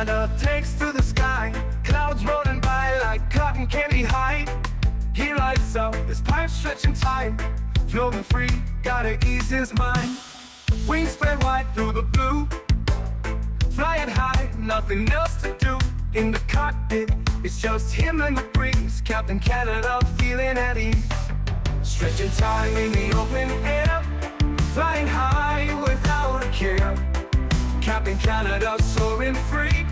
Canada takes to the sky. Clouds rolling by like cotton candy high. He lights up, his pipe stretching tight. Floating free, gotta ease his mind. Wings spread wide through the blue. Flying high, nothing else to do. In the cockpit, it's just him and the breeze. Captain Canada feeling at ease. Stretching time in the open air. Flying high without a care. Captain Canada soaring free.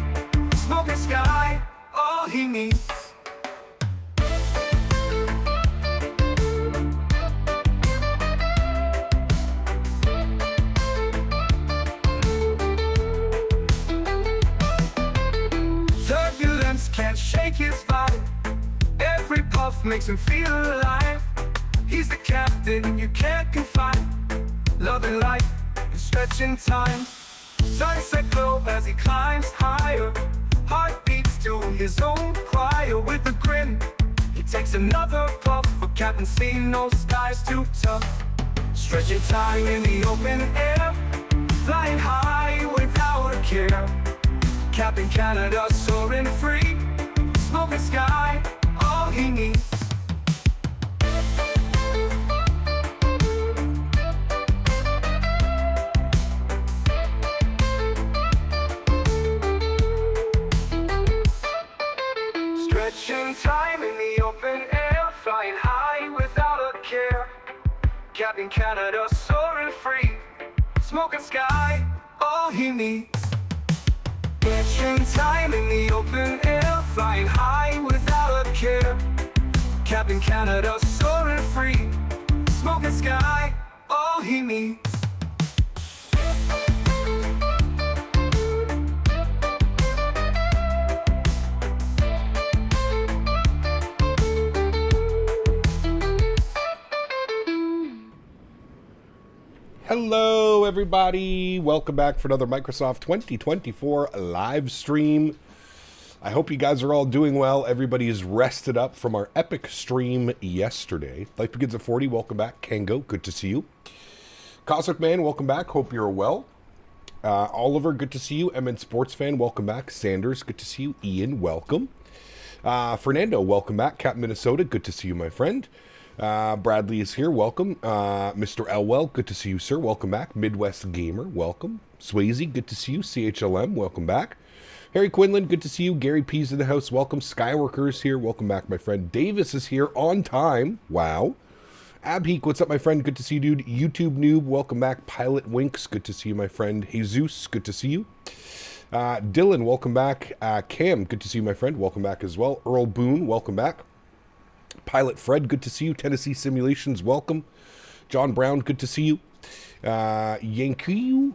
Smoking sky, all he needs. Turbulence can't shake his vibe. Every puff makes him feel alive. He's the captain you can't confide. Loving life and stretching time. Sunset glow as he climbs higher. Heart beats to his own choir. With a grin, he takes another puff. For Captain C, no sky's too tough. Stretching time in the open air. Flying high without a care. Captain Canada soaring free. Smoking sky, all he needs. Stretching time in the open air. Flying high without a care. Captain Canada soaring free. Smoking sky, all he needs. Stretching time in the open air. Flying high without a care. Captain Canada soaring free. Smoking sky, all he needs. Hello everybody, welcome back for another Microsoft 2024 live stream. I hope you guys are all doing well. Everybody is rested up from our epic stream yesterday. Life Begins at 40, welcome back. Kango, good to see you. Cosmic Man, welcome back, hope you're well. Oliver, good to see you. MN Sports Fan, welcome back. Sanders, good to see you. Ian, welcome. Fernando, welcome back. Captain Minnesota, good to see you, my friend. Bradley is here, welcome. Mr. Elwell, good to see you, sir, welcome back. Midwest Gamer, welcome. Swayze, good to see you. CHLM, welcome back. Harry Quinlan, good to see you. Gary P's in the house, welcome. Skyworkers here, welcome back, my friend. Davis is here on time, wow. Abheek, what's up, my friend, good to see you, dude. YouTube Noob, welcome back. Pilot Winks, good to see you, my friend. Jesus, good to see you. Dylan, welcome back. Cam, good to see you, my friend, welcome back as well. Earl Boone, welcome back. Pilot Fred, good to see you. Tennessee Simulations, welcome. John Brown, good to see you. Yanku,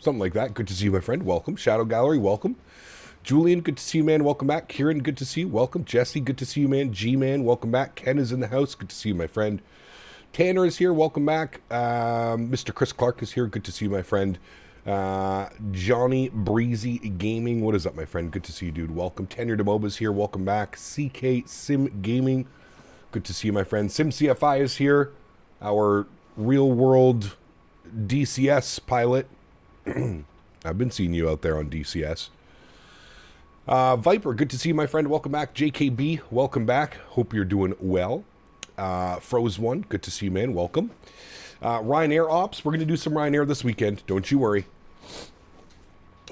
something like that. Good to see you, my friend. Welcome. Shadow Gallery, welcome. Julian, good to see you, man. Welcome back. Kieran, good to see you. Welcome. Jesse, good to see you, man. G-Man, welcome back. Ken is in the house. Good to see you, my friend. Tanner is here. Welcome back. Mr. Chris Clark is here. Good to see you, my friend. Johnny Breezy Gaming, what is up, my friend? Good to see you, dude. Welcome. Tenure Demoba's here. Welcome back. CK Sim Gaming, good to see you, my friend. Sim CFI is here, our real world DCS pilot. I've been seeing you out there on DCS. Viper, good to see you, my friend. Welcome back. JKB, welcome back. Hope you're doing well. Froze One, good to see you, man. Welcome. Ryanair Ops, we're going to do some Ryanair this weekend. Don't you worry.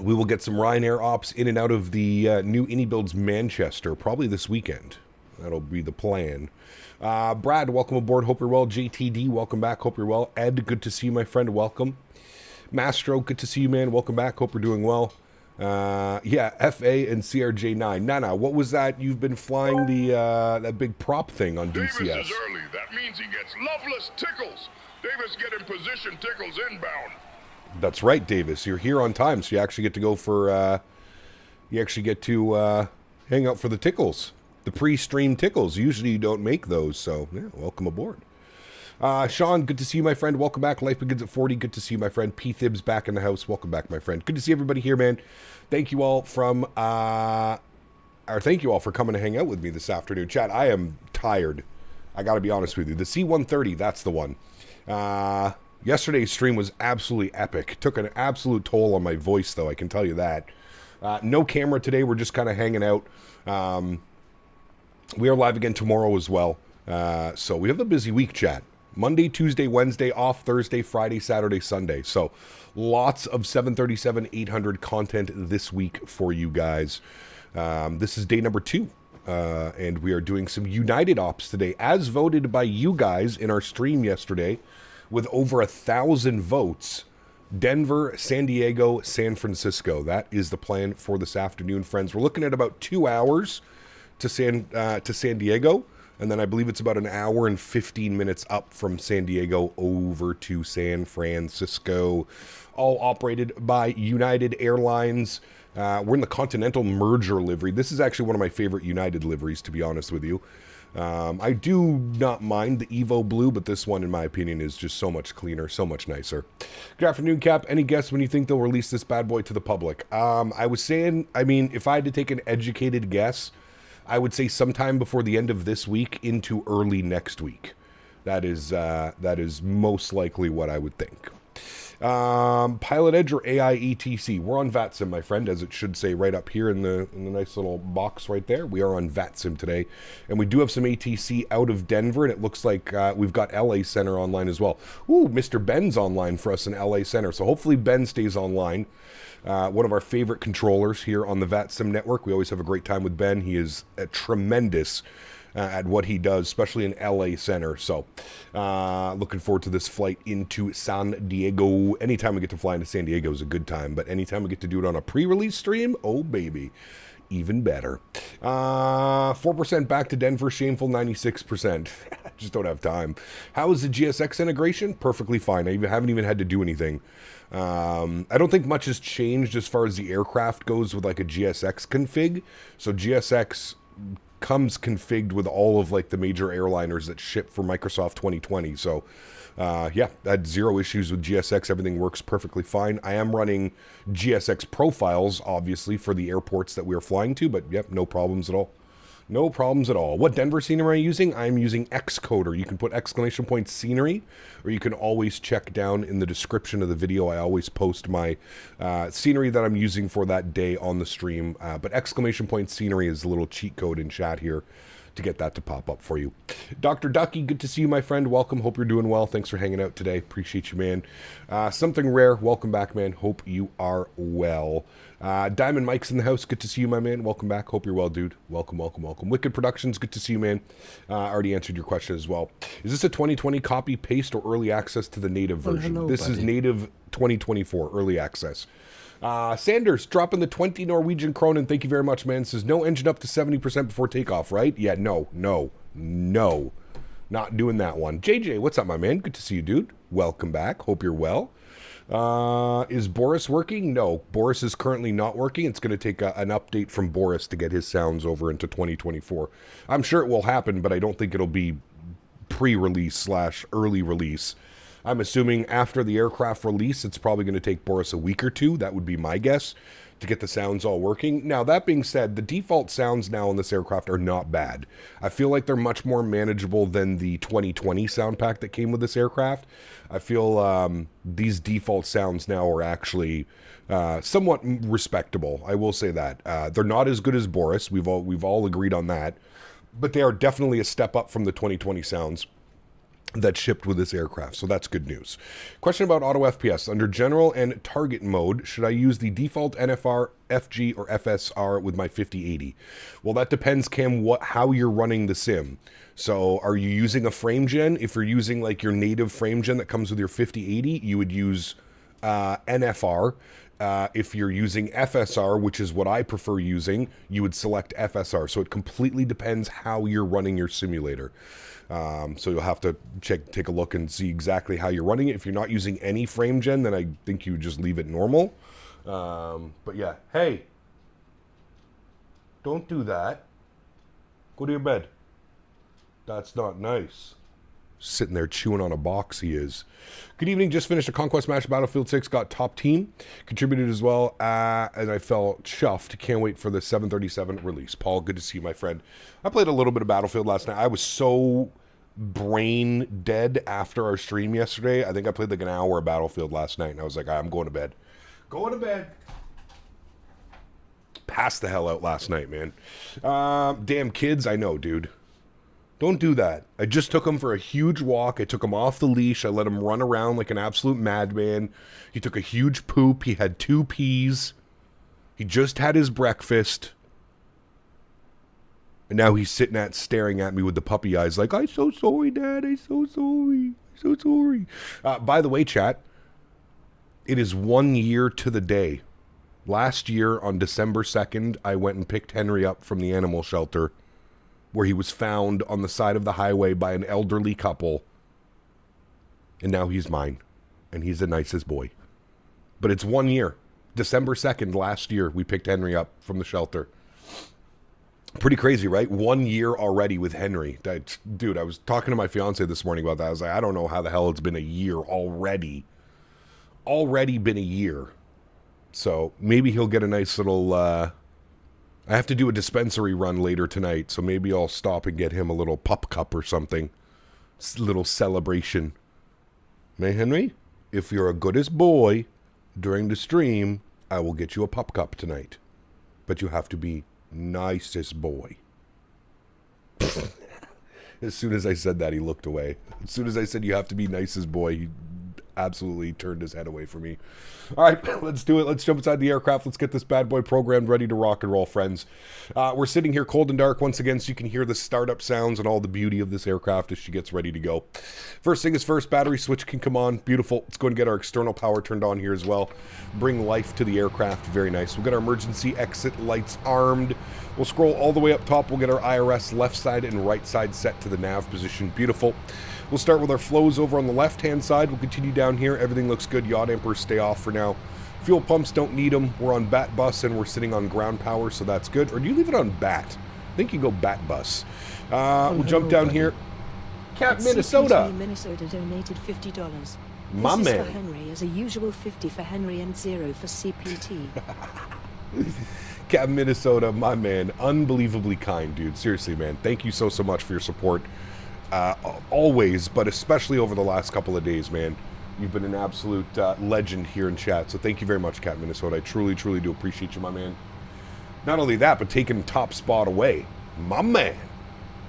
We will get some Ryanair Ops in and out of the new Innie Builds Manchester, probably this weekend. That'll be the plan. Brad, welcome aboard. Hope you're well. JTD, welcome back. Hope you're well. Ed, good to see you, my friend. Welcome. Mastro, good to see you, man. Welcome back. Hope you're doing well. Yeah, FA and CRJ9. Nana, what was that? You've been flying the that big prop thing on DCS. Davis is early. That means he gets loveless tickles. Davis get in position, tickles inbound. That's right, Davis. You're here on time, so you actually get to go for, hang out for the tickles. The pre-stream tickles. Usually you don't make those, so yeah, welcome aboard. Sean, good to see you, my friend. Welcome back. Life Begins at 40. Good to see you, my friend. P. Thibs back in the house. Welcome back, my friend. Good to see everybody here, man. Thank you all from, thank you all for coming to hang out with me this afternoon. Chat, I am tired. I got to be honest with you. The C-130, that's the one. Yesterday's stream was absolutely epic. Took an absolute toll on my voice, though, I can tell you that. No camera today. We're just kind of hanging out. We are live again tomorrow as well. So we have a busy week, chat. Monday, Tuesday, Wednesday, off Thursday, Friday, Saturday, Sunday. So lots of 737-800 content this week for you guys. This is day number 2. And we are doing some United ops today, as voted by you guys in our stream yesterday, with over 1,000 votes. Denver, San Diego, San Francisco. That is the plan for this afternoon, friends. We're looking at about 2 hours to San Diego, and then I believe it's about an hour and 15 minutes up from San Diego over to San Francisco. All operated by United Airlines. We're in the Continental merger livery. This is actually one of my favorite United liveries, to be honest with you. I do not mind the Evo blue, but this one, in my opinion, is just so much cleaner, so much nicer. Good afternoon, Cap. Any guess when you think they'll release this bad boy to the public? I was saying, I mean, if I had to take an educated guess, I would say sometime before the end of this week into early next week. That is most likely what I would think. Pilot Edge or AI ETC? We're on VATSIM, my friend, as it should say right up here in the nice little box right there. We are on VATSIM today, and we do have some ATC out of Denver, and it looks like we've got LA Center online as well. Ooh, Mr. Ben's online for us in LA Center, so hopefully Ben stays online. One of our favorite controllers here on the VATSIM network. We always have a great time with Ben. He is a tremendous at what he does, especially in LA Center. So looking forward to this flight into San Diego. Anytime we get to fly into San Diego is a good time, but anytime we get to do it on a pre-release stream, oh baby, even better. 4% back to Denver, shameful 96%. Just don't have time. How is the GSX integration? Perfectly fine. I haven't even had to do anything. I don't think much has changed as far as the aircraft goes with like a GSX config. So GSX comes configured with all of like the major airliners that ship for Microsoft 2020. So yeah, I had 0 issues with GSX. Everything works perfectly fine. I am running GSX profiles, obviously, for the airports that we're flying to, but yep, no problems at all. No problems at all. What Denver scenery am I using? I'm using Xcoder. You can put exclamation point scenery, or you can always check down in the description of the video. I always post my scenery that I'm using for that day on the stream. But exclamation point scenery is a little cheat code in chat here to get that to pop up for you. Dr. Ducky, good to see you, my friend. Welcome. Hope you're doing well. Thanks for hanging out today. Appreciate you, man. Something Rare, welcome back, man. Hope you are well. Diamond Mike's in the house. Good to see you, my man. Welcome back. Hope you're well, dude. Welcome, welcome, welcome. Wicked Productions, good to see you, man. Already answered your question as well. Is this a 2020 copy, paste, or early access to the native version? Hello, this buddy. is native 2024, early access. Sanders, dropping the 20 Norwegian Kronen. Thank you very much, man. Says, no engine up to 70% before takeoff, right? Yeah, no. Not doing that one. JJ, what's up, my man? Good to see you, dude. Welcome back. Hope you're well. Is Boris working? No, Boris is currently not working. It's going to take an update from Boris to get his sounds over into 2024. I'm sure it will happen, but I don't think it'll be pre-release / early release. I'm assuming after the aircraft release, it's probably going to take Boris a week or 2. That would be my guess, to get the sounds all working. Now, that being said, the default sounds now on this aircraft are not bad. I feel like they're much more manageable than the 2020 sound pack that came with this aircraft. I feel these default sounds now are actually somewhat respectable. I will say that. They're not as good as Boris. We've all agreed on that. But they are definitely a step up from the 2020 sounds that shipped with this aircraft, so that's good news. Question about auto FPS. Under general and target mode, should I use the default NFR, FG, or FSR with my 5080? Well, that depends, Cam, how you're running the sim. So are you using a frame gen? If you're using like your native frame gen that comes with your 5080, you would use NFR. If you're using FSR, which is what I prefer using, you would select FSR. So it completely depends how you're running your simulator. So you'll have to take a look and see exactly how you're running it. If you're not using any frame gen, then I think you just leave it normal. But yeah, hey, don't do that. Go to your bed. That's not nice. Sitting there chewing on a box, he is. Good evening, just finished a Conquest match, Battlefield 6, got top team. Contributed as well, and I felt chuffed. Can't wait for the 737 release. Paul, good to see you, my friend. I played a little bit of Battlefield last night. I was so brain dead after our stream yesterday. I think I played like an hour of Battlefield last night, and I was like, I'm going to bed. Going to bed. passed the hell out last night, man. Damn kids, I know, dude. Don't do that. I just took him for a huge walk. I took him off the leash. I let him run around like an absolute madman. He took a huge poop. He had 2 peas. He just had his breakfast. And now he's sitting staring at me with the puppy eyes like, I'm so sorry, Dad. I'm so sorry. I'm so sorry. By the way, chat, it is 1 year to the day. Last year on December 2nd, I went and picked Henry up from the animal shelter, where he was found on the side of the highway by an elderly couple. And now he's mine. And he's the nicest boy. But it's 1 year. December 2nd last year, we picked Henry up from the shelter. Pretty crazy, right? 1 year already with Henry. Dude, I was talking to my fiance this morning about that. I was like, I don't know how the hell it's been a year already. Already been a year. So maybe he'll get a nice little... I have to do a dispensary run later tonight, so maybe I'll stop and get him a little pup cup or something. Little celebration. May Henry, if you're a goodest boy during the stream, I will get you a pup cup tonight. But you have to be nicest boy. As soon as I said that, he looked away. As soon as I said you have to be nicest boy, he absolutely turned his head away from me. All right, let's do it. Let's jump inside the aircraft. Let's get this bad boy programmed, ready to rock and roll, friends. We're sitting here cold and dark once again, so you can hear the startup sounds and all the beauty of this aircraft as she gets ready to go. First thing is first, battery switch can come on. Beautiful. Let's go and get our external power turned on here as well. Bring life to the aircraft. Very nice. We'll get our emergency exit lights armed. We'll scroll all the way up top. We'll get our IRS left side and right side set to the nav position. Beautiful. We'll start with our flows over on the left-hand side. We'll continue down here. Everything looks good. Yaw dampers stay off for now. Fuel pumps don't need them. We're on bat bus and we're sitting on ground power, so that's good. Or do you leave it on bat? I think you go bat bus. We'll jump down here. Cat Minnesota. Minnesota donated $50. My this man. Is for Henry, as a usual 50 for Henry and 0 for CPT. Cat Minnesota, my man. Unbelievably kind, dude. Seriously, man. Thank you so much for your support. Always, but especially over the last couple of days, man. You've been an absolute legend here in chat, so thank you very much, Cat Minnesota. I truly, truly do appreciate you, my man. Not only that, but taking top spot away. My man.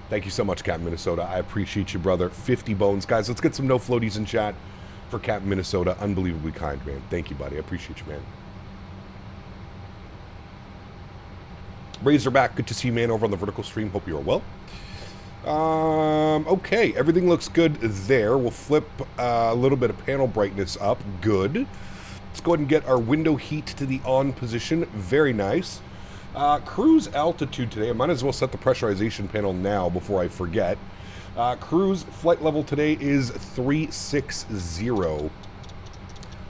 Thank you so much, Cat Minnesota. I appreciate you, brother. 50 bones. Guys, let's get some no floaties in chat for Cat Minnesota. Unbelievably kind, man. Thank you, buddy. I appreciate you, man. Razorback, good to see you, man, over on the vertical stream. Hope you are well. Okay, everything looks good there. We'll flip a little bit of panel brightness up. Good. Let's go ahead and get our window heat to the on position. Very nice. Cruise altitude today. I might as well set the pressurization panel now before I forget. Cruise flight level today is 360.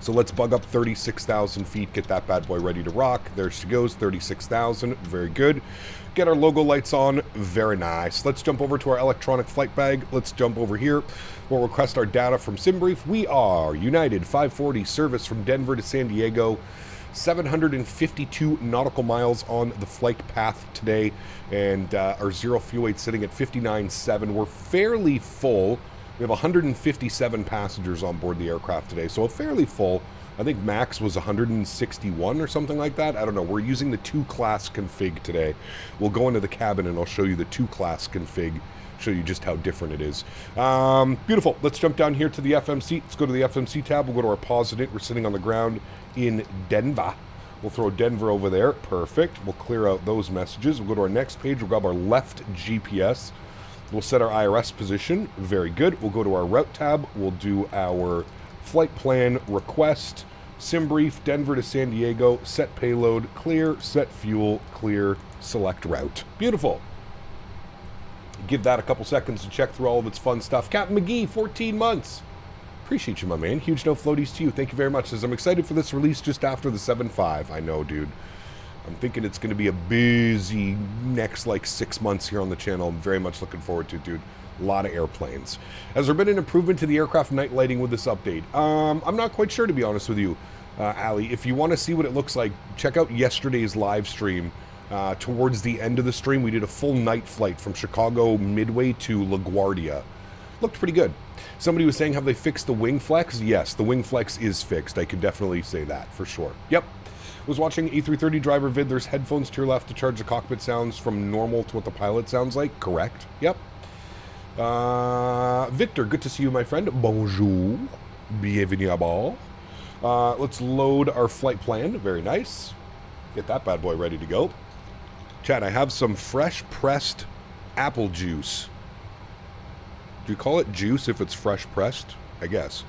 So let's bug up 36,000 feet, get that bad boy ready to rock. There she goes, 36,000. Very good. Get our logo lights on. Very nice. Let's jump over to our electronic flight bag. Let's jump over here. We'll request our data from SimBrief. We are United 540 service from Denver to San Diego. 752 nautical miles on the flight path today. And our zero fuel weight sitting at 59.7. We're fairly full. We have 157 passengers on board the aircraft today, so fairly full. I think max was 161 or something like that. I don't know. We're using the 2-class config today. We'll go into the cabin and I'll show you the 2-class config, show you just how different it is. Beautiful. Let's jump down here to the FMC. Let's go to the FMC tab. We'll go to our pause in it. We're sitting on the ground in Denver. We'll throw Denver over there. Perfect. We'll clear out those messages. We'll go to our next page. We'll grab our left GPS. We'll set our IRS position. Very good. We'll go to our route tab. We'll do our flight plan request. SimBrief, Denver to San Diego. Set payload, clear. Set fuel, clear. Select route. Beautiful. Give that a couple seconds to check through all of its fun stuff. Captain McGee, 14 months. Appreciate you, my man. Huge no floaties to you. Thank you very much. Says, I'm excited for this release just after the 7.5. I know, dude. I'm thinking it's going to be a busy next, 6 months here on the channel. I'm very much looking forward to it, dude. A lot of airplanes. Has there been an improvement to the aircraft night lighting with this update? I'm not quite sure, to be honest with you, Ali. If you want to see what it looks like, check out yesterday's live stream. Towards the end of the stream, we did a full night flight from Chicago Midway to LaGuardia. Looked pretty good. Somebody was saying, have they fixed the wing flex? Yes, the wing flex is fixed. I can definitely say that for sure. Yep. Was watching A330 driver vid. There's headphones to your left to charge the cockpit sounds from normal to what the pilot sounds like. Correct. Yep. Victor, good to see you, my friend. Bonjour. Bienvenue à bord. Let's load our flight plan. Very nice. Get that bad boy ready to go. Chat, I have some fresh pressed apple juice. Do you call it juice if it's fresh pressed? I guess.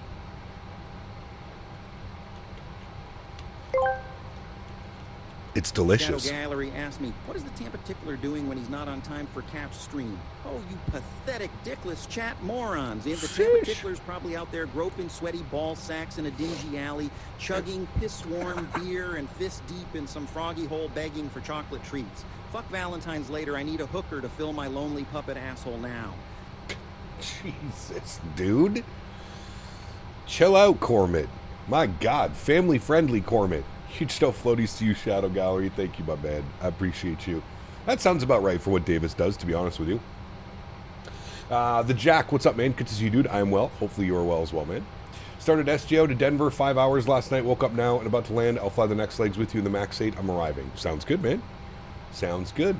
It's delicious. Shadow Gallery asked me, what is the Tampa Tickler doing when he's not on time for Cap's stream? Oh, you pathetic, dickless chat morons. And the Tampa Tickler's probably out there groping sweaty ball sacks in a dingy alley, chugging piss-warm beer and fist-deep in some froggy hole begging for chocolate treats. Fuck Valentine's later, I need a hooker to fill my lonely puppet asshole now. Jesus, dude. Chill out, Cormit. My God, family-friendly Cormit. Huge stuff floaties to you, Shadow Gallery. Thank you, my man. I appreciate you. That sounds about right for what Davis does, to be honest with you. The Jack, what's up, man? Good to see you, dude. I am well. Hopefully you are well as well, man. Started SGO to Denver 5 hours last night. Woke up now and about to land. I'll fly the next legs with you in the MAX 8. I'm arriving. Sounds good, man. Sounds good.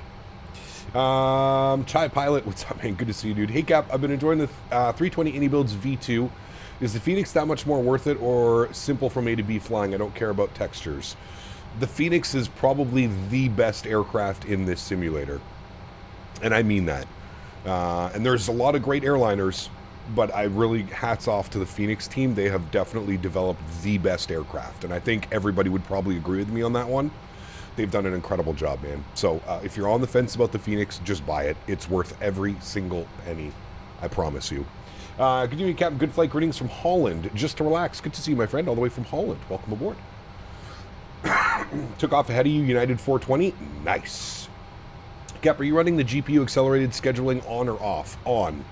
Chai Pilot, what's up, man? Good to see you, dude. Hey, Cap, I've been enjoying the 320 Indy Builds V2. Is the Phoenix that much more worth it or simple from A to B flying? I don't care about textures. The Phoenix is probably the best aircraft in this simulator. And I mean that. And there's a lot of great airliners, but I really hats off to the Phoenix team. They have definitely developed the best aircraft. And I think everybody would probably agree with me on that one. They've done an incredible job, man. So if you're on the fence about the Phoenix, just buy it. It's worth every single penny. I promise you. Good evening, Captain. Good flight greetings from Holland. Just to relax. Good to see you, my friend, all the way from Holland. Welcome aboard. Took off ahead of you, United 420. Nice. Cap, are you running the GPU accelerated scheduling on or off? On.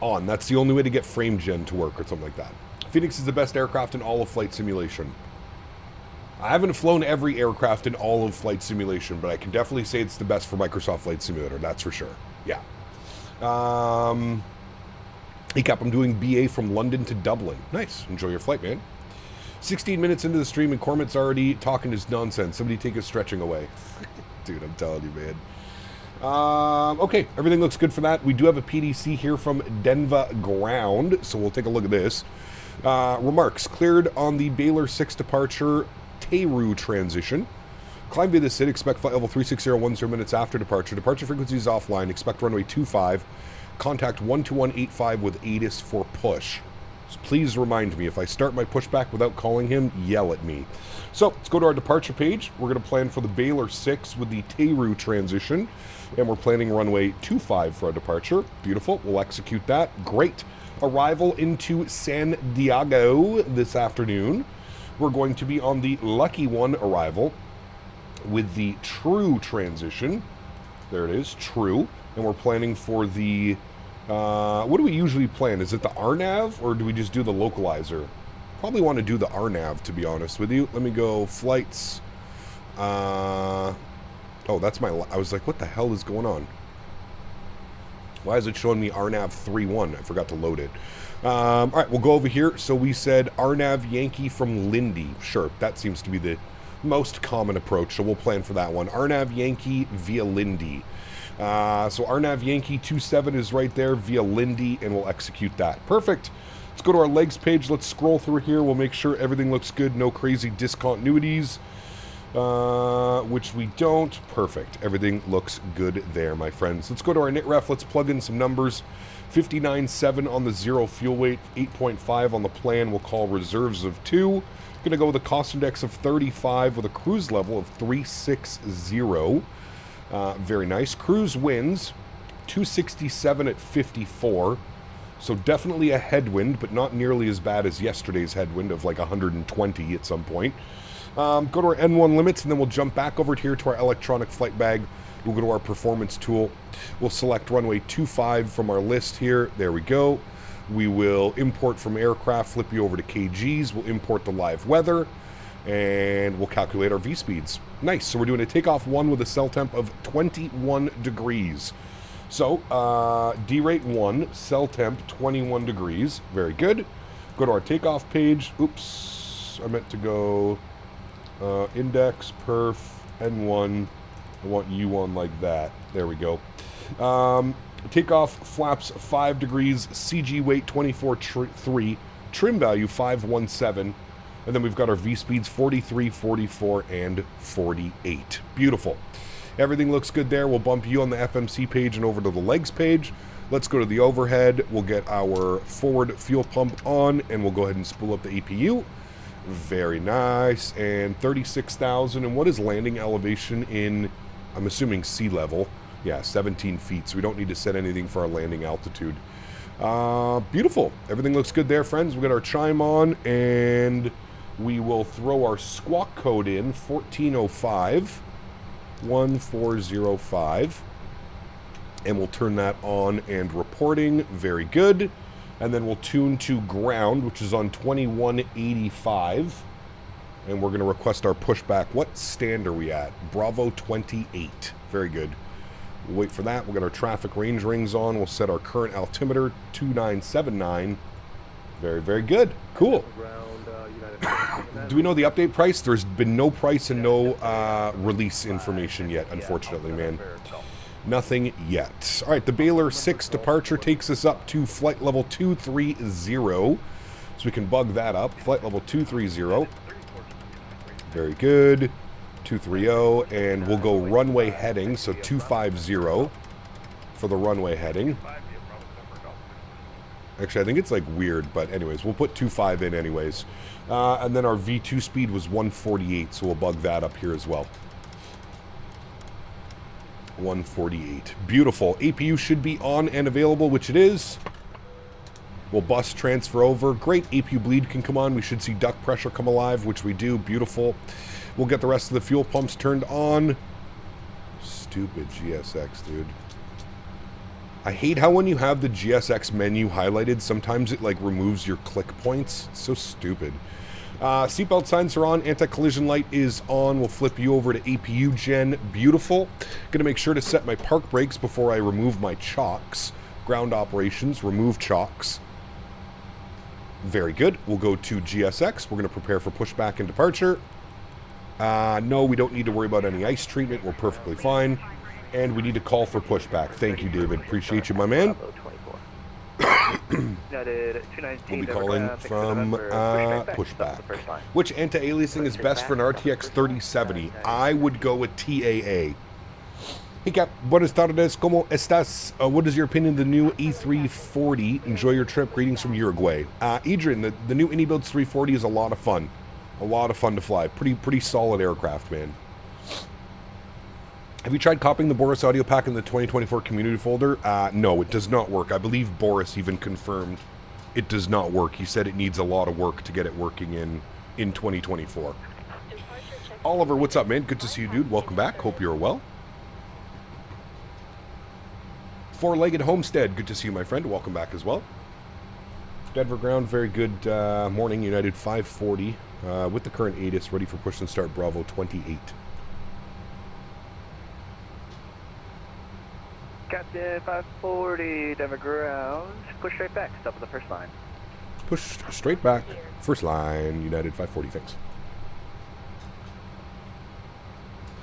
On. That's the only way to get frame gen to work or something like that. Phoenix is the best aircraft in all of flight simulation. I haven't flown every aircraft in all of flight simulation, but I can definitely say it's the best for Microsoft Flight Simulator. That's for sure. Yeah. Hey, Cap, I'm doing BA from London to Dublin. Nice. Enjoy your flight, man. 16 minutes into the stream and Cormit's already talking his nonsense. Somebody take his stretching away. Dude, I'm telling you, man. Okay, everything looks good for that. We do have a PDC here from Denver Ground, so we'll take a look at this. Remarks. Cleared on the Baylor 6 departure Teru transition. Climb via the SID. Expect flight level 360 10 minutes after departure. Departure frequency is offline. Expect runway 25. Contact 12185 with ATIS for push. So please remind me, if I start my pushback without calling him, yell at me. So let's go to our departure page. We're going to plan for the Baylor 6 with the Teru transition. And we're planning runway 25 for our departure. Beautiful. We'll execute that. Great. Arrival into San Diego this afternoon. We're going to be on the Lucky One arrival with the True transition. There it is, True. And we're planning for the, what do we usually plan? Is it the RNAV or do we just do the localizer? Probably want to do the RNAV, to be honest with you. Let me go flights. Oh, that's my, I was like, what the hell is going on? Why is it showing me RNAV 3-1? I forgot to load it. All right, we'll go over here. So we said RNAV Yankee from Lindy. Sure, that seems to be the most common approach, so we'll plan for that one. RNAV Yankee via Lindy. So RNAV Yankee 27 is right there via Lindy, and we'll execute that. Perfect. Let's go to our legs page. Let's scroll through here. We'll make sure everything looks good. No crazy discontinuities, which we don't. Perfect. Everything looks good there, my friends. Let's go to our NITREF. Let's plug in some numbers. 59.7 on the zero fuel weight, 8.5 on the plan. We'll call reserves of 2. Gonna go with a cost index of 35 with a cruise level of 360. Very nice. Cruise winds 267 at 54. So definitely a headwind, but not nearly as bad as yesterday's headwind of like 120 at some point. Go to our N1 limits, and then we'll jump back over here to our electronic flight bag. We'll go to our performance tool. We'll select runway 25 from our list here. There we go. We will import from aircraft, flip you over to KGs. We'll import the live weather, and we'll calculate our V-speeds. Nice. So we're doing a takeoff 1 with a cell temp of 21 degrees. So D-rate 1, cell temp 21 degrees. Very good. Go to our takeoff page. Oops, I meant to go Index, perf, N1. I want you on like that. There we go. Takeoff flaps 5 degrees, CG weight 24.3, trim value 517, and then we've got our V speeds 43, 44, and 48. Beautiful. Everything looks good there. We'll bump you on the FMC page and over to the legs page. Let's go to the overhead. We'll get our forward fuel pump on, and we'll go ahead and spool up the APU. Very nice. And 36,000. And what is landing elevation in, I'm assuming sea level? Yeah, 17 feet. So we don't need to set anything for our landing altitude. Beautiful. Everything looks good there, friends. We'll get our chime on, and we will throw our squawk code in, 1405. 1405, and we'll turn that on and reporting. Very good. And then we'll tune to ground, which is on 2185, and we're going to request our pushback. What stand are we at? Bravo 28. Very good. We'll wait for that. We'll get our traffic range rings on. We'll set our current altimeter 2979. Very, very good. Cool. Do we know the update price? There's been no price and no release information yet, unfortunately, man. Nothing yet. All right, the Baylor 6 departure takes us up to flight level 230. So we can bug that up. Flight level 230. Very good. 230, and we'll go runway heading, so 250 for the runway heading. Actually, I think it's like weird, but anyways, we'll put 25 in anyways. And then our V2 speed was 148, so we'll bug that up here as well. 148. Beautiful. APU should be on and available, which it is. We'll bus transfer over. Great. APU bleed can come on. We should see duct pressure come alive, which we do. Beautiful. We'll get the rest of the fuel pumps turned on. Stupid GSX, dude. I hate how when you have the GSX menu highlighted, sometimes it like removes your click points. It's so stupid. Seatbelt signs are on. Anti-collision light is on. We'll flip you over to APU gen. Beautiful. Gonna make sure to set my park brakes before I remove my chocks. Ground operations, remove chocks. Very good. We'll go to GSX. We're gonna prepare for pushback and departure. No, we don't need to worry about any ice treatment. We're perfectly fine. And we need to call for pushback. Thank you, David. Appreciate you, my man. We'll be calling from pushback. Which anti-aliasing is best for an RTX 3070? I would go with TAA. Hey Cap, buenas tardes, ¿cómo estás? What is your opinion of the new E340? Enjoy your trip. Greetings from Uruguay. Adrian, the new Anybuilds 340 is a lot of fun. A lot of fun to fly. Pretty solid aircraft, man. Have you tried copying the Boris audio pack in the 2024 community folder? No, it does not work. I believe Boris even confirmed it does not work. He said it needs a lot of work to get it working in 2024. Oliver, what's up, man? Good to see you, dude. Welcome back. Hope you're well. Four-legged Homestead. Good to see you, my friend. Welcome back as well. Denver ground. Very good morning. United 540 with the current ATIS ready for push and start. Bravo 28. Captain 540, Denver ground. Push straight back, stop at the first line. Push straight back, first line, United 540, thanks.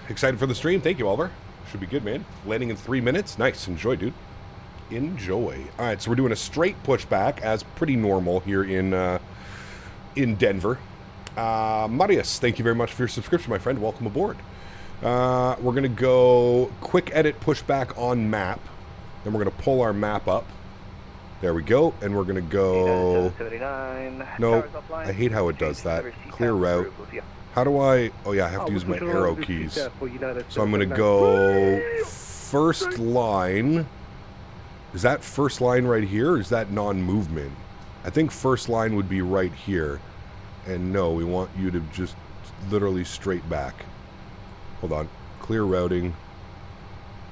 Excited for the stream? Thank you, Oliver. Should be good, man. Landing in 3 minutes. Nice, enjoy, dude. Enjoy. All right, so we're doing a straight pushback, as pretty normal here in Denver. Marius, thank you very much for your subscription, my friend. Welcome aboard. We're going to go quick edit pushback on map. Then we're going to pull our map up. There we go. And we're going to go... No, I hate how it does that. Clear route. How do I... Oh yeah, I have to use my arrow keys. So I'm going to go first line. Is that first line right here? Or is that non-movement? I think first line would be right here. And no, we want you to just literally straight back. Hold on. Clear routing.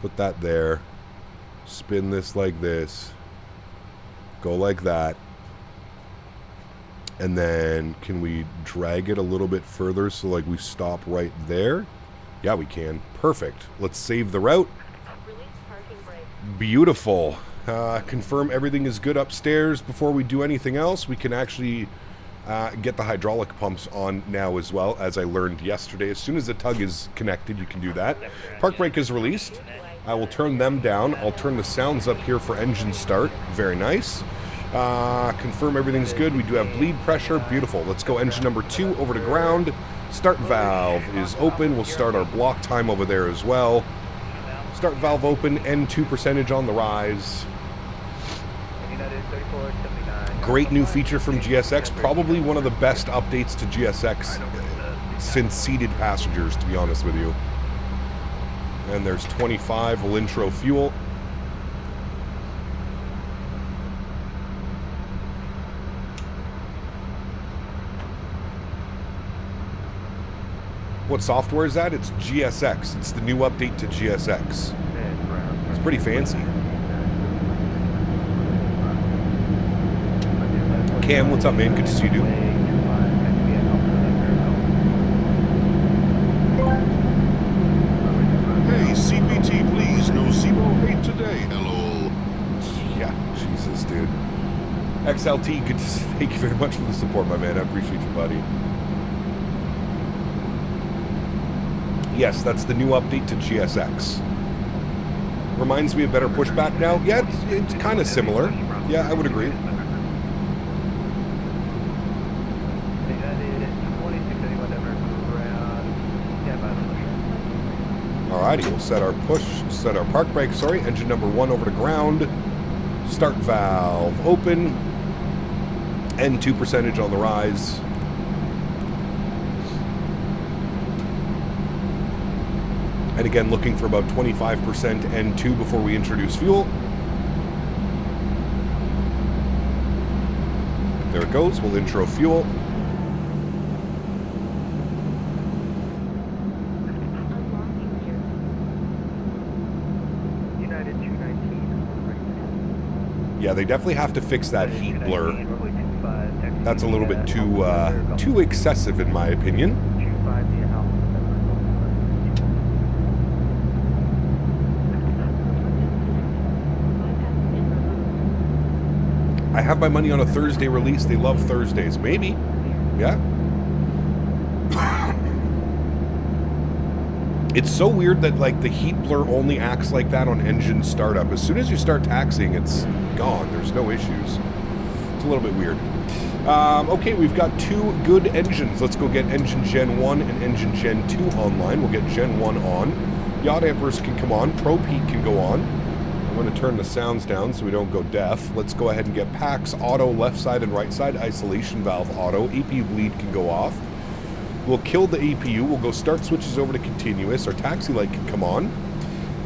Put that there. Spin this like this. Go like that. And then can we drag it a little bit further so like we stop right there? Yeah, we can. Perfect. Let's save the route. Beautiful. Confirm everything is good upstairs before we do anything else. We can actually Get the hydraulic pumps on now as well, as I learned yesterday. As soon as the tug is connected, you can do that. Park brake is released. I will turn them down. I'll turn the sounds up here for engine start. Very nice. Confirm everything's good. We do have bleed pressure. Beautiful. Let's go engine number 2 over to ground. Start valve is open. We'll start our block time over there as well. Start valve open. N2 percentage on the rise. Great new feature from GSX. Probably one of the best updates to GSX since seated passengers, to be honest with you. And there's 25. We'll intro fuel. What software is that? It's GSX. It's the new update to GSX. It's pretty fancy. Cam, what's up, man? Good to see you, dude. Hey, CPT, please. No zero rate today. Hello. Yeah, Jesus, dude. XLT, good to see. Thank you very much for the support, my man. I appreciate you, buddy. Yes, that's the new update to GSX. Reminds me of better pushback now. Yeah, it's kind of similar. Yeah, I would agree. Alrighty, we'll set our park brake, sorry, engine number 1 over to ground. Start valve open. N2 percentage on the rise. And again, looking for about 25% N2 before we introduce fuel. There it goes, we'll intro fuel. Yeah, they definitely have to fix that heat blur. That's a little bit too excessive in my opinion. I have my money on a Thursday release. They love Thursdays. Maybe. Yeah. It's so weird that like the heat blur only acts like that on engine startup. As soon as you start taxiing, it's gone. There's no issues. It's a little bit weird. Okay, we've got 2 good engines. Let's go get engine Gen 1 and engine Gen 2 online. We'll get Gen 1 on. Yacht Ampers can come on. Probe Heat can go on. I'm going to turn the sounds down so we don't go deaf. Let's go ahead and get PAX auto left side and right side. Isolation valve auto. APU bleed can go off. We'll kill the APU. We'll go start switches over to continuous. Our taxi light can come on.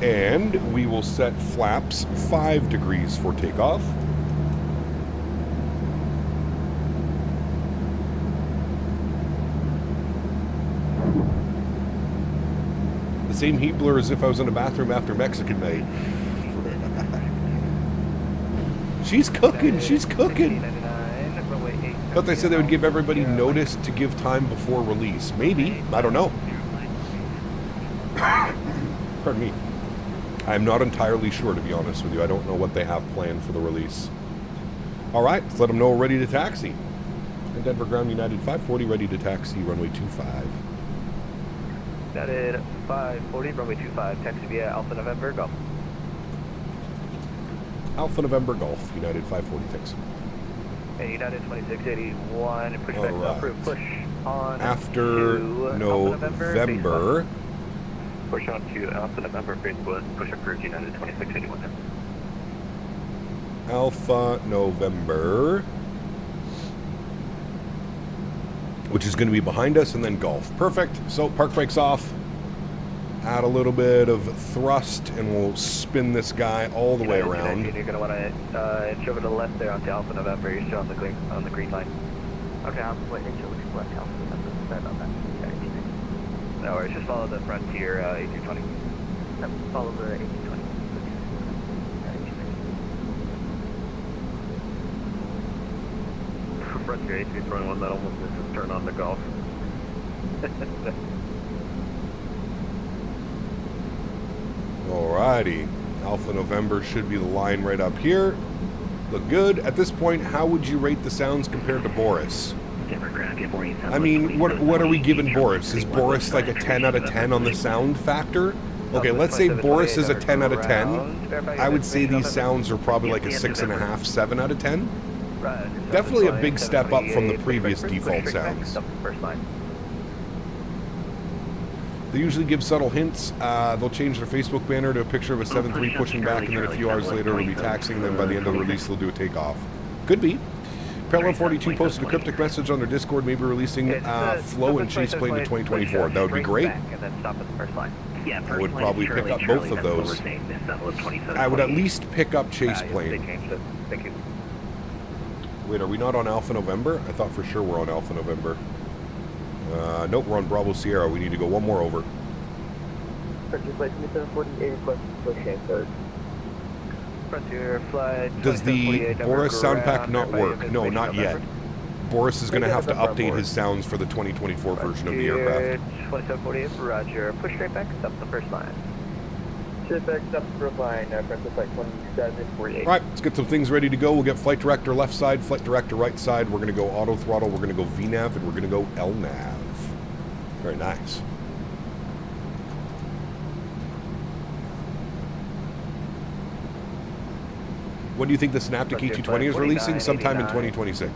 And we will set flaps 5 degrees for takeoff. The same heat blur as if I was in a bathroom after Mexican night. She's cooking. She's cooking. But they said they would give everybody notice to give time before release. Maybe. I don't know. Pardon me. I'm not entirely sure, to be honest with you. I don't know what they have planned for the release. All right, let's let them know we're ready to taxi. And Denver Ground United 540, ready to taxi, runway 25. United 540, runway 25, taxi via Alpha November, Golf. Alpha November Golf, United 540, thanks. And United 2681, push back right. approved, push on After to November. Push on to Alpha November, phase 1, push approved, United 2681. Alpha November, which is going to be behind us, and then Golf. Perfect. So park brakes off. Add a little bit of thrust, and we'll spin this guy all the way around. You're going to want to inch over to the left there onto Alpha November. You're still on the green line. Okay, I'll wait inch over to the left Alpha November. Sorry about that. No worries, just follow the Frontier 8220. Follow the 8220. Frontier 8221, that almost misses turn on the Golf. Alrighty, Alpha November should be the line right up here. Look good. At this point, how would you rate the sounds compared to Boris? I mean, what are we giving Boris? Is Boris like a 10 out of 10 on the sound factor? Okay, let's say Boris is a 10 out of 10. I would say these sounds are probably like a 6.5, 7 out of 10. Definitely a big step up from the previous default sounds. They usually give subtle hints. They'll change their Facebook banner to a picture of a 7.3 pushing back, and then a few hours later it'll be taxiing them. By the end of the release, they'll do a takeoff. Could be. Parallel 42 posted a cryptic message on their Discord, maybe releasing Flow and Chase Plane to 2024. That would be great. I would probably pick up both of those. I would at least pick up Chase Plane. Wait, are we not on Alpha November? I thought for sure we're on Alpha November. Nope, we're on Bravo Sierra. We need to go one more over. Does the Boris sound pack not work? No, not yet. Boris is going to have to update his sounds for the 2024 version of the aircraft. 2748, Roger. Push straight back, stop the first line. Straight back, stop the first line, Princess Flight 2748. Alright, let's get some things ready to go. We'll get Flight Director left side, Flight Director right side. We're going to go auto throttle, we're going to go VNAV, and we're going to go LNAV. Very nice. When do you think the Synaptic E220 is releasing? Sometime in 2026.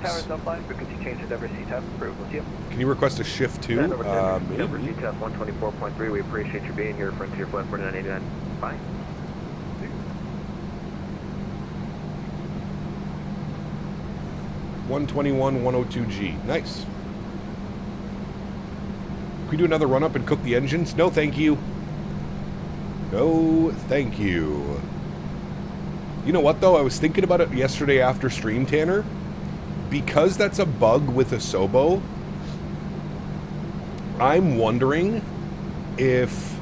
Can you request a shift too? Maybe. 124.3, we appreciate you being here. Frontier Flight 4989. Fine. $121, 102G. Nice. Can we do another run up and cook the engines? No, thank you. No, thank you. You know what, though? I was thinking about it yesterday after stream, Tanner. Because that's a bug with a Sobo, I'm wondering if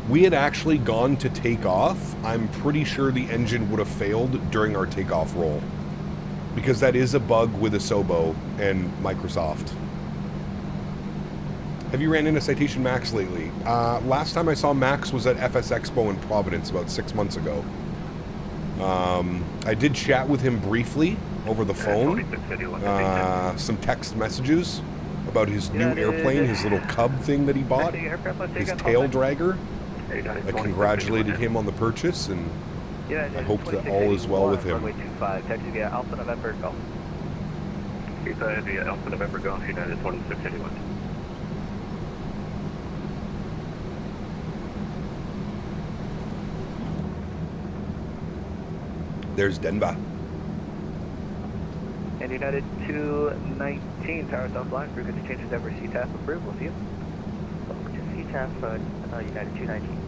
we had actually gone to take off, I'm pretty sure the engine would have failed during our takeoff roll. Because that is a bug with a Sobo and Microsoft. Have you ran into Citation Max lately? Last time I saw Max was at FS Expo in Providence about 6 months ago. I did chat with him briefly over the phone, some text messages about his new airplane, his little Cub thing that he bought, his tail dragger. I congratulated him on the purchase, and I hope that all is well with him. Alpha November Golf. Alpha November Golf, United 2681. There's Denver. And United 219, Tower South Line, frequency changes ever CTAF approved, we'll see you. Welcome to CTAF, United 219.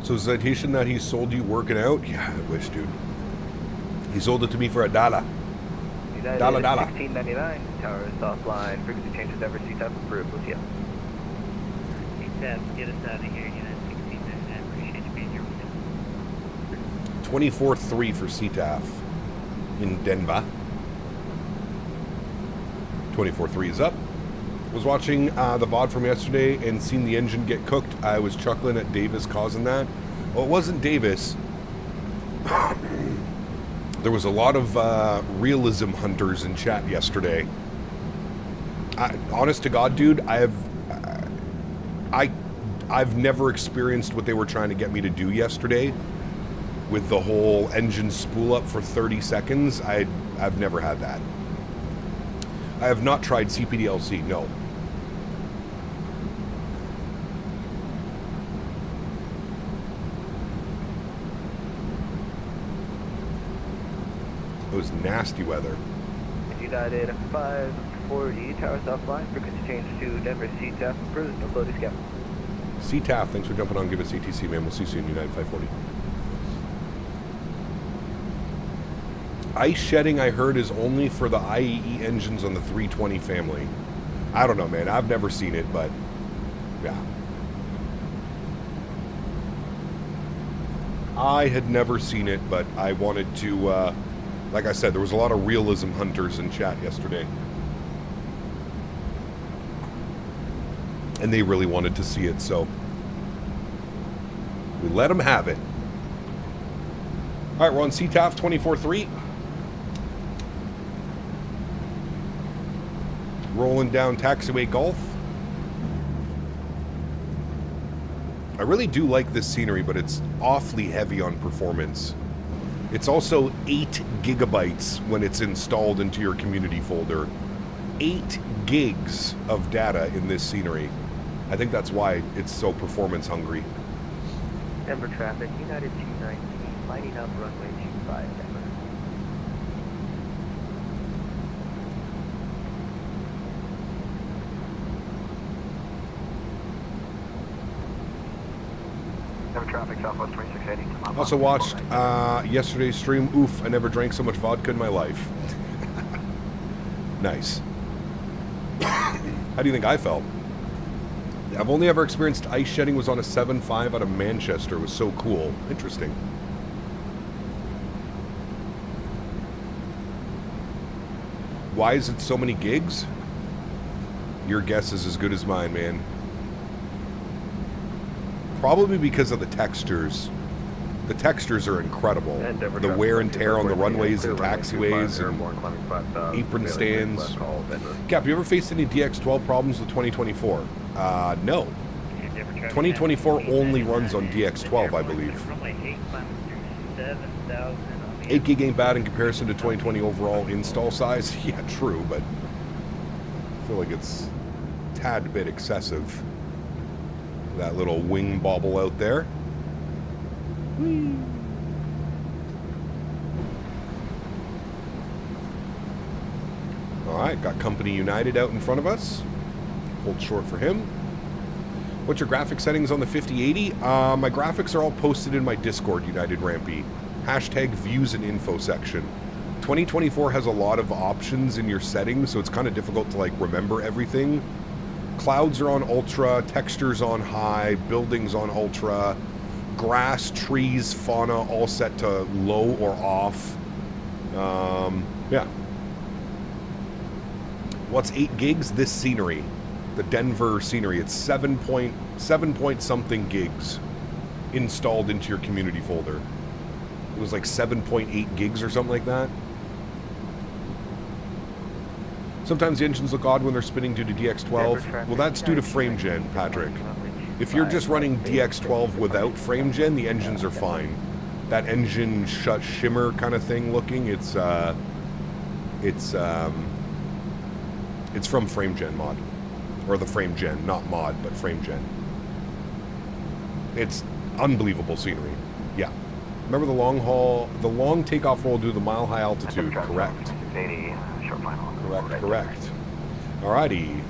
So Citation that he sold you working out? Yeah, I wish, dude. He sold it to me for $1. United $1. 1699, Tower South Line, frequency changes ever CTAF approved, we'll see you. CTAF, get us out of here, United 1699, appreciate you being here with us. 24-3 for CTAF in Denver. 24-3 is up. Was watching the VOD from yesterday and seen the engine get cooked. I was chuckling at Davis causing that. Well, it wasn't Davis. There was a lot of realism hunters in chat yesterday. Honest to God, dude, I've never experienced what they were trying to get me to do yesterday with the whole engine spool up for 30 seconds. I've never had that. I have not tried CPDLC, no. It was nasty weather. United 540, Tower South Line, frequency change to Denver, CTAF approved, no floaty scout. CTAF, thanks for jumping on. Give us ATC, man. We'll see you soon, United 540. Ice shedding, I heard, is only for the IEE engines on the 320 family. I don't know, man. I've never seen it, but yeah. I had never seen it, but I wanted to, like I said, there was a lot of realism hunters in chat yesterday. And they really wanted to see it, so we let them have it. All right, we're on CTAF 24-3. Rolling down Taxiway Golf. I really do like this scenery, but it's awfully heavy on performance. It's also 8 gigabytes when it's installed into your community folder. 8 gigs of data in this scenery. I think that's why it's so performance hungry. Denver traffic, United 219, lining up runway 25, Denver. Denver traffic, Southwest 2680. Also watched yesterday's stream. Oof, I never drank so much vodka in my life. Nice. How do you think I felt? I've only ever experienced ice shedding, was on a 7.5 out of Manchester. It was so cool. Interesting. Why is it so many gigs? Your guess is as good as mine, man. Probably because of the textures. The textures are incredible. The wear and tear on the runways and taxiways and apron stands. Cap, you ever faced any DX12 problems with 2024? No. 2024 only runs on DX12, I believe. 8 gig ain't bad in comparison to 2020 overall install size. Yeah, true, but I feel like it's a tad bit excessive. That little wing bobble out there. Alright, got Company United out in front of us. Hold short for him. What's your graphic settings on the 5080? My graphics are all posted in my Discord, United Rampy. Hashtag views and info section. 2024 has a lot of options in your settings, so it's kind of difficult to like remember everything. Clouds are on ultra, textures on high, buildings on ultra, grass, trees, fauna all set to low or off. Yeah. What's 8 gigs? This scenery. The Denver scenery. It's 7 point something gigs installed into your community folder. It was like 7.8 gigs or something like that. Sometimes the engines look odd when they're spinning due to DX12. Well, that's due to frame gen, Patrick. If you're just running DX12 without frame gen, the engines are fine. That engine shimmer kind of thing looking, it's from frame gen mod. Or the frame gen, not mod, but frame gen. It's unbelievable scenery. Yeah. Remember the long haul, the long takeoff roll due to the mile high altitude, correct. Correct. Alrighty.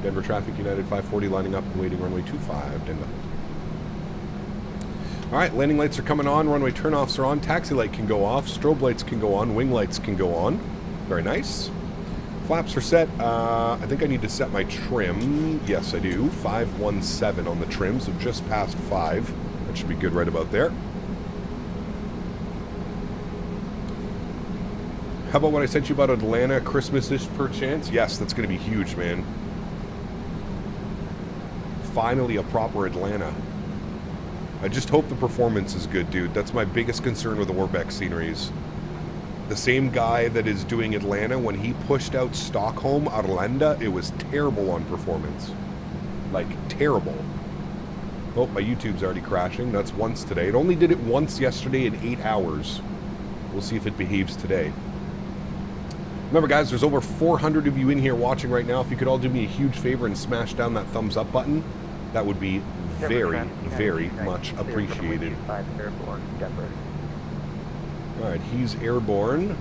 Denver traffic, United 540 lining up and waiting runway 25, Denver. Alright, landing lights are coming on, runway turnoffs are on, taxi light can go off, strobe lights can go on, wing lights can go on. Very nice. Flaps are set. I think I need to set my trim. Yes, I do. 517 on the trim, so just past 5. That should be good right about there. How about what I sent you about Atlanta Christmas-ish per chance? Yes, that's going to be huge, man. Finally a proper Atlanta. I just hope the performance is good, dude. That's my biggest concern with the Orbeck sceneries. The same guy that is doing Atlanta, when he pushed out Stockholm, Arlanda, it was terrible on performance. Like, terrible. Oh, my YouTube's already crashing. That's once today. It only did it once yesterday in 8 hours. We'll see if it behaves today. Remember, guys, there's over 400 of you in here watching right now. If you could all do me a huge favor and smash down that thumbs up button, that would be very, very much appreciated. All right, he's airborne.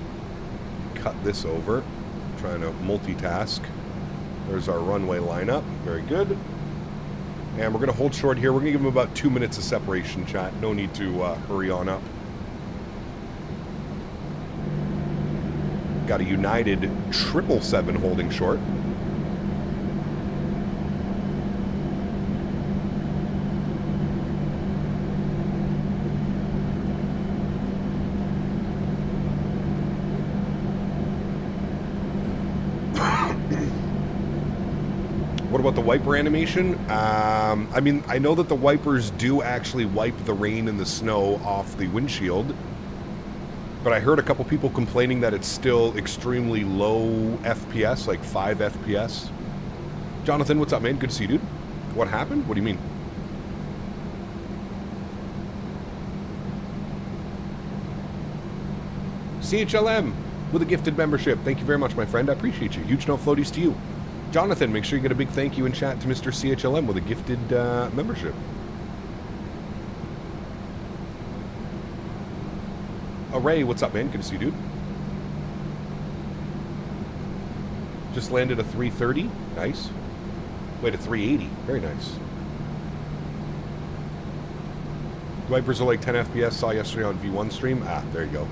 Cut this over. Trying to multitask. There's our runway lineup. Very good. And we're going to hold short here. We're going to give him about 2 minutes of separation, chat. No need to hurry on up. Got a United 777 holding short. What about the wiper animation? I mean, I know that the wipers do actually wipe the rain and the snow off the windshield, But I heard a couple people complaining that it's still extremely low FPS, like 5 FPS. Jonathan, what's up, man? Good to see you, dude. What happened? What do you mean? CHLM with a gifted membership. Thank you very much, my friend. I appreciate you. Huge no floaties to you. Jonathan, make sure you get a big thank you in chat to Mr. CHLM with a gifted membership. Ray, what's up, man? Good to see you, dude. Just landed a 330. Nice. Wait, a 380. Very nice. Vipers are like 10 FPS. Saw yesterday on V1 stream. Ah, there you go.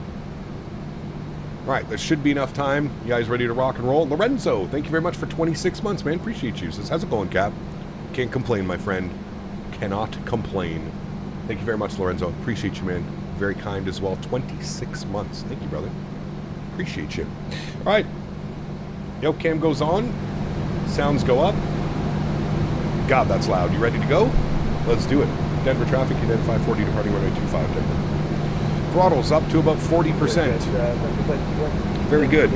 All right, there should be enough time. You guys ready to rock and roll? Lorenzo, thank you very much for 26 months, man. Appreciate you. Says, how's it going, Cap? Can't complain, my friend. Cannot complain. Thank you very much, Lorenzo. Appreciate you, man. Very kind as well. 26 months. Thank you, brother. Appreciate you. All right. Yo, cam goes on. Sounds go up. God, that's loud. You ready to go? Let's do it. Denver traffic, unit 540 departing runway 25, Denver. Throttle's up to about 40%. Very good.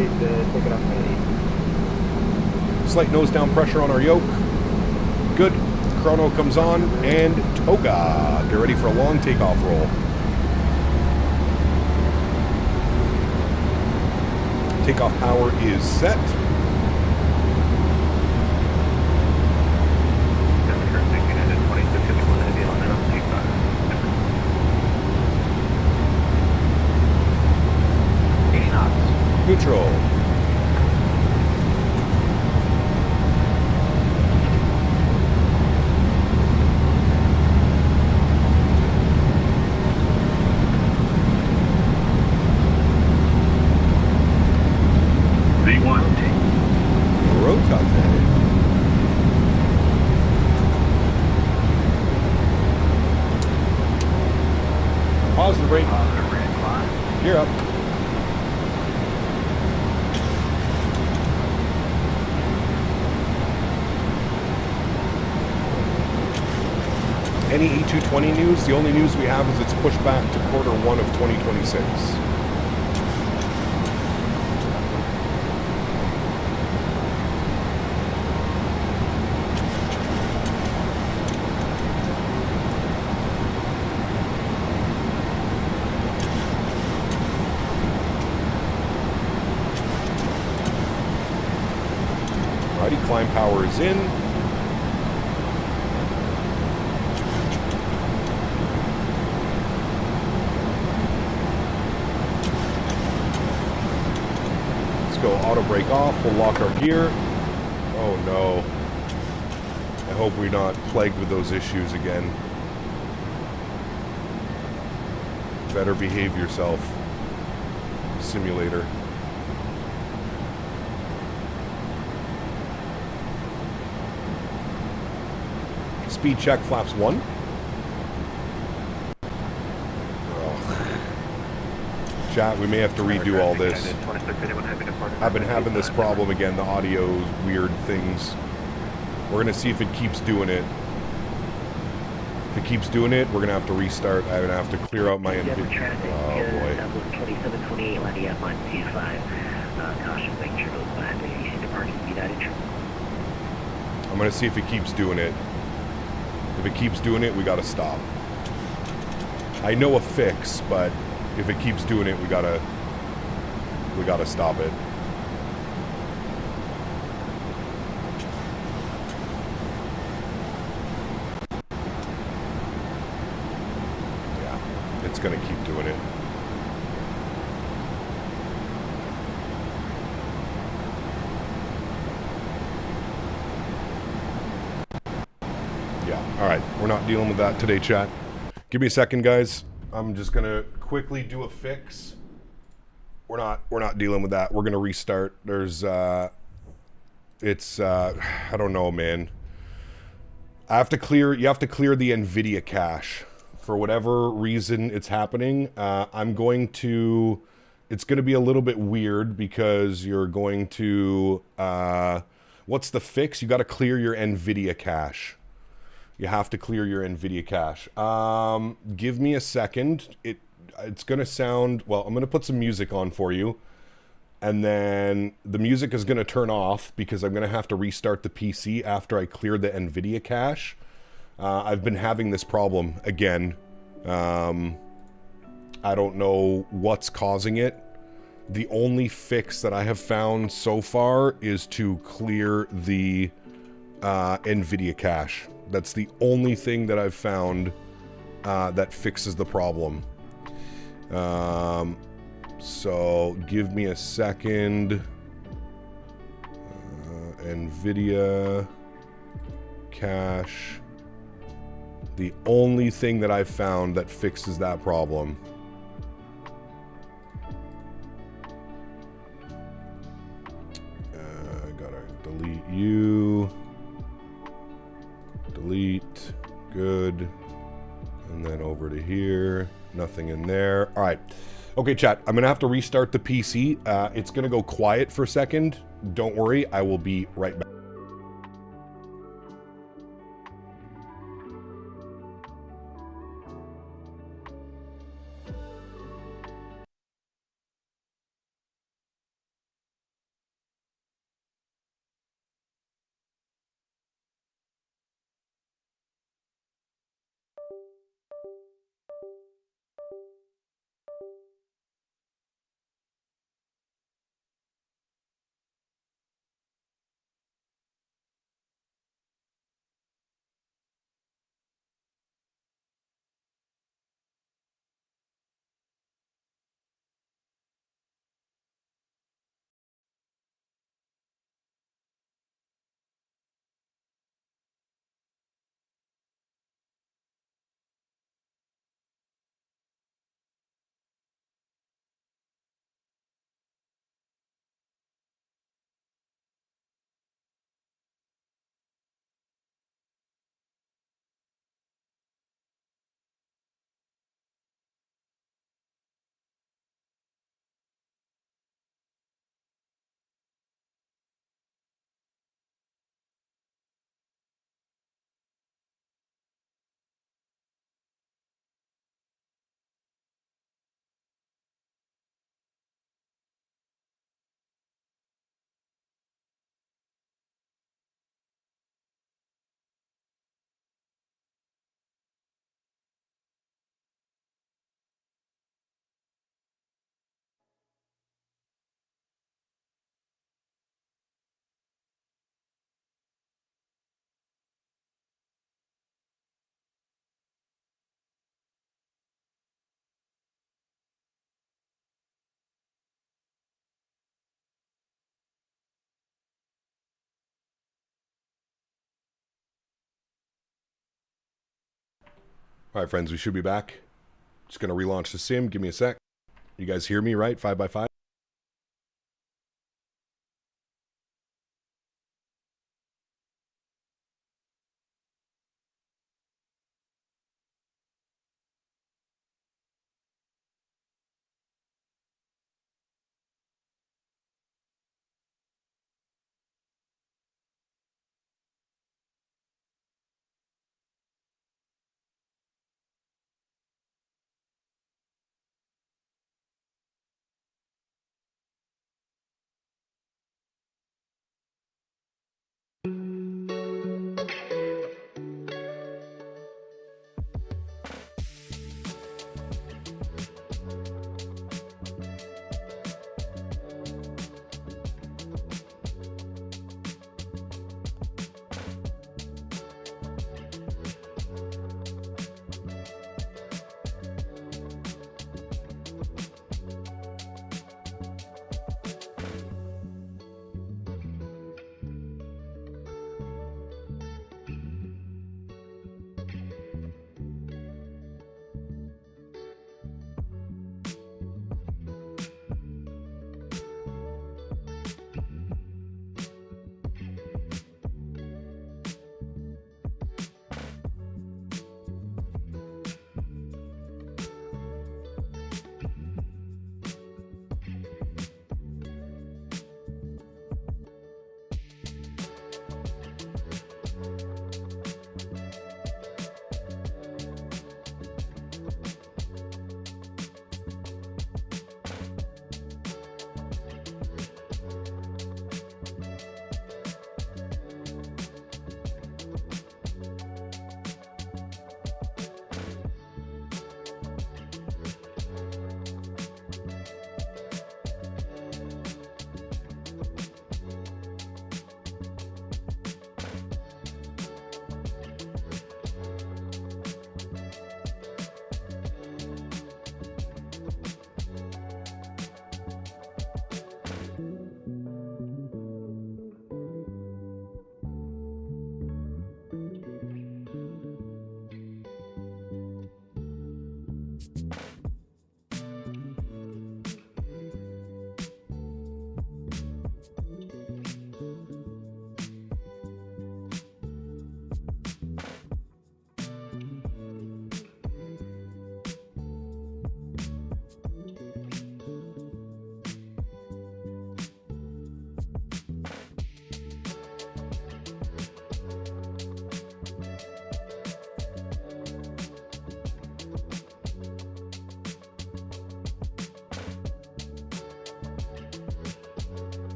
Slight nose down pressure on our yoke. Good. Chrono comes on, and Toga. Get ready for a long takeoff roll. Takeoff power is set. Neutral. V1. Rotate. Pause the brake. Gear up. Any E220 news? The only news we have is it's pushed back to Q1 of 2026. Alrighty, climb power is in. Go auto brake off. We'll lock our gear. Oh no. I hope we're not plagued with those issues again. Better behave yourself, simulator. Speed check, flaps 1. Chat, we may have to redo all this. I've been having this problem again, the audio's weird things. We're gonna see if it keeps doing it. If it keeps doing it, we're gonna have to restart. I'm gonna have to clear out my NVIDIA. Oh boy. 2728 landing at 125. Caution, make sure those behind the AC departing speed out intro. I'm gonna see if it keeps doing it. If it keeps doing it, we gotta stop. I know a fix, but if it keeps doing it, we gotta stop it. Yeah, it's gonna keep doing it. Yeah, all right, we're not dealing with that today, chat. Give me a second, guys. I'm just gonna quickly do a fix. We're not dealing with that. We're gonna restart. There's I don't know, man. You have to clear the NVIDIA cache. For whatever reason it's happening. It's gonna be a little bit weird because you're going to what's the fix? You gotta clear your NVIDIA cache. You have to clear your NVIDIA cache. Give me a second. it's going to sound, well, I'm going to put some music on for you. And then the music is going to turn off because I'm going to have to restart the PC after I clear the NVIDIA cache. I've been having this problem again. I don't know what's causing it. The only fix that I have found so far is to clear the NVIDIA cache. That's the only thing that I've found that fixes the problem. So give me a second. NVIDIA cache. The only thing that I've found that fixes that problem. Gotta delete you. Delete. Good. And then over to here. Nothing in there. All right. Okay, chat. I'm going to have to restart the PC. It's going to go quiet for a second. Don't worry. I will be right back. All right, friends, we should be back. Just going to relaunch the sim. Give me a sec. You guys hear me, right? 5x5.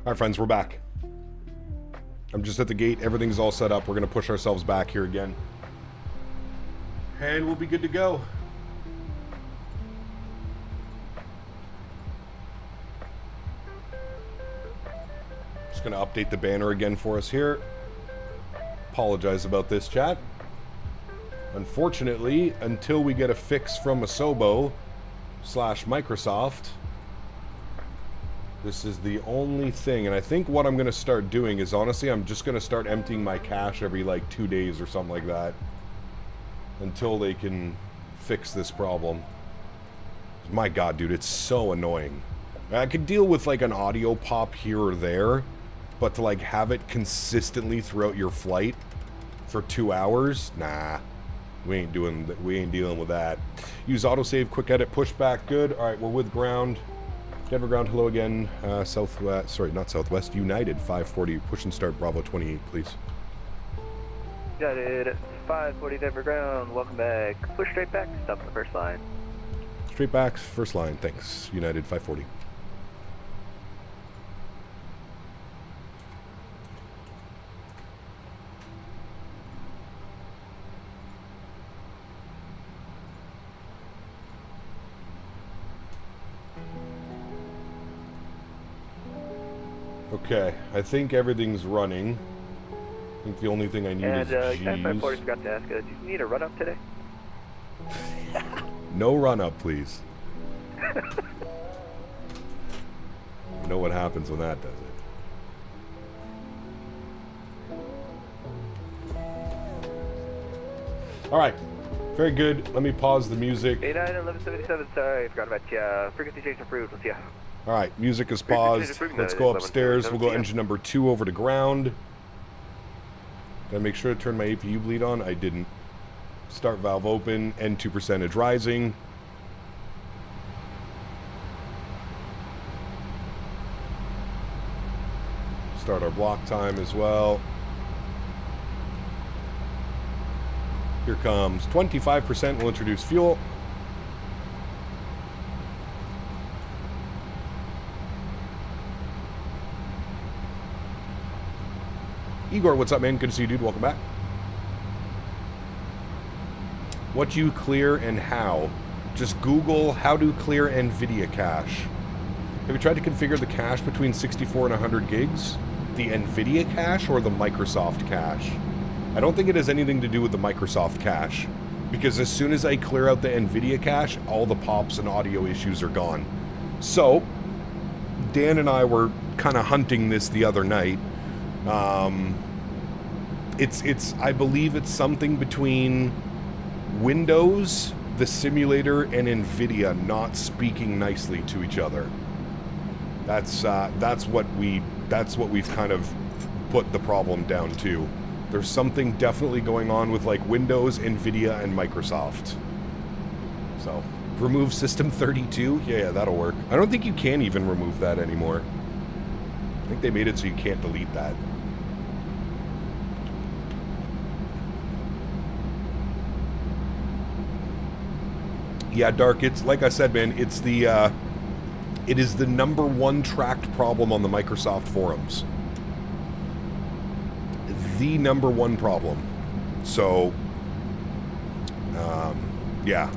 All right, friends, we're back. I'm just at the gate. Everything's all set up. We're going to push ourselves back here again. And we'll be good to go. Just going to update the banner again for us here. Apologize about this, chat. Unfortunately, until we get a fix from Asobo/Microsoft, this is the only thing. And I think what I'm going to start doing is, honestly, I'm just going to start emptying my cache every like 2 days or something like that until they can fix this problem. My god, dude, it's so annoying. I could deal with like an audio pop here or there, but to like have it consistently throughout your flight for 2 hours, nah, we ain't dealing with that. Use autosave, quick edit, pushback, good. All right, we're with ground. Denver ground, hello again. Southwest, sorry, not Southwest, United 540, push and start Bravo 28, please. United 540 Denver ground, welcome back. Push straight back, stop the first line. Straight back, first line, thanks. United 540. Okay, I think everything's running. I think the only thing I need is G's. And 540 forgot to ask, do you need a run-up today? No run-up, please. You know what happens when that does it. Alright, very good. Let me pause the music. 891177, sorry, I forgot about you. Frequency change approved, let's see ya. Alright, music is paused. Let's go upstairs. We'll go engine number 2 over to ground. Did I make sure to turn my APU bleed on? I didn't. Start valve open, N2 percentage rising. Start our block time as well. Here comes 25%. We'll introduce fuel. Igor, what's up, man? Good to see you, dude. Welcome back. What do you clear and how? Just Google how to clear NVIDIA cache. Have you tried to configure the cache between 64 and 100 gigs? The NVIDIA cache or the Microsoft cache? I don't think it has anything to do with the Microsoft cache, because as soon as I clear out the NVIDIA cache, all the pops and audio issues are gone. So, Dan and I were kind of hunting this the other night. I believe it's something between Windows, the simulator, and NVIDIA not speaking nicely to each other. That's what we've kind of put the problem down to. There's something definitely going on with like Windows, NVIDIA, and Microsoft. So, remove System 32? Yeah, that'll work. I don't think you can even remove that anymore. I think they made it so you can't delete that. Yeah, Dark, it's like I said, man, it's the it is the #1 tracked problem on the Microsoft forums. The #1 problem. So, yeah.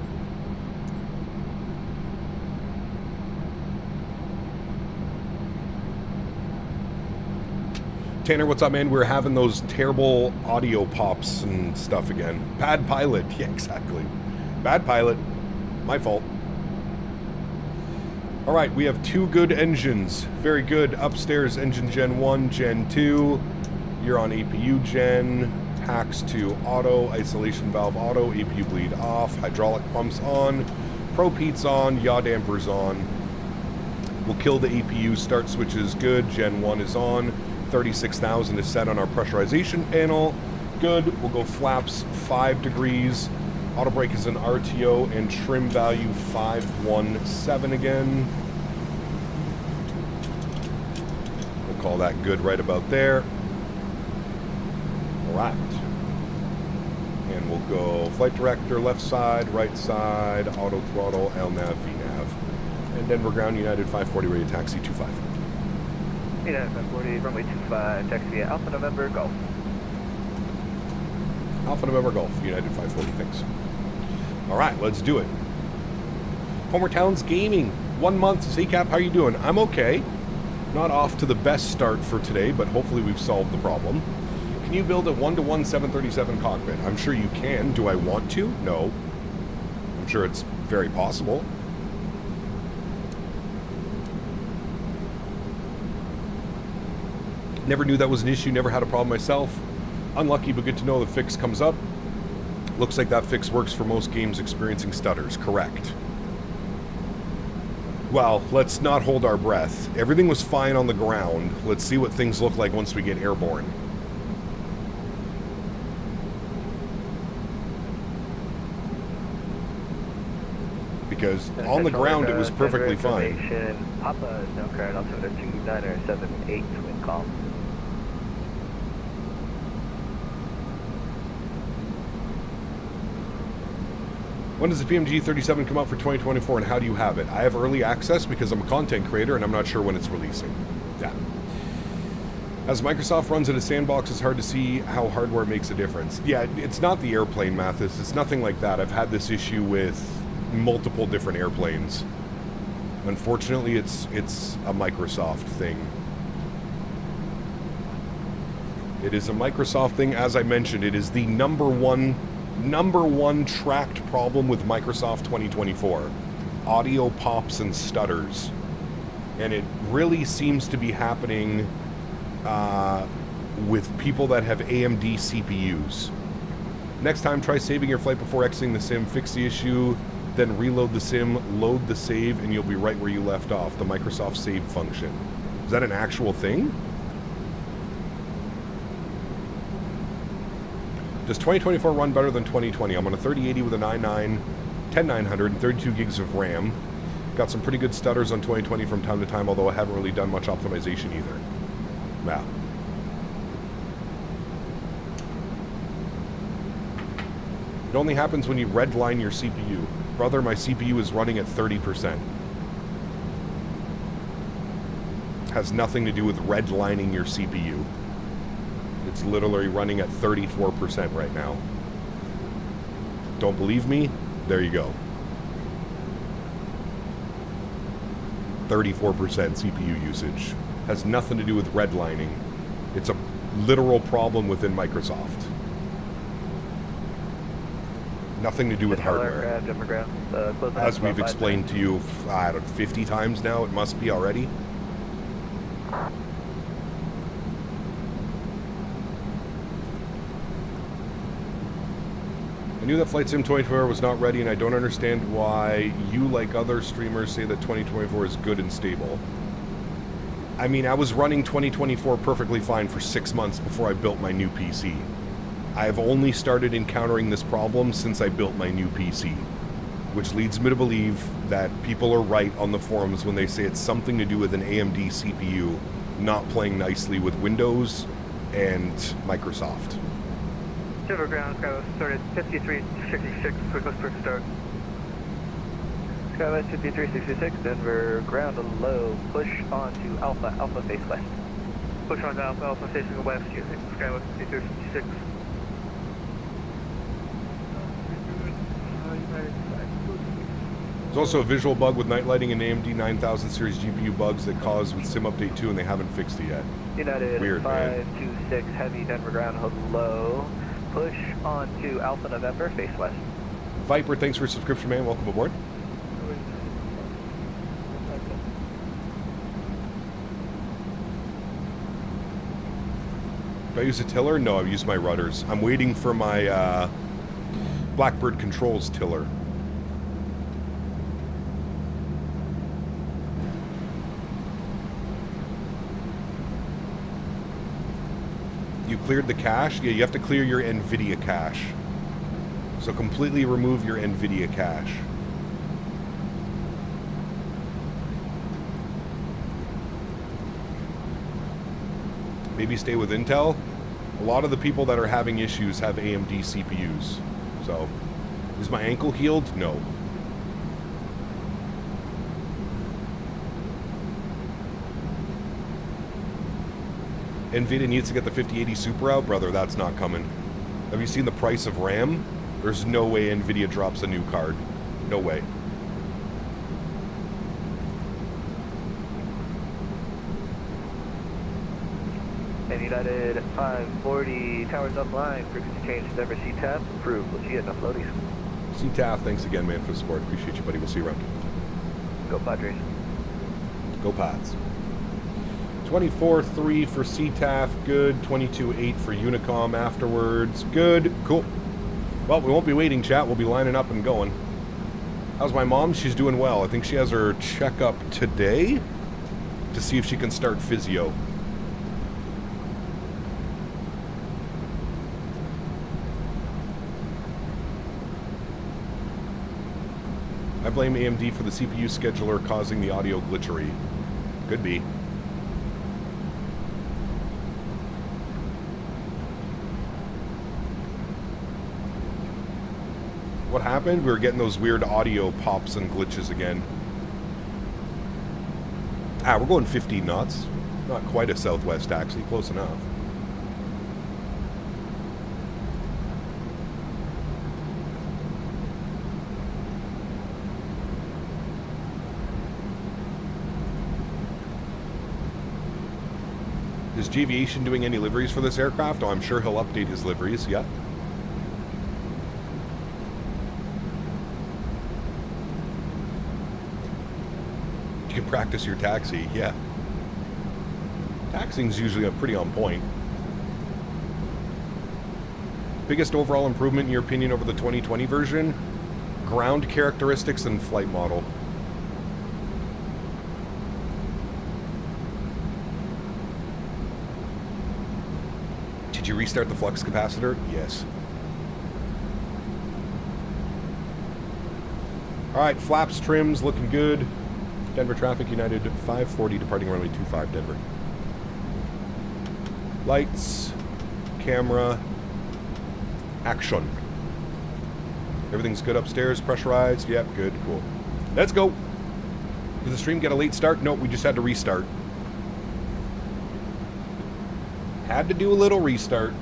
Tanner, what's up, man? We're having those terrible audio pops and stuff again. Bad pilot. Yeah, exactly. Bad pilot. My fault. All right, we have 2 good engines. Very good. Upstairs, engine Gen 1, Gen 2. You're on APU Gen. Hacks to auto. Isolation valve auto. APU bleed off. Hydraulic pumps on. Probe heats on. Yaw dampers on. We'll kill the APU. Start switch is good. Gen 1 is on. 36,000 is set on our pressurization panel. Good. We'll go flaps 5 degrees. Auto brake is an RTO and trim value 517 again. We'll call that good right about there. All right. And we'll go flight director, left side, right side, auto throttle, LNAV, VNAV. And Denver ground, United 540, radio taxi 25. United 540, runway 25, taxi Alpha November, Golf. Alpha November Golf, United 540, thanks. All right, let's do it. Homer Towns Gaming, 1 month. CCAP, how you doing? I'm okay. Not off to the best start for today, but hopefully we've solved the problem. Can you build a 1-to-1 737 cockpit? I'm sure you can. Do I want to? No. I'm sure it's very possible. Never knew that was an issue, never had a problem myself. Unlucky, but good to know the fix comes up. Looks like that fix works for most games experiencing stutters. Correct. Well, let's not hold our breath. Everything was fine on the ground. Let's see what things look like once we get airborne. Because on the ground it was perfectly fine. Papa, no current, altimeter 2978, wind calm. When does the PMDG 37 come out for 2024 and how do you have it? I have early access because I'm a content creator and I'm not sure when it's releasing. Yeah. As Microsoft runs in a sandbox, it's hard to see how hardware makes a difference. Yeah, it's not the airplane, Mathis. It's nothing like that. I've had this issue with multiple different airplanes. Unfortunately, it's a Microsoft thing. It is a Microsoft thing. As I mentioned, it is the number one tracked problem with Microsoft 2024. Audio pops and stutters. And it really seems to be happening with people that have AMD CPUs. Next time, try saving your flight before exiting the sim, fix the issue, then reload the sim, load the save, and you'll be right where you left off. The Microsoft save function. Is that an actual thing? Does 2024 run better than 2020? I'm on a 3080 with a 10900 and 32 gigs of RAM. Got some pretty good stutters on 2020 from time to time, although I haven't really done much optimization either. Wow. It only happens when you redline your CPU. Brother, my CPU is running at 30%. Has nothing to do with redlining your CPU. It's literally running at 34% right now. Don't believe me? There you go. 34% CPU usage. Has nothing to do with redlining. It's a literal problem within Microsoft. Nothing to do with hardware. As we've explained to you, I don't know, 50 times now, it must be already. I knew that Flight Sim 2024 was not ready, and I don't understand why you, like other streamers, say that 2024 is good and stable. I mean, I was running 2024 perfectly fine for 6 months before I built my new PC. I've only started encountering this problem since I built my new PC, which leads me to believe that people are right on the forums when they say it's something to do with an AMD CPU not playing nicely with Windows and Microsoft. Denver ground, Skywest started 5366, quickest quick start. Skywest 5366, Denver ground low, push on to Alpha, Alpha face west. Push on to Alpha, Alpha facing west, using Skywest 5366. There's also a visual bug with night lighting and AMD 9000 series GPU bugs that caused with Sim Update 2 and they haven't fixed it yet. United Weird, 526, heavy Denver ground, hello. Push on to Alpha November, face west. Viper, thanks for your subscription, man. Welcome aboard. Do I use a tiller? No, I've used my rudders. I'm waiting for my Blackbird Controls tiller. You cleared the cache? Yeah, you have to clear your NVIDIA cache. So completely remove your NVIDIA cache. Maybe stay with Intel. A lot of the people that are having issues have AMD CPUs. So, is my ankle healed? No. NVIDIA needs to get the 5080 Super out? Brother, that's not coming. Have you seen the price of RAM? There's no way NVIDIA drops a new card. No way. And United 540, towers offline, frequency change, Denver CTAF, approved. We'll see you enough floaties. CTAF, thanks again, man, for the support. Appreciate you, buddy. We'll see you around. Go Padres. Go Pads. 24.3 for CTAF, good. 22.8 for Unicom afterwards, good. Cool. Well, we won't be waiting, chat. We'll be lining up and going. How's my mom? She's doing well. I think she has her checkup today to see if she can start physio. I blame AMD for the CPU scheduler causing the audio glitchery. Could be. What happened? We were getting those weird audio pops and glitches again. Ah, we're going 15 knots. Not quite a southwest taxi, close enough. Is Aviation doing any liveries for this aircraft? Oh, I'm sure he'll update his liveries, yeah. You can practice your taxi, yeah. Taxiing's usually pretty on point. Biggest overall improvement in your opinion over the 2020 version? Ground characteristics and flight model. Did you restart the flux capacitor? Yes. Alright, flaps, trims, looking good. Denver traffic, United 540, departing runway 25, Denver. Lights, camera, action. Everything's good upstairs, pressurized, yep, good, cool. Let's go. Did the stream get a late start? Nope, we just had to restart. Had to do a little restart.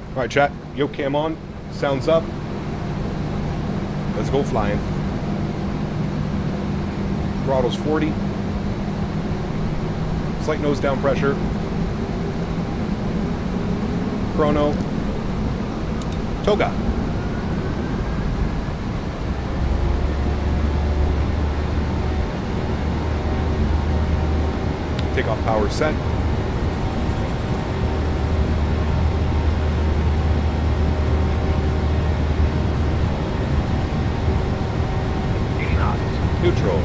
All right, chat. Yo, cam on. Sounds up. Let's go flying. Throttle's 40. Slight nose down pressure. Chrono. Toga. Takeoff power set. Neutral.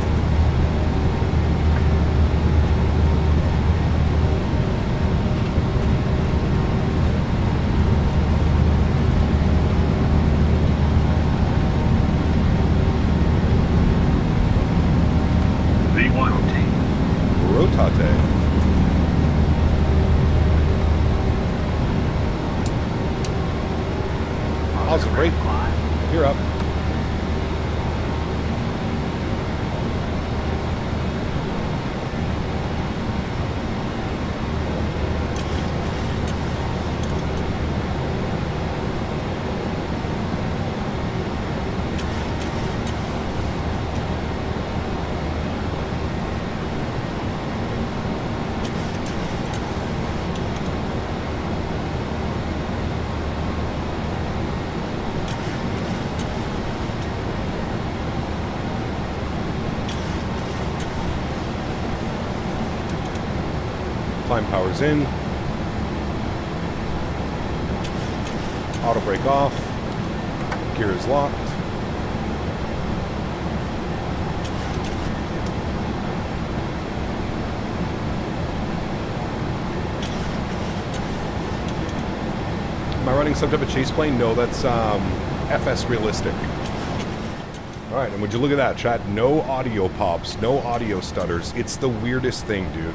Rotate. Awesome, great. You're up. Climb power's in. Auto brake off. Gear is locked. Am I running some type of chase plane? No, that's FS realistic. All right, and would you look at that, chat? No audio pops, no audio stutters. It's the weirdest thing, dude.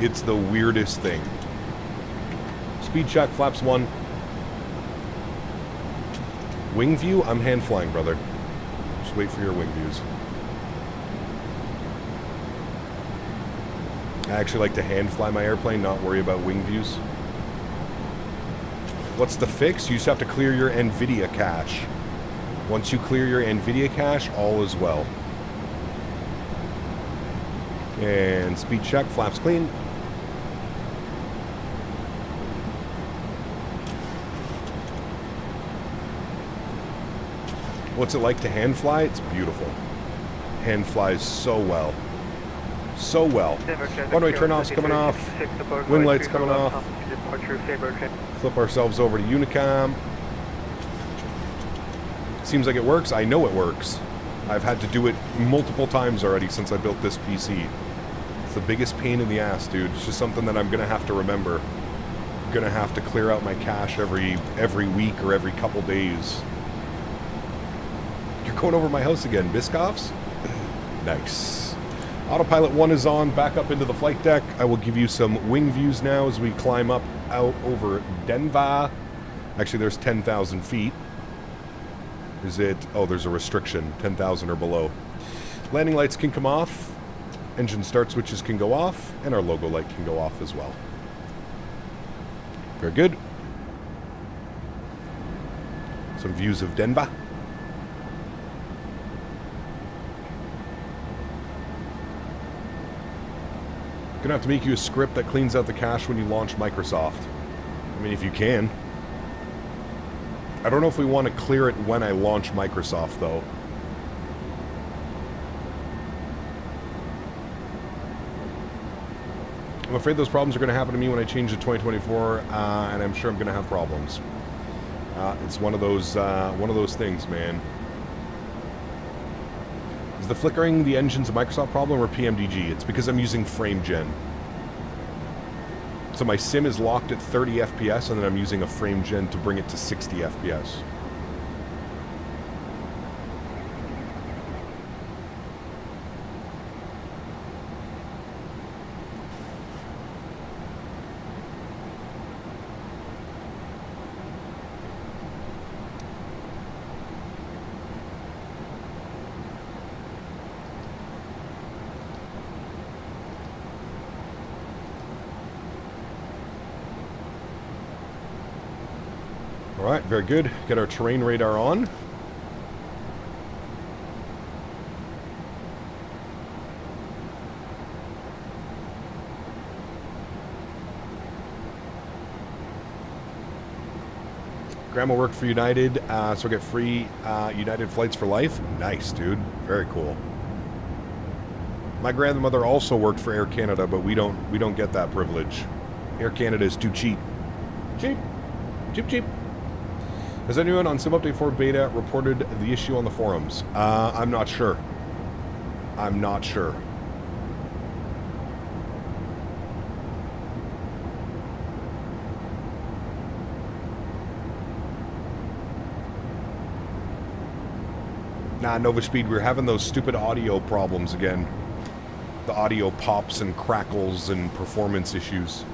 It's the weirdest thing. Speed check, flaps 1. Wing view, I'm hand flying, brother. Just wait for your wing views. I actually like to hand fly my airplane, not worry about wing views. What's the fix? You just have to clear your NVIDIA cache. Once you clear your NVIDIA cache, all is well. And speed check, flaps clean. What's it like to hand fly? It's beautiful. Hand flies so well. So well. Runway turn-offs coming off. Wing lights coming off. Flip ourselves over to Unicom. Seems like it works. I know it works. I've had to do it multiple times already since I built this PC. It's the biggest pain in the ass, dude. It's just something that I'm gonna have to remember. I'm gonna have to clear out my cache every week or every couple days. You're going over my house again, Biscoffs? Nice. Autopilot 1 is on, back up into the flight deck. I will give you some wing views now as we climb up out over Denver. Actually, there's 10,000 feet. Is it? Oh, there's a restriction, 10,000 or below. Landing lights can come off. Engine start switches can go off. And our logo light can go off as well. Very good. Some views of Denver. Gonna have to make you a script that cleans out the cache when you launch Microsoft. I mean, if you can. I don't know if we want to clear it when I launch Microsoft, though. I'm afraid those problems are going to happen to me when I change to 2024, and I'm sure I'm going to have problems. It's one of those things, man. Is the flickering the engines a Microsoft problem or PMDG? It's because I'm using FrameGen. So my sim is locked at 30 FPS, and then I'm using a FrameGen to bring it to 60 FPS. All right, very good. Get our terrain radar on. Grandma worked for United, so get free United flights for life. Nice, dude. Very cool. My grandmother also worked for Air Canada, but we don't get that privilege. Air Canada is too cheap. Cheap. Cheap, cheap. Has anyone on Sim Update 4 Beta reported the issue on the forums? I'm not sure. I'm not sure. Nah, Nova Speed, we're having those stupid audio problems again. The audio pops and crackles and performance issues.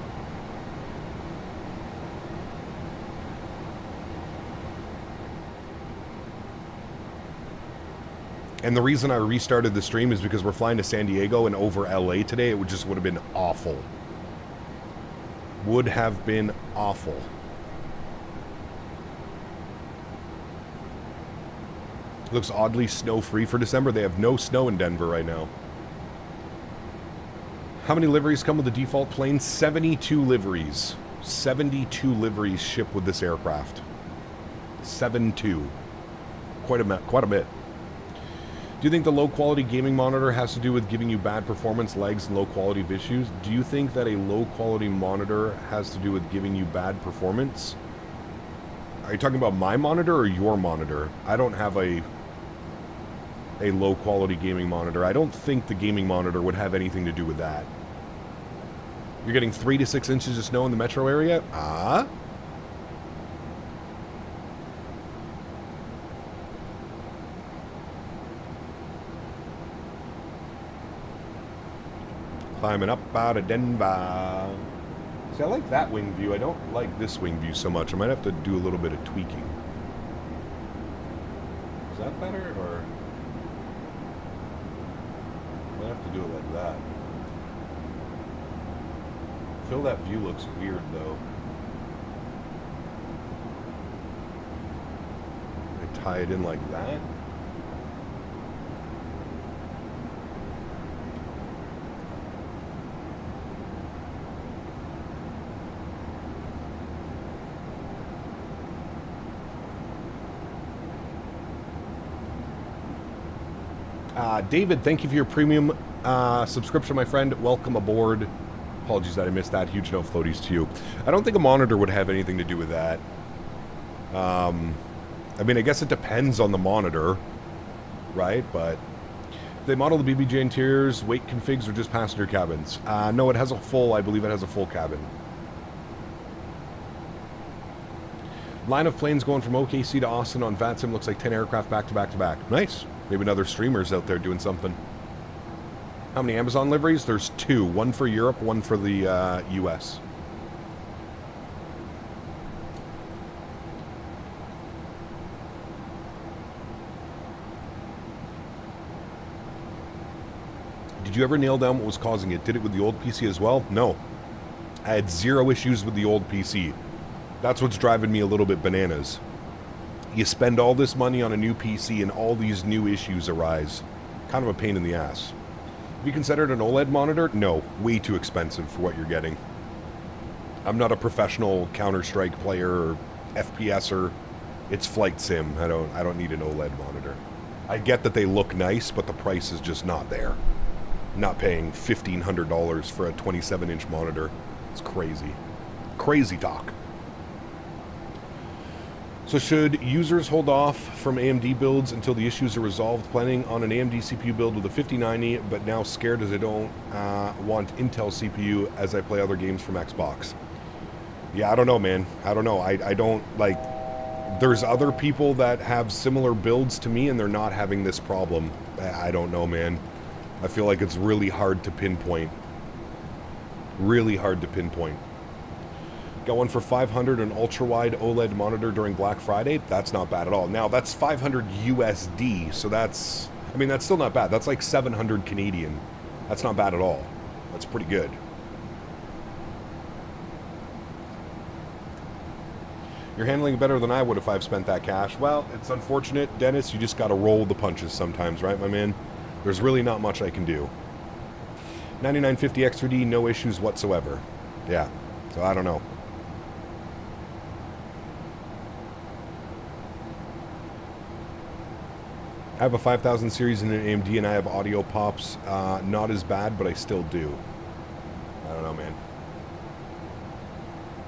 And the reason I restarted the stream is because we're flying to San Diego and over LA today. It would have been awful. Would have been awful. Looks oddly snow-free for December. They have no snow in Denver right now. How many liveries come with the default plane? 72 liveries. 72 liveries ship with this aircraft. 72. Quite a bit. Do you think the low-quality gaming monitor has to do with giving you bad performance, lags, and low-quality issues? Do you think that a low-quality monitor has to do with giving you bad performance? Are you talking about my monitor or your monitor? I don't have a low-quality gaming monitor. I don't think the gaming monitor would have anything to do with that. You're getting 3 to 6 inches of snow in the metro area? Ah? Climbing up out of Denver. See, I like that wing view. I don't like this wing view so much. I might have to do a little bit of tweaking. Is that better, or... I might have to do it like that. I feel that view looks weird, though. I tie it in like that. David, thank you for your premium subscription, my friend. Welcome aboard. Apologies that I missed that. Huge no floaties to you. I don't think a monitor would have anything to do with that. I mean, I guess it depends on the monitor, right? But they model the BBJ interiors, weight configs, or just passenger cabins? No, it has a full, I believe it has a full cabin. Line of planes going from OKC to Austin on VATSIM looks like 10 aircraft back to back to back. Nice. Maybe another streamer's out there doing something. How many Amazon liveries? There's 2. One for Europe, one for the US. Did you ever nail down what was causing it? Did it with the old PC as well? No. I had 0 issues with the old PC. That's what's driving me a little bit bananas. You spend all this money on a new PC and all these new issues arise. Kind of a pain in the ass. Have you considered an OLED monitor? No, way too expensive for what you're getting. I'm not a professional Counter-Strike player or FPSer. It's flight sim. I don't need an OLED monitor. I get that they look nice, but the price is just not there. I'm not paying $1,500 for a 27-inch monitor. It's crazy. Crazy talk. So should users hold off from AMD builds until the issues are resolved? Planning on an AMD CPU build with a 5090, but now scared as I don't want Intel CPU as I play other games from Xbox. Yeah, I don't know, man. I don't know. I don't, like... There's other people that have similar builds to me and they're not having this problem. I don't know, man. I feel like it's really hard to pinpoint. Really hard to pinpoint. Got one for 500, an ultra-wide OLED monitor during Black Friday. That's not bad at all. Now, that's 500 USD, so that's... I mean, that's still not bad. That's like 700 Canadian. That's not bad at all. That's pretty good. You're handling it better than I would if I've spent that cash. Well, it's unfortunate, Dennis. You just got to roll the punches sometimes, right, my man? There's really not much I can do. 9950 X3D, no issues whatsoever. Yeah, so I don't know. I have a 5000 series in an AMD and I have audio pops. Not as bad, but I still do. I don't know, man.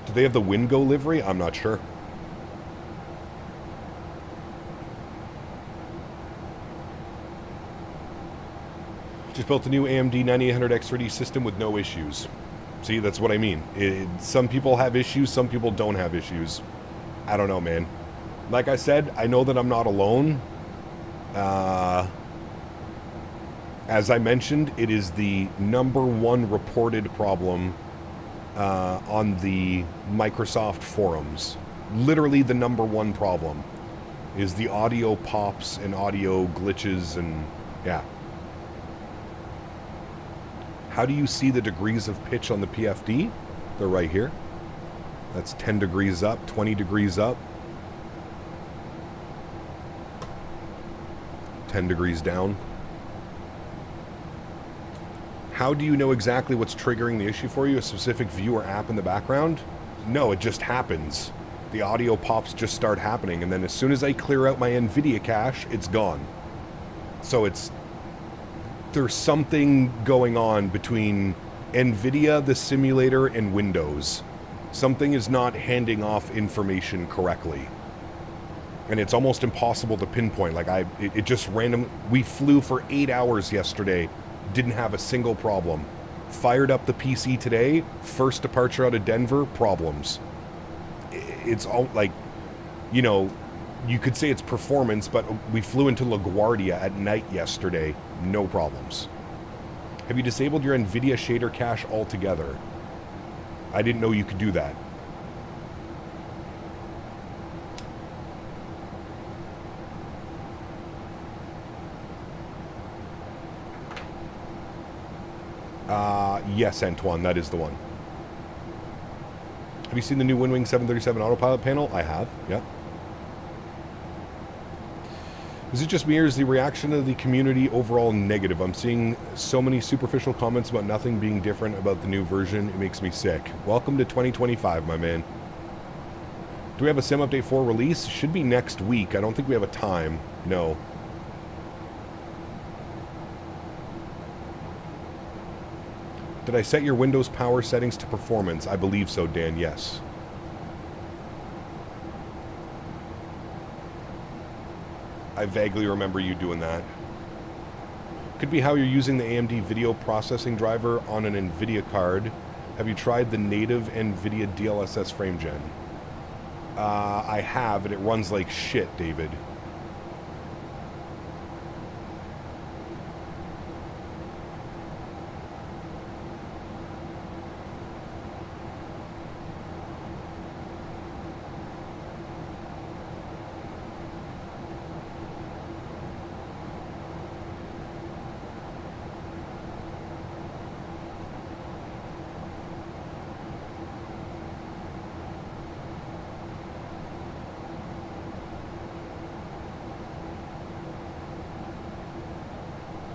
Do they have the Wingo livery? I'm not sure. Just built a new AMD 9800 X3D system with no issues. See, that's what I mean. Some people have issues, some people don't have issues. I don't know, man. Like I said, I know that I'm not alone. As I mentioned, it is the #1 reported problem on the Microsoft forums. Literally the #1 problem is the audio pops and audio glitches and yeah. How do you see the degrees of pitch on the PFD? They're right here. That's 10 degrees up, 20 degrees up. 10 degrees down. How do you know exactly what's triggering the issue for you? A specific view or app in the background? No, it just happens. The audio pops just start happening, and then as soon as I clear out my NVIDIA cache, it's gone. So there's something going on between NVIDIA, the simulator, and Windows. Something is not handing off information correctly. And it's almost impossible to pinpoint. Like it just random. We flew for 8 hours yesterday, didn't have a single problem. Fired up the PC today, first departure out of Denver, problems. It's all like, you know, you could say it's performance, but we flew into LaGuardia at night yesterday, no problems. Have you disabled your NVIDIA shader cache altogether? I didn't know you could do that. Yes, Antoine, that is the one. Have you seen the new Windwing 737 autopilot panel? I have, yeah. Is it just me or is the reaction of the community overall negative? I'm seeing so many superficial comments about nothing being different about the new version. It makes me sick. Welcome to 2025, my man. Do we have a Sim Update 4 release? Should be next week. I don't think we have a time. No. Did I set your Windows power settings to performance? I believe so, Dan, yes. I vaguely remember you doing that. Could be how you're using the AMD video processing driver on an NVIDIA card. Have you tried the native NVIDIA DLSS frame gen? I have, and it runs like shit, David.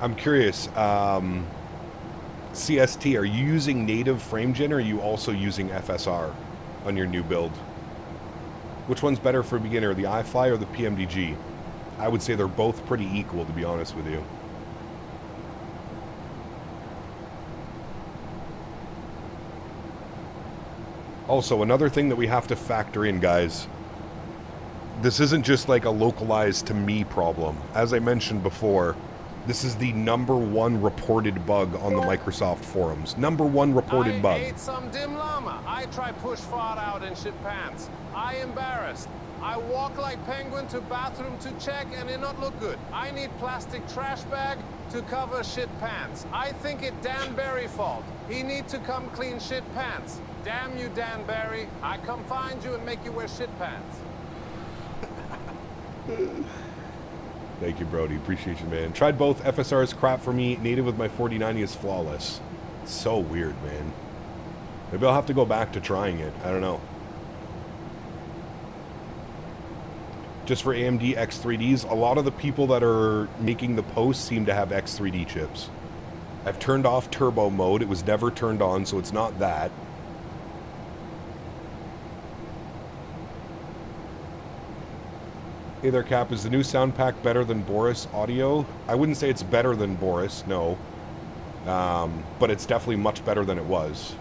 I'm curious, CST, are you using native frame gen or are you also using FSR on your new build? Which one's better for a beginner, the iFly or the PMDG? I would say they're both pretty equal, to be honest with you. Also, another thing that we have to factor in, guys, this isn't just like a localized to me problem. As I mentioned before, this is the #1 reported bug on the Microsoft forums. #1 reported bug. I ate some dim llama. I try push fart out in shit pants. I embarrassed. I walk like penguin to bathroom to check and it not look good. I need plastic trash bag to cover shit pants. I think it Dan Barry fault. He need to come clean shit pants. Damn you, Dan Barry. I come find you and make you wear shit pants. Thank you, Brody. Appreciate you, man. Tried both. FSR is crap for me. Native with my 4090 is flawless. It's so weird, man. Maybe I'll have to go back to trying it. I don't know. just for AMD X3Ds. A lot of the people that are making the posts seem to have X3D chips. I've turned off turbo mode. It was never turned on, so it's not that. Hey there, Cap. Is the new sound pack better than Boris audio? I wouldn't say it's better than Boris, no. But it's definitely much better than it was.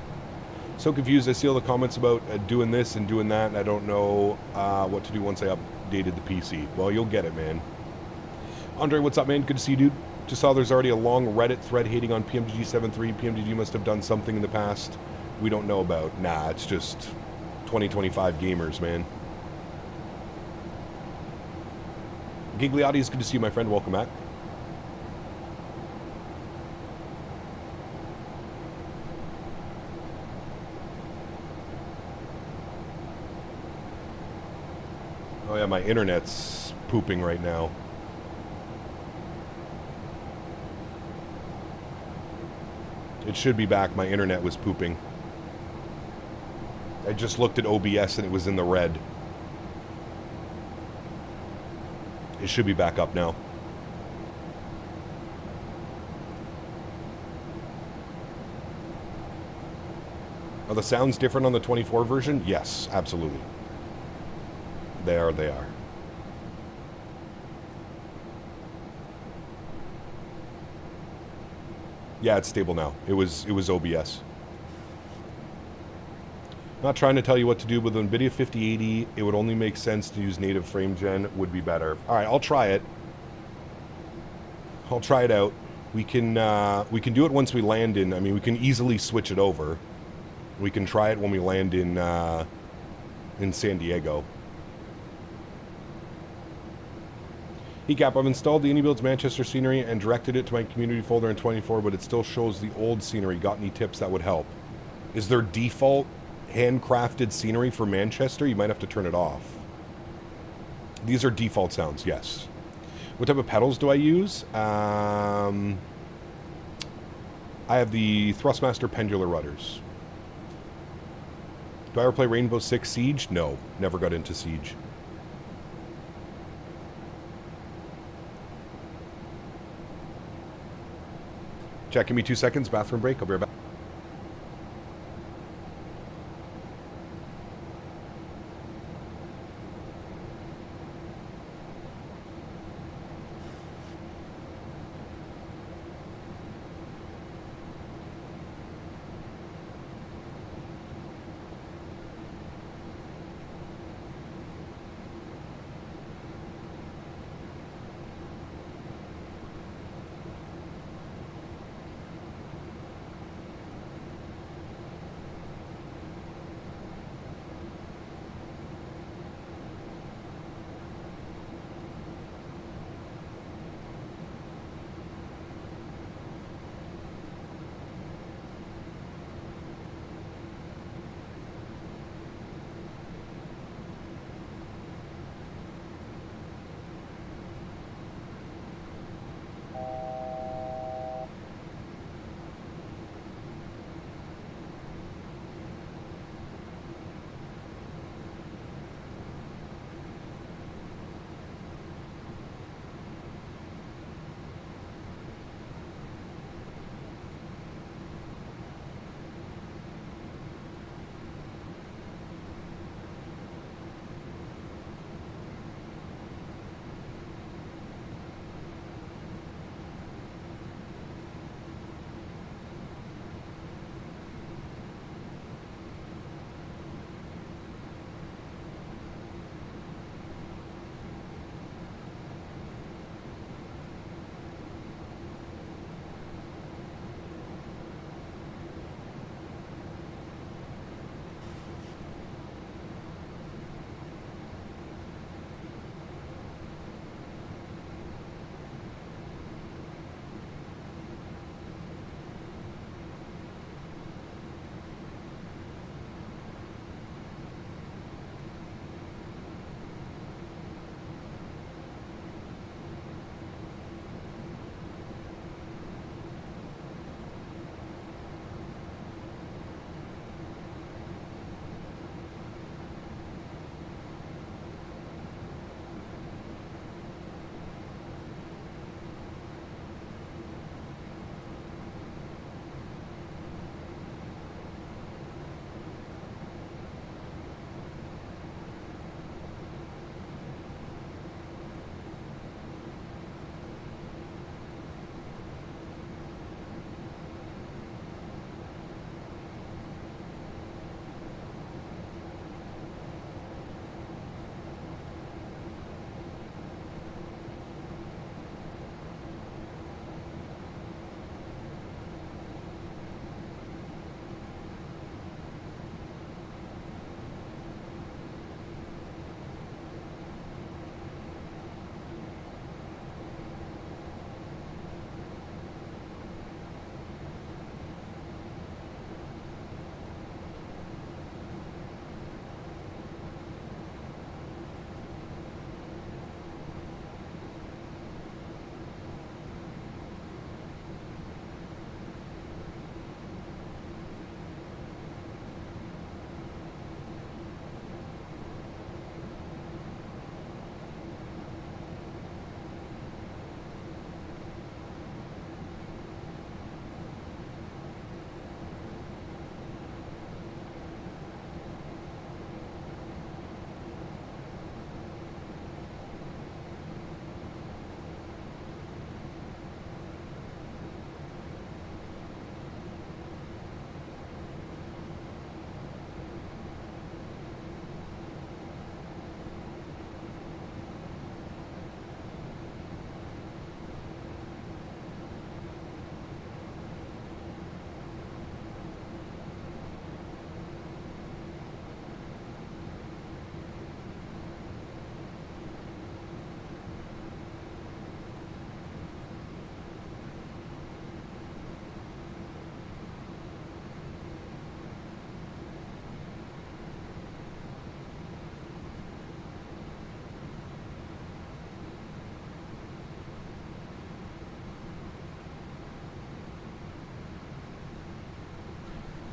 So confused. I see all the comments about doing this and doing that, and I don't know what to do once I updated the PC. Well, you'll get it, man. Andre, what's up, man? Good to see you, dude. Just saw there's already a long Reddit thread hating on PMDG 7.3. PMDG must have done something in the past we don't know about. Nah, it's just 2025 gamers, man. Gigliotti, it's good to see you, my friend. Welcome back. Oh yeah, my internet's pooping right now. It should be back. My internet was pooping. I just looked at OBS and it was in the red. It should be back up now. Are the sounds different on the 24 version? Yes, absolutely. They are. Yeah, it's stable now. It was OBS. Not trying to tell you what to do with NVIDIA 5080. It would only make sense to use native frame gen. Would be better. All right, I'll try it. I'll try it out. We can do it once we land in. I mean, we can easily switch it over. We can try it when we land in San Diego. Cap, I've installed the AnyBuilds Manchester scenery and directed it to my community folder in 24, but it still shows the old scenery. Got any tips that would help? Is there default handcrafted scenery for Manchester? You might have to turn it off. These are default sounds, yes. What type of pedals do I use? I have the Thrustmaster Pendular Rudders. Do I ever play Rainbow Six Siege? No, never got into Siege. Jack, give me 2 seconds. Bathroom break. I'll be right back.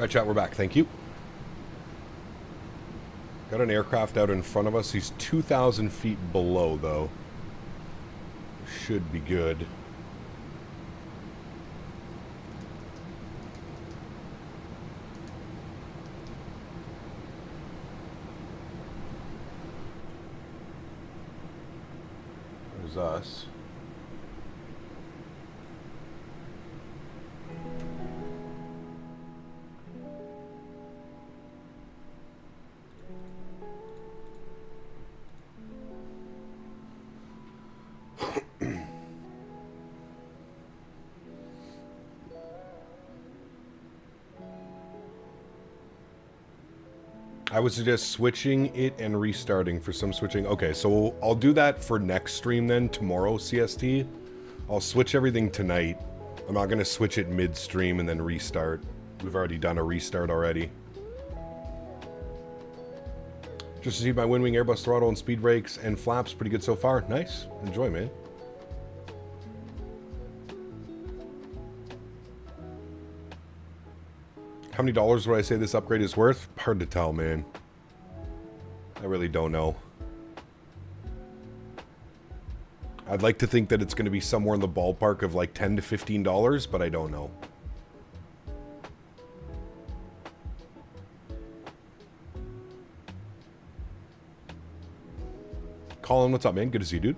All right, chat, we're back. Thank you. Got an aircraft out in front of us. He's 2,000 feet below, though. Should be good. There's us. I would suggest switching it and restarting for some switching. Okay, so I'll do that for next stream then, tomorrow CST. I'll switch everything tonight. I'm not going to switch it mid-stream and then restart. We've already done a restart already. Just received my Windwing Airbus throttle and speed brakes and flaps. Pretty good so far. Nice. Enjoy, man. How many dollars would I say this upgrade is worth? Hard to tell, man. I really don't know. I'd like to think that it's going to be somewhere in the ballpark of like $10 to $15, but I don't know. Colin, what's up, man? Good to see you, dude.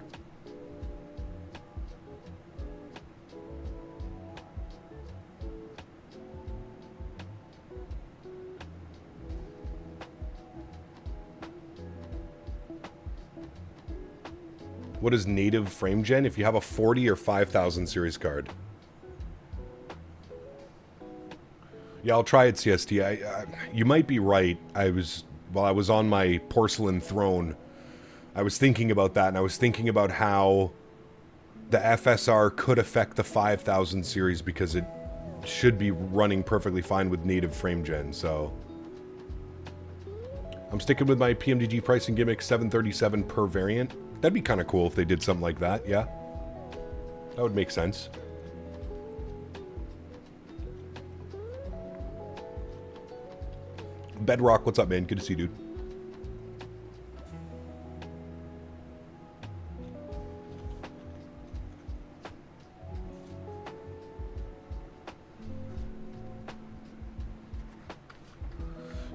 What is native frame gen? If you have a 40 or 5000 series card. Yeah, I'll try it, CST. You might be right. While I was on my porcelain throne, I was thinking about that, and I was thinking about how the FSR could affect the 5000 series because it should be running perfectly fine with native frame gen, so... I'm sticking with my PMDG pricing gimmick, $737 per variant. That'd be kind of cool if they did something like that, yeah. That would make sense. Bedrock, what's up, man? Good to see you, dude.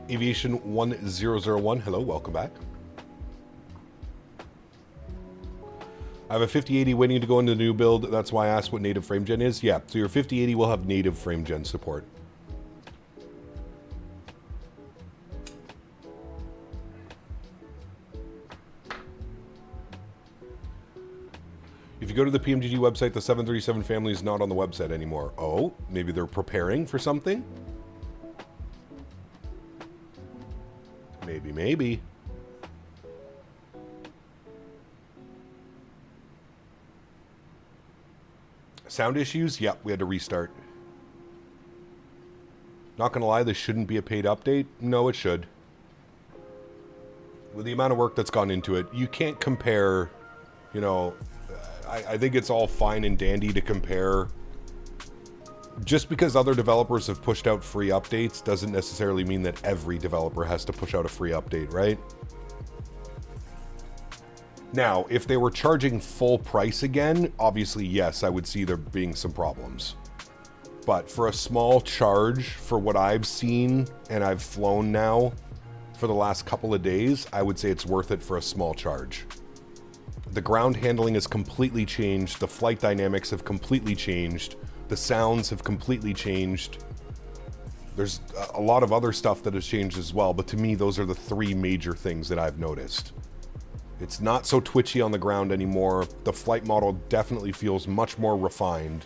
Aviation 1001, hello, welcome back. I have a 5080 waiting to go into the new build. That's why I asked what native frame gen is. Yeah, so your 5080 will have native frame gen support. If you go to the PMDG website, the 737 family is not on the website anymore. Oh, maybe they're preparing for something? Maybe. Sound issues? Yep, we had to restart. Not gonna lie, this shouldn't be a paid update. No, it should. With the amount of work that's gone into it, you can't compare, you know, I think it's all fine and dandy to compare. Just because other developers have pushed out free updates doesn't necessarily mean that every developer has to push out a free update, right? Now, if they were charging full price again, obviously, yes, I would see there being some problems. But for a small charge, for what I've seen, and I've flown now for the last couple of days, I would say it's worth it for a small charge. The ground handling has completely changed, the flight dynamics have completely changed, the sounds have completely changed. There's a lot of other stuff that has changed as well, but to me, those are the three major things that I've noticed. It's not so twitchy on the ground anymore. The flight model definitely feels much more refined.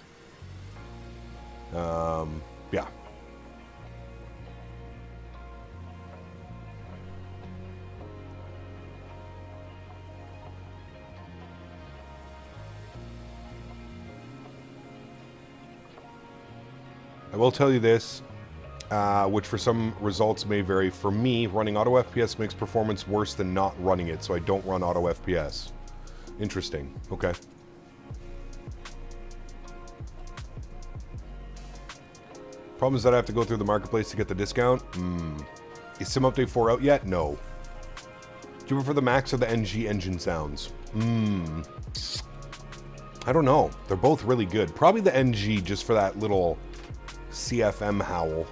Yeah. I will tell you this, which for some results may vary. For me, running auto FPS makes performance worse than not running it, so I don't run auto FPS. Interesting. Okay. Problem is that I have to go through the marketplace to get the discount. Is Sim Update 4 out yet? No. Do you prefer the Max or the NG engine sounds? I don't know. They're both really good. Probably the NG just for that little CFM howl.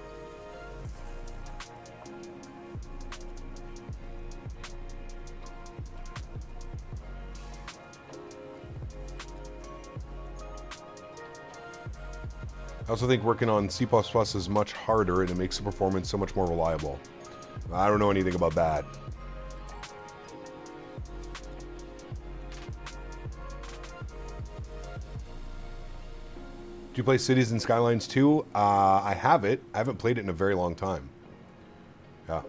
I also think working on C++ is much harder and it makes the performance so much more reliable. I don't know anything about that. Do you play Cities and Skylines 2? I have it. I haven't played it in a very long time. Yeah.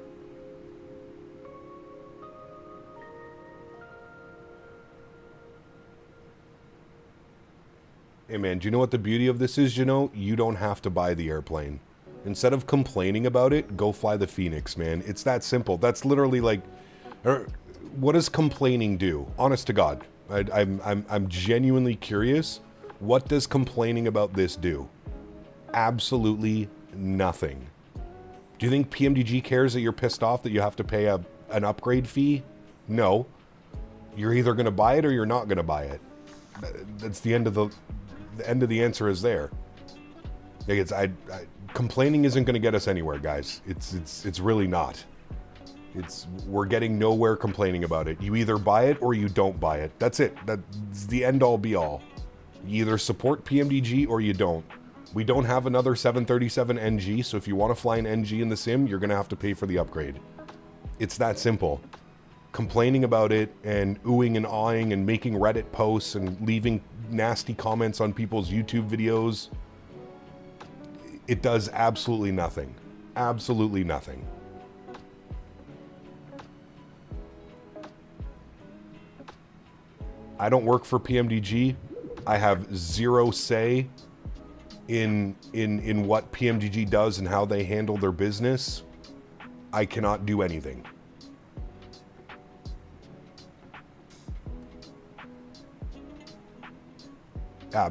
Hey man, do you know what the beauty of this is, you know? You don't have to buy the airplane. Instead of complaining about it, go fly the Phoenix, man. It's that simple. That's literally like... What does complaining do? Honest to God. I'm genuinely curious. What does complaining about this do? Absolutely nothing. Do you think PMDG cares that you're pissed off that you have to pay an upgrade fee? No. You're either going to buy it or you're not going to buy it. That's the end of the answer is there. Like complaining isn't going to get us anywhere, guys. It's really not. We're getting nowhere complaining about it. You either buy it or you don't buy it. That's it. That's the end all be all. You either support PMDG or you don't. We don't have another 737 NG, so if you want to fly an NG in the sim, you're going to have to pay for the upgrade. It's that simple. Complaining about it and oohing and awing and making Reddit posts and leaving nasty comments on people's YouTube videos, it does absolutely nothing. Absolutely nothing. I don't work for PMDG. I have zero say in what PMDG does and how they handle their business. I cannot do anything.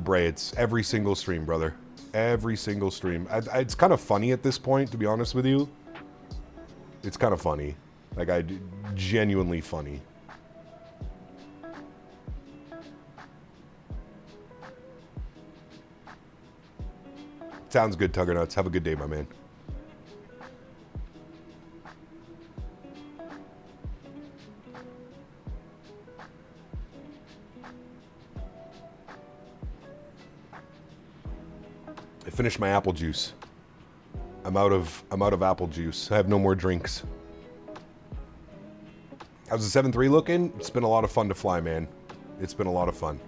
Bray, it's every single stream, brother. Every single stream. It's kind of funny at this point, to be honest with you. It's kind of funny. Like, genuinely funny. Sounds good, Tuggernuts. Have a good day, my man. I finished my apple juice. I'm out of apple juice. I have no more drinks. How's the 7.3 looking? It's been a lot of fun to fly, man. It's been a lot of fun.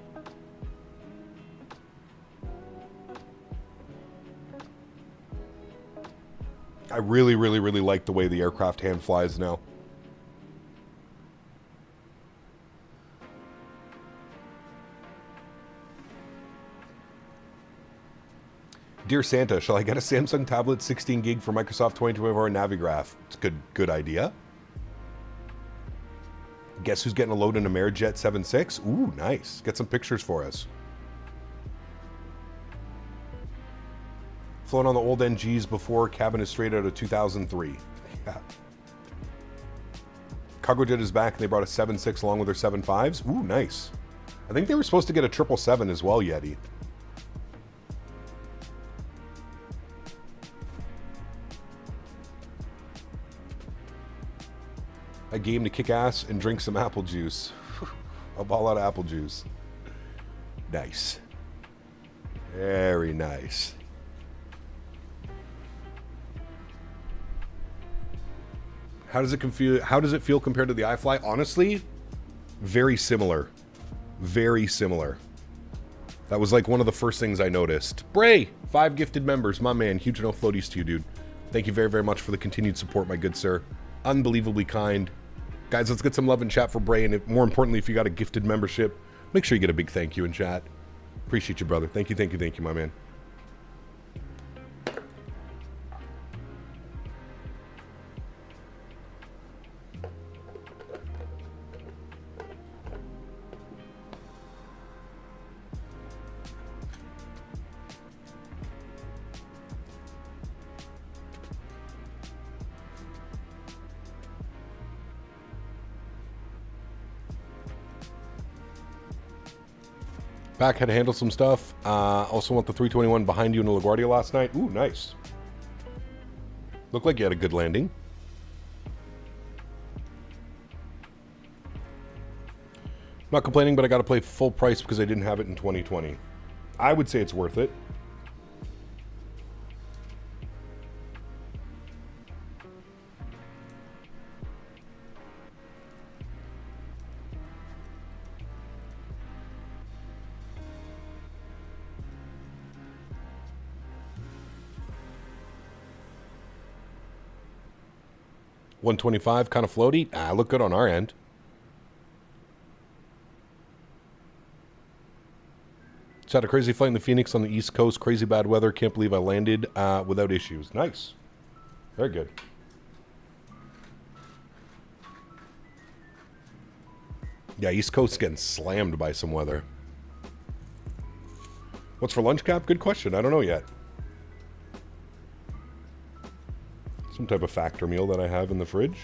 I really, really, really like the way the aircraft hand flies now. Dear Santa, shall I get a Samsung tablet 16 gig for Microsoft 2024 Navigraph? It's a good idea. Guess who's getting a load in a Amerijet 7.6? Ooh, nice. Get some pictures for us. Flown on the old NGs before, cabin is straight out of 2003. Yeah. Cargojet is back and they brought a 7.6 along with their 7.5s. Ooh, nice. I think they were supposed to get a 777 as well, Yeti. A game to kick ass and drink some apple juice. A ball out of apple juice. Nice. Very nice. How does it feel compared to the iFly? Honestly, very similar. Very similar. That was like one of the first things I noticed. Bray, 5 gifted members. My man, huge enough floaties to you, dude. Thank you very, very much for the continued support, my good sir. Unbelievably kind. Guys, let's get some love in chat for Bray, and more importantly, if you got a gifted membership, make sure you get a big thank you in chat. Appreciate you, brother. Thank you, thank you, thank you, my man. Back had to handle some stuff. Also want the 321 behind you in the LaGuardia last night. Ooh, nice. Looked like you had a good landing. Not complaining, but I got to play full price because I didn't have it in 2020. I would say it's worth it. $125, kind of floaty. Look good on our end. Just had a crazy flight in the Phoenix on the East Coast. Crazy bad weather. Can't believe I landed without issues. Nice. Very good. Yeah, East Coast getting slammed by some weather. What's for lunch, Cap? Good question. I don't know yet. Some type of factor meal that I have in the fridge.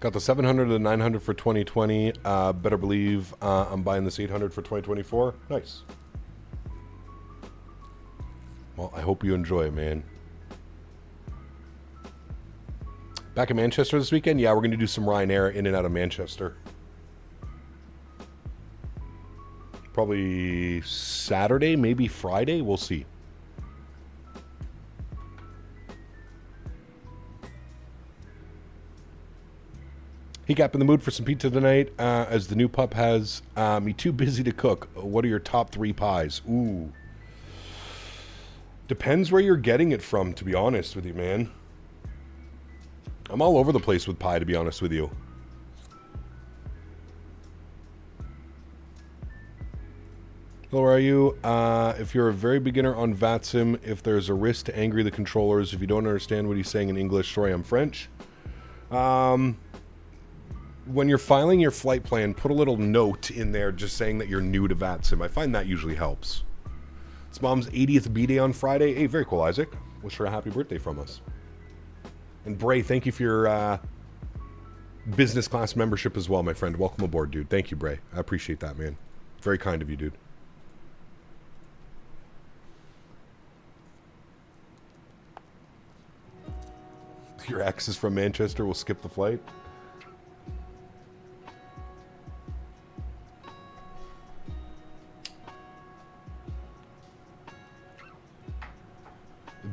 Got the 700 and the 900 for 2020. Better believe I'm buying this 800 for 2024. Nice. Well, I hope you enjoy it, man. Back in Manchester this weekend? Yeah, we're going to do some Ryanair in and out of Manchester. Probably Saturday, maybe Friday. We'll see. He got in the mood for some pizza tonight, as the new pup has me too busy to cook. What are your top 3 pies? Ooh. Depends where you're getting it from, to be honest with you, man. I'm all over the place with pie, to be honest with you. Hello, where are you? If you're a very beginner on VATSIM, if there's a risk to angry the controllers, if you don't understand what he's saying in English, sorry, I'm French. When you're filing your flight plan, put a little note in there just saying that you're new to VATSIM. I find that usually helps. It's Mom's 80th B-Day on Friday. Hey, very cool, Isaac. Wish her a happy birthday from us. And Bray, thank you for your business class membership as well, my friend. Welcome aboard, dude. Thank you, Bray. I appreciate that, man. Very kind of you, dude. Your ex is from Manchester. We'll skip the flight.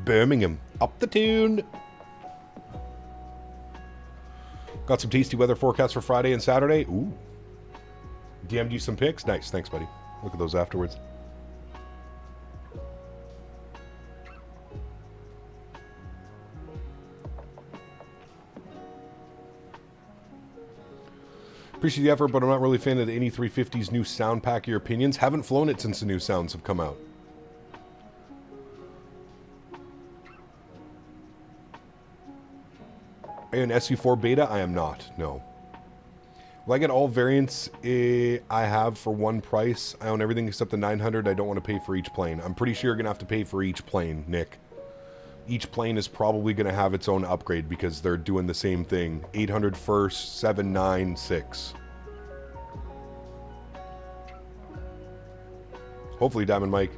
Birmingham. Up the tune. Got some tasty weather forecasts for Friday and Saturday. Ooh. DM'd you some pics? Nice. Thanks, buddy. Look at those afterwards. Appreciate the effort, but I'm not really a fan of the ANI 350's new sound pack. Your opinions? Haven't flown it since the new sounds have come out. Are you an SU4 beta? I am not, no. Will I get all variants I have for one price? I own everything except the 900. I don't want to pay for each plane. I'm pretty sure you're going to have to pay for each plane, Nick. Each plane is probably going to have its own upgrade because they're doing the same thing. 800 first, 796. Hopefully, Diamond Mike.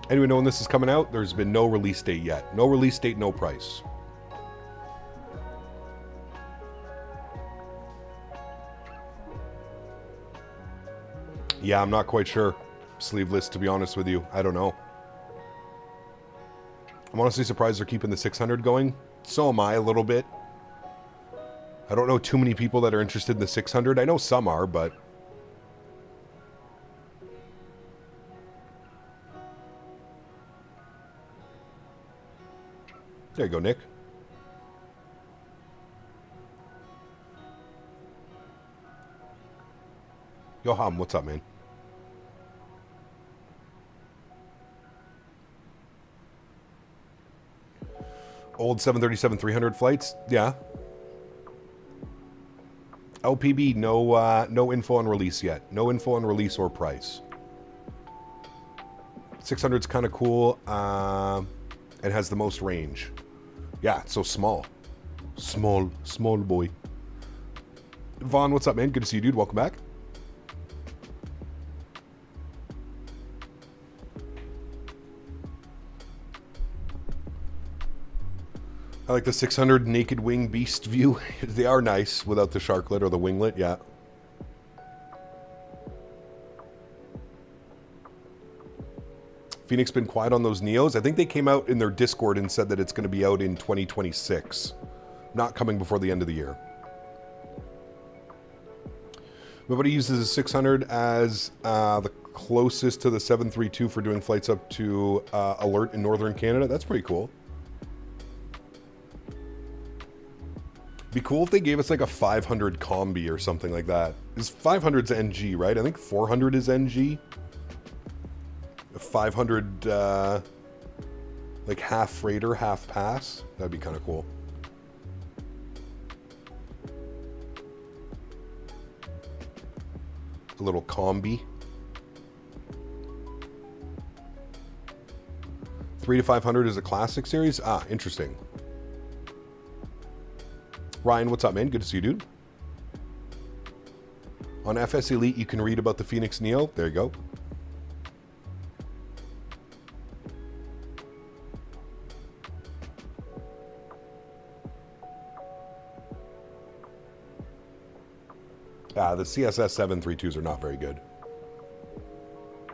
Anyone know when this is coming out? There's been no release date yet. No release date, no price. Yeah, I'm not quite sure. Sleeveless, to be honest with you. I don't know. I'm honestly surprised they're keeping the 600 going. So am I a little bit. I don't know too many people that are interested in the 600. I know some are, but... There you go, Nick. Yo, Ham, what's up, man? Old 737-300 flights? Yeah. LPB, no info on release yet. No info on release or price. 600's kind of cool. It has the most range. Yeah, it's so small. Small boy. Vaughn, what's up, man? Good to see you, dude. Welcome back. I like the 600 naked wing beast view. They are nice without the sharklet or the winglet, yeah. Phoenix been quiet on those Neos. I think they came out in their Discord and said that it's going to be out in 2026. Not coming before the end of the year. Nobody uses a 600 as the closest to the 732 for doing flights up to Alert in Northern Canada. That's pretty cool. Be cool if they gave us like a 500 combi or something like that. Is 500's NG, right? I think 400 is NG. A 500 like half freighter, half pass. That'd be kind of cool. A little combi. 3 to 500 is a classic series. Ah, interesting. Ryan, what's up, man? Good to see you, dude. On FS Elite, you can read about the Phoenix Neo. There you go. The CSS 732s are not very good.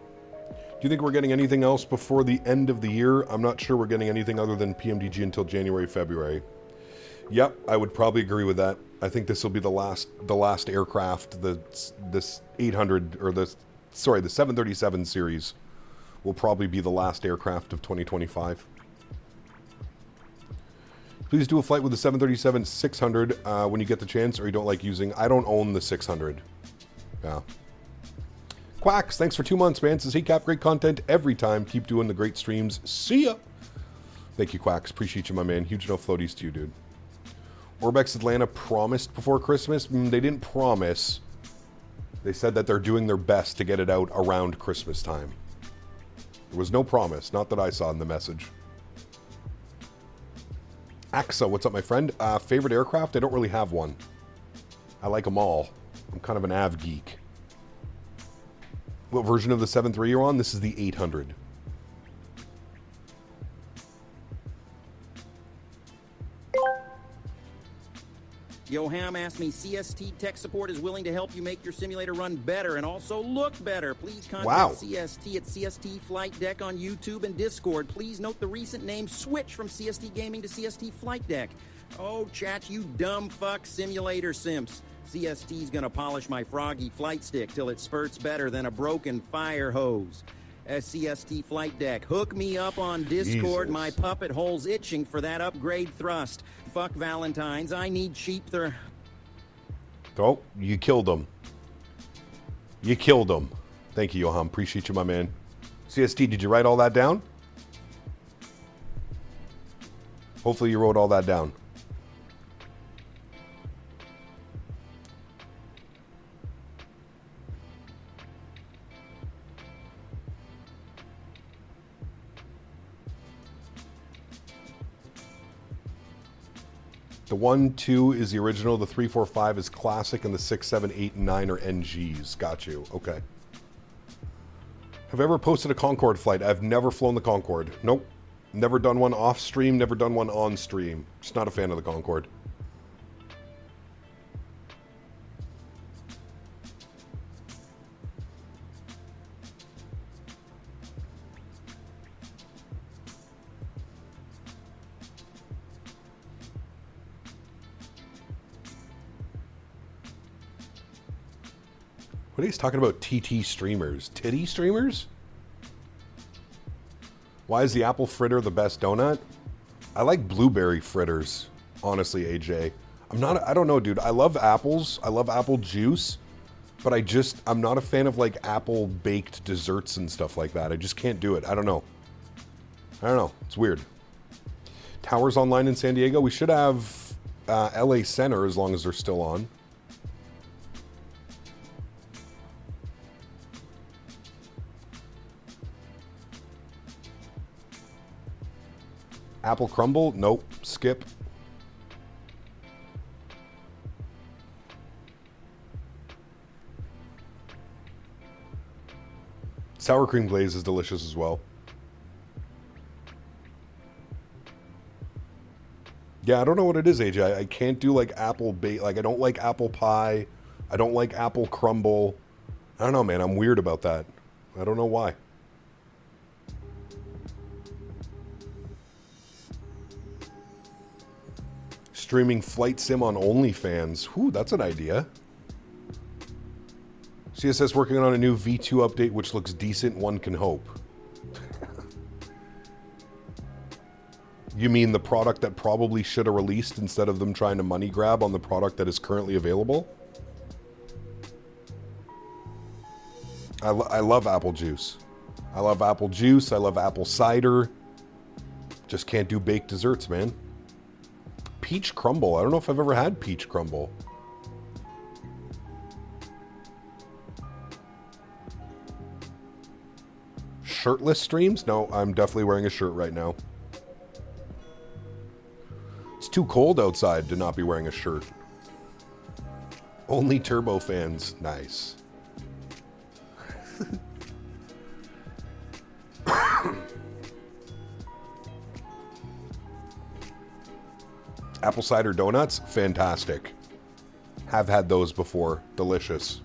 Do you think we're getting anything else before the end of the year? I'm not sure we're getting anything other than PMDG until January, February. Yep, I would probably agree with that. I think this will be the last aircraft. This 800 or the 737 series will probably be the last aircraft of 2025. Please do a flight with the 737-600 when you get the chance, or you don't like using. I don't own the 600. Yeah. Quacks, thanks for 2 months, man. Says, hey, Cap, great content every time. Keep doing the great streams. See ya. Thank you, Quacks. Appreciate you, my man. Huge no floaties to you, dude. Orbex Atlanta promised before Christmas. They didn't promise. They said that they're doing their best to get it out around Christmas time. There was no promise, not that I saw in the message. AXA, what's up, my friend? Favorite aircraft? I don't really have one. I like them all. I'm kind of an av geek. What version of the 7.3 you're on? This is the 800. Yo, Ham asked me, CST Tech Support is willing to help you make your simulator run better and also look better. Please contact CST at CST Flight Deck on YouTube and Discord. Please note the recent name switch from CST Gaming to CST Flight Deck. Oh, chat, you dumb fuck simulator simps. CST's gonna polish my froggy flight stick till it spurts better than a broken fire hose. CST Flight Deck, hook me up on Discord. Jesus. My puppet hole's itching for that upgrade thrust. Fuck Valentine's, I need cheap Oh, you killed him. You killed him. Thank you, Johan. Appreciate you, my man. CST, did you write all that down? Hopefully you wrote all that down. The 1-2 is the original, the 3-4-5 is classic, and the 6, 7, 8, and 9 are NGs. Got you. Okay. Have I ever posted a Concorde flight? I've never flown the Concorde. Nope. Never done one off stream, never done one on stream. Just not a fan of the Concorde. What are you talking about? TT streamers? Titty streamers? Why is the apple fritter the best donut? I like blueberry fritters, honestly, AJ. I don't know, dude. I love apples. I love apple juice. But I'm not a fan of like apple baked desserts and stuff like that. I just can't do it. I don't know. It's weird. Towers online in San Diego. We should have LA Center as long as they're still on. Apple crumble? Nope. Skip. Sour cream glaze is delicious as well. Yeah, I don't know what it is, AJ. I can't do like apple bake. Like I don't like apple pie. I don't like apple crumble. I don't know, man. I'm weird about that. I don't know why. Streaming flight sim on OnlyFans. Whew, that's an idea. CSS working on a new V2 update, which looks decent, one can hope. You mean the product that probably should have released instead of them trying to money grab on the product that is currently available? I love apple juice. I love apple juice. I love apple cider. Just can't do baked desserts, man. Peach crumble. I don't know if I've ever had peach crumble. Shirtless streams? No, I'm definitely wearing a shirt right now. It's too cold outside to not be wearing a shirt. Only turbo fans. Nice. Apple cider donuts? Fantastic. Have had those before. Delicious.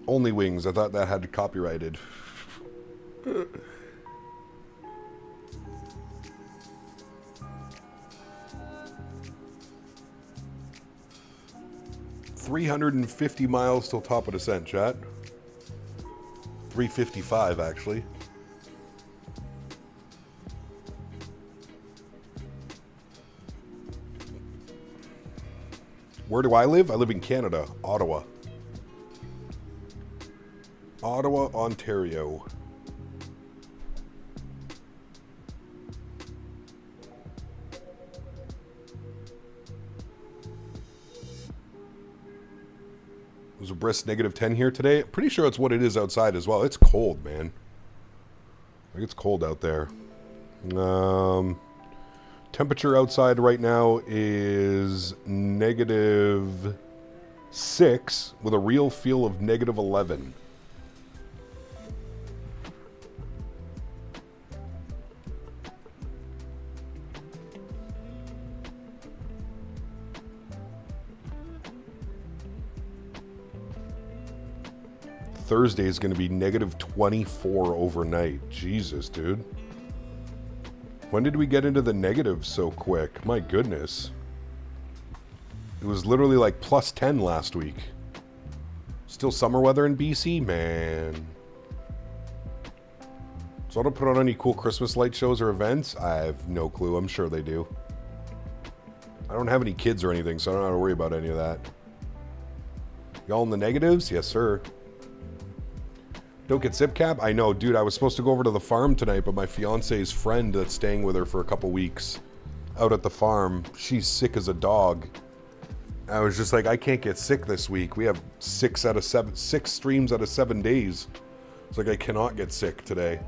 Only wings. I thought that had copyrighted. $350 miles till top of descent, chat. 355 actually. Where do I live? I live in Canada, Ottawa. Ottawa, Ontario. It was a brisk -10 here today. Pretty sure it's what it is outside as well. It's cold, man. Like it's cold out there. Temperature outside right now is -6 with a real feel of -11. Thursday is going to be -24 overnight. Jesus, dude. When did we get into the negatives so quick? My goodness. It was literally like +10 last week. Still summer weather in BC? Man. So I don't put on any cool Christmas light shows or events? I have no clue. I'm sure they do. I don't have any kids or anything, so I don't have to worry about any of that. Y'all in the negatives? Yes, sir. Don't get zip cap? I know, dude, I was supposed to go over to the farm tonight, but my fiance's friend that's staying with her for a couple weeks out at the farm, she's sick as a dog. I was just like, I can't get sick this week. We have 6 streams out of 7 days. It's like I cannot get sick today.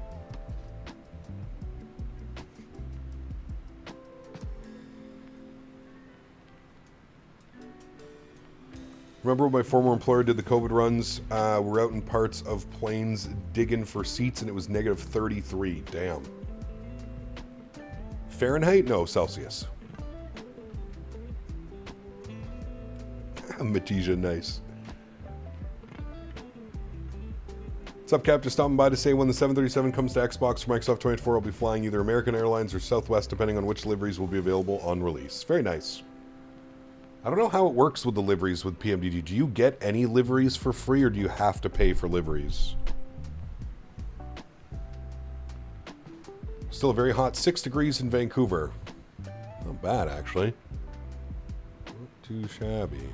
Remember when my former employer did the COVID runs? We're out in parts of planes digging for seats and it was -33. Damn. Fahrenheit? No, Celsius. Matija, nice. What's up, Cap? Just stopping by to say when the 737 comes to Xbox for Microsoft 24, I'll be flying either American Airlines or Southwest, depending on which deliveries will be available on release. Very nice. I don't know how it works with the liveries with PMDG. Do you get any liveries for free, or do you have to pay for liveries? Still a very hot 6 degrees in Vancouver. Not bad, actually. Not too shabby.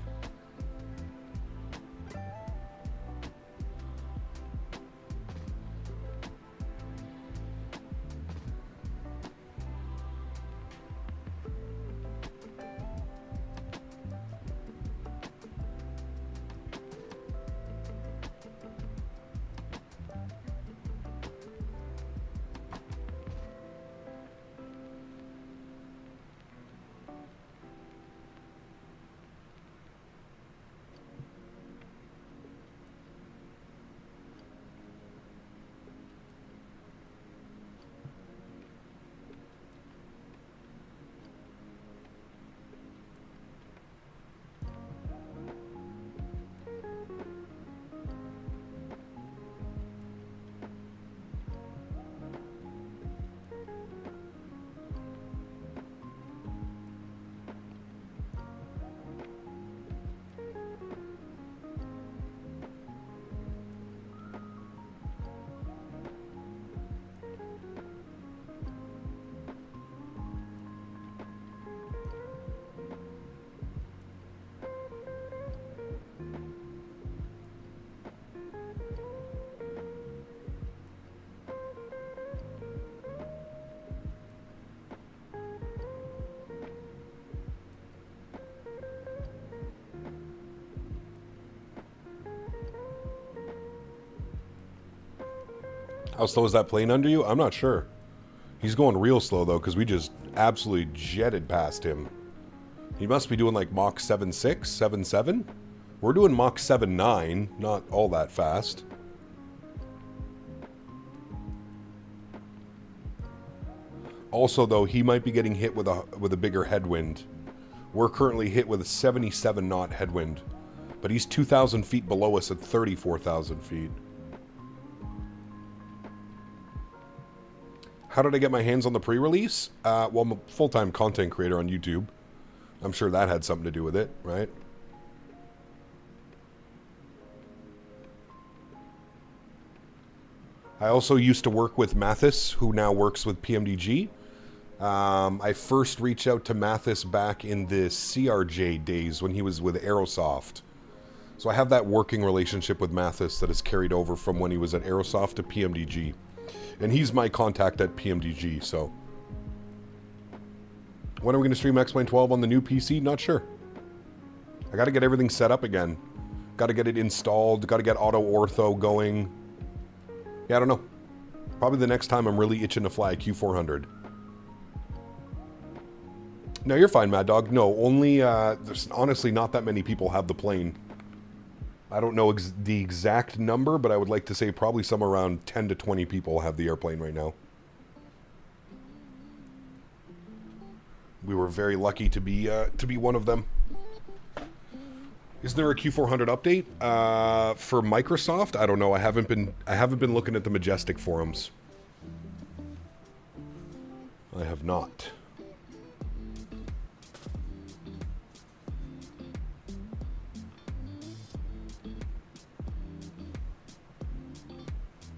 How slow is that plane under you? I'm not sure. He's going real slow, though, because we just absolutely jetted past him. He must be doing, like, Mach 7.6, 7.7? We're doing Mach 7.9, not all that fast. Also, though, he might be getting hit with a bigger headwind. We're currently hit with a 77-knot headwind. But he's 2,000 feet below us at 34,000 feet. How did I get my hands on the pre-release? Well, I'm a full-time content creator on YouTube. I'm sure that had something to do with it, right? I also used to work with Mathis, who now works with PMDG. I first reached out to Mathis back in the CRJ days when he was with Aerosoft. So I have that working relationship with Mathis that has carried over from when he was at Aerosoft to PMDG. And he's my contact at PMDG, so. When are we going to stream X-Plane 12 on the new PC? Not sure. I got to get everything set up again. Got to get it installed. Got to get auto ortho going. Yeah, I don't know. Probably the next time I'm really itching to fly a Q400. No, you're fine, Mad Dog. No, only, there's honestly not that many people have the plane. I don't know the exact number, but I would like to say probably somewhere around 10 to 20 people have the airplane right now. We were very lucky to be one of them. Is there a Q400 update for Microsoft? I don't know. I haven't been looking at the Majestic forums. I have not.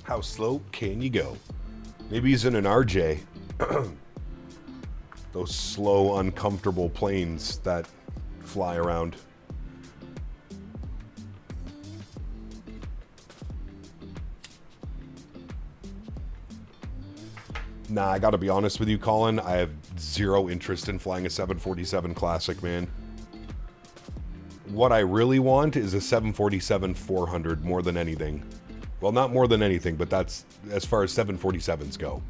How slow can you go? Maybe he's in an RJ. Those slow, uncomfortable planes that fly around. Nah, I gotta be honest with you, Colin. I have zero interest in flying a 747 Classic, man. What I really want is a 747-400 more than anything. Well, not more than anything, but that's as far as 747s go.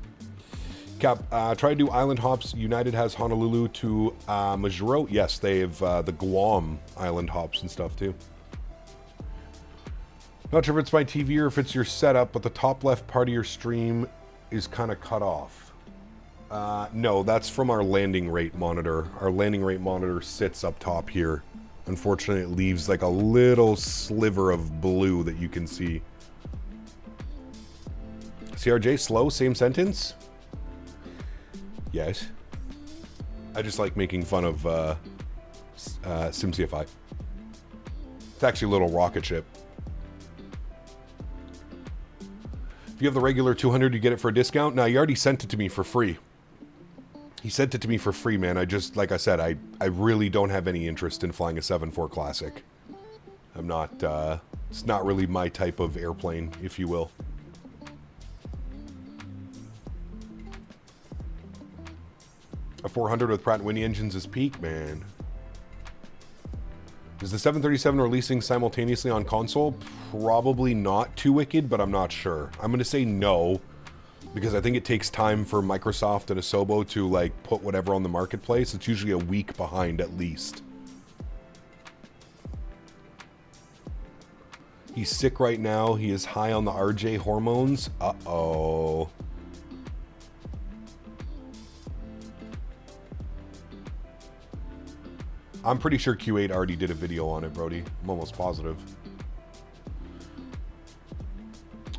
Cap, try to do island hops. United has Honolulu to Majuro. Yes, they have the Guam island hops and stuff, too. Not sure if it's my TV or if it's your setup, but the top left part of your stream is kind of cut off. No, that's from our landing rate monitor. Our landing rate monitor sits up top here. Unfortunately, it leaves like a little sliver of blue that you can see. CRJ, slow, same sentence? Yes. I just like making fun of SimCFI. It's actually a little rocket ship. If you have the regular 200, you get it for a discount. Now, he already sent it to me for free. He sent it to me for free, man. I just, like I said, I really don't have any interest in flying a 7.4 Classic. I'm not, it's not really my type of airplane, if you will. A 400 with Pratt & Whitney engines is peak, man. Is the 737 releasing simultaneously on console? Probably not too wicked, but I'm not sure. I'm going to say no, because I think it takes time for Microsoft and Asobo to, like, put whatever on the marketplace. It's usually a week behind at least. He's sick right now. He is high on the RJ hormones. Uh-oh. I'm pretty sure Q8 already did a video on it, Brody. I'm almost positive.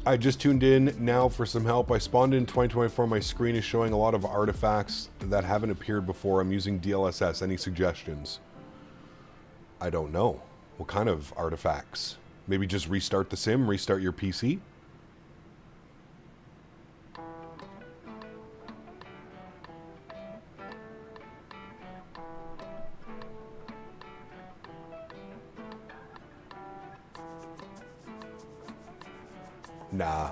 I just tuned in now for some help. I spawned in 2024. My screen is showing a lot of artifacts that haven't appeared before. I'm using DLSS. Any suggestions? I don't know. What kind of artifacts? Maybe just restart the sim, restart your PC? Nah.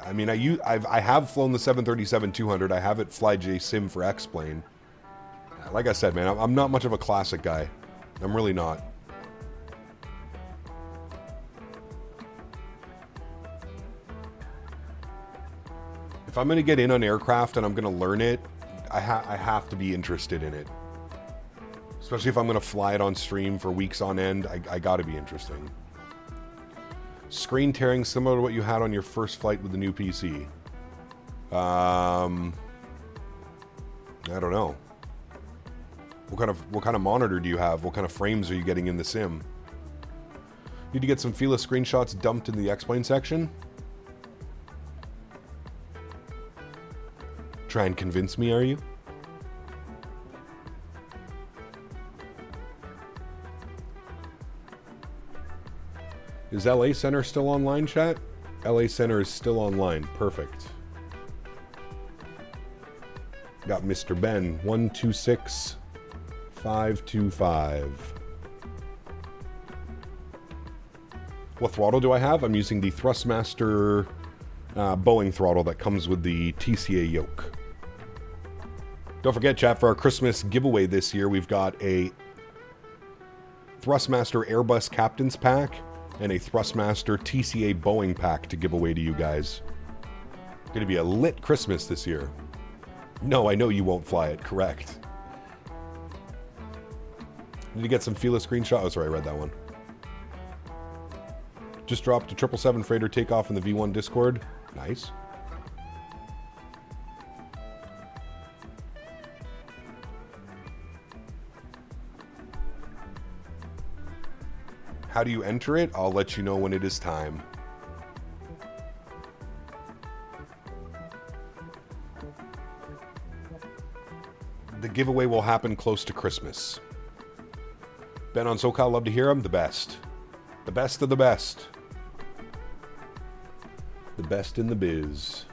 I mean, I have flown the 737-200. I have it fly J-Sim for X-Plane. Like I said, man, I'm not much of a classic guy. I'm really not. If I'm going to get in on aircraft and I'm going to learn it, I have to be interested in it. Especially if I'm going to fly it on stream for weeks on end, I got to be interesting. Screen tearing similar to what you had on your first flight with the new PC. I don't know. What kind of monitor do you have? What kind of frames are you getting in the sim? Need to get some Fila screenshots dumped in the X-Plane section. Try and convince me, are you? Is LA Center still online, chat? LA Center is still online. Perfect. Got Mr. Ben, 126525. What throttle do I have? I'm using the Thrustmaster Boeing throttle that comes with the TCA yoke. Don't forget, chat, for our Christmas giveaway this year, we've got a Thrustmaster Airbus Captain's Pack and a Thrustmaster TCA Boeing pack to give away to you guys. Going to be a lit Christmas this year. No, I know you won't fly it. Correct. Need to get some Fila screenshot. Oh, sorry, I read that one. Just dropped a 777 freighter takeoff in the V1 Discord. Nice. How do you enter it? I'll let you know when it is time. The giveaway will happen close to Christmas. Ben on SoCal, love to hear him. The best. The best of the best. The best in the biz.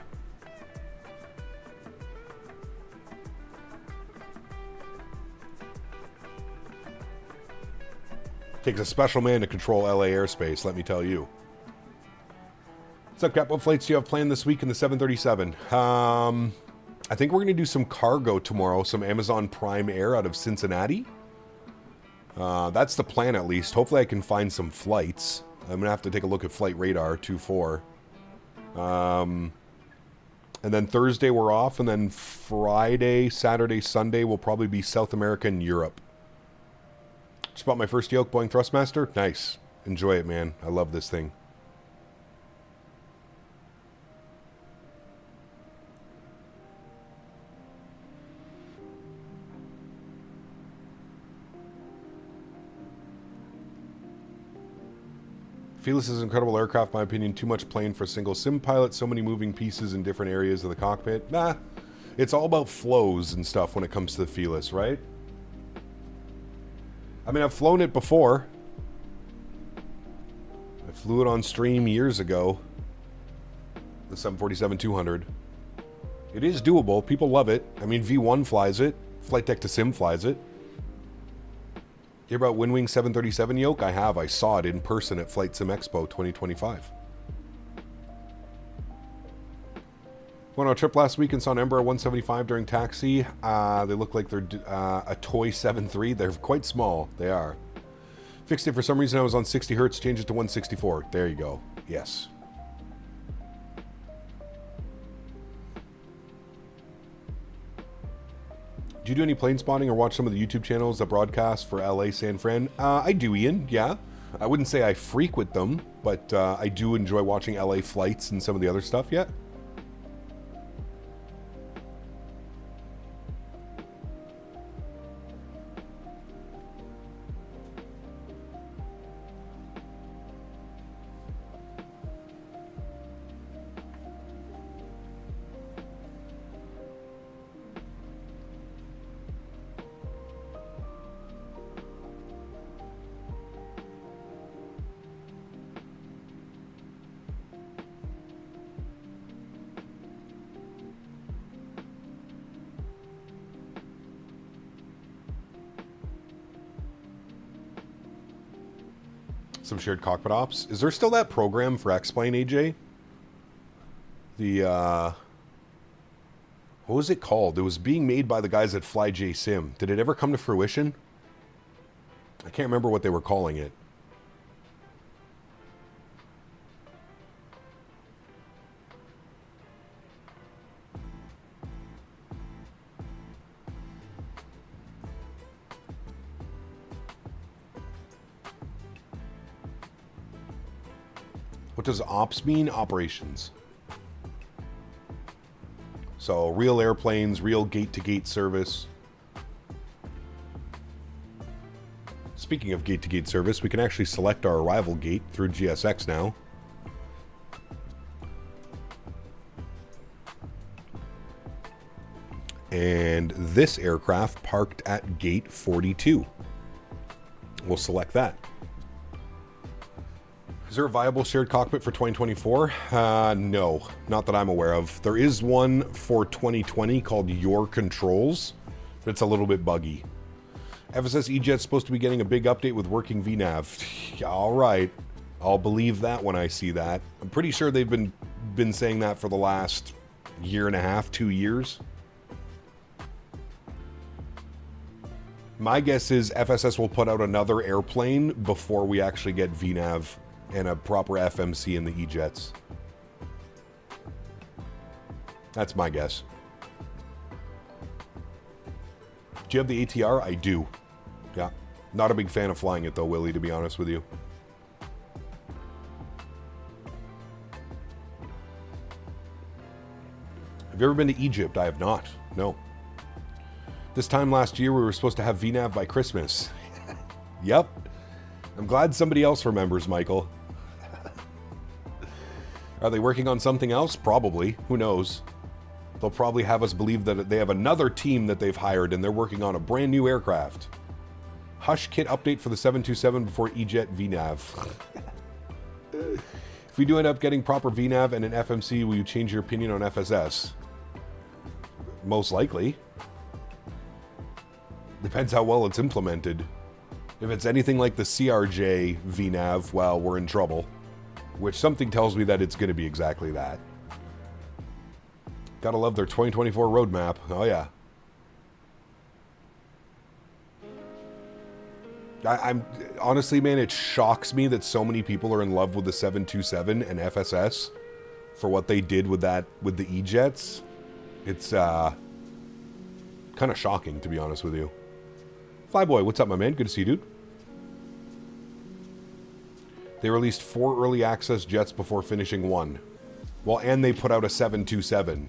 Takes a special man to control LA airspace, let me tell you. What's up, Cap? What flights do you have planned this week in the 737? I think we're going to do some cargo tomorrow, some Amazon Prime Air out of Cincinnati. That's the plan, at least. Hopefully I can find some flights. I'm going to have to take a look at Flight Radar 24. And then Thursday we're off, and then Friday, Saturday, Sunday will probably be South America and Europe. Just bought my first yoke, Boeing Thrustmaster. Nice. Enjoy it, man. I love this thing. Felis is an incredible aircraft, in my opinion. Too much plane for a single sim pilot. So many moving pieces in different areas of the cockpit. Nah, it's all about flows and stuff when it comes to the Felis, right? I mean, I've flown it before. I flew it on stream years ago. The 747-200. It is doable. People love it. I mean, V1 flies it. Flight Deck to Sim flies it. Hear about Windwing 737 yoke? I have. I saw it in person at Flight Sim Expo 2025. Went on a trip last week and saw an Embraer 175 during taxi. They look like they're a toy 7.3. They're quite small. They are. Fixed it for some reason. I was on 60 hertz. Changed it to 164. There you go. Yes. Do you do any plane spotting or watch some of the YouTube channels that broadcast for LA, San Fran? I do, Ian. Yeah. I wouldn't say I frequent them, but I do enjoy watching LA flights and some of the other stuff. Yeah. Some shared cockpit ops. Is there still that program for X-Plane, AJ? The, what was it called? It was being made by the guys at FlyJSim. Did it ever come to fruition? I can't remember what they were calling it. What does ops mean? Operations. So real airplanes, real gate-to-gate service. Speaking of gate-to-gate service, we can actually select our arrival gate through GSX now. And this aircraft parked at gate 42. We'll select that. Is there a viable shared cockpit for 2024? No, not that I'm aware of. There is one for 2020 called Your Controls, but it's a little bit buggy. FSS E-Jet's supposed to be getting a big update with working VNAV. All right, I'll believe that when I see that. I'm pretty sure they've been saying that for the last year and a half, 2 years. My guess is FSS will put out another airplane before we actually get VNAV and a proper FMC in the E-Jets. That's my guess. Do you have the ATR? I do. Yeah. Not a big fan of flying it though, Willie, to be honest with you. Have you ever been to Egypt? I have not. No. This time last year we were supposed to have VNAV by Christmas. Yep. I'm glad somebody else remembers, Michael. Are they working on something else? Probably. Who knows? They'll probably have us believe that they have another team that they've hired and they're working on a brand new aircraft. Hush kit update for the 727 before E-Jet VNAV. If we do end up getting proper VNAV and an FMC, will you change your opinion on FSS? Most likely. Depends how well it's implemented. If it's anything like the CRJ VNAV, well, we're in trouble. Which something tells me that it's going to be exactly that. Gotta love their 2024 roadmap. Oh yeah. I'm honestly, man, it shocks me that so many people are in love with the 727 and FSS for what they did with that, with the E-Jets. It's kind of shocking, to be honest with you. Flyboy, what's up, my man? Good to see you, dude. They released 4 early access jets before finishing 1. Well, and they put out a 727.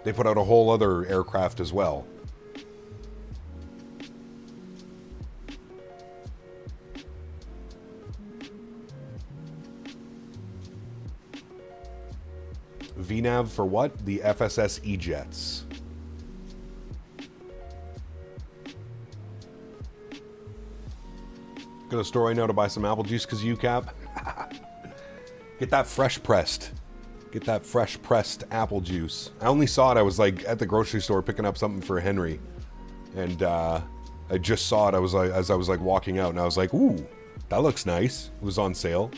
They put out a whole other aircraft as well. VNAV for what? The FSS E-Jets. Go to the store right now to buy some apple juice because you, Cap. Get that fresh pressed. Get that fresh pressed apple juice. I only saw it. I was like at the grocery store picking up something for Henry. And I just saw it. I was like, as I was like walking out, and I was like, ooh, that looks nice. It was on sale.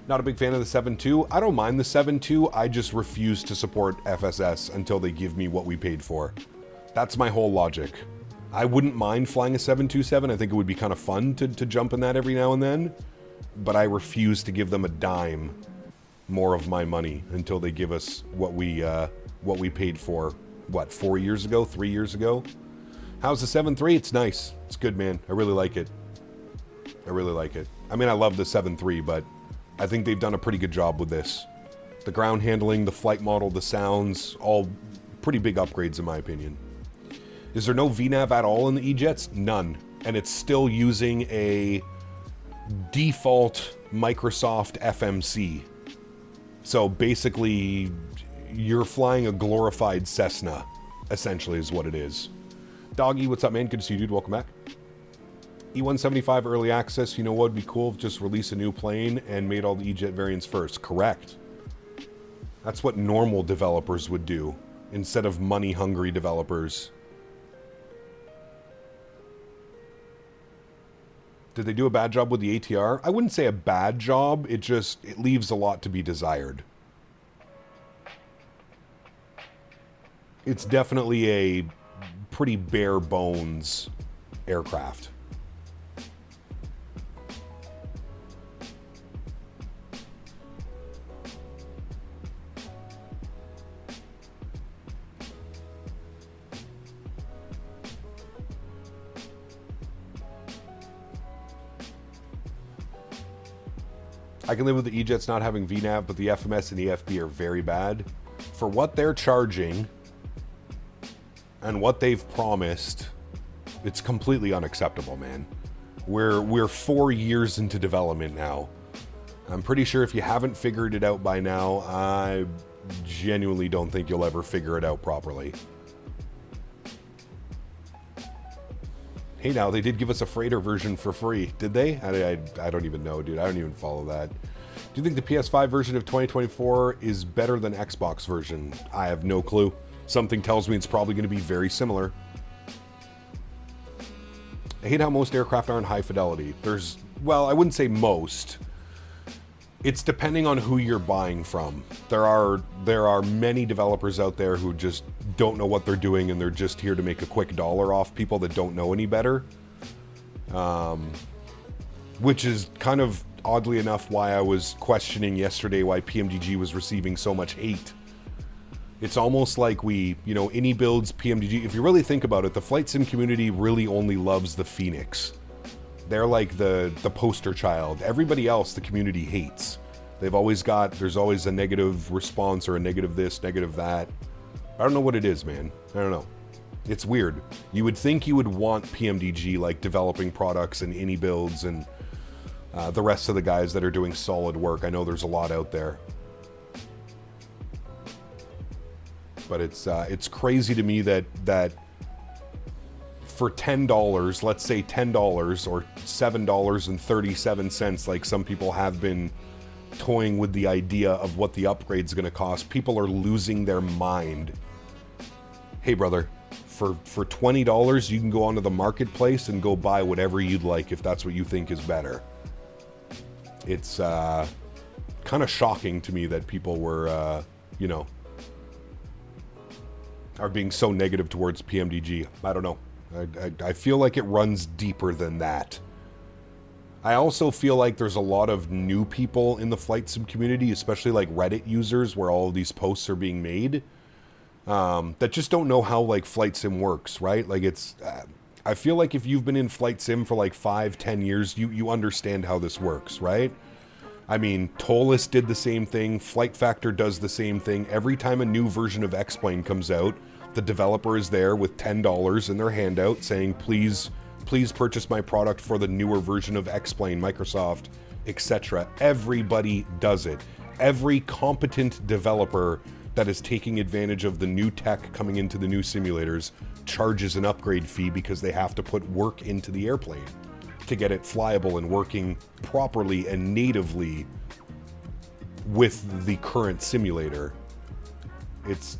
Not a big fan of the 7.2. I don't mind the 7.2. I just refuse to support FSS until they give me what we paid for. That's my whole logic. I wouldn't mind flying a 727. I think it would be kind of fun to jump in that every now and then. But I refuse to give them a dime more of my money until they give us what we paid for, what, 4 years ago, 3 years ago? How's the 7.3? It's nice. It's good, man. I really like it. I really like it. I mean, I love the 7.3, but I think they've done a pretty good job with this. The ground handling, the flight model, the sounds, all pretty big upgrades in my opinion. Is there no VNAV at all in the E-Jets? None. And it's still using a default Microsoft FMC. So basically, you're flying a glorified Cessna, essentially is what it is. Doggy, what's up, man? Good to see you, dude. Welcome back. E175 early access, you know what would be cool if just release a new plane and made all the E-Jet variants first. Correct. That's what normal developers would do, instead of money-hungry developers. Did they do a bad job with the ATR? I wouldn't say a bad job, it leaves a lot to be desired. It's definitely a pretty bare bones aircraft. I can live with the E-Jets not having VNAV, but the FMS and the EFB are very bad. For what they're charging and what they've promised, it's completely unacceptable, man. We're 4 years into development now. I'm pretty sure if you haven't figured it out by now, I genuinely don't think you'll ever figure it out properly. Hey, now, they did give us a freighter version for free. Did they? I don't even know, dude. I don't even follow that. Do you think the PS5 version of 2024 is better than Xbox version? I have no clue. Something tells me it's probably going to be very similar. I hate how most aircraft aren't high fidelity. Well, I wouldn't say most. It's depending on who you're buying from. There are many developers out there who just don't know what they're doing, and they're just here to make a quick dollar off people that don't know any better. Which is kind of, oddly enough, why I was questioning yesterday why PMDG was receiving so much hate. It's almost like any builds PMDG. If you really think about it, the flight sim community really only loves the Phoenix. They're like the poster child. Everybody else the community hates. There's always a negative response or a negative this, negative that. I don't know what it is, man. I don't know. It's weird. You would think you would want PMDG like developing products and any builds and the rest of the guys that are doing solid work. I know there's a lot out there. But it's crazy to me that for $10, let's say $10 or $7.37, like some people have been toying with the idea of what the upgrade's going to cost, people are losing their mind. Hey, brother, for $20, you can go onto the marketplace and go buy whatever you'd like if that's what you think is better. It's kind of shocking to me that people were, are being so negative towards PMDG. I don't know. I feel like it runs deeper than that. I also feel like there's a lot of new people in the flight sim community, especially like Reddit users where all of these posts are being made, that just don't know how like flight sim works, right? Like I feel like if you've been in flight sim for like 5-10 years, you understand how this works, right? I mean, Tolus did the same thing. Flight Factor does the same thing. Every time a new version of X-Plane comes out, the developer is there with $10 in their handout saying, please purchase my product for the newer version of X-Plane, Microsoft, etc. Everybody does it. Every competent developer that is taking advantage of the new tech coming into the new simulators charges an upgrade fee because they have to put work into the airplane. to get it flyable and working properly and natively with the current simulator. It's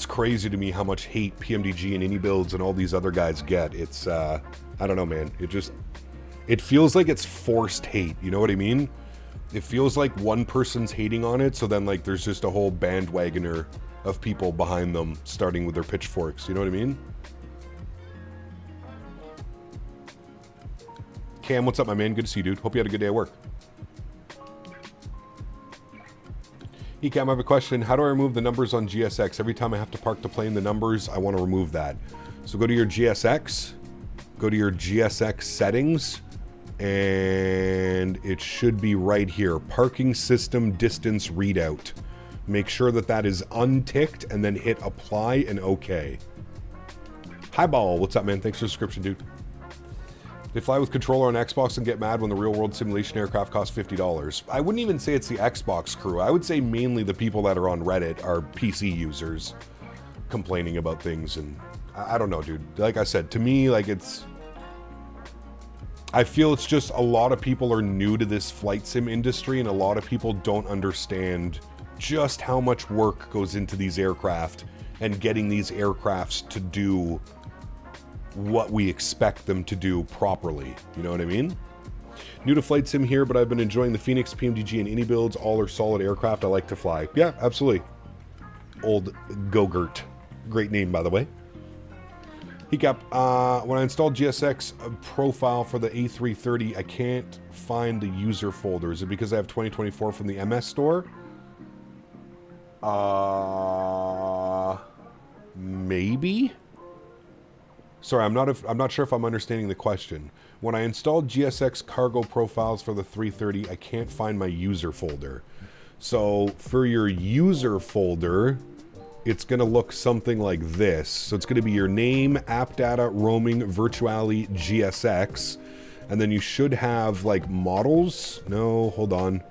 crazy to me how much hate PMDG and AnyBuilds and all these other guys get. It's, I don't know, man. It feels like it's forced hate. You know what I mean? It feels like one person's hating on it, so then, like, there's just a whole bandwagoner of people behind them, starting with their pitchforks. You know what I mean? Cam, what's up, my man? Good to see you, dude. Hope you had a good day at work. Hey, Cam, I have a question. How do I remove the numbers on GSX? Every time I have to park the plane, the numbers, I want to remove that. So go to your GSX, go to your GSX settings, and it should be right here. Parking system distance readout. Make sure that that is unticked, and then hit apply and OK. Hi, Ball. What's up, man? Thanks for the subscription, dude. They fly with controller on Xbox and get mad when the real-world simulation aircraft costs $50. I wouldn't even say it's the Xbox crew. I would say mainly the people that are on Reddit are PC users complaining about things, and I don't know, dude. Like I said, to me, like, I feel it's just a lot of people are new to this flight sim industry, and a lot of people don't understand just how much work goes into these aircraft and getting these aircrafts to do what we expect them to do properly. You know what I mean? New to flight sim here, but I've been enjoying the Phoenix, PMDG, and AnyBuilds. All are solid aircraft I like to fly. Yeah, absolutely. Old Gogurt. Great name, by the way. Hiccup, when I installed GSX profile for the A330, I can't find the user folder. Is it because I have 2024 from the MS store? Maybe? Sorry, I'm not sure if I'm understanding the question. When I installed GSX cargo profiles for the 330, I can't find my user folder. So for your user folder, it's going to look something like this. So it's going to be your name, app data, roaming, virtuali, GSX, and then you should have like models. No, hold on.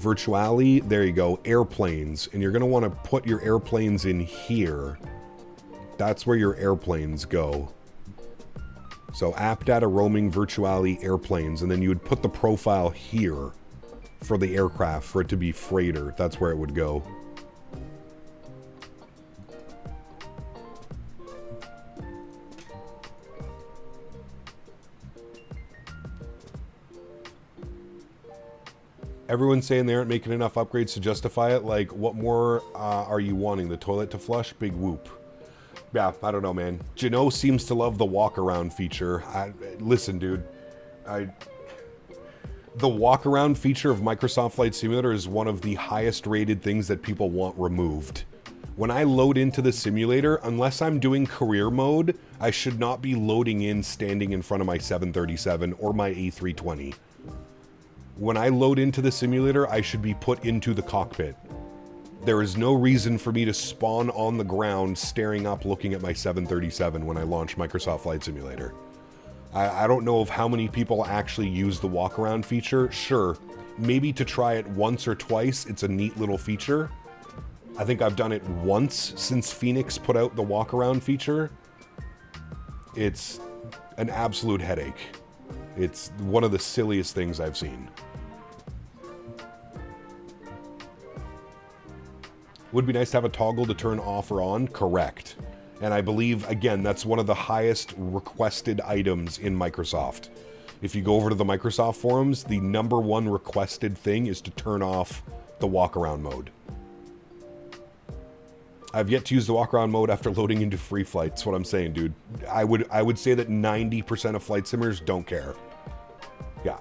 Virtuali, there you go, airplanes. And you're going to want to put your airplanes in here. That's where your airplanes go. So app data, roaming, virtuali, airplanes, and then you would put the profile here for the aircraft for it to be freighter. That's where it would go. Everyone's saying they aren't making enough upgrades to justify it. Like, what more are you wanting? The toilet to flush? Big whoop. Yeah, I don't know, man. Jano seems to love the walk-around feature. Listen, dude. The walk-around feature of Microsoft Flight Simulator is one of the highest-rated things that people want removed. When I load into the simulator, unless I'm doing career mode, I should not be loading in standing in front of my 737 or my A320. When I load into the simulator, I should be put into the cockpit. There is no reason for me to spawn on the ground staring up looking at my 737 when I launch Microsoft Flight Simulator. I don't know of how many people actually use the walk-around feature. Sure, maybe to try it once or twice, it's a neat little feature. I think I've done it once since Phoenix put out the walk-around feature. It's an absolute headache. It's one of the silliest things I've seen. Would be nice to have a toggle to turn off or on. Correct. And I believe, again, that's one of the highest requested items in Microsoft. If you go over to the Microsoft forums, the #1 requested thing is to turn off the walk-around mode. I've yet to use the walk-around mode after loading into free flight. That's what I'm saying, dude. I would say that 90% of flight simmers don't care. Yeah.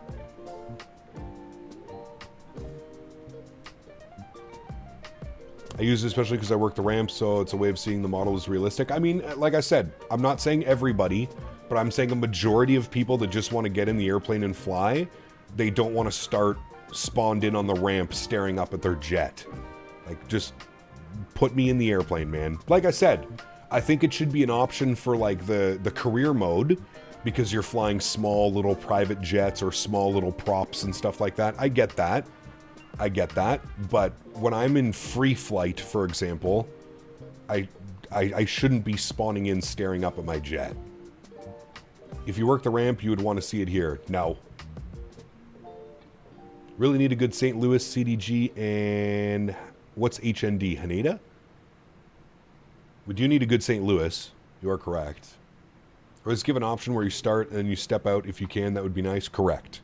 I use it especially because I work the ramp, so it's a way of seeing the model as realistic. I mean, like I said, I'm not saying everybody, but I'm saying a majority of people that just want to get in the airplane and fly, they don't want to start spawned in on the ramp staring up at their jet. Like, just put me in the airplane, man. Like I said, I think it should be an option for, like, the career mode, because you're flying small little private jets or small little props and stuff like that. I get that. I get that, but when I'm in free flight, for example, I shouldn't be spawning in staring up at my jet. If you work the ramp, you would want to see it here. No. Really need a good St. Louis CDG and what's HND? Haneda? We do need a good St. Louis. You are correct. Or let's give an option where you start and you step out if you can. That would be nice. Correct.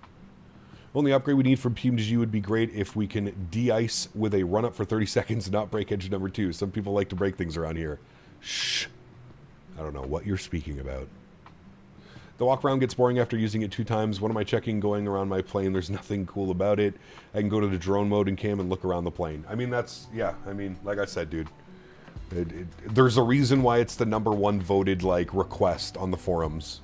Only upgrade we need from PMDG would be great if we can de-ice with a run-up for 30 seconds and not break engine number 2. Some people like to break things around here. Shh. I don't know what you're speaking about. The walk around gets boring after using it 2 times. What am I checking going around my plane? There's nothing cool about it. I can go to the drone mode and cam and look around the plane. I mean, that's, yeah, I mean, like I said, dude. There's a reason why it's the #1 voted, like, request on the forums.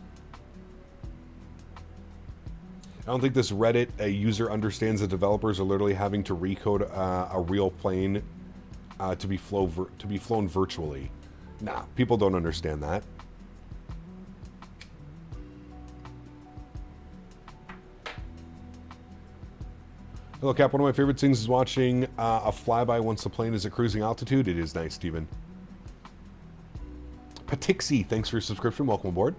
I don't think this Reddit user understands that developers are literally having to recode a real plane to be flown virtually. Nah, people don't understand that. Hello, Cap. One of my favorite things is watching a flyby once the plane is at cruising altitude. It is nice, Steven. Patixi, thanks for your subscription. Welcome aboard.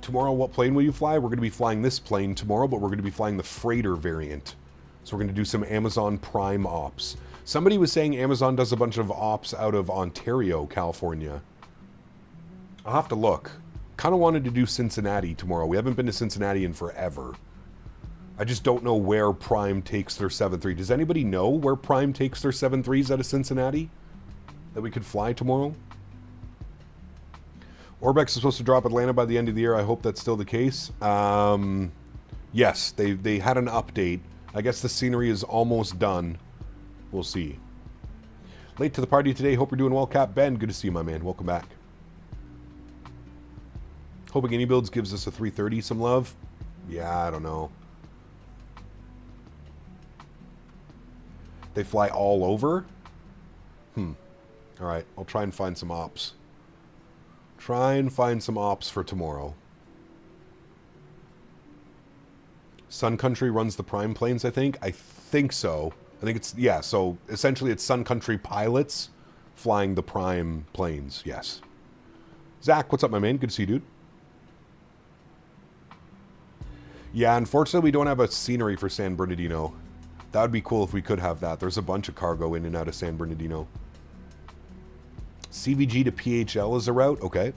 Tomorrow, what plane will you fly? We're going to be flying this plane tomorrow, but we're going to be flying the freighter variant. So we're going to do some Amazon Prime ops. Somebody was saying Amazon does a bunch of ops out of Ontario, California. I'll have to look. Kind of wanted to do Cincinnati tomorrow. We haven't been to Cincinnati in forever. I just don't know where Prime takes their 7.3. Does anybody know where Prime takes their 7.3s out of Cincinnati that we could fly tomorrow? Orbex is supposed to drop Atlanta by the end of the year. I hope that's still the case. Yes, they had an update. I guess the scenery is almost done. We'll see. Late to the party today. Hope you're doing well, Cap. Ben, good to see you, my man. Welcome back. Hoping Any Builds gives us a 330 some love. Yeah, I don't know. They fly all over? Alright, I'll try and find some ops. Try and find some ops for tomorrow. Sun Country runs the Prime planes, I think. I think so. I think it's, yeah, so essentially it's Sun Country pilots flying the Prime planes, yes. Zach, what's up, my man? Good to see you, dude. Yeah, unfortunately we don't have a scenery for San Bernardino. That would be cool if we could have that. There's a bunch of cargo in and out of San Bernardino. CVG to PHL is a route? Okay.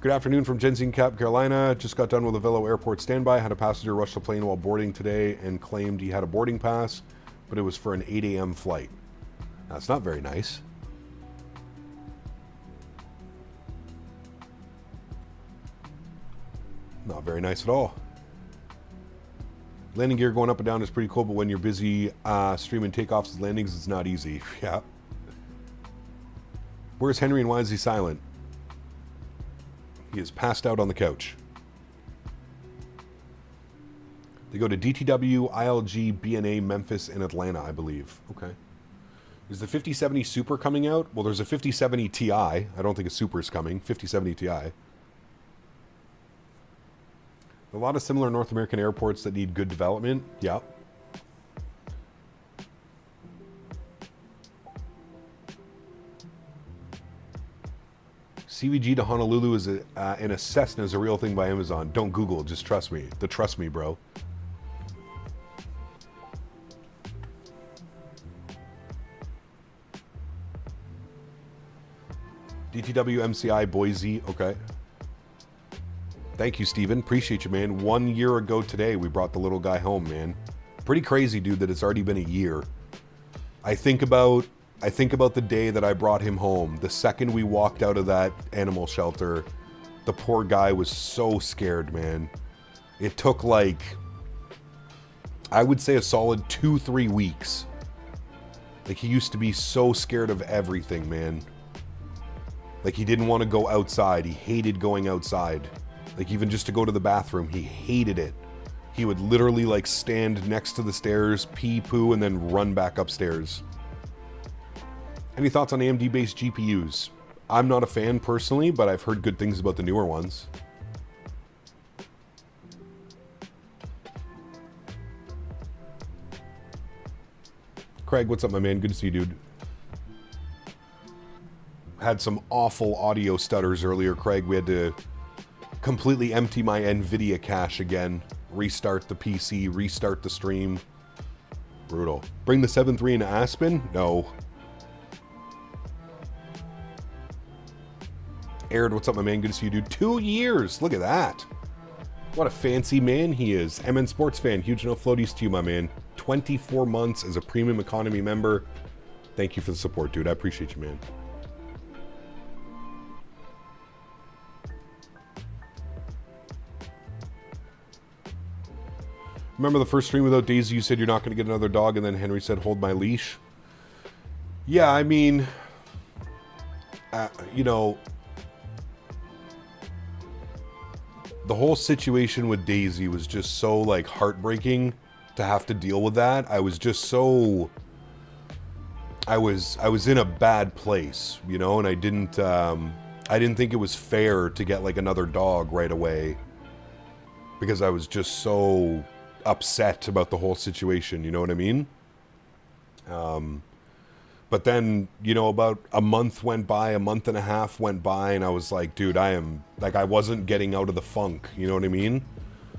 Good afternoon from Jensen, Cap, Carolina. Just got done with a Velo Airport standby. Had a passenger rush the plane while boarding today and claimed he had a boarding pass, but it was for an 8 a.m. flight. That's not very nice. Not very nice at all. Landing gear going up and down is pretty cool, but when you're busy streaming takeoffs and landings, it's not easy. Yeah. Where's Henry and why is he silent? He is passed out on the couch. They go to DTW, ILG, BNA, Memphis, and Atlanta, I believe. Okay. Is the 5070 Super coming out? Well, there's a 5070 Ti. I don't think a Super is coming. 5070 Ti. A lot of similar North American airports that need good development. Yeah. CVG to Honolulu is in a Cessna is a real thing by Amazon. Don't Google it, just trust me. Trust me, bro. DTW MCI Boise, okay. Thank you, Steven. Appreciate you, man. 1 year ago today, we brought the little guy home, man. Pretty crazy, dude, that it's already been a year. I think about the day that I brought him home. The second we walked out of that animal shelter, the poor guy was so scared, man. It took like, I would say a solid 2-3 weeks. Like, he used to be so scared of everything, man. Like, he didn't want to go outside. He hated going outside. Like, even just to go to the bathroom, he hated it. He would literally, like, stand next to the stairs, pee, poo, and then run back upstairs. Any thoughts on AMD-based GPUs? I'm not a fan, personally, but I've heard good things about the newer ones. Craig, what's up, my man? Good to see you, dude. Had some awful audio stutters earlier, Craig. We had to completely empty my NVIDIA cache again. Restart the PC, restart the stream. Brutal. Bring the 7.3 into Aspen? No. Erin, what's up, my man? Good to see you, dude. 2 years! Look at that. What a fancy man he is. MN Sports Fan, huge no floaties to you, my man. 24 months as a premium economy member. Thank you for the support, dude. I appreciate you, man. Remember the first stream without Daisy, you said you're not going to get another dog, and then Henry said, hold my leash? Yeah, I mean, you know, the whole situation with Daisy was just so, like, heartbreaking to have to deal with that. I was just so... I was in a bad place, you know, and I didn't think it was fair to get, like, another dog right away. Because I was just so upset about the whole situation, you know what I mean? But then, you know, about a month went by, a month and a half went by, and I was like, dude, I wasn't getting out of the funk, you know what I mean?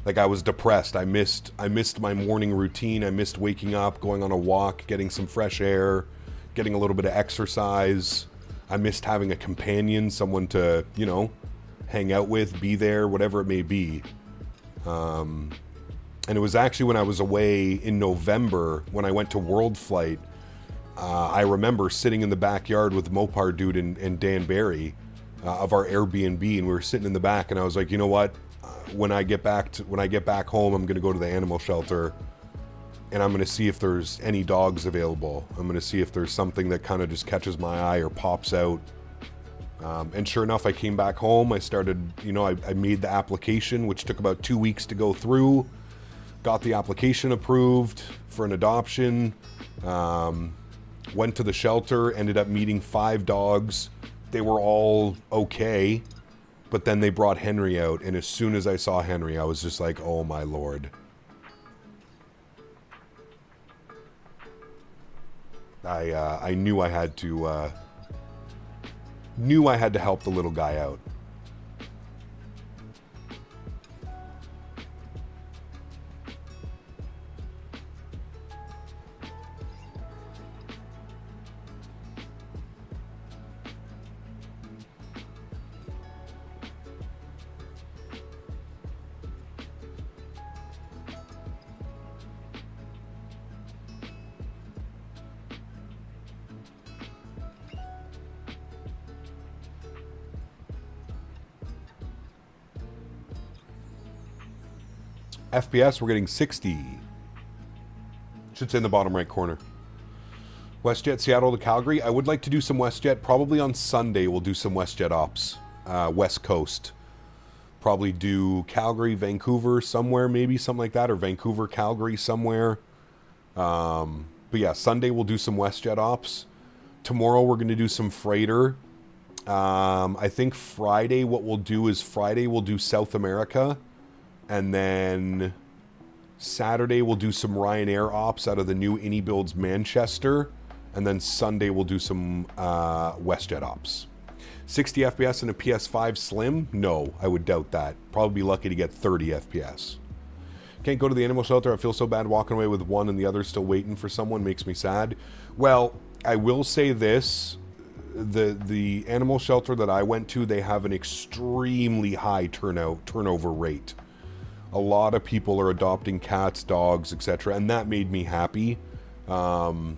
Like, I was depressed. I missed my morning routine. I missed waking up, going on a walk, getting some fresh air, getting a little bit of exercise. I missed having a companion, someone to, you know, hang out with, be there, whatever it may be. And it was actually when I was away in November, when I went to World Flight, I remember sitting in the backyard with Mopar Dude and Dan Barry of our Airbnb, and we were sitting in the back, and I was like, you know what? When I get back home, I'm gonna go to the animal shelter, and I'm gonna see if there's any dogs available. I'm gonna see if there's something that kind of just catches my eye or pops out. And sure enough, I came back home. I started, you know, I made the application, which took about 2 weeks to go through. Got the application approved for an adoption. Went to the shelter, ended up meeting 5 dogs. They were all okay, but then they brought Henry out, and as soon as I saw Henry, I was just like, oh my lord. I knew I had to help the little guy out. FPS, we're getting 60. Should say in the bottom right corner. WestJet, Seattle to Calgary. I would like to do some WestJet. Probably on Sunday we'll do some WestJet ops. West Coast. Probably do Calgary, Vancouver, somewhere maybe, something like that. Or Vancouver, Calgary, somewhere. But yeah, Sunday we'll do some WestJet ops. Tomorrow we're going to do some freighter. I think Friday what we'll do is we'll do South America. And then Saturday we'll do some Ryanair ops out of the new Innie Builds Manchester. And then Sunday we'll do some WestJet ops. 60 FPS and a PS5 Slim? No, I would doubt that. Probably be lucky to get 30 FPS. Can't go to the animal shelter. I feel so bad walking away with one and the other still waiting for someone. Makes me sad. Well, I will say this. The animal shelter that I went to, they have an extremely high turnover rate. A lot of people are adopting cats, dogs, etc., and that made me happy. The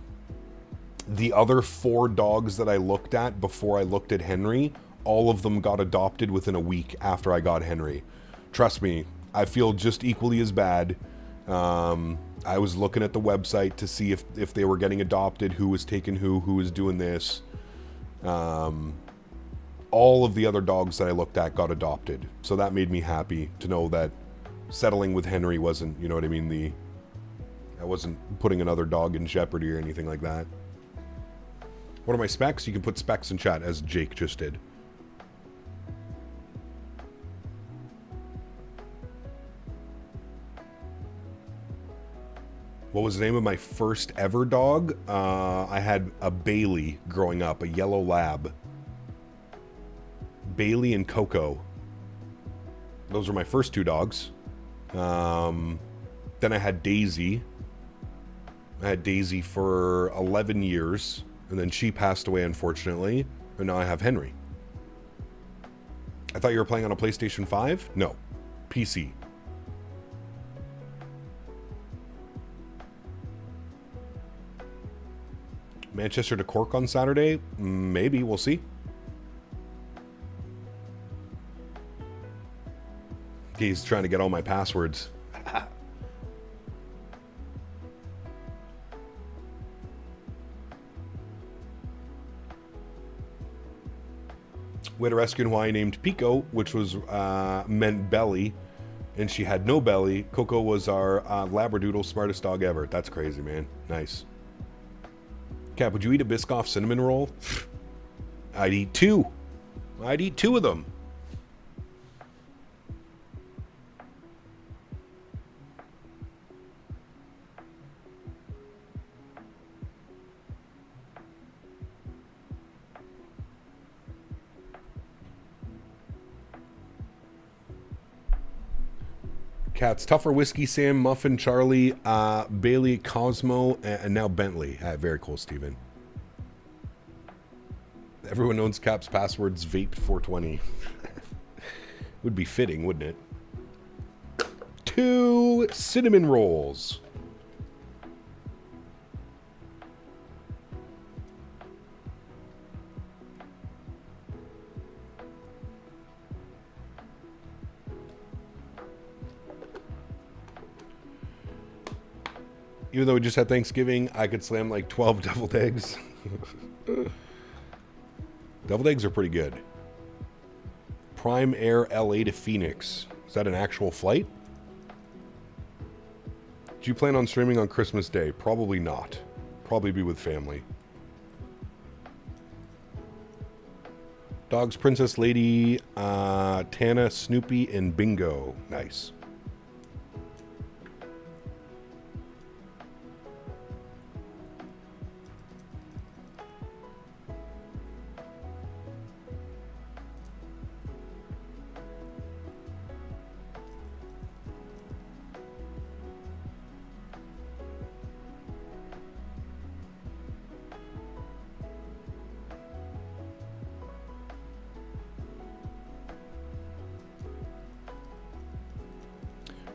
other 4 dogs that I looked at before I looked at Henry, all of them got adopted within a week after I got Henry. Trust me, I feel just equally as bad. I was looking at the website to see if they were getting adopted, who was taking who was doing this. All of the other dogs that I looked at got adopted, so that made me happy to know that settling with Henry wasn't, you know what I mean, I wasn't putting another dog in jeopardy or anything like that. What are my specs? You can put specs in chat, as Jake just did. What was the name of my first ever dog? I had a Bailey growing up, a yellow lab. Bailey and Coco. Those were my first 2 dogs. Then I had Daisy. I had Daisy for 11 years, and then she passed away, unfortunately, and now I have Henry. I thought you were playing on a PlayStation 5? No. PC. Manchester to Cork on Saturday? Maybe, we'll see. He's trying to get all my passwords. We had a rescue in Hawaii named Pico, which was meant belly, and she had no belly. Coco was our Labradoodle, smartest dog ever. That's crazy, man. Nice. Cap, would you eat a Biscoff cinnamon roll? I'd eat 2. I'd eat 2 of them. Cats, Tougher, Whiskey Sam, Muffin, Charlie, Bailey, Cosmo, and now Bentley. Very cool, Steven. Everyone owns Cap's passwords, Vape420. Would be fitting, wouldn't it? 2 cinnamon rolls. Even though we just had Thanksgiving, I could slam like 12 deviled eggs. Deviled eggs are pretty good. Prime Air LA to Phoenix. Is that an actual flight? Do you plan on streaming on Christmas Day? Probably not. Probably be with family. Dogs, Princess Lady, Tana, Snoopy, and Bingo. Nice.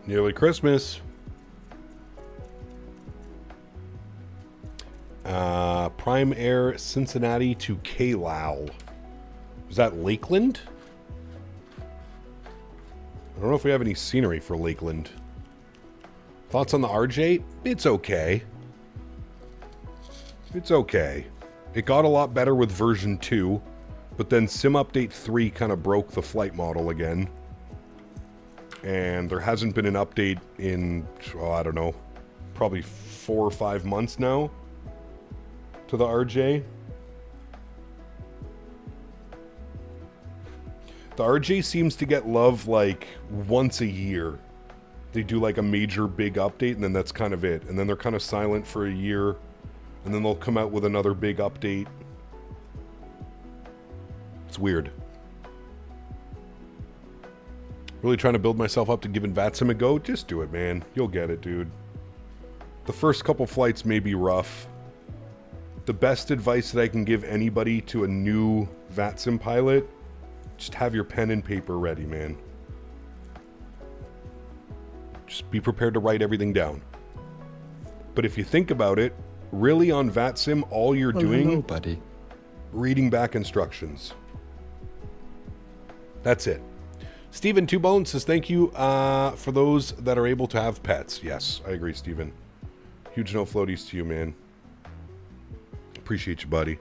Nearly Christmas. Prime Air Cincinnati to Kalow. Was that Lakeland? I don't know if we have any scenery for Lakeland. Thoughts on the RJ? It's okay. It's okay. It got a lot better with version 2, but then Sim Update 3 kind of broke the flight model again. And there hasn't been an update in, oh, I don't know, probably 4 or 5 months now to the RJ. The RJ seems to get love like once a year. They do like a major big update and then that's kind of it. And then they're kind of silent for a year and then they'll come out with another big update. It's weird. Really trying to build myself up to giving VATSIM a go? Just do it, man. You'll get it, dude. The first couple flights may be rough. The best advice that I can give anybody to a new VATSIM pilot, just have your pen and paper ready, man. Just be prepared to write everything down. But if you think about it, really on VATSIM, all you're doing, hello, buddy. Reading back instructions. That's it. Stephen Two Bones says, thank you for those that are able to have pets. Yes, I agree, Stephen. Huge no floaties to you, man. Appreciate you, buddy.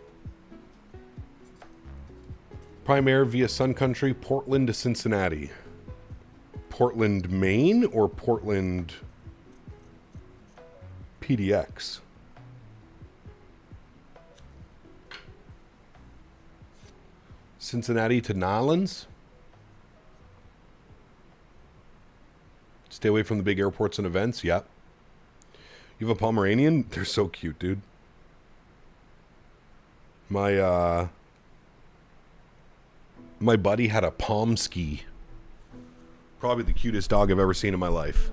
Prime Air via Sun Country, Portland to Cincinnati. Portland, Maine, or Portland PDX? Cincinnati to Nolans? Stay away from the big airports and events. Yep. You have a Pomeranian? They're so cute, dude. My buddy had a Pomsky Probably the cutest dog I've ever seen in my life.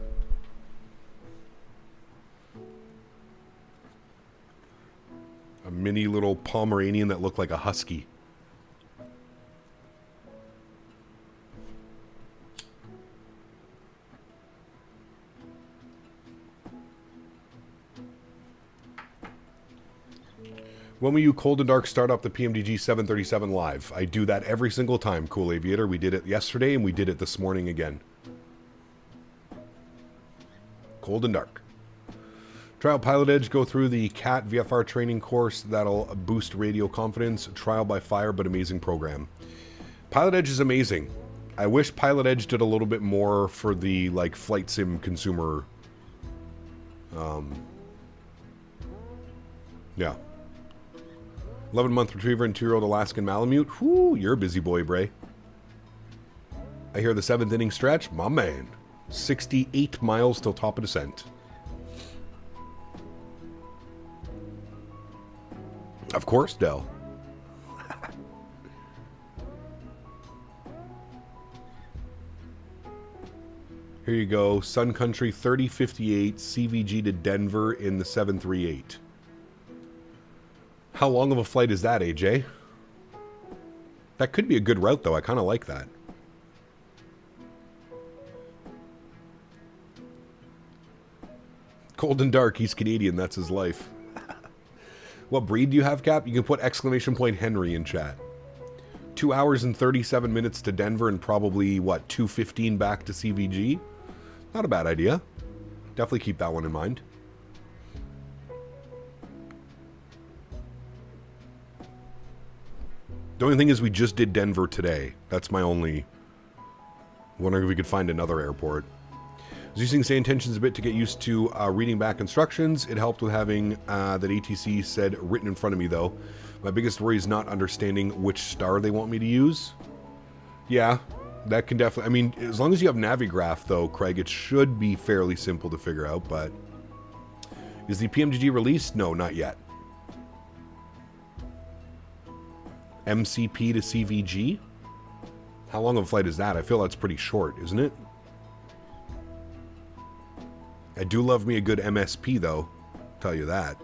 A mini little Pomeranian that looked like a husky. When will you cold and dark start up the PMDG 737 live? I do that every single time, Cool Aviator. We did it yesterday and we did it this morning again. Cold and dark. Trial Pilot Edge, go through the CAT VFR training course. That'll boost radio confidence. Trial by fire, but amazing program. Pilot Edge is amazing. I wish Pilot Edge did a little bit more for the, like, flight sim consumer. Yeah. 11-month retriever and 2-year-old Alaskan Malamute. Whoo, you're a busy boy, Bray. I hear the 7th inning stretch. My man. 68 miles till top of descent. Of course, Dell. Here you go. Sun Country 3058 CVG to Denver in the 738. How long of a flight is that, AJ? That could be a good route, though. I kind of like that. Cold and dark. He's Canadian. That's his life. What breed do you have, Cap? You can put exclamation point Henry in chat. 2 hours and 37 minutes to Denver and probably, what, 2:15 back to CVG? Not a bad idea. Definitely keep that one in mind. The only thing is we just did Denver today. That's my only... Wondering if we could find another airport. I was using Say Intentions a bit to get used to reading back instructions. It helped with having that ATC said written in front of me, though. My biggest worry is not understanding which star they want me to use. Yeah, that can definitely... I mean, as long as you have Navigraph, though, Craig, it should be fairly simple to figure out, but... Is the PMDG released? No, not yet. MCP to CVG? How long of a flight is that? I feel that's pretty short, isn't it? I do love me a good MSP, though. I'll tell you that.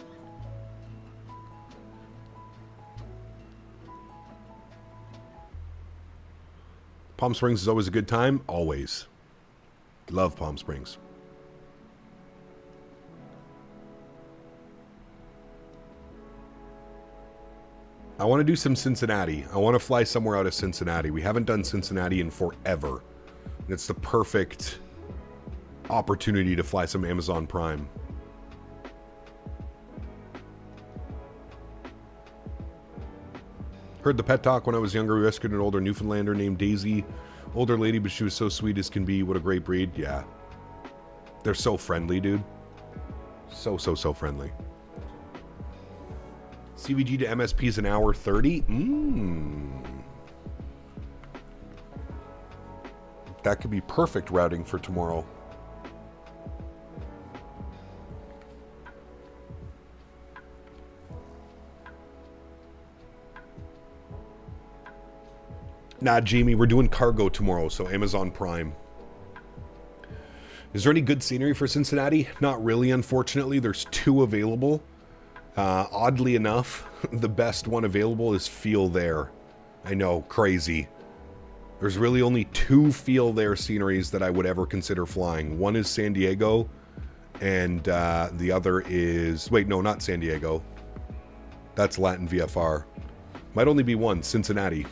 Palm Springs is always a good time. Always. Love Palm Springs. I want to do some Cincinnati. I want to fly somewhere out of Cincinnati. We haven't done Cincinnati in forever. And it's the perfect opportunity to fly some Amazon Prime. Heard the pet talk when I was younger. We rescued an older Newfoundlander named Daisy. Older lady, but she was so sweet as can be. What a great breed. Yeah. They're so friendly, dude. So friendly. CVG to MSP is an hour 30. That could be perfect routing for tomorrow. Nah, Jamie, we're doing cargo tomorrow, so Amazon Prime. Is there any good scenery for Cincinnati? Not really, unfortunately. There's 2 available. Oddly enough, the best one available is Feel There. I know, crazy. There's really only 2 Feel There sceneries that I would ever consider flying. One is San Diego, and the other is... Wait, no, not San Diego. That's Latin VFR. Might only be one, Cincinnati.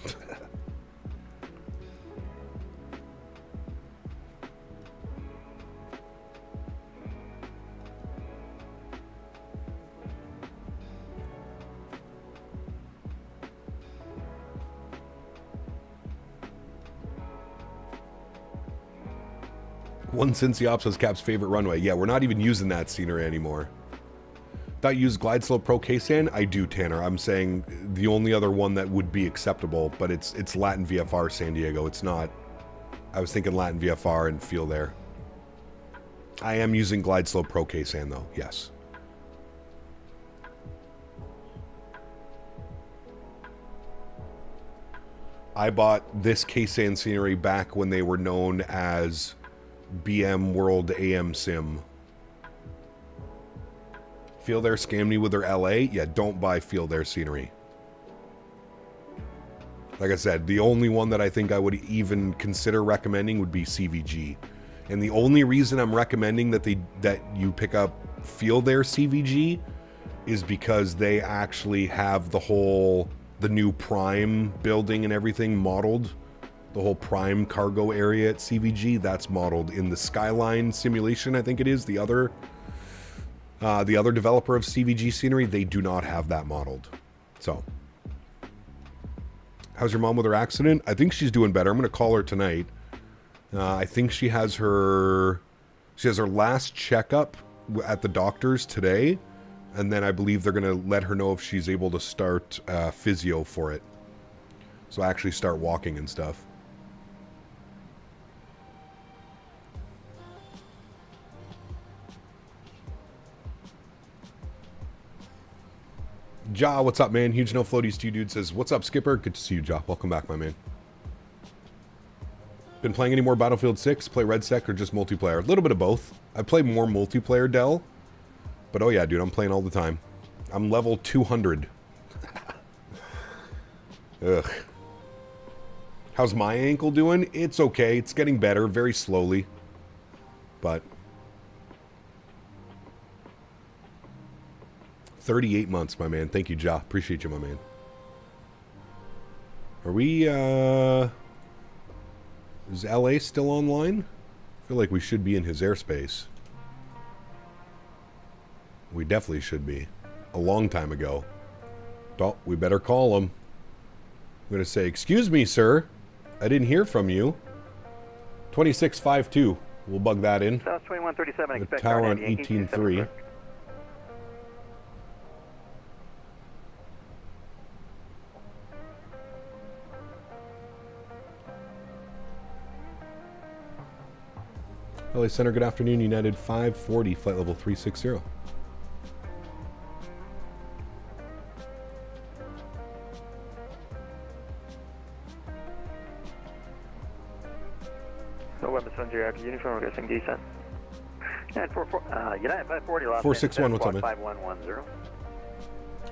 One Cincy Ops was Cap's favorite runway. Yeah, we're not even using that scenery anymore. Thought you used Glide Slow Pro K-San? I do, Tanner. I'm saying the only other one that would be acceptable, but it's Latin VFR San Diego. It's not... I was thinking Latin VFR and Feel There. I am using Glide Slow Pro K-San, though. Yes. I bought this Kaysan scenery back when they were known as BM World AM Sim. Field Air scammed me with their LA? Yeah, don't buy Field Air scenery. Like I said, the only one that I think I would even consider recommending would be CVG. And the only reason I'm recommending that you pick up Field Air CVG is because they actually have the new Prime building and everything modeled. The whole Prime cargo area at CVG, that's modeled in the Skyline simulation, I think it is. The other developer of CVG scenery, they do not have that modeled. So, how's your mom with her accident? I think she's doing better. I'm going to call her tonight. I think she has her last checkup at the doctor's today, and then I believe they're going to let her know if she's able to start physio for it. So actually start walking and stuff. Ja, what's up, man? Huge no floaties to you, dude. Says, what's up, Skipper? Good to see you, Ja. Welcome back, my man. Been playing any more Battlefield 6? Play Red Sec or just multiplayer? A little bit of both. I play more multiplayer, Dell. But oh yeah, dude, I'm playing all the time. I'm level 200. Ugh. How's my ankle doing? It's okay. It's getting better, very slowly. But 38 months, my man. Thank you, Ja. Appreciate you, my man. Are we, is LA still online? I feel like we should be in his airspace. We definitely should be. A long time ago. Oh, we better call him. I'm going to say, excuse me, sir. I didn't hear from you. 2652. We'll bug that in. South 2137, the expect tower on Yankee 18.3. LA Center, good afternoon. United 540, flight level 360. November 70, uniform requesting descent. United 540, lost 461, what's up, man? 5110.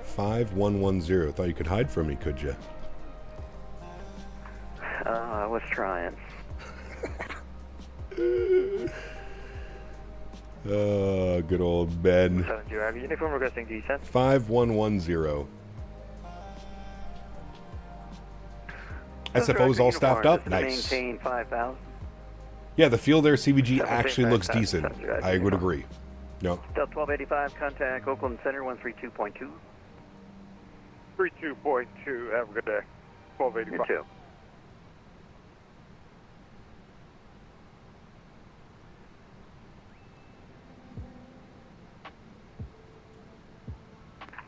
5110. Thought you could hide from me, could you? I was trying. Good old Ben. 70, uniform requesting descent. 5110. SFO's all staffed up? Nice. Maintain 5,000. Yeah, the Field Air CVG actually looks decent. I would agree. No. Delta 1285, contact Oakland Center 132.2. 32.2, have a good day. 1285. You too.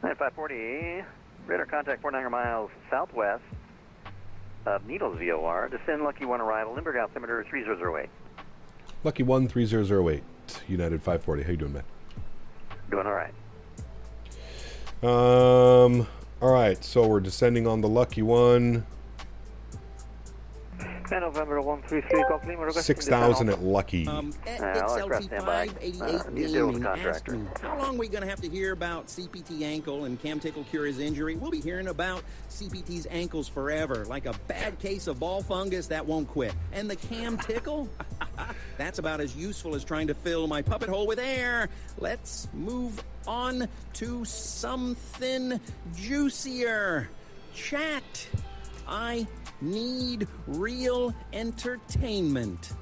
At 540, radar contact 400 miles southwest of Needles VOR. Descend Lucky 1 arrival, Limburg altimeter 3008. Lucky 1 3008. United 540. How you doing, man? Doing all right. All right, so we're descending on the Lucky 1. November 133, 6,000 at Lucky. XLT588 asked me, how long are we going to have to hear about CPT ankle and Cam Tickle cure his injury? We'll be hearing about CPT's ankles forever, like a bad case of ball fungus that won't quit. And the Cam Tickle? That's about as useful as trying to fill my puppet hole with air. Let's move on to something juicier. Chat. I need real entertainment.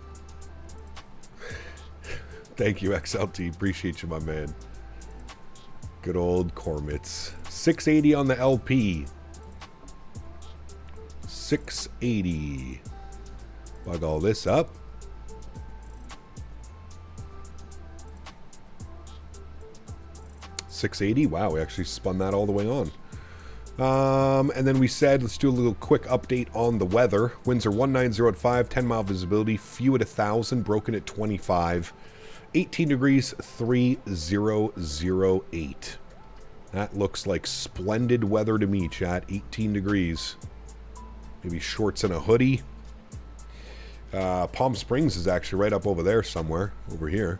Thank you, XLT. Appreciate you, my man. Good old Cormits. 680 on the LP. 680. Plug all this up. $680. Wow, we actually spun that all the way on. And then we said, let's do a little quick update on the weather. Winds are 190 at 5, 10-mile visibility, few at 1,000, broken at 25, 18 degrees, 3008. That looks like splendid weather to me, chat. 18 degrees. maybe shorts and a hoodie. Palm Springs is actually right up over there somewhere, over here.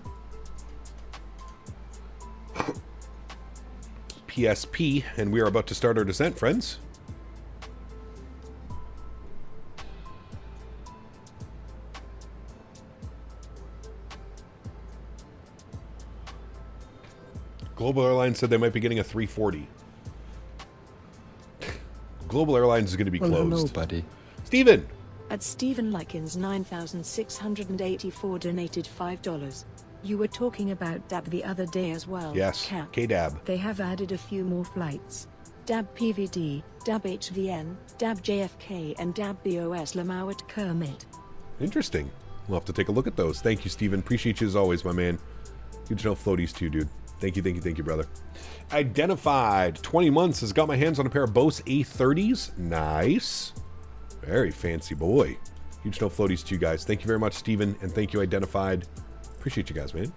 PSP, and we are about to start our descent, friends. Global Airlines said they might be getting a 340. Global Airlines is going to be closed. Hello, buddy. Steven! At Stephen Likens 9684 donated $5. You were talking about DAB the other day as well. Yes, Cap. KDAB. They have added a few more flights. DAB PVD, DAB HVN, DAB JFK and DAB BOS Lamau at Kermit. Interesting. We'll have to take a look at those. Thank you, Steven. Appreciate you as always, my man. Huge no floaties too, dude. Thank you, brother. Identified. 20 months has got my hands on a pair of Bose A30s. Nice. Very fancy boy. Huge no floaties to you guys. Thank you very much, Steven, and thank you, Identified. Appreciate you guys, man.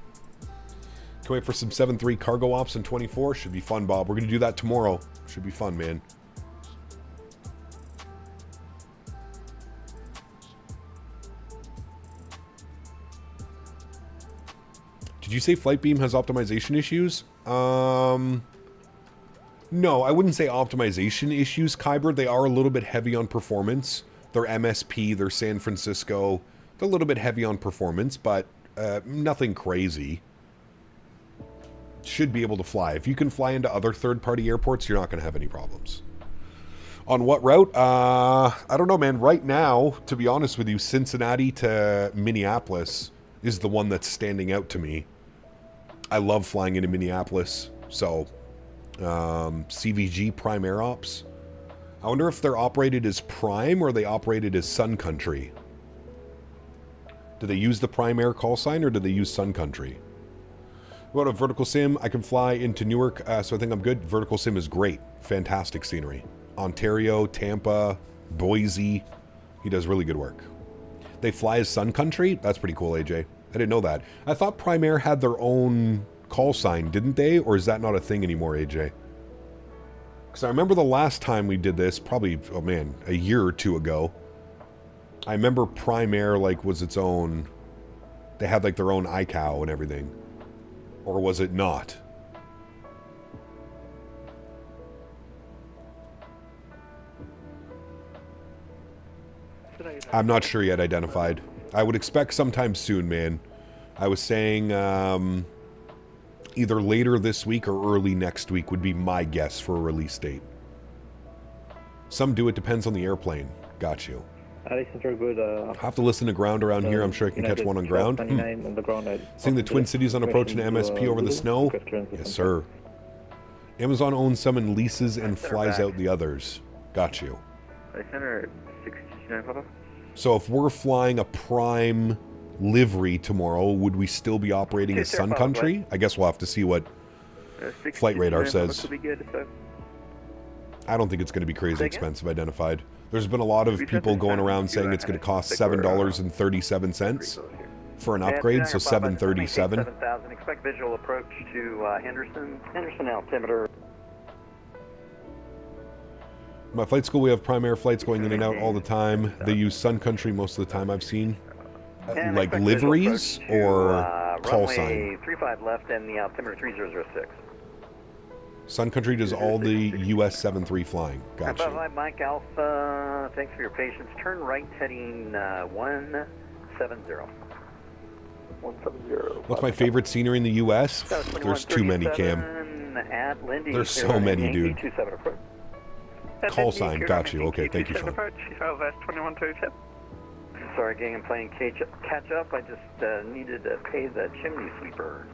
Can't wait for some 7.3 cargo ops in 24. Should be fun, Bob. We're going to do that tomorrow. Should be fun, man. Did you say Flightbeam has optimization issues? No, I wouldn't say optimization issues, Kyber. They are a little bit heavy on performance. They're MSP, they're San Francisco. They're a little bit heavy on performance, but nothing crazy. Should be able to fly. If you can fly into other third-party airports, you're not going to have any problems. On what route? I don't know, man. Right now, to be honest with you, Cincinnati to Minneapolis is the one that's standing out to me. I love flying into Minneapolis. So, CVG Prime Air Ops. I wonder if they're operated as Prime or they operated as Sun Country. Do they use the Prime Air call sign or do they use Sun Country? What about a Vertical Sim? I can fly into Newark, so I think I'm good. Vertical Sim is great. Fantastic scenery. Ontario, Tampa, Boise. He does really good work. They fly as Sun Country? That's pretty cool, AJ. I didn't know that. I thought Prime Air had their own call sign, didn't they? Or is that not a thing anymore, AJ? Because I remember the last time we did this, probably, oh man, a year or two ago. I remember Prime Air, like, was its own... They had, like, their own iCow and everything. Or was it not? I'm not sure yet, Identified. I would expect sometime soon, man. I was saying either later this week or early next week would be my guess for a release date. Some do, it depends on the airplane. Got you. I'll have to listen to ground around here. I'm sure I can catch one on ground. Seeing the Twin Cities on approach to MSP over the snow? Yes, sir. Amazon owns some and leases and flies out the others. Got you. So if we're flying a Prime livery tomorrow, would we still be operating as Sun Country? I guess we'll have to see what Flight Radar says. I don't think it's going to be crazy expensive, Identified. There's been a lot of people going around saying it's going to cost $7.37 for an upgrade, so $7.37. Expect visual approach to Henderson altimeter. My flight school, we have Prime Air flights going in and out all the time. They use Sun Country most of the time I've seen. Like liveries or call sign? 35 left and the altimeter 3006. Sun Country does all the US 73 flying. Gotcha. Hi, Mike Alpha. Thanks for your patience. Turn right heading 170. 170. What's my favorite scenery in the US? There's too many, Cam. There's so many, dude. Call sign. Got you. Okay, thank you, Sean. Sorry, gang, I'm playing catch up. I just needed to pay the chimney sweeper.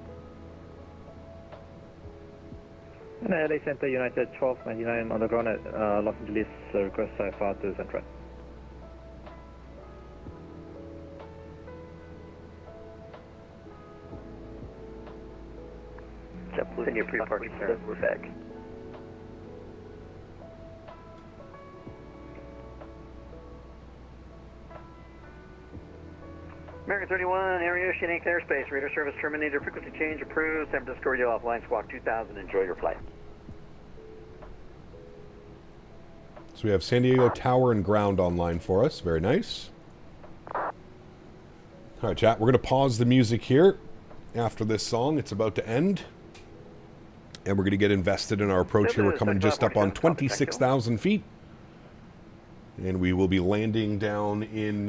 LA Center United 1299 on the ground at Los Angeles, request far to Central. Send your pre-parking clearance, we're back. American 31, Area Ocean Inc. airspace, radar service terminated, frequency change approved, San Francisco Radio offline, squawk 2000, enjoy your flight. So we have San Diego Tower and ground online for us. Very nice. All right, chat. We're going to pause the music here after this song. It's about to end. And we're going to get invested in our approach here. We're coming just up on 26,000 feet. And we will be landing down in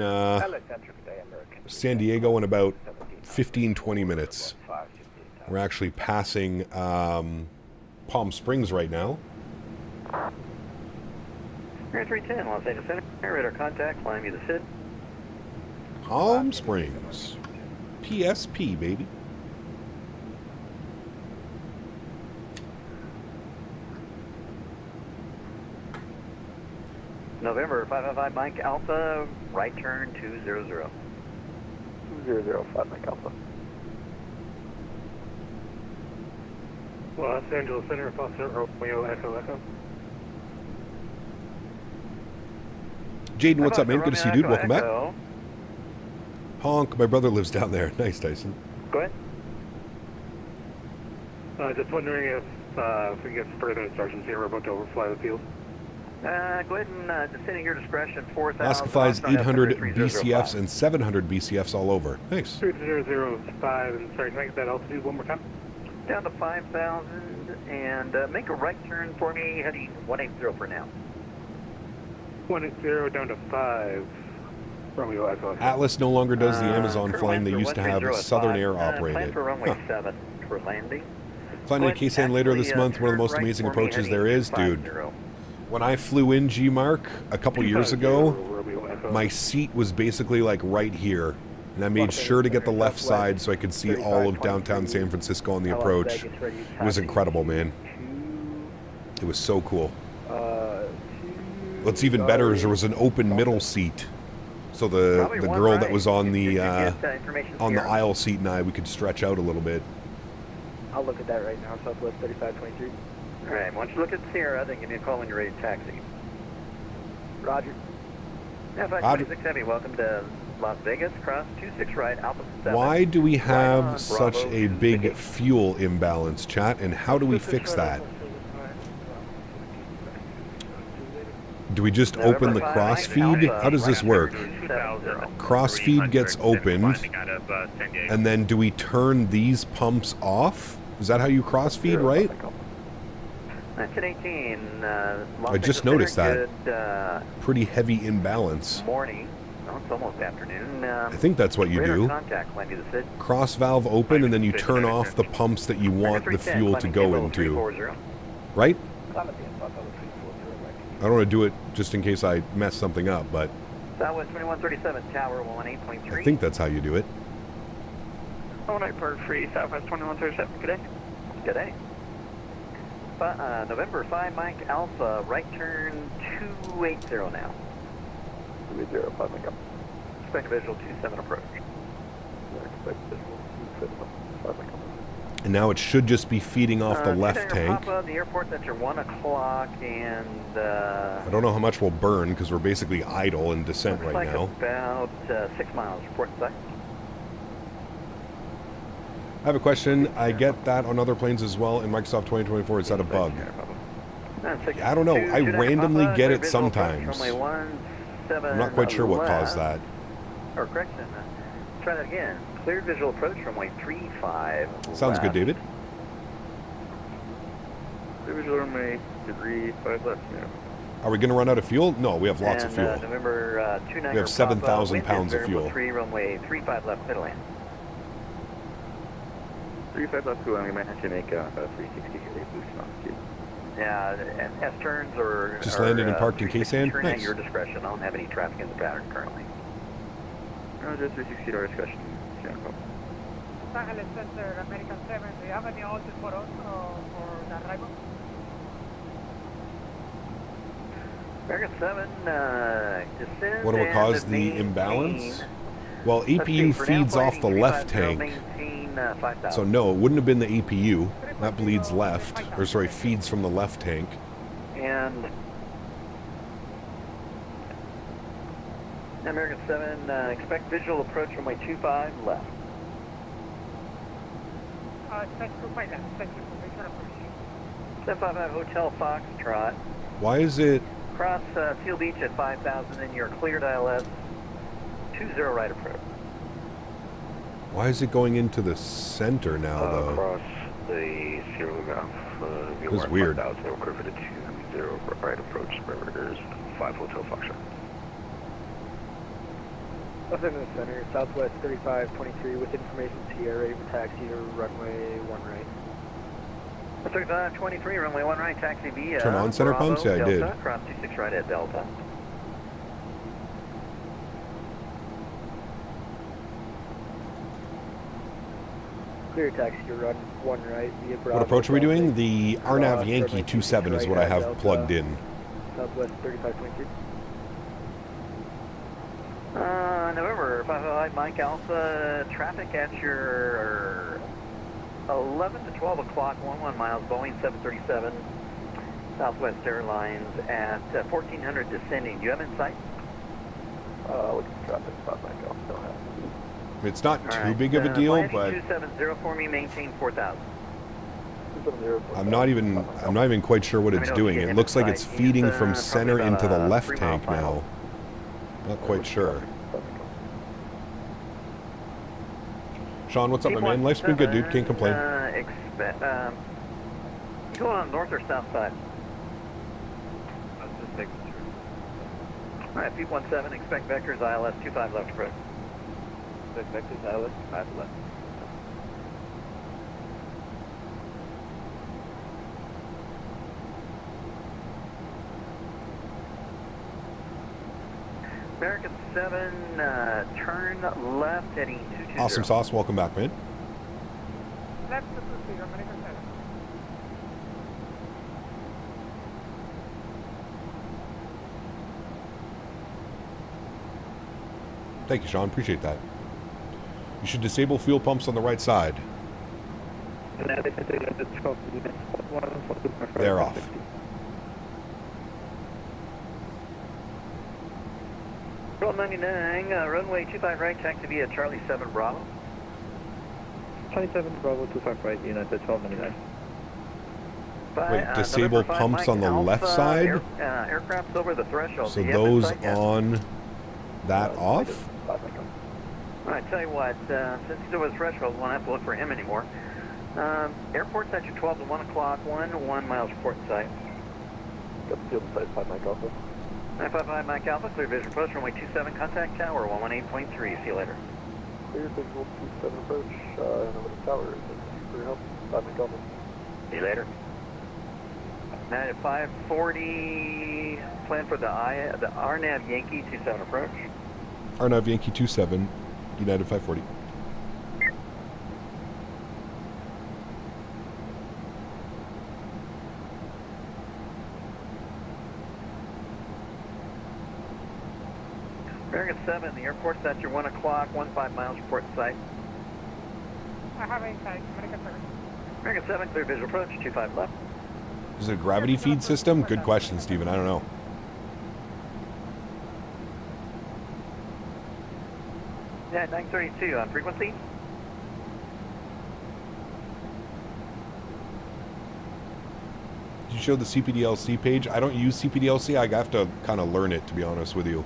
San Diego in about 15-20 minutes. We're actually passing Palm Springs right now. Air 310, Los Angeles Center, radar contact, flying you the SID. Palm Springs. PSP, baby. November 555 Mike Alpha, right turn 200. 205 Mike Alpha. Los Angeles Center, Foster Romeo Echo Echo. Jaden, what's up, man? Good to see you, dude. Welcome back. Honk, my brother lives down there. Nice, Tyson. Go ahead. Just wondering if we can get further instructions here. We're about to overfly the field. Go ahead and descend at your discretion. 4,000. Alaska flies 800 BCFs and 700 BCFs all over. Thanks. 3005, and sorry, can I get that altitude one more time? Down to 5,000, and make a right turn for me, heading 180 for now. 180 down to 5. Romeo Echo. Atlas no longer does the Amazon flying they used to have. Southern Air operated. Plan for runway 7 for landing. Flying into K-San later this month, one of the most amazing approaches there is, dude. When I flew in G-Mark a couple years ago, my seat was basically like right here. And I made sure to get the left side so I could see all of downtown San Francisco on the approach. It was incredible, man. It was so cool. What's even better is there was an open middle seat. So the girl that was on the aisle seat and I, we could stretch out a little bit. I'll look at that right now, Southwest 3523. All right, once you look at Sierra, then give me a call when you're ready to taxi. Roger. Yeah, 526 Heavy, welcome to Las Vegas, cross 26 right, Alpha 7. Why do we have such a big fuel imbalance, chat, and how do we fix that? Do we just open the crossfeed? How does this work? Crossfeed gets opened, and then do we turn these pumps off? Is that how you crossfeed, right? 1918. I just noticed that. Pretty heavy imbalance. Morning. Oh, it's almost afternoon. I think that's what you do. Cross valve open, and then you turn off the pumps that you want the fuel to go into. Right? I don't want to do it just in case I mess something up, but Southwest 2137, Tower 18.3. I think that's how you do it. Oh, night bird free, Southwest 2137. Good day. Good day. November 5 Mike Alpha, right turn 280 now. 280, 5 Mike Alpha. Expect visual 27 approach. Expect visual 27, 5 Mike Alpha. And now it should just be feeding off the left tank. Papa, the airport's at your 1 o'clock, and I don't know how much we'll burn because we're basically idle in descent right now. About 6 miles. Report sight. I have a question. I get that on other planes as well in Microsoft 2024. Is that a bug? Yeah, I don't know. I randomly get it sometimes. I'm not quite sure what caused that. Or correction. Try that again. Cleared visual approach runway 35. Sounds good, David. Clear visual runway 35 left. Yeah. Are we going to run out of fuel? No, we have lots of fuel. November 29. We have 7,000 pounds of fuel. 3 runway 35 left middle land. 35 left fuel, we might have to make a 360 degree boost off too. Yeah, and S turns or just landed and parked in K-San. Turn Nice. at your discretion. I don't have any traffic in the pattern currently. No, just 360 to our discretion. Los Angeles Center, American 7. Do you have any altitude for us for the arrival? American 7, descend. What will cause the imbalance? Well, EPU feeds off the left tank. So no, it wouldn't have been the EPU. That bleeds left. Or sorry, feeds from the left tank. And American 7, expect visual approach runway 25 left. Expect 25 left. Thank you. 755 Hotel Foxtrot. Why is it Cross Seal Beach at 5,000, and you're cleared ILS 20 right approach. Why is it going into the center now, though? Across the Sierra Luna. It's weird. 5,000, we're clear for the 20 right approach. Perimeters 5 Hotel Foxtrot. Nothing in the center, Southwest 3523 with information TR ready for taxi to runway 1 right. 3523, runway 1 right, taxi via Turn on center Bravo, pumps? Yeah, I Delta, did. Cross 26 right at Delta. Clear taxi to run 1 right via Bravo. What approach are we Delta. doing? The Arnav Yankee runway 27 is right what I at have Delta, plugged in. Southwest 3523. November 505 Mike Alpha, traffic at your 11 to 12 o'clock, 11 miles, Boeing 737, Southwest Airlines at 1400 descending. Do you have insight? Looking for traffic spot Mike Alpha, don't have. It's not All too right, big of a deal, Miami but 270 for me, maintain 4,000. I'm not even quite sure what it's doing. It looks like it's feeding from center into the left tank now. Not quite sure. Sean, what's up, my man? Life's been good, dude. Can't complain. You going on north or south side? Let's just take the All right, Peak 17, expect vectors ILS 25 left approach. vectors ILS 5 left. American 7, turn left heading 220. Awesome sauce. Welcome back, man. Left to 20, American 7. Thank you, Sean. Appreciate that. You should disable fuel pumps on the right side. They're off. Roll 99, runway 25 right, taxi via Charlie 7 Bravo. 27 Bravo 25 right, United 1299. Wait, disable pumps on the left side? Aircraft's over the threshold. So those on that off? All right, tell you what, since he's over the threshold, we won't have to look for him anymore. Airport's at your 12 to 1 o'clock, 1 miles report site. Got the field site 5 Mike Alpha. 955 Mike Alpha, clear vision approach, runway 27, contact tower 118.3. See you later. Clear visual 27 approach, and over the tower. Thank you for your help. 5 Mike Alpha. See you later. Nadya 540, plan for the Arnav Yankee 27 approach. Arnav Yankee 27, United 540. American 7, the airport's at your 1 o'clock, 15 miles report site. I have insight, American 7. American 7, clear visual approach, 25 left. Is it a gravity feed system? Good question, Steven. I don't know. Yeah, 932 on frequency. Did you show the CPDLC page? I don't use CPDLC. I have to kind of learn it, to be honest with you.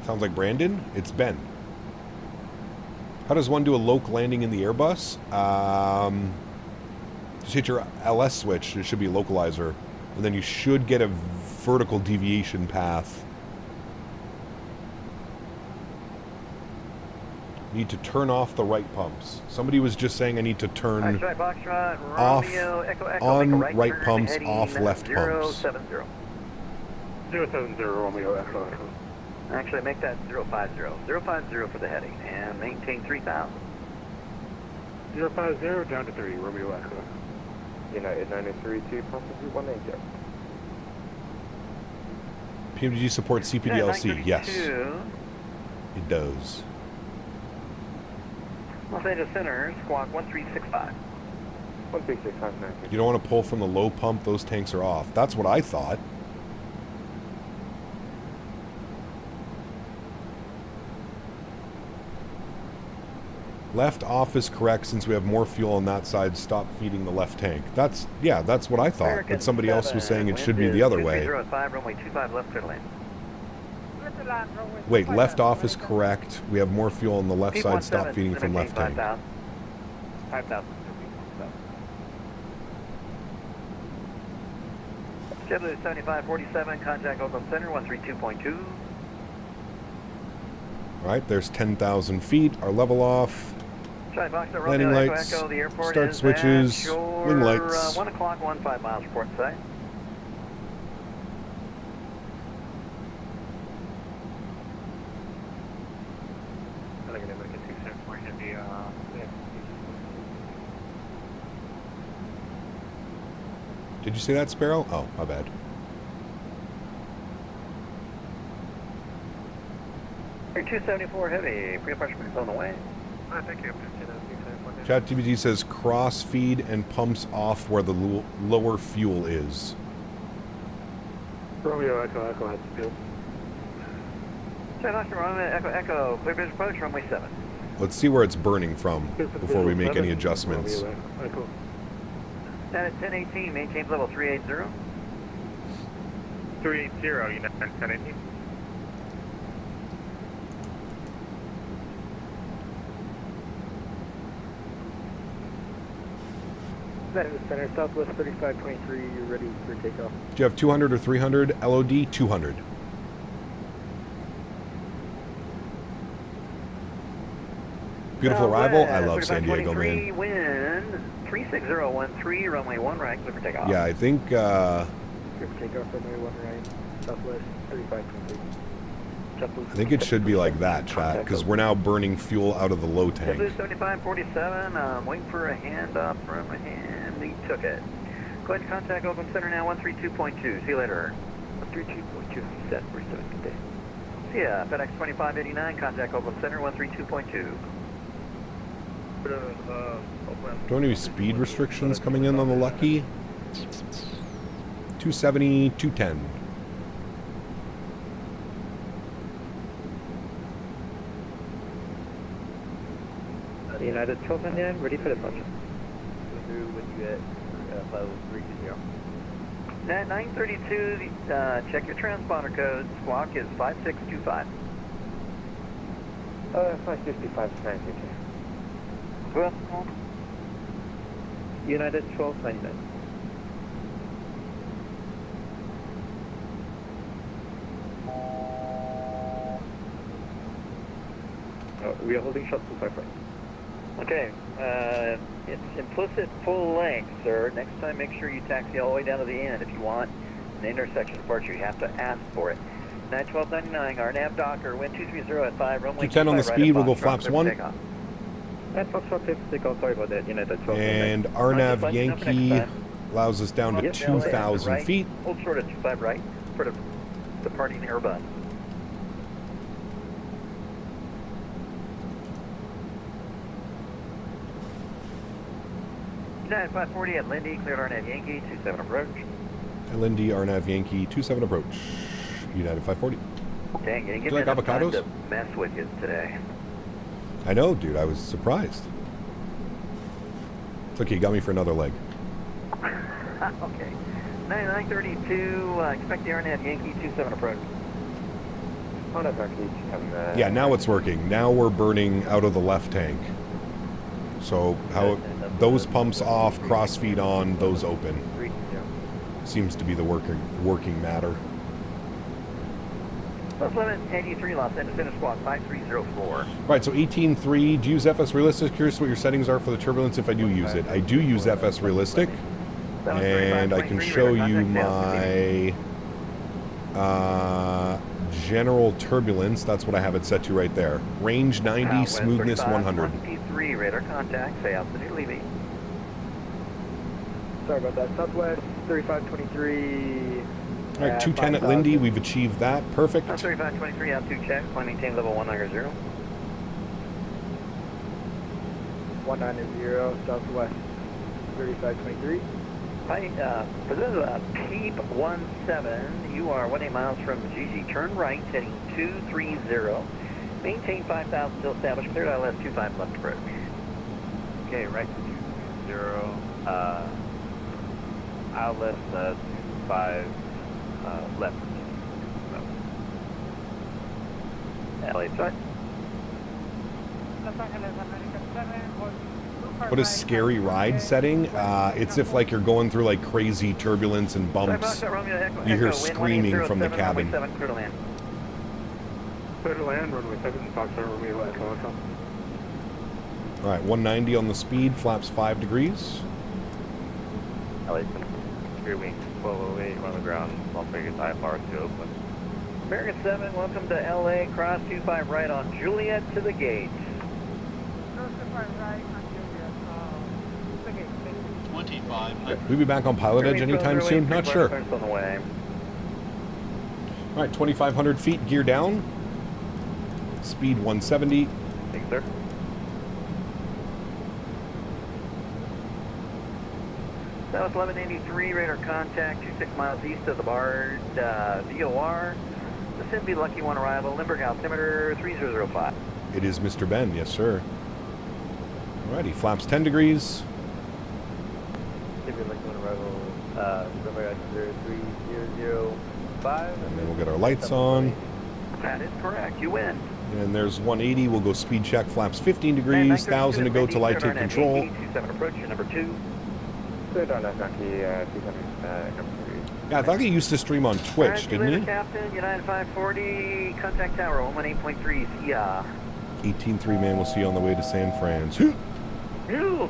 Sounds like Brandon. It's Ben. How does one do a loc landing in the Airbus? Just hit your LS switch. It should be a localizer. And then you should get a vertical deviation path. Need to turn off the right pumps. Somebody was just saying I need to turn off on right pumps, off left pumps. 070. 070 Romeo Echo. Actually, make that 050. 050 for the heading, and maintain 3,000. 050 down to 3 Romeo Echo. United 932, possibly 180. PMDG supports CPDLC. Yes, 932. it does. Los Angeles Center, squawk 1365. 1365. You don't want to pull from the low pump. Those tanks are off. That's what I thought. Left off is correct since we have more fuel on that side. Stop feeding the left tank. That's, yeah, that's what I thought. But somebody else was saying it should be the other way. Runway 25 left, clear to land. Wait, left off is correct. We have more fuel on the left side. Stop feeding from left tank. 5,000. Childerz 7547, contact Oakland Center, 132.2. All right, there's 10,000 feet. Our level off. Landing lights, start switches, wing lights. 1 o'clock, 15 miles, report site. Did you see that, Sparrow? Oh, my bad. Air 274 heavy, pre-pressure is on the way. Thank you. ChatGPT says cross feed and pumps off where the lower fuel is. Romeo Echo has the field. Echo, clear bridge approach, runway 7. Let's see where it's burning from before we make any adjustments. Echo. At 1018, maintains level 380. 380, United 1018. Center, Southwest 3523, you're ready for takeoff. Do you have 200 or 300? LOD 200. Beautiful arrival. I love San Diego, man. Wind 36013, runway 1 right, clear for takeoff. Yeah, I think. Clear for takeoff, runway 1 right, Southwest 3523. I think it should be like that, chat, because we're now burning fuel out of the low tank. 7547, waiting for a handoff from a hand. He took it. Go ahead and contact Oakland Center now, 132.2. See you later. 132.2, set for 7 today. See ya, FedEx 2589, contact Oakland Center, 132.2. Don't any speed restrictions coming in on the Lucky? 270, 210. United 1299, ready for departure. Through with you at level 320. At 932, check your transponder code. Squawk is 5625. 555, 932. Well, United 1299. We are holding shot 255. okay, it's implicit full length, sir. Next time, make sure you taxi all the way down to the end. If you want an intersection departure, you have to ask for it. 91299, our nav docker, wind 230 at 5, runway 210 on the speed, we'll go flaps 1. And Foxtrot 5 takeoff, sorry about that, United 12. And RNAV Yankee allows us down to 2,000 feet. Hold short at 25 right for the departing Airbus. United 540 at Lindy, cleared RNAV Yankee, 27 approach. LND RNAV Yankee, 27 approach. United 540. Dang, you Do you like avocados? to mess with you today. I know, dude. I was surprised. It's okay. You got me for another leg. Okay. 932, expect the RNAV Yankee, 27 approach. Yeah, now it's working. Now we're burning out of the left tank. So how those pumps off, cross feed on, those open. Seems to be the working matter. Plus limit 83 Los Angeles squawk 5304. Right, so 18.3, do you use FS Realistic? Curious what your settings are for the turbulence if I do use it. I do use FS Realistic, and I can show you my general turbulence. That's what I have it set to right there. Range 90, smoothness 100. 153, radar contact, say altitude leaving. Sorry about that, Southwest 3523. All right, 210 at Lindy, we've achieved that. Perfect. 3523, altitude check, climb maintain level 190. 190, Southwest 3523. Hi, for this is Peep 17, you are 18 miles from GG, turn right, heading 230. Maintain 5,000 till established, cleared ILS 25 left approach. Okay, right to 0. Outlet 25 left. LA start. Los Angeles, American 7, hold What is scary ride setting? It's if like you're going through like crazy turbulence and bumps. You hear screaming from the cabin. Clear to land, runway 7, Foxtrot, Romeo, Echo, Echo. All right, 190 on the speed, flaps 5 degrees. LA 3 wings, 1208, run the ground, Las Vegas, IFR 2 open. American 7, welcome to LA, cross 25 right on Juliet to the gate. Cross 25 right on Juliet, the gate, thank you. 2500. We'll be back on Pilot Edge anytime soon? Not sure. On the way. All right, 2,500 feet, gear down. Speed 170. Thanks, sir. South 1183, radar contact 26 miles east of the barred VOR. Vicinity Lucky 1 arrival, Limburg altimeter 3005. It is Mr. Ben, yes sir. All right, he flaps 10 degrees. Lucky 1 arrival, Limburg altimeter 3005. And then we'll get our lights on. That is correct, you win. And there's 180, we'll go speed check, flaps 15 degrees, 1,000 to go till I take control. 27 approach, number 2. Yeah, I thought he used to stream on Twitch, didn't he? Captain, United 540, contact tower, 118.3, yeah. 18.3 man, we'll see you on the way to San Fran. You.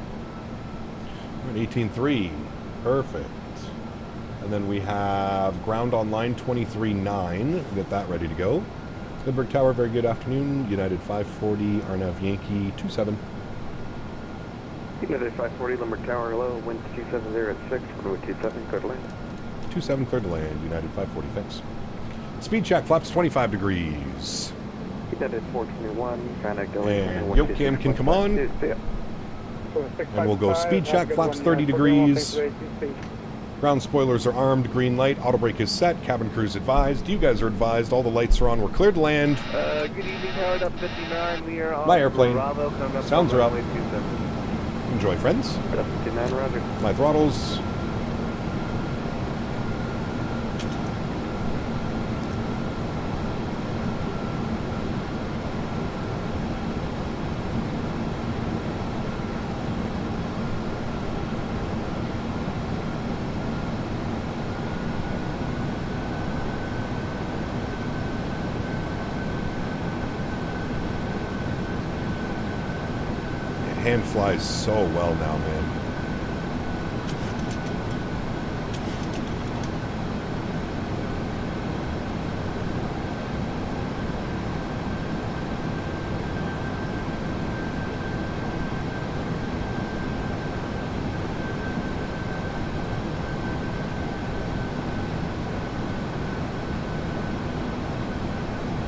18.3, perfect. And then we have ground online 23.9, we'll get that ready to go. Limburg Tower, very good afternoon. United 540, Arnav Yankee 27. United 540, Limburg Tower, hello, wind 270 at 6, runway 27, clear to land. 27, clear to land, United 540, thanks. Speed check, flaps 25 degrees. United 421, contact And Yocam can come on. And we'll go speed check, flaps 30 degrees. Ground spoilers are armed, green light, auto brake is set, cabin crew's advised. You guys are advised, all the lights are on, we're cleared to land. Good evening, Howard, up 59, we are on My airplane. Bravo, coming up Sounds are up. runway 27. Enjoy, friends. 59, roger. My throttles. Hand flies so well now, man.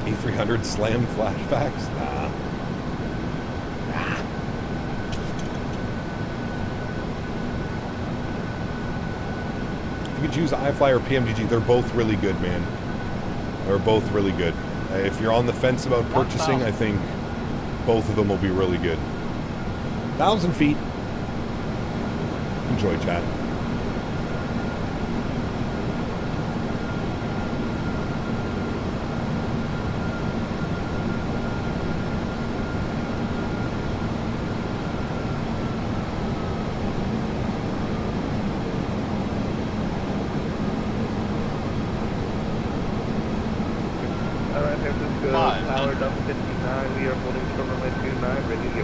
A300 slam flashbacks? Nah. You could choose iFly or PMDG. They're both really good, man. They're both really good. If you're on the fence about purchasing, I think both of them will be really good. 1,000 feet. Enjoy, chat.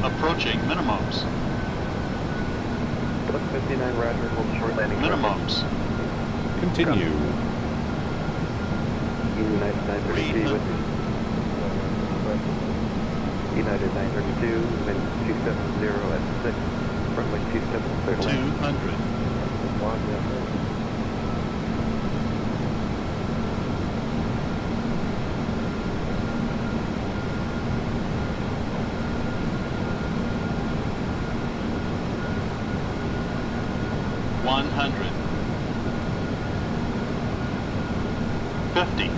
Approaching minimums. 59 Roger, hold short landing. Minimums. Continue. United 932 with United 932, wind 270 at 6, runway 27, clear to land. 200. $100. 50.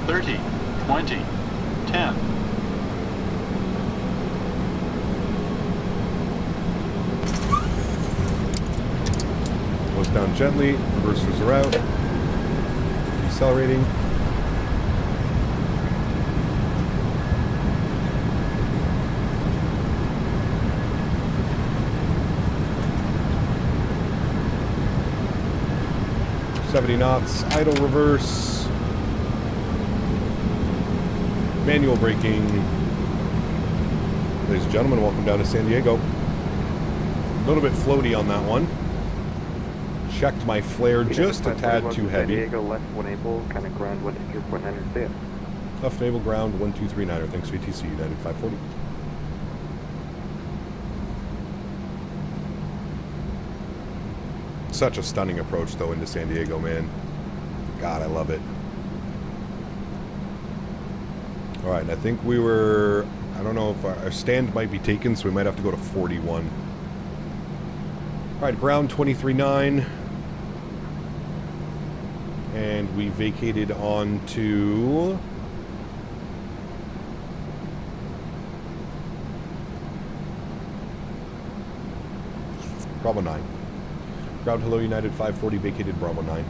30. 20. 10. down gently. Reversers are out. Decelerating. .70 knots. Idle reverse. Manual braking. Ladies and gentlemen, welcome down to San Diego. A little bit floaty on that one. Checked my flare just a tad too heavy. San Diego, left 1 able, kind of ground 123.9, see ya. Left naval ground 1239er, thanks VTC, United 540. Such a stunning approach though into San Diego, man. God, I love it. Alright, I think we were, I don't know if our stand might be taken, so we might have to go to 41. Alright, ground 23.9. And we vacated on to Bravo 9. Ground hello United 540, vacated Bravo 9.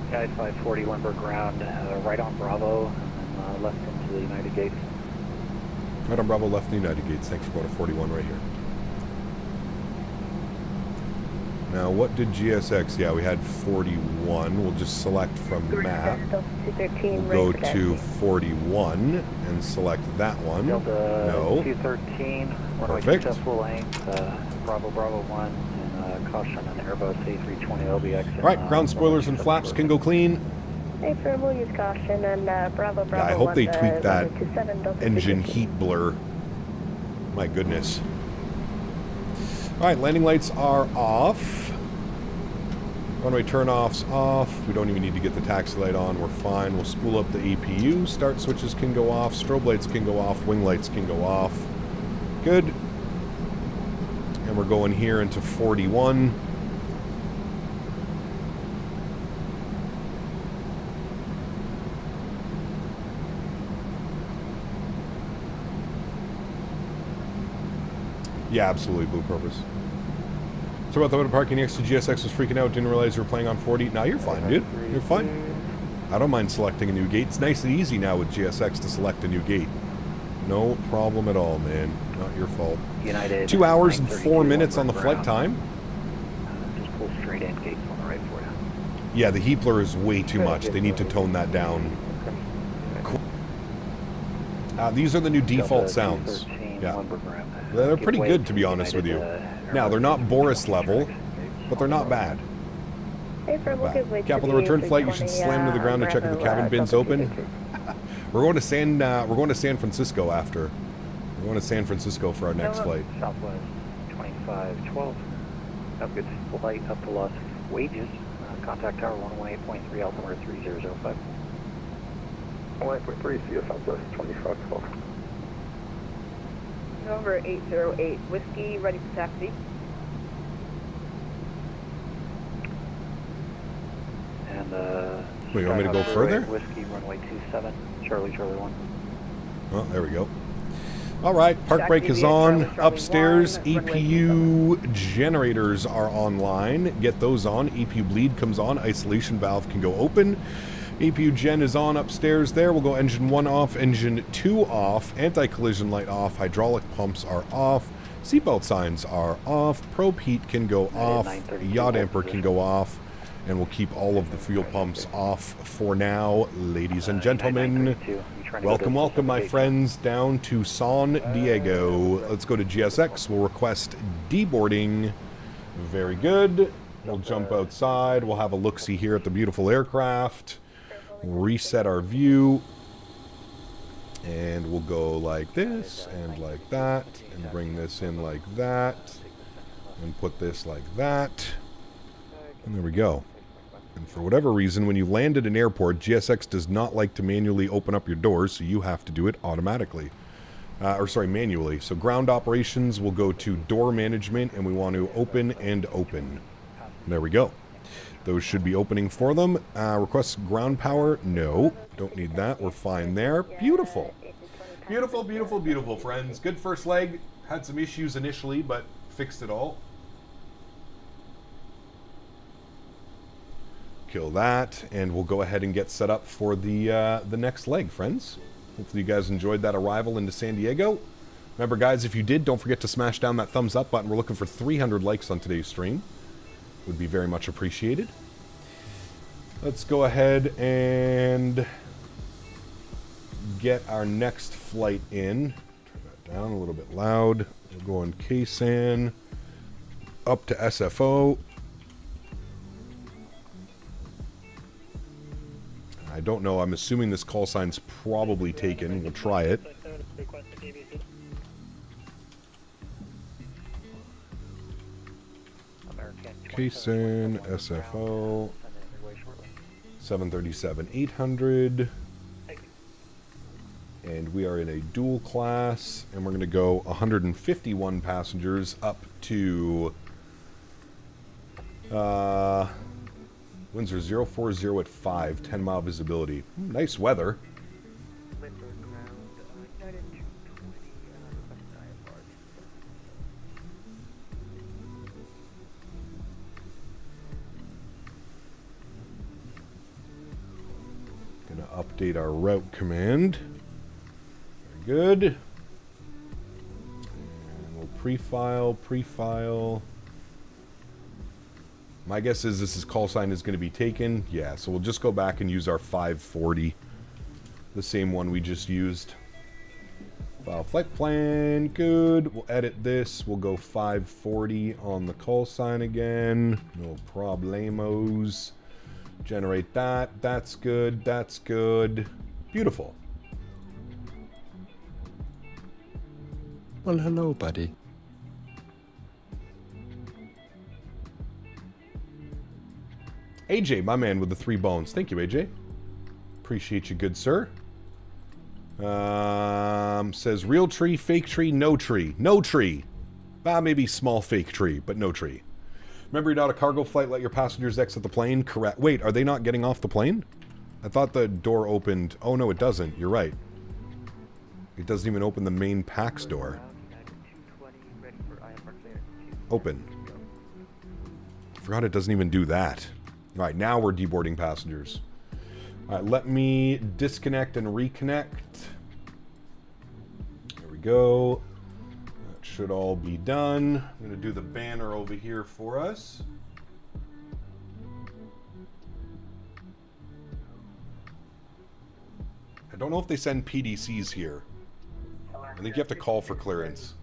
United 540, Limber ground, right on Bravo, and then left into the United Gates. Right on Bravo, left in the United Gates. Thanks for going to 41 right here. Now, what did GSX? Yeah, we had 41. We'll just select from map. We'll go to 41 and select that one. No. 213. Perfect. Successful length, Bravo, Bravo 1, and caution on Airbus A320 LBX. All right, ground spoilers and flaps can go clean. April, we'll use caution and Bravo, Bravo. Yeah, I hope they 1, tweak that 127, engine heat blur. My goodness. All right, landing lights are off. Runway turn-offs off. We don't even need to get the taxi light on. We're fine. We'll spool up the APU. Start switches can go off. Strobe lights can go off. Wing lights can go off. Good. And we're going here into 41. Yeah, absolutely, Blue Purpose. So about the motor parking next to GSX was freaking out, didn't realize you were playing on 40. Now you're fine, dude. You're fine. I don't mind selecting a new gate. It's nice and easy now with GSX to select a new gate. No problem at all, man. Not your fault. United 2 hours and 4 minutes on the flight time. Just pull straight in, gates on the right for you. Yeah, the heat blur is way too much. They need to tone that down. Cool. These are the new default sounds. Yeah. They're pretty good, to be honest with you. Now, they're not Boris level, but they're not bad. Cap on the return flight, you should slam to the ground and check if the cabin bin's open. We're going to San Francisco after. We're going to San Francisco for our next flight. Southwest 2512. Have a good flight up to Las Wages. Contact tower 118.3, altimeter 3005. 1.3, see you Southwest 2512. November 808, Whiskey, ready for taxi. And Wait, you want me to go further? Whiskey, runway 27, Charlie 1. Oh, there we go. All right, park brake is on. Upstairs, EPU generators are online. Get those on. EPU bleed comes on. Isolation valve can go open. EPU gen is on upstairs there. We'll go engine 1 off, engine 2 off, anti-collision light off, hydraulic pumps are off, seatbelt signs are off, probe heat can go off, yaw damper can go off, and we'll keep all of the fuel pumps off for now. Ladies and gentlemen, welcome, welcome, my friends, down to San Diego. Let's go to GSX. We'll request deboarding. Very good. We'll jump outside. We'll have a look-see here at the beautiful aircraft. Reset our view, and we'll go like this and like that, and bring this in like that, and put this like that, and there we go. And for whatever reason, when you land at an airport, GSX does not like to manually open up your doors, so you have to do it automatically. Manually. So ground operations will go to door management, and we want to open and open. There we go. Those should be opening for them. Request ground power. No, don't need that. We're fine there. Beautiful. Beautiful, beautiful, beautiful, friends. Good first leg. Had some issues initially, but fixed it all. Kill that, and we'll go ahead and get set up for the next leg, friends. Hopefully you guys enjoyed that arrival into San Diego. Remember, guys, if you did, don't forget to smash down that thumbs up button. We're looking for 300 likes on today's stream. Would be very much appreciated. Let's go ahead and get our next flight in. Turn that down a little bit loud. We'll go on KSAN, up to SFO. I don't know. I'm assuming this call sign's probably taken. We'll try it. KSAN, SFO, 737-800. And we are in a dual class, and we're going to go 151 passengers up to Windsor 040 at 5, 10-mile visibility. Nice weather. Going to update our route command. Very good. And we'll pre-file. My guess is this call sign is going to be taken. Yeah, so we'll just go back and use our 540. The same one we just used. File flight plan. Good. We'll edit this. We'll go 540 on the call sign again. No problemos. Generate that. That's good. That's good. Beautiful. Well, hello, buddy. AJ, my man with the 3 bones. Thank you, AJ. Appreciate you, good sir. Says real tree, fake tree, no tree. No tree. Maybe small fake tree, but no tree. Remember, you're not a cargo flight. Let your passengers exit the plane. Correct. Wait, are they not getting off the plane? I thought the door opened. Oh, no, it doesn't. You're right. It doesn't even open the main PAX door. Open. Forgot it doesn't even do that. All right, now we're deboarding passengers. All right, let me disconnect and reconnect. There we go. That should all be done. I'm going to do the banner over here for us. I don't know if they send PDCs here. I think you have to call for clearance.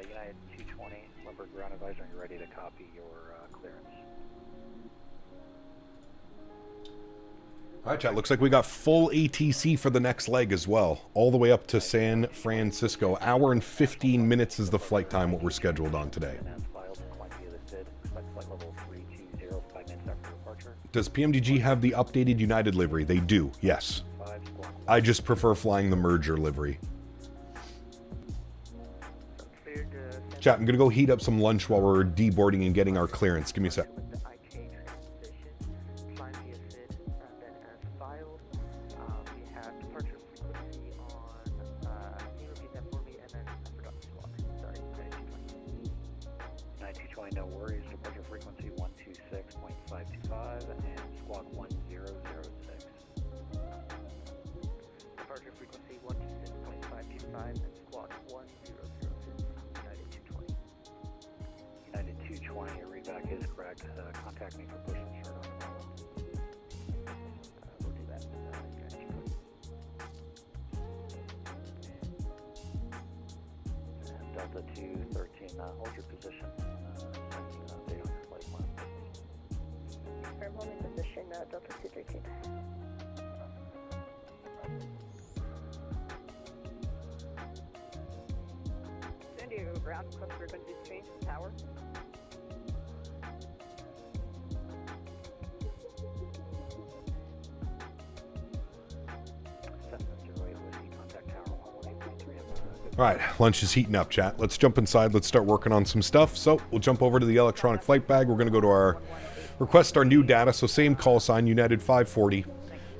United 220, Limburg ground advisor, you're ready to copy your clearance. Alright, chat, looks like we got full ATC for the next leg as well. All the way up to San Francisco. Hour and 15 minutes is the flight time, what we're scheduled on today. Does PMDG have the updated United livery? They do, yes. I just prefer flying the merger livery. Chat, I'm going to go heat up some lunch while we're deboarding and getting our clearance. Give me a sec. No worries, departure frequency 126.525 and squawk 1006. Departure frequency 126.525 and squawk 1006. United 220. United 220, your readback is correct. Contact me for push and start on the we'll do that. United 220. And Delta 213, hold your position. Confirm holding position, Delta 213. San Diego ground, request frequency change to tower. All right, lunch is heating up, chat. Let's jump inside. Let's start working on some stuff. So we'll jump over to the electronic flight bag. We're going to go to our request our new data. So same call sign, United 540,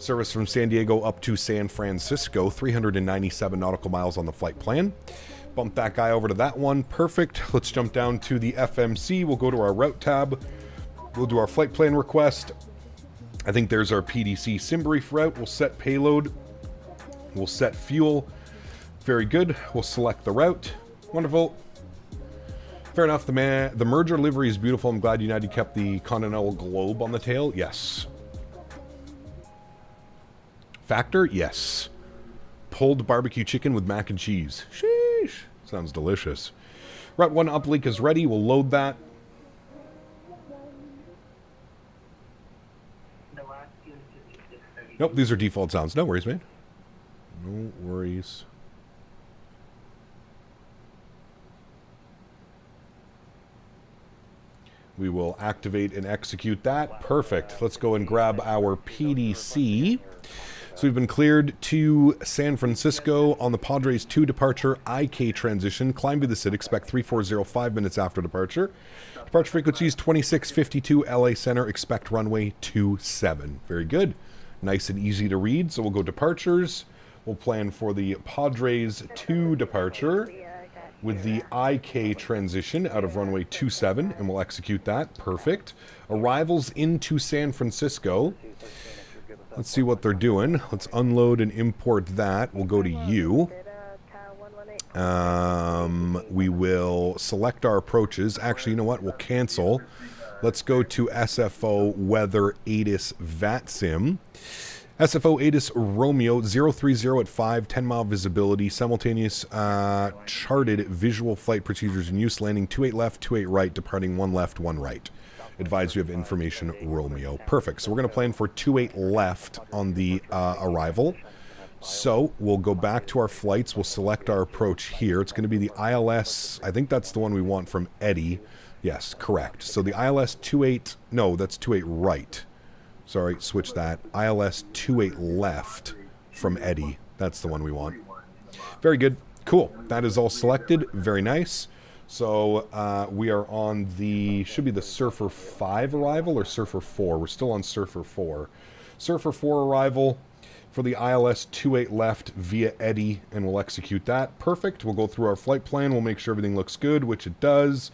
Service from San Diego up to San Francisco, 397 nautical miles on the flight plan. Bump that guy over to that one. Perfect. Let's jump down to the FMC. We'll go to our route tab. We'll do our flight plan request. I think there's our PDC sim brief route. We'll set payload. We'll set fuel. Very good. We'll select the route. Wonderful. Fair enough. The merger livery is beautiful. I'm glad United kept the Continental Globe on the tail. Yes. Factor? Yes. Pulled barbecue chicken with mac and cheese. Sheesh. Sounds delicious. Route 1 uplink is ready. We'll load that. Nope, these are default sounds. No worries, man. No worries. We will activate and execute that. Perfect. Let's go and grab our PDC. So we've been cleared to San Francisco on the Padres 2 departure IK transition. Climb to the SID. Expect 3405 minutes after departure. Departure frequency is 2652 LA Center. Expect runway 27. Very good. Nice and easy to read. So we'll go departures. We'll plan for the Padres 2 departure with the IK transition out of runway 27, and we'll execute that. Perfect. Arrivals into San Francisco. Let's see what they're doing. Let's unload and import that. We'll go to you. We will select our approaches. Actually, you know what? We'll cancel. Let's go to SFO Weather ATIS VATSIM. SFO ATIS Romeo 030 at 5, 10-mile visibility, simultaneous charted visual flight procedures in use, landing 28 left, 28 right, departing 1 left, 1 right. Advise you have information, Romeo. Perfect. So we're going to plan for 28 left on the arrival. So we'll go back to our flights. We'll select our approach here. It's going to be the ILS. I think that's the one we want from Eddie. Yes, correct. So the ILS 28, no, that's 28 right. Sorry, switch that. ILS 28 left from Eddie. That's the one we want. Very good. Cool. That is all selected. Very nice. So we are on the, should be the Surfer 5 arrival or Surfer 4. We're still on Surfer 4. Surfer 4 arrival for the ILS 28 left via Eddie, and we'll execute that. Perfect. We'll go through our flight plan. We'll make sure everything looks good, which it does.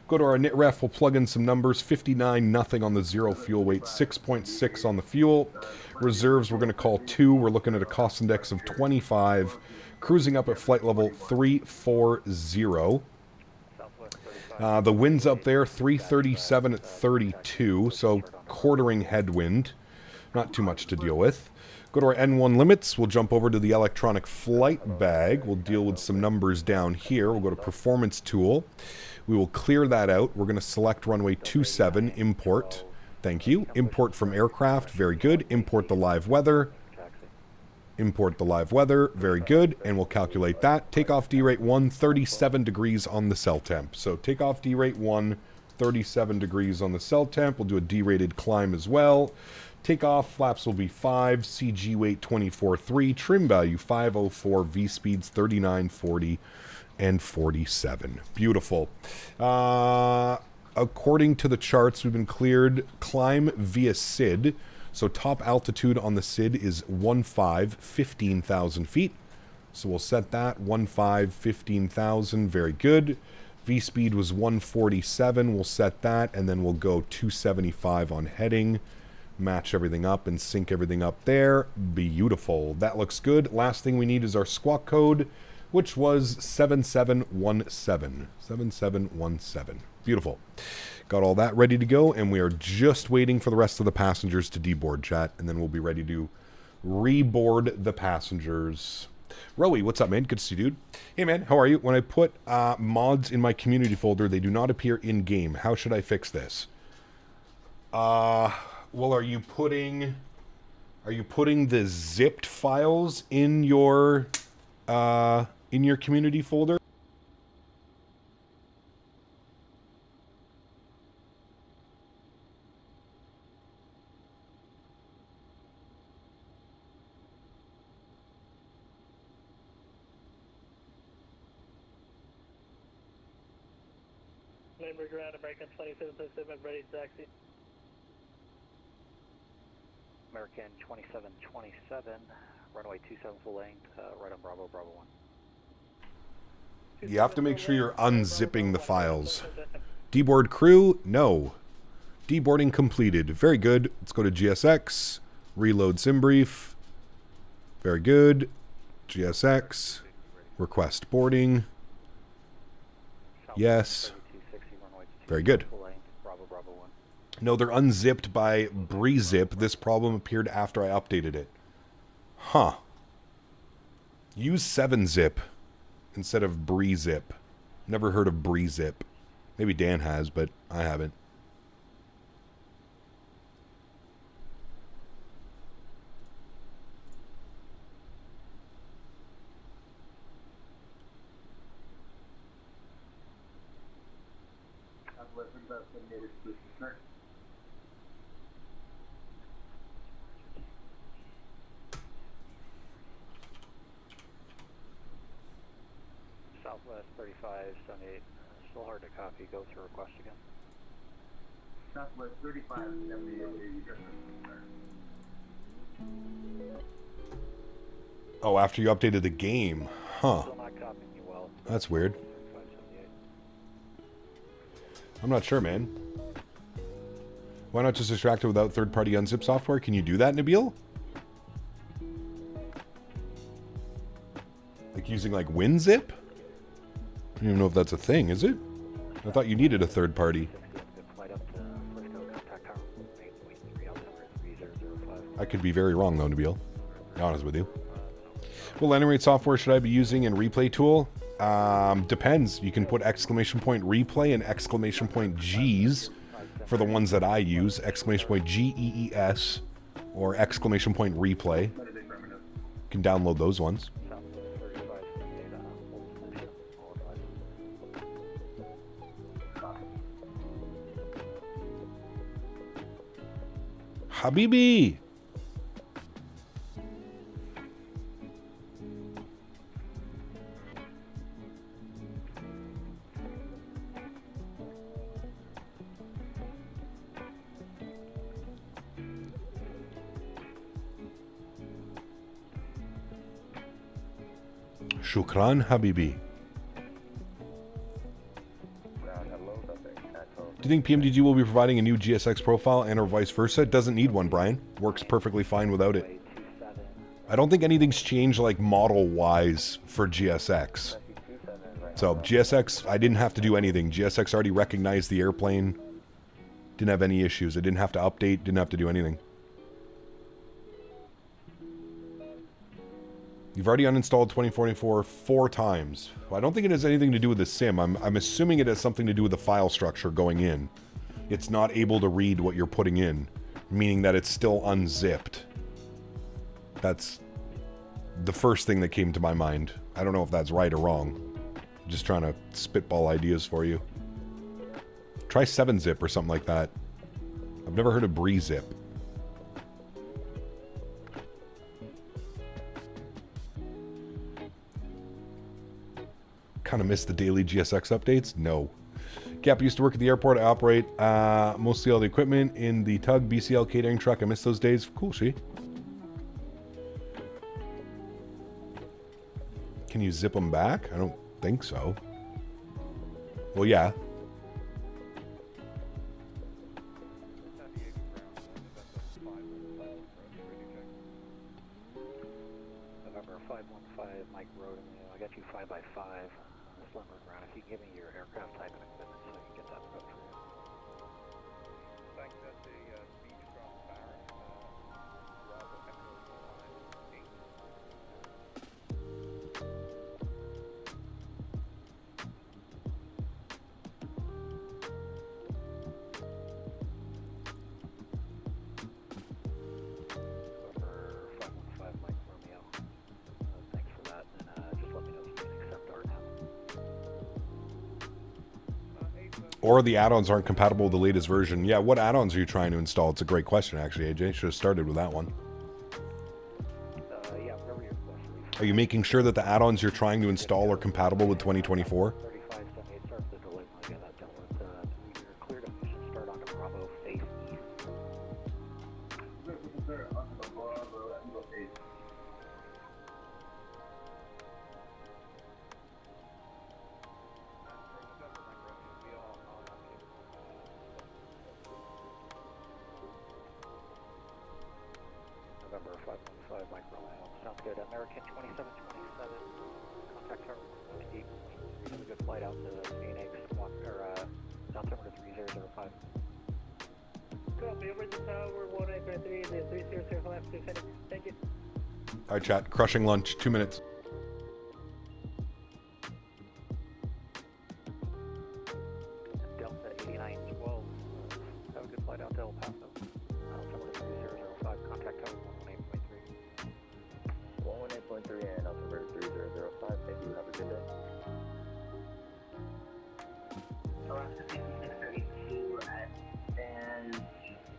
Go to our NITREF, we'll plug in some numbers. 59, nothing on the zero fuel weight, 6.6 on the fuel. Reserves, we're going to call 2. We're looking at a cost index of 25. Cruising up at flight level 340. The wind's up there, 337 at 32, so quartering headwind. Not too much to deal with. Go to our N1 limits. We'll jump over to the electronic flight bag. We'll deal with some numbers down here. We'll go to performance tool. We will clear that out. We're going to select runway 27, import. Thank you. Import from aircraft. Very good. Import the live weather. Import the live weather. Very good. And we'll calculate that. Takeoff D-rate 1, 37 degrees on the cell temp. So takeoff D-rate 1, 37 degrees on the cell temp. We'll do a D-rated climb as well. Takeoff flaps will be 5, CG weight 24.3, trim value 504, V speeds 3940 and 47. Beautiful. According to the charts, we've been cleared climb via SID. So top altitude on the SID is 15,000 feet. So we'll set that 15,000. Very good. V speed was 147. We'll set that, and then we'll go 275 on heading. Match everything up and sync everything up there. Beautiful. That looks good. Last thing we need is our squawk code, which was 7717. 7717. Beautiful. Got all that ready to go, and we are just waiting for the rest of the passengers to deboard, chat, and then we'll be ready to reboard the passengers. Rowie, what's up, man? Good to see you, dude. Hey, man, how are you? When I put mods in my community folder, they do not appear in-game. How should I fix this? Well, are you putting the zipped files in your community folder? Ground, American 2737, ready to taxi. American 2727, runway 27 full length, right on Bravo, Bravo 1. You have to make sure you're unzipping the files. Deboard crew? No. Deboarding completed. Very good. Let's go to GSX. Reload sim brief. Very good. GSX. Request boarding. Yes. Very good. No, they're unzipped by BreZip. This problem appeared after I updated it. Huh. Use 7-zip instead of BreZip. Never heard of BreZip. Maybe Dan has, but I haven't. Southwest 3578, still hard to copy, go through request again. Southwest 3578, Oh, after you updated the game. Huh. Still not copying you well. That's weird. I'm not sure, man. Why not just extract it without third-party unzip software? Can you do that, Nabil? Like using like WinZip? I don't even know if that's a thing, is it? I thought you needed a third party. I could be very wrong though, Nabil. To be honest with you. What line rate software should I be using in replay tool? Depends. You can put exclamation point replay and exclamation point G's for the ones that I use. Exclamation point GEES or exclamation point replay. You can download those ones. Habibi! Shukran, Habibi. Do you think PMDG will be providing a new GSX profile and or vice versa? It doesn't need one, Brian. Works perfectly fine without it. I don't think anything's changed like model-wise for GSX. So GSX, I didn't have to do anything. GSX already recognized the airplane. Didn't have any issues. I didn't have to update, didn't have to do anything. You've already uninstalled 2024 4 times. Well, I don't think it has anything to do with the sim. I'm assuming it has something to do with the file structure going in. It's not able to read what you're putting in, meaning that it's still unzipped. That's the first thing that came to my mind. I don't know if that's right or wrong. I'm just trying to spitball ideas for you. Try 7-zip or something like that. I've never heard of BreZip. Kind of missed the daily GSX updates? No. Gap used to work at the airport. I operate mostly all the equipment in the Tug BCL catering truck. I miss those days. Cool, she. Can you zip them back? I don't think so. Well, yeah. November 515, Mike Road. I got you 5x5 on this lumber ground. If you give me your aircraft type and equipment so I can get that put for you. Thanks, that's a speech from Barrett. Bravo Echo 8. Or the add-ons aren't compatible with the latest version. Yeah, what add-ons are you trying to install? It's a great question, actually, AJ. Should have started with that one. Yeah, whatever your question is. Are you making sure that the add-ons you're trying to install are compatible with 2024? 3578 starts the delay. I'll get that dealt with. You're cleared up. You should start on the Bravo face east. Sir, Oscar Bravo, Eagle 8. November 515 Mike Romeo. Sounds good. American 2727. Contact tower 1 really good flight out to Phoenix 1 or altimeter 3005. Copy, over the tower 1953, the 300 left to Phoenix. Thank you. All right, chat. Crushing lunch. 2 minutes. Delta 8912. Have a good flight out to El Paso. Altimeter 3005. Contact tower 118.3. 118.3 and altimeter 3005. Thank you. Have a good day. Alaska 6632 and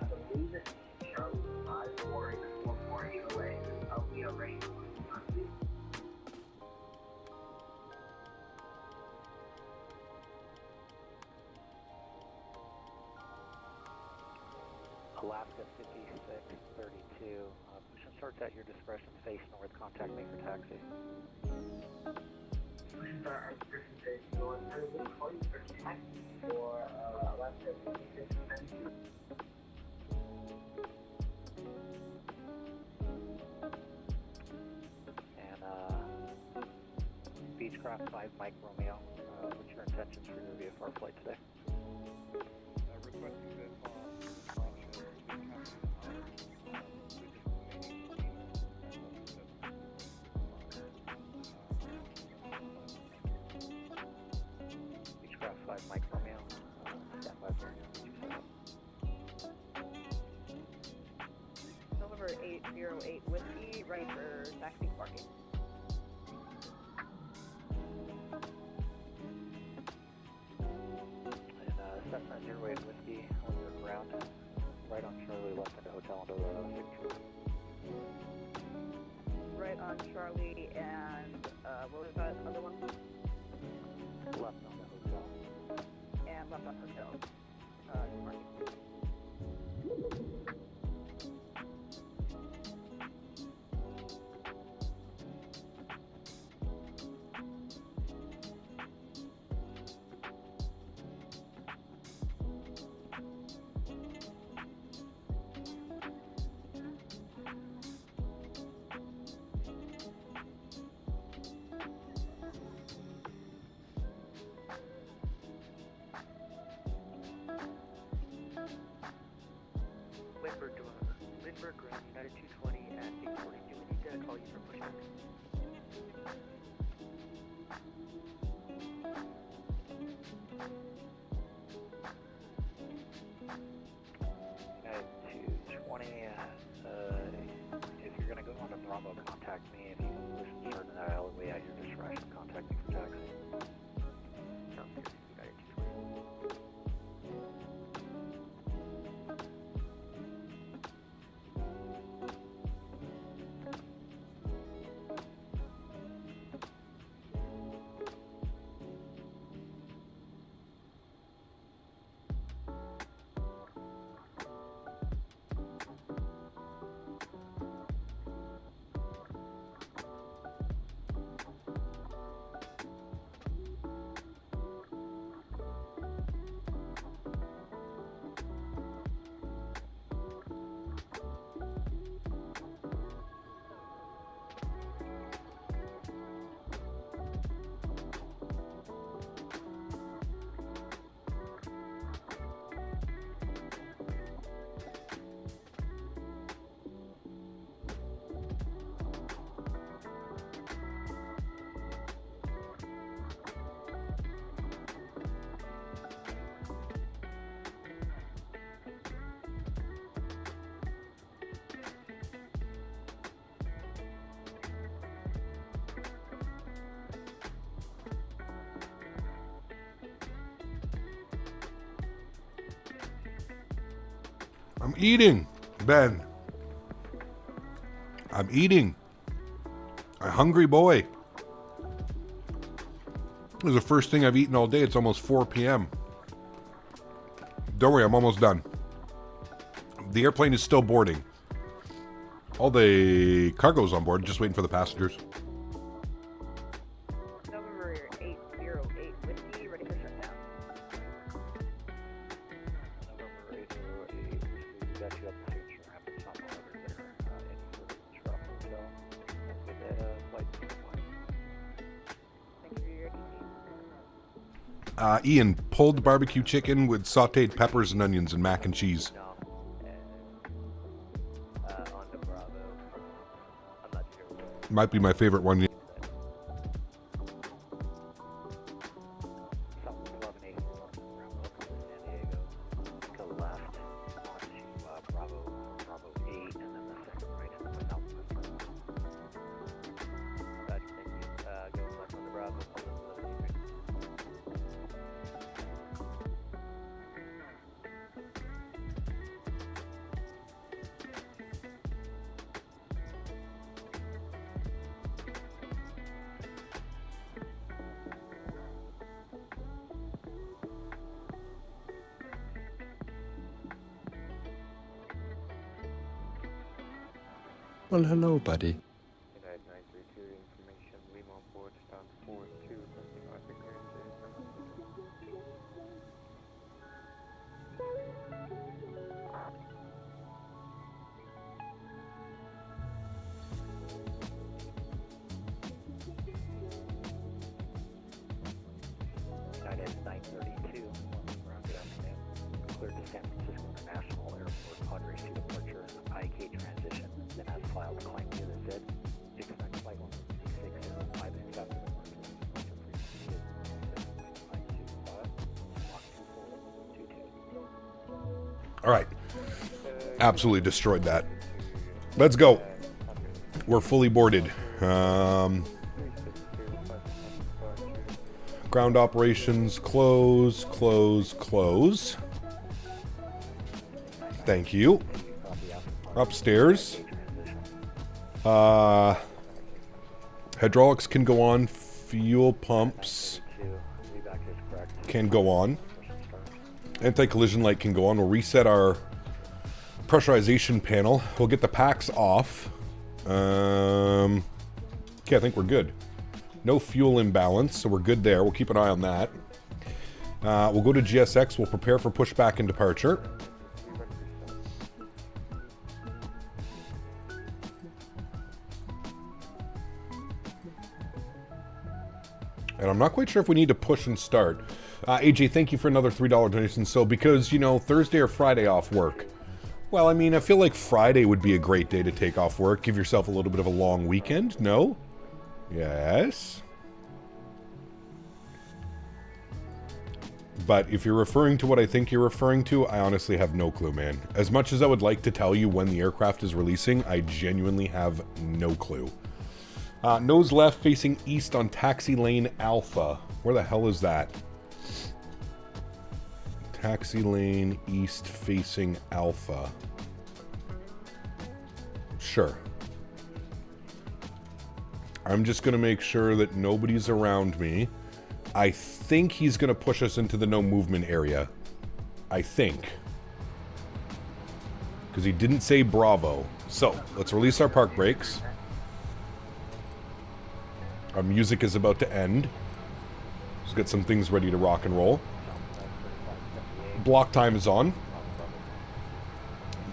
I believe it's Charlie 548 away. We are ready. Alaska 5632. Push and starts at your discretion. Face north. Contact me for taxi. Push start at discretion face north. And we're calling for taxi for Alaska 6632. And Beechcraft 5 Mike Romeo. What's your intentions for your VFR flight today? Requesting VFR Beechcraft 5 Mike Romeo. Stand by for Silver 808 Whiskey, right for taxi parking. And Cessna 08 Whiskey on your ground. Right on Charlie, left into hotel into signature. Right on Charlie and what was that other one? Left on the hotel. And left on hotel. Parking. Lindbergh Ground, United 220 at 842. We need to call you for pushback. United 220, if you're going to go on to Bravo, contact me. If you wish to start an alleyway at your discretion, contact me for taxi. Sounds good. United 220. I'm eating, Ben. I'm eating. A hungry boy. This is the first thing I've eaten all day. It's almost 4 p.m. Don't worry, I'm almost done. The airplane is still boarding. All the cargo's on board, just waiting for the passengers. November 808 Whiskey, ready for shutdown. November 808 Whiskey, got you up to future. Happens on the order there. Any further drop hotel. Get that flight to the line. Thank you for your Ian, pulled barbecue chicken with sauteed peppers and onions and mac and cheese. No. On to Bravo. I'm not sure what. Might be my favorite one. Something 1184 Bravo, San Diego. To the left onto Bravo 8, and then the second right into the southwest. Roger, thank you. Go left on the Bravo, 1183. Well, hello, buddy. United 932, information, Lima on board, stand 42, requesting Arctic clearances. United 932, good afternoon. Cleared to San Francisco International Airport, Honorary departure, IK transition, then has filed a claim to the SID. Expect flight 13605 minutes after departure. All right. Absolutely destroyed that. Let's go. We're fully boarded. Ground operations, close, close, close. Thank you. Upstairs. Hydraulics can go on. Fuel pumps can go on. Anti-collision light can go on. We'll reset our pressurization panel. We'll get the packs off. Okay, I think we're good. No fuel imbalance, so we're good there. We'll keep an eye on that. We'll go to GSX. We'll prepare for pushback and departure. And I'm not quite sure if we need to push and start. AJ, thank you for another $3 donation. So because, you know, Thursday or Friday off work. Well, I mean, I feel like Friday would be a great day to take off work. Give yourself a little bit of a long weekend. No? Yes. But if you're referring to what I think you're referring to, I honestly have no clue, man. As much as I would like to tell you when the aircraft is releasing, I genuinely have no clue. Nose left facing east on taxi lane Alpha. Where the hell is that? Taxi lane east facing Alpha. Sure. I'm just going to make sure that nobody's around me. I think he's going to push us into the no movement area. I think. Because he didn't say Bravo. So, let's release our park brakes. Our music is about to end. Let's get some things ready to rock and roll. Block time is on.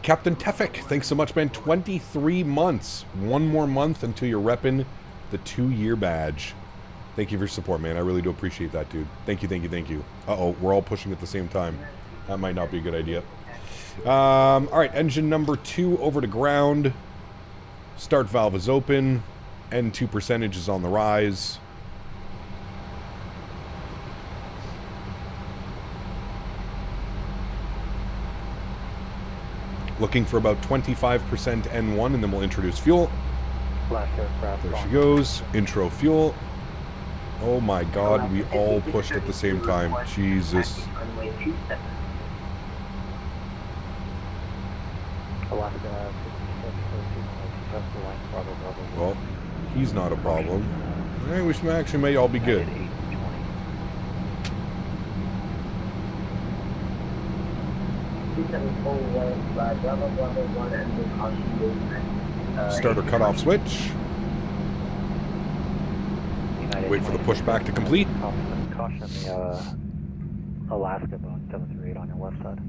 Captain Tefik, thanks so much, man. 23 months. One more month until you're repping the 2-year badge. Thank you for your support, man. I really do appreciate that, dude. Thank you, thank you, thank you. Uh-oh, we're all pushing at the same time. That might not be a good idea. All right, engine number 2 over to ground. Start valve is open. N2 percentage is on the rise. Looking for about 25% N1, and then we'll introduce fuel. There she goes. Intro fuel. Oh my god, we all pushed at the same time. Jesus. Well, he's not a problem. Alright, we actually may all be good. Starter cutoff switch. Wait for the pushback to complete. Caution the Alaska Boeing 738 on your left side.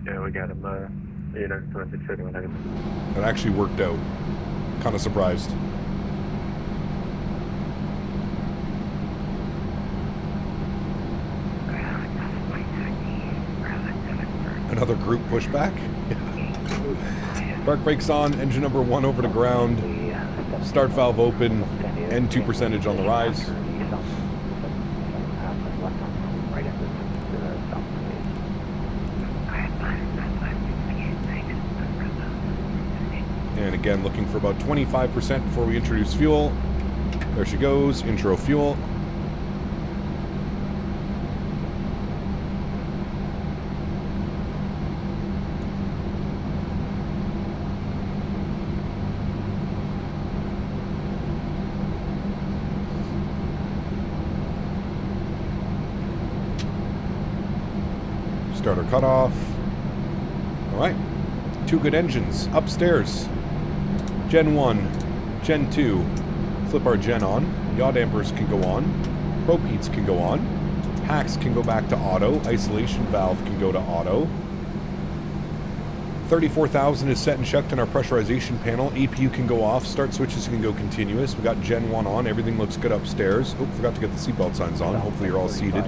Yeah, we got him. United 2631 negative. That actually worked out. Kind of surprised. Another group pushback. Park brakes on, engine number 1 over to ground. Start valve open, N2 percentage on the rise. And again, looking for about 25% before we introduce fuel. There she goes, intro fuel. Starter cutoff. All right, 2 good engines upstairs. Gen 1, Gen 2, flip our gen on. Yaw dampers can go on. Probe heats can go on. Hacks can go back to auto. Isolation valve can go to auto. 34,000 is set and checked on our pressurization panel. APU can go off. Start switches can go continuous. We got Gen 1 on. Everything looks good upstairs. Oh, forgot to get the seatbelt signs on. Hopefully you're all seated.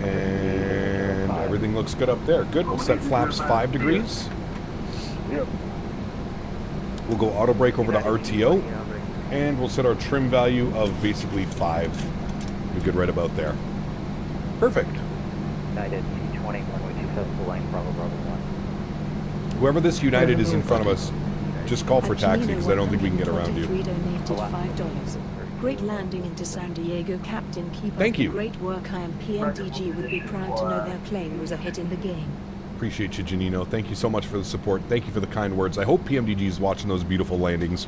And everything looks good up there. Good. We'll set flaps 5 degrees. We'll go auto brake over to RTO. And we'll set our trim value of basically 5. We're good right about there. Perfect. United C20, runway 27, full lane, Bravo, Bravo 1. Whoever this United is in front of us, just call for taxi because I don't think we can get around you. Donated $5. Great landing into San Diego, Captain. Keep Thank up you. the great work. I am PMDG would be proud to know their plane was a hit in the game. Appreciate you, Janino. Thank you so much for the support. Thank you for the kind words. I hope PMDG is watching those beautiful landings.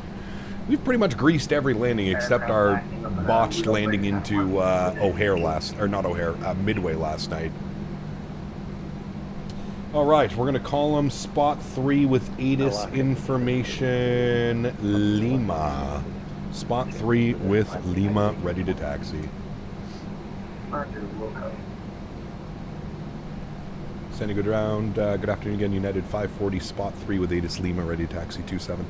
We've pretty much greased every landing except our botched landing into O'Hare Midway last night. All right, we're going to call them Spot 3 with ATIS information Lima. Spot 3 with Lima ready to taxi. Sending good round. Good afternoon again, United 540, Spot 3 with ATIS Lima ready to taxi 27.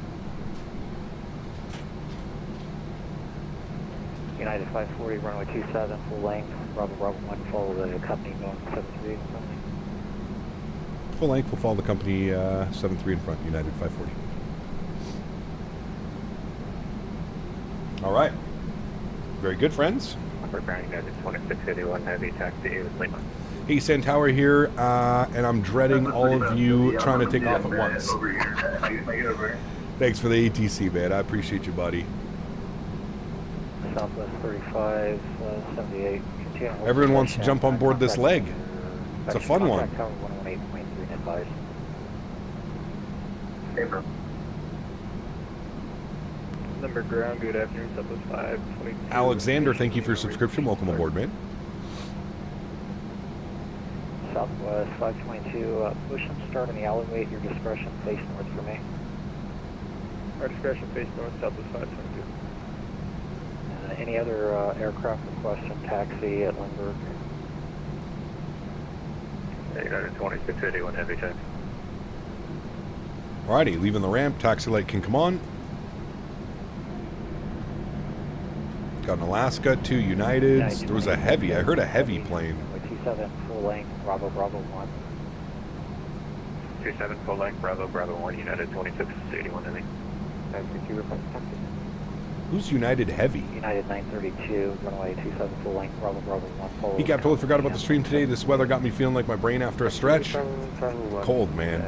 United 540, runway 27, full length, Bravo, Bravo 1, follow the company going 73. Full length, we'll follow the company 73 in front, United 540. All right. Very good, friends. Preparing United 2681, heavy taxi with Lima. Hey, Santower here, and I'm dreading all of you trying to take off at once. Thanks for the ATC, man. I appreciate you, buddy. Southwest 35, 78. Everyone wants to jump on board this leg. It's a fun one. Number ground, good afternoon, Southwest 5. Alexander, thank you for your subscription. Welcome aboard, man. Southwest 522, push and start on the alleyway at your discretion, face north for me. Our discretion, face north, Southwest 522. Any other aircraft requests from taxi at Lindbergh? United 2681, heavy taxi. Alrighty, leaving the ramp. Taxi light can come on. Got an Alaska, 2 Uniteds. There was a heavy. I heard a heavy plane. 27, full length, Bravo, Bravo 1. 27, full length, Bravo, Bravo 1, United 2681, heavy. Who's United Heavy? United 932, runway 27, full length, Bravo, Bravo 1. He got totally forgot about the stream today. This weather got me feeling like my brain after a stretch. Cold, man.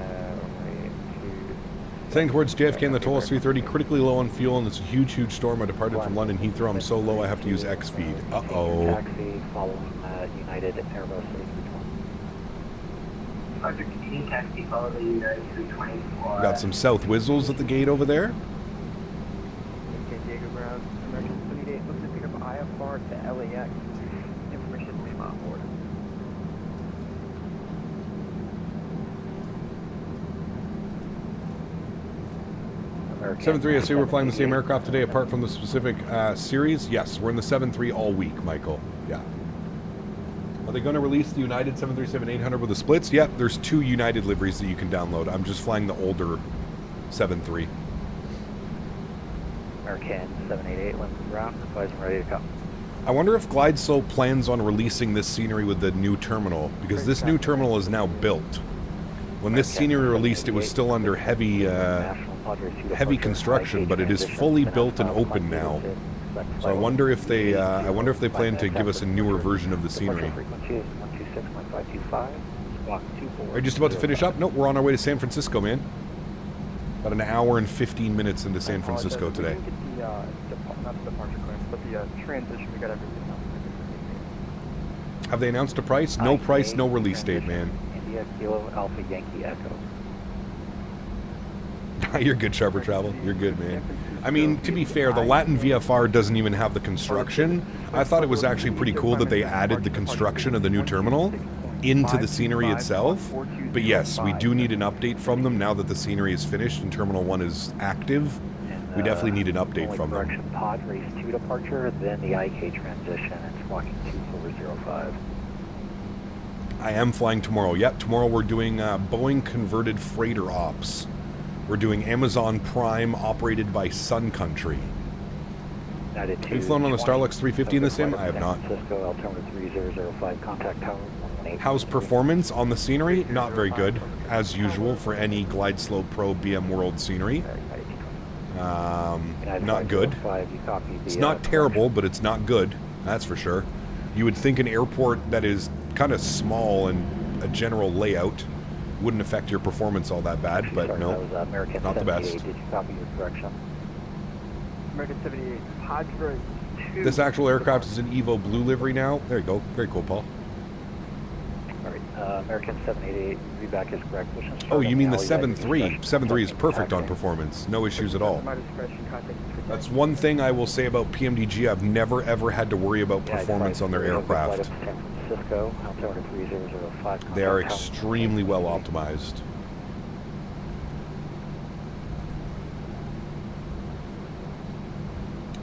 Heading towards JFK and the toll is 330, critically low on fuel, and it's a huge, huge storm. I departed from London Heathrow. I'm so low I have to use X feed. Uh-oh. Taxi following United Airbus 320. Taxi follow the United 324. Got some South Whizzles at the gate over there. Diego Ground, American 38, looks to pick up IFR to LAX. Information Lima on board. American. 7-3, I see we're flying the same aircraft today apart from the specific series. Yes, we're in the 7-3 all week, Michael. Yeah. Are they going to release the United 737-800 with the splits? Yep, there's 2 United liveries that you can download. I'm just flying the older 7-3. American 788, London ground, advising ready to come. I wonder if GlideSlope plans on releasing this scenery with the new terminal, because this new terminal is now built. When this scenery released, it was still under heavy construction, but it is fully built and open now. So I wonder if they plan to give us a newer version of the scenery. Are you just about to finish up? Nope, we're on our way to San Francisco, man. About an hour and 15 minutes into San Francisco today. We didn't get the, not the departure clearance, but the transition, we got everything else. Have they announced a price? No price, no release date, man. India Kilo Alpha Yankee Echo. You're good, Sharper Travel. You're good, man. I mean, to be fair, the Latin VFR doesn't even have the construction. I thought it was actually pretty cool that they added the construction of the new terminal into the scenery itself. But yes, we do need an update from them now that the scenery is finished and Terminal 1 is active. We definitely need an update from them. Pod race 2 departure, then the IK transition, and squawking 2405. I am flying tomorrow. Yep, tomorrow we're doing Boeing converted freighter ops. We're doing Amazon Prime operated by Sun Country. Have you flown on the Starlux 350 in the sim? I have not. How's performance on the scenery? Not very good, as usual for any GlideSlope Pro BM World scenery. Not good. It's not terrible, but it's not good. That's for sure. You would think an airport that is kind of small and a general layout wouldn't affect your performance all that bad, but no, not the best. Did you copy your correction? American 78, Padre 2. This actual aircraft is in Evo Blue livery now. There you go. Very cool, Paul. Alright, American 788, feedback is correct. Oh, you mean the 7.3? 7.3 is perfect on performance. No issues at all. That's one thing I will say about PMDG. I've never ever had to worry about performance on their aircraft. They are extremely well optimized.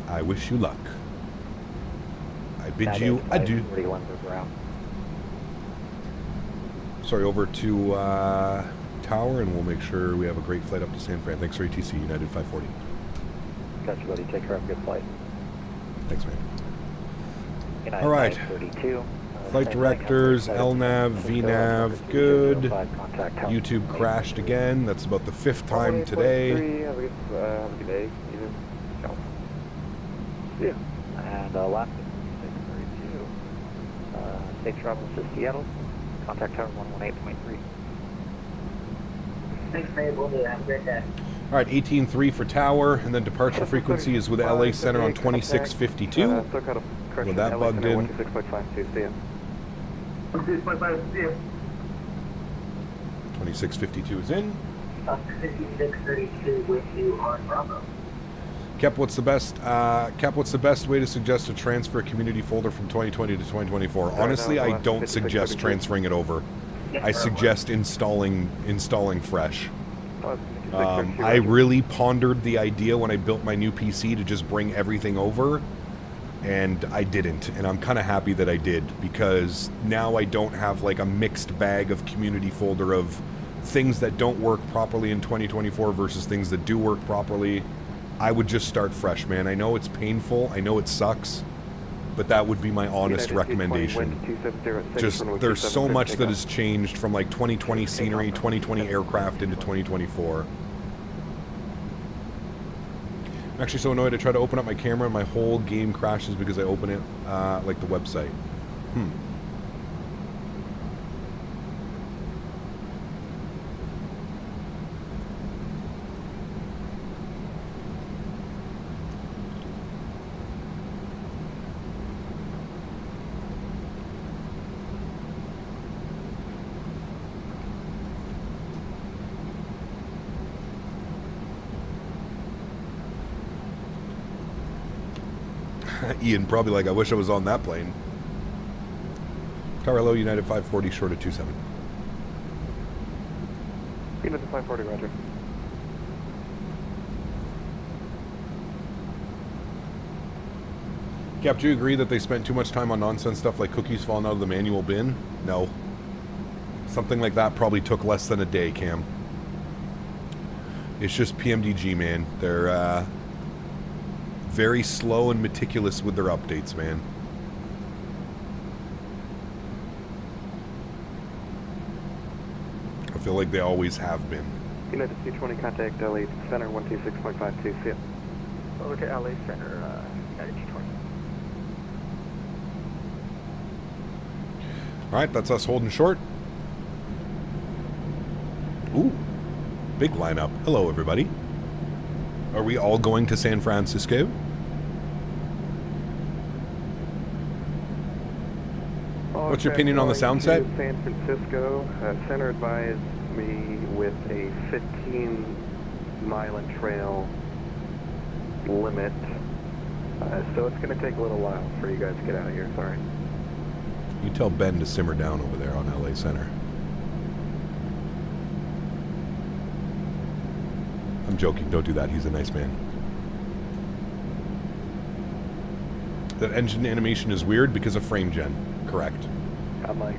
I wish you luck. I bid you adieu. Sorry, over to Tower, and we'll make sure we have a great flight up to San Fran. Thanks for ATC, United 540. Gotcha, buddy. Take care. Have a good flight. Thanks, man. All right. Flight directors, LNAV, VNAV, good. YouTube crashed again. That's about the 5th time today. Have a good day. Yeah. And last 632. Safe travels to Seattle. Contact tower 118.3. Thanks, mate. We'll do that. Have a great day. All right, 18.3 for Tower, and then departure frequency is with LA Center on 2652. With that bugged in. 2652 is in. 5632 with you on Bravo. Cap, what's the best way to suggest to transfer a community folder from 2020 to 2024? Honestly, I don't suggest transferring it over. I suggest installing fresh. I really pondered the idea when I built my new PC to just bring everything over, and I didn't, and I'm kind of happy that I did, because now I don't have like a mixed bag of community folder of things that don't work properly in 2024 versus things that do work properly. I would just start fresh, man. I know it's painful, I know it sucks, but that would be my honest recommendation. Just, there's so much that has changed from like 2020 scenery, 2020 aircraft into 2024. I'm actually so annoyed I try to open up my camera and my whole game crashes because I open it like the website. Ian probably like, I wish I was on that plane. Tower low, United 540, short of 27. United 540, roger. Cap, do you agree that they spent too much time on nonsense stuff like cookies falling out of the manual bin? No. Something like that probably took less than a day, Cam. It's just PMDG, man. They're very slow and meticulous with their updates, man. I feel like they always have been. United C20, contact LA Center 126.52, see ya. Over to LA Center, United C20. Alright, that's us holding short. Ooh, big lineup. Hello, everybody. Are we all going to San Francisco? What's your opinion on the sound set? San Francisco, center advised me with a 15-mile and trail limit. So it's going to take a little while for you guys to get out of here, sorry. You tell Ben to simmer down over there on LA Center. I'm joking, don't do that, he's a nice man. That engine animation is weird because of frame gen. Correct. I might.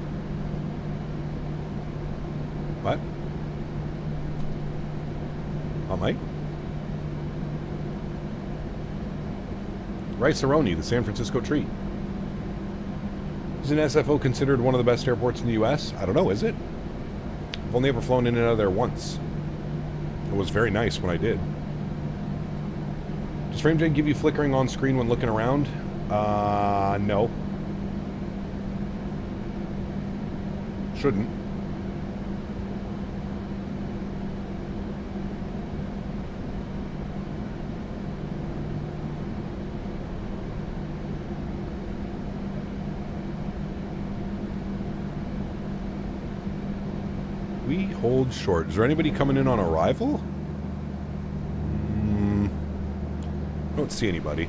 What? I might? Rice-A-Roni, the San Francisco treat. Is an SFO considered one of the best airports in the U.S.? I don't know, is it? I've only ever flown in and out of there once. It was very nice when I did. Does FrameGen give you flickering on screen when looking around? No. Shouldn't. We hold short. Is there anybody coming in on arrival? I don't see anybody.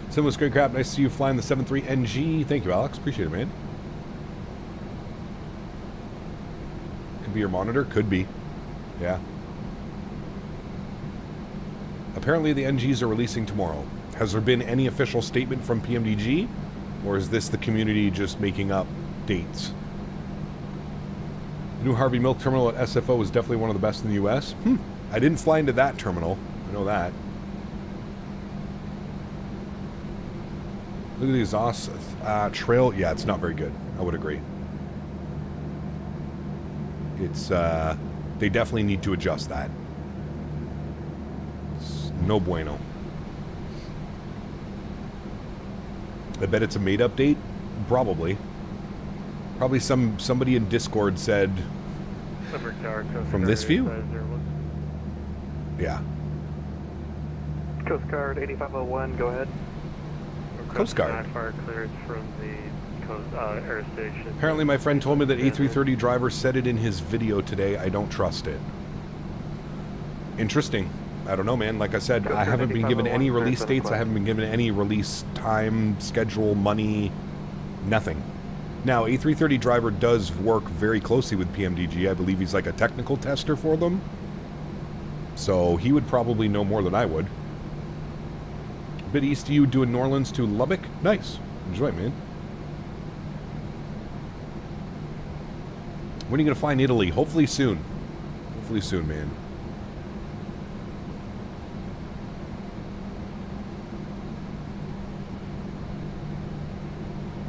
Similar great crap. Nice to see you flying the 73NG. Thank you, Alex. Appreciate it, man. Could be your monitor. Could be. Yeah. Apparently the NGs are releasing tomorrow. Has there been any official statement from PMDG? Or is this the community just making up dates? The new Harvey Milk Terminal at SFO is definitely one of the best in the U.S. I didn't fly into that terminal. I know that. Look at the exhaust trail. Yeah, it's not very good. I would agree. It's, they definitely need to adjust that. It's no bueno. I bet it's a made update. Probably. Probably somebody in Discord said from this view? Yeah. Coast Guard 8501, go ahead. Coast Guard. Fire clearance from the air station. Apparently my friend told me that A330 driver said it in his video today. I don't trust it. Interesting. I don't know, man. Like I said, I haven't been given any release dates. I haven't been given any release time, schedule, money, nothing. Now, A330 driver does work very closely with PMDG. I believe he's like a technical tester for them. So he would probably know more than I would. A bit east of you, doing New Orleans to Lubbock. Nice. Enjoy, man. When are you going to fly in Italy? Hopefully soon. Hopefully soon, man.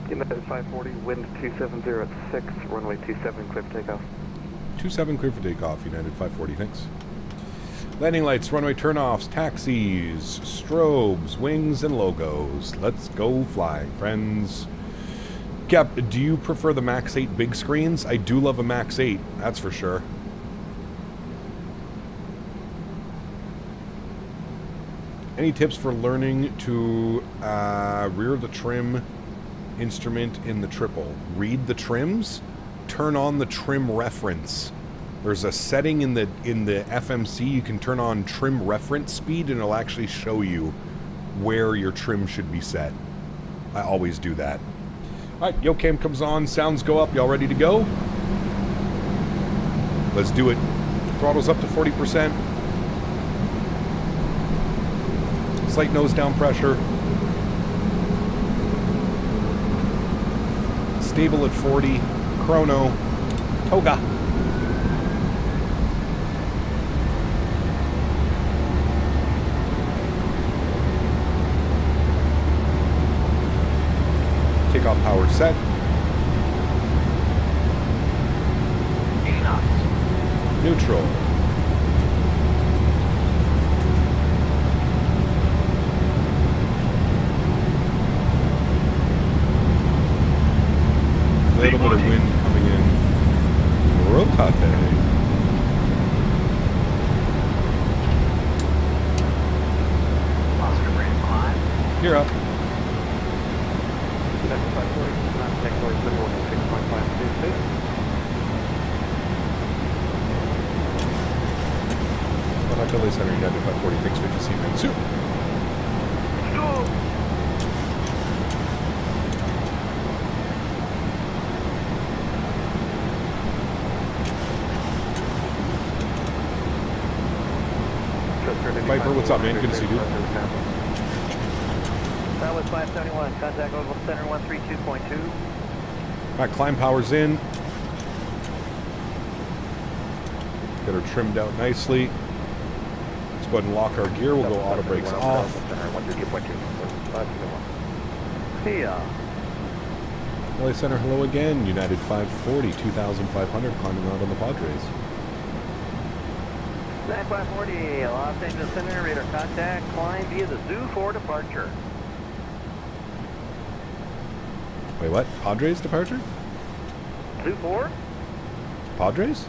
United 540, wind 270 at 6, runway 27, clear for takeoff. 27, clear for takeoff, United 540, thanks. Landing lights, runway turnoffs, taxis, strobes, wings, and logos. Let's go flying, friends. Cap, do you prefer the Max 8 big screens? I do love a Max 8, that's for sure. Any tips for learning to rear the trim instrument in the triple? Read the trims, turn on the trim reference. There's a setting in the FMC you can turn on trim reference speed and it'll actually show you where your trim should be set. I always do that. Alright, YoCam comes on, sounds go up, y'all ready to go? Let's do it. Throttle's up to 40%. Slight nose down pressure. Stable at 40. Chrono. Toga. Takeoff power set. 8 knots. Neutral. A little bit of wind coming in. Rotate. Oscar brand climb. You're up. Philly Center, United 540, fixed 50 seatbelt suit. Viper, what's up, man? Good to see you. Southwest 571, contact local center 132.2. All right, climb power's in. Get her trimmed out nicely. Let's go ahead and lock our gear. We'll go auto brakes off. Yeah. LA Center, hello again. United 540, 2,500, climbing out on the Padres. San 540, Los Angeles Center, radar contact, climb via the Zoo for departure. Wait, what? Padres departure? Zoo 4? Padres?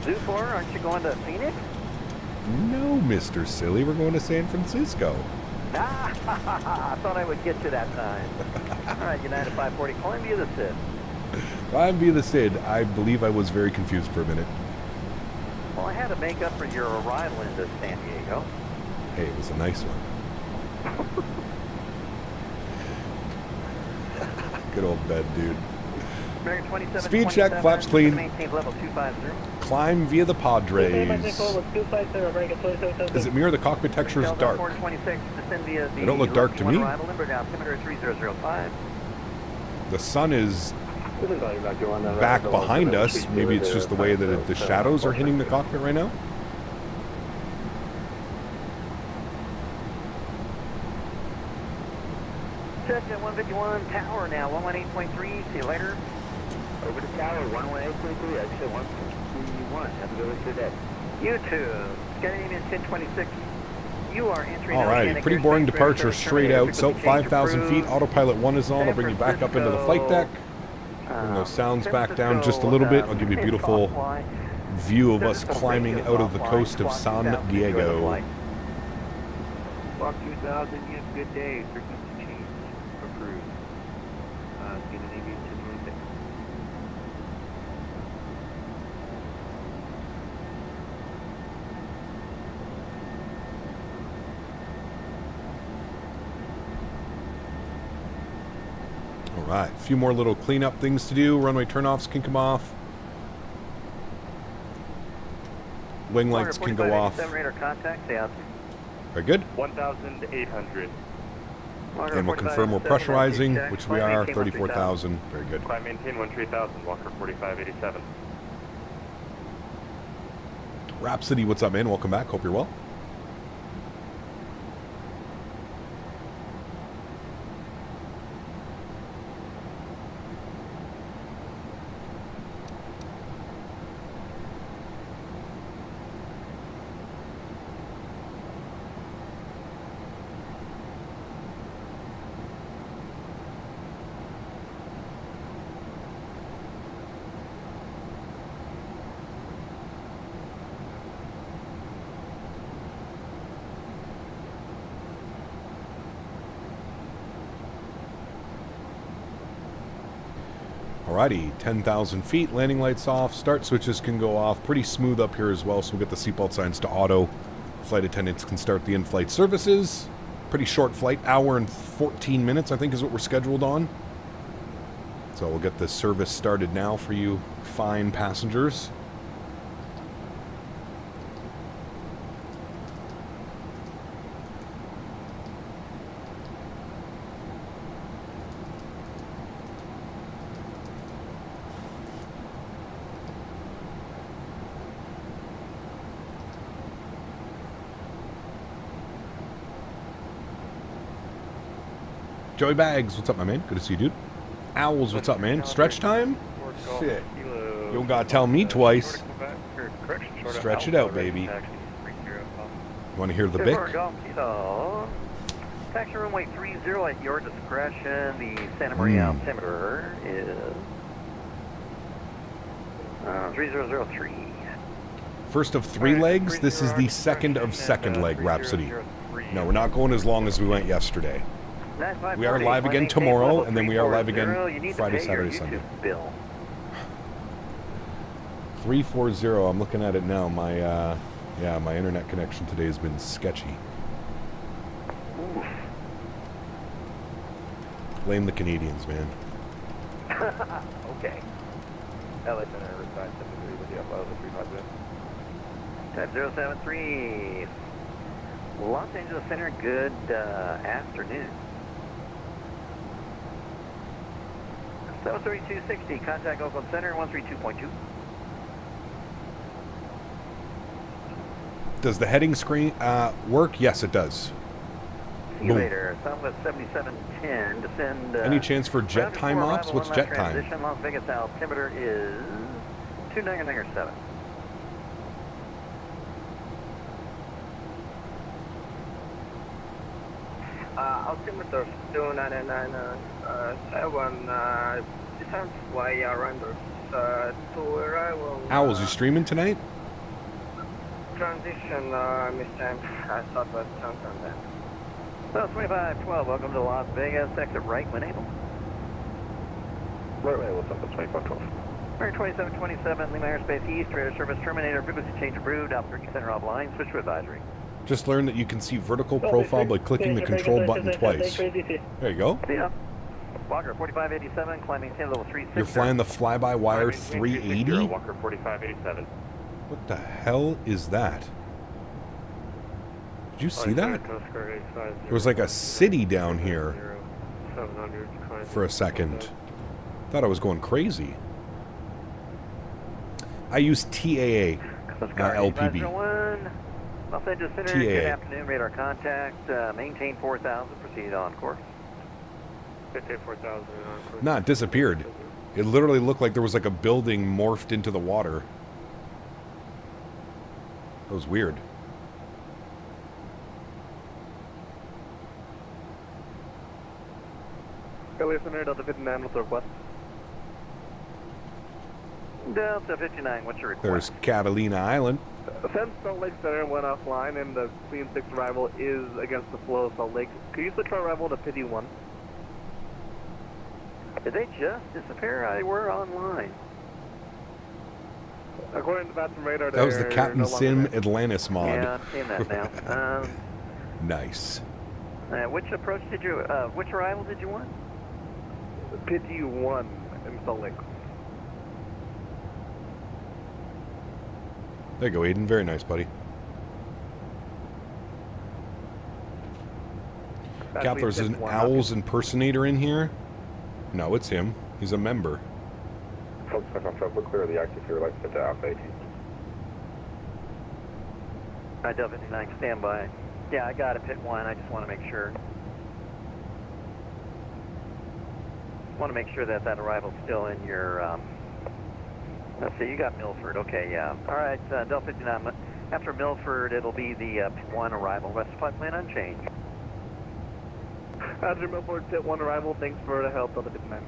Zoo 4, aren't you going to Phoenix? No, Mr. Silly, we're going to San Francisco. Ah, I thought I would get you that time. All right, United 540, climb via the SID. Climb via the SID. I believe I was very confused for a minute. Well, I had to make up for your arrival into San Diego. Hey, it was a nice one. Good old bed, dude. Speed check, flaps clean. Level 250. Climb via the Padres. Does it mirror the cockpit textures dark? They don't look dark to me. The sun is back behind us. Maybe it's just the way that the shadows are hitting the cockpit right now. Cessna 151 tower now, 118.3. See you later. Over to tower, 118.3. Exit 151. Have a good rest of the day. You too. Scandinavian 1026. You are entering. Alrighty, pretty boring departure straight out. So 5,000 feet. Autopilot 1 is on. I'll bring you back up into the flight deck. Bring those sounds back down just a little bit. I'll give you a beautiful view of us climbing out of the coast of San Diego. Walk 2000, you have a good day. Frequency change approved. Scandinavian 1026. Alright, a few more little cleanup things to do. Runway turnoffs can come off. Wing lights can go off. Radar contact, yeah. Very good. 1,800. And we'll confirm we're pressurizing, which we are, 34,000. Very good. Climb maintain 13,000, Walker 4587. Rhapsody, what's up, man? Welcome back. Hope you're well. Alrighty, 10,000 feet, landing lights off, start switches can go off, pretty smooth up here as well, so we'll get the seatbelt signs to auto. Flight attendants can start the in-flight services. Pretty short flight, hour and 14 minutes I think is what we're scheduled on. So we'll get the service started now for you fine passengers. Joey Bags, what's up, my man? Good to see you, dude. Owls, what's up, man? Stretch time? Shit. You don't gotta tell me twice. Stretch it out, baby. You want to hear the Bic? Taxi runway 30 at your discretion. The Santa Maria altimeter is 3003. First of 3 legs. This is the second of second leg, Rhapsody. No, we're not going as long as we went yesterday. We are live again tomorrow, and then we are live again Friday, Saturday, Sunday. 340. I'm looking at it now. My my internet connection today has been sketchy. Blame the Canadians, man. Okay. LA Center, reside 73 with you, Upload 350. Type 073. Los Angeles Center, good afternoon. 73260, contact Oakland Center, 132.2. Does the heading screen work? Yes, it does. See you later. Southwest 7710, descend. Any chance for jet time ops? What's jet time? Transition, Las Vegas altimeter is 2997. Altimeter 2997, descent via renders to arrival. Owls, you streaming tonight? Transition, Mr. Southwest Santander. So 2512, welcome to Las Vegas, exit right when able. Right, what's up, 2512. American 2727, Lima Airspace East, radar service terminator, frequency change approved, Albuquerque Center offline, switch to advisory. Just learned that you can see vertical profile by clicking the control button twice. There you go. Yeah. Walker 4587, climbing tail level 36. You're flying the fly-by-wire 380? Walker 4587. What the hell is that? Did you see that? There was like a city down here for a second. Thought I was going crazy. I use TAA, LPB. Los Angeles Center, good afternoon, radar contact, maintain 4000, proceed on course. 4,000 on course. Nah, it disappeared. It literally looked like there was like a building morphed into the water. That was weird. LA Center, Delta 59, what's request? Delta 59, what's your request? There's Catalina Island. Since Salt Lake Center went offline and the Clean 6 arrival is against the flow of Salt Lake, could you switch our arrival to Pity 1? Did they just disappear? I were online. According to Faten radar, that was the Captain Sim Atlantis mod. Yeah, I'm seeing that now. Nice. Which approach did you, which arrival did you want? Pity 1 in Salt Lake. There you go, Aiden. Very nice, buddy. Cap, there's an Owls impersonator in here. No, it's him. He's a member. We're clear of the active here, like to Alpha 18. Delta 59, standby. Yeah, I got it, Pit 1. I just want to make sure. Want to make sure that that arrival's still in your, let's see, you got Milford. Okay, yeah. All right, Delta 59. After Milford, it'll be the Pit 1 arrival. West flight plan unchanged. After Milford, Pit 1 arrival. Thanks for the help, Delta 59.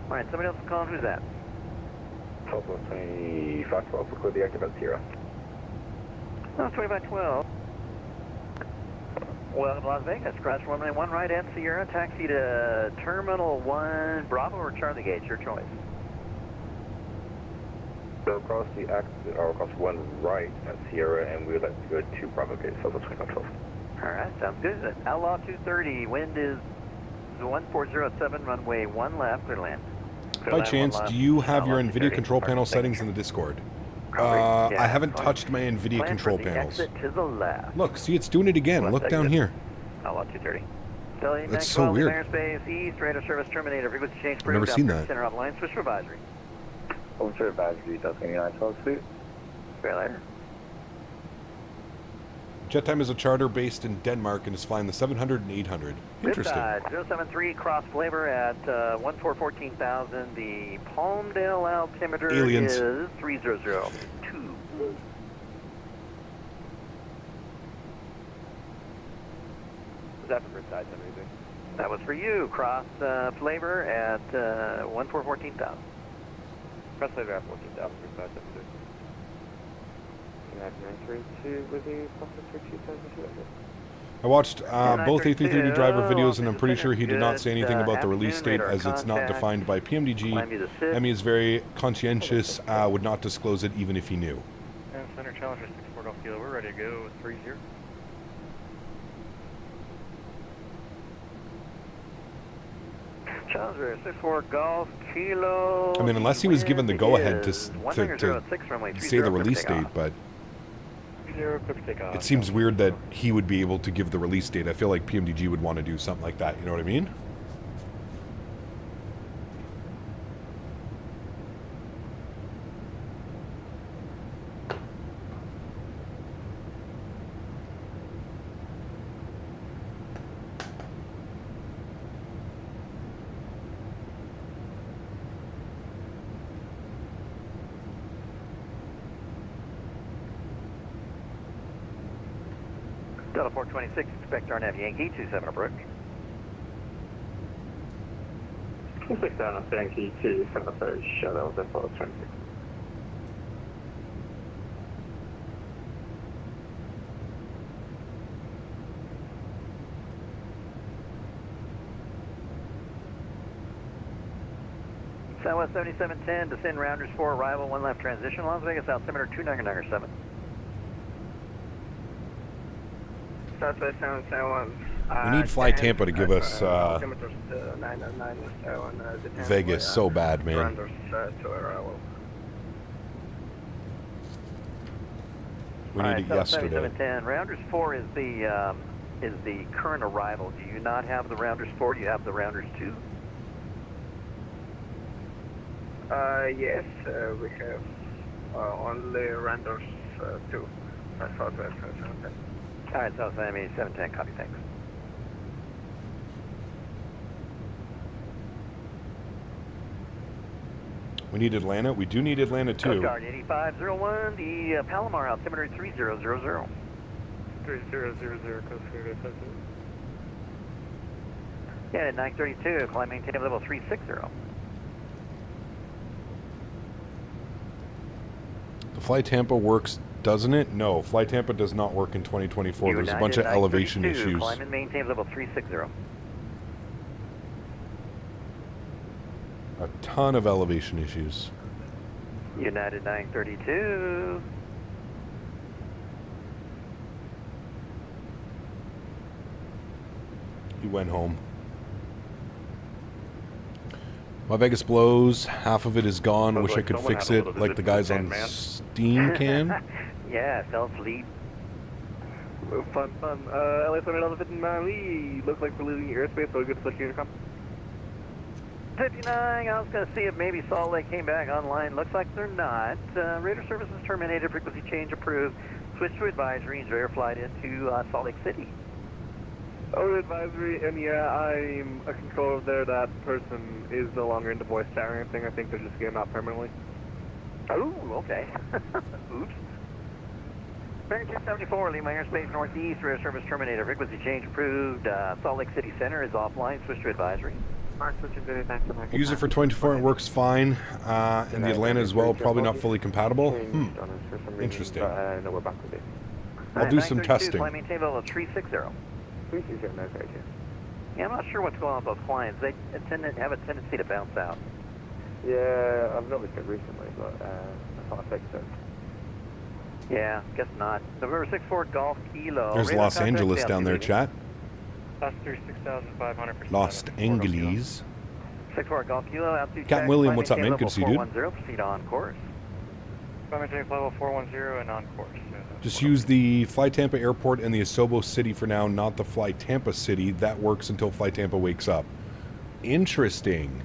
All right, somebody else is calling. Who's that? 2512, we're clear the active at Sierra. Oh, 2512. Welcome to Las Vegas. Cross runway 1 right at Sierra. Taxi to Terminal 1, Bravo or Charlie Gate, your choice. So across the exit, or across 1 right at Sierra, and we would like to go to Bravo Gate, so 2512. All right, sounds good. Outlaw 230, wind is 1407, runway 1 left, clear land. By chance, do you have your NVIDIA control panel settings in the Discord? I haven't touched my NVIDIA control panels. To the left. Look, see, it's doing it again. Look down here. Outlaw 230. That's so weird. Airspace East, radar service terminator, frequency change. I've never seen that. Center offline, switch for advisory. Officer advisory, Delta 2912, suit. Fair later. Jet Time is a charter based in Denmark and is flying the 700 and 800. Interesting. 073 cross flavor at 14,000. The Palmdale altimeter Aliens. is 3002. Was that for side anything? That was for you. Cross flavor at 14,000. Cross flavor at 14,000 for side 72. Can I have 932 with the process for 2,200? I watched both A330 driver videos, and I'm pretty sure he did not say anything about the release date, as it's not defined by PMDG. Emmy is very conscientious, would not disclose it even if he knew. And Center Challenger 64 Golf Kilo, we're ready to go with 30. Challenger 64 Golf Kilo. I mean, unless he was given the go-ahead to say the release date, but it seems weird that he would be able to give the release date. I feel like PMDG would want to do something like that, you know what I mean? Delta 426, expect RNAV Yankee 27 approach. 26 down on Yankee 27 approach, shuttle Delta 26. Southwest 7710, descend rounders 4, arrival, 1 left transition, Las Vegas altimeter 2997. Southwest 771. We need Fly Tampa to give us Vegas so bad, man. We need it yesterday. 7710, rounders 4 is the current arrival. Do you not have the rounders 4? Do you have the rounders 2? Yes, we have only rounders 2. Southwest 710. All right, South Miami 710, copy, thanks. We need Atlanta. We do need Atlanta too. Coast Guard 8501, the Palomar altimeter 3000. 3000, Coast Guard 8500. Yeah, at 932, climb maintain level 360. The Fly Tampa works, doesn't it? No, Fly Tampa does not work in 2024. There's a bunch of elevation issues. Climb and maintain level 360. A ton of elevation issues. United 932. He went home. My Vegas blows. Half of it is gone. Wish I could fix it like the guys on Steam can. Yeah, self-lead. Fun. LA 759, looks like we're losing airspace, so we're good to switch intercom. 59, I was going to see if maybe Salt Lake came back online. Looks like they're not. Radar services terminated, frequency change approved. Switch to advisory and air flight into Salt Lake City. Oh, advisory, and yeah, I'm a controller there. That person is no longer into voice chat or anything. I think they're just getting out permanently. Oh, okay. Oops. Bearing 274, Lima airspace northeast, radar service terminated, frequency change approved. Salt Lake City Center is offline, switch to advisory. Use it for 24, it works fine. And the Atlanta as well, probably not fully compatible. Interesting. I'll do some testing. Fly maintain level 360. Yeah, I'm not sure what's going on with those clients. They have a tendency to bounce out. Yeah, I've noticed it recently, but I thought I fixed it. Yeah, guess not. November 64 Golf Kilo. There's Los Angeles down there, chat. That's 36,500 for Los Angeles. 64 Golf Kilo, altitude Captain William, what's up, man? Good to see you, dude. Proceed on course. Climate change level 410 and on course. Just use the Fly Tampa Airport and the Asobo City for now, not the Fly Tampa City. That works until Fly Tampa wakes up. Interesting.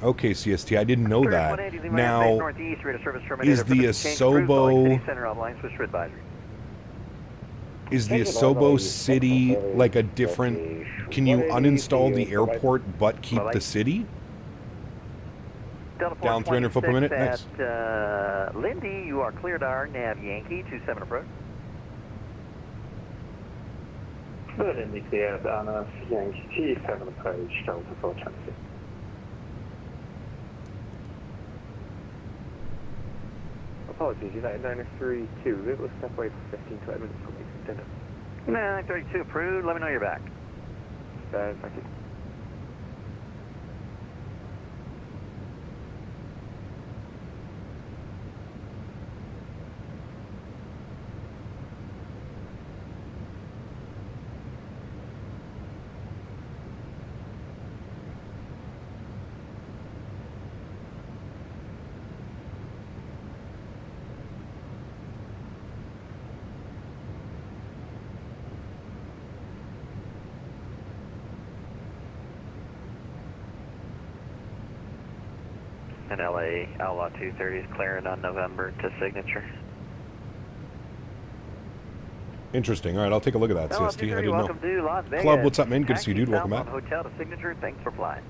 Okay, CST, I didn't know that. Now, is the Asobo... Is the Asobo city like a different... Can you uninstall the airport but keep the city? Down 300 foot per minute? Nice. Lindy, you are cleared our nav Yankee, 27 approach. Lindy cleared on Yankee 27 approach, Delta 420. Apologies, United 932, it will step away for 15 to 20 minutes from the extender. 932 approved, let me know you're back. Thank you. And LA Outlaw 230 is clearing on November to signature. Interesting. All right, I'll take a look at that, CST. I didn't welcome know. To Las Vegas. Club, what's up, man? Good to see you, dude. Welcome back. Hotel to signature. Thanks for flying.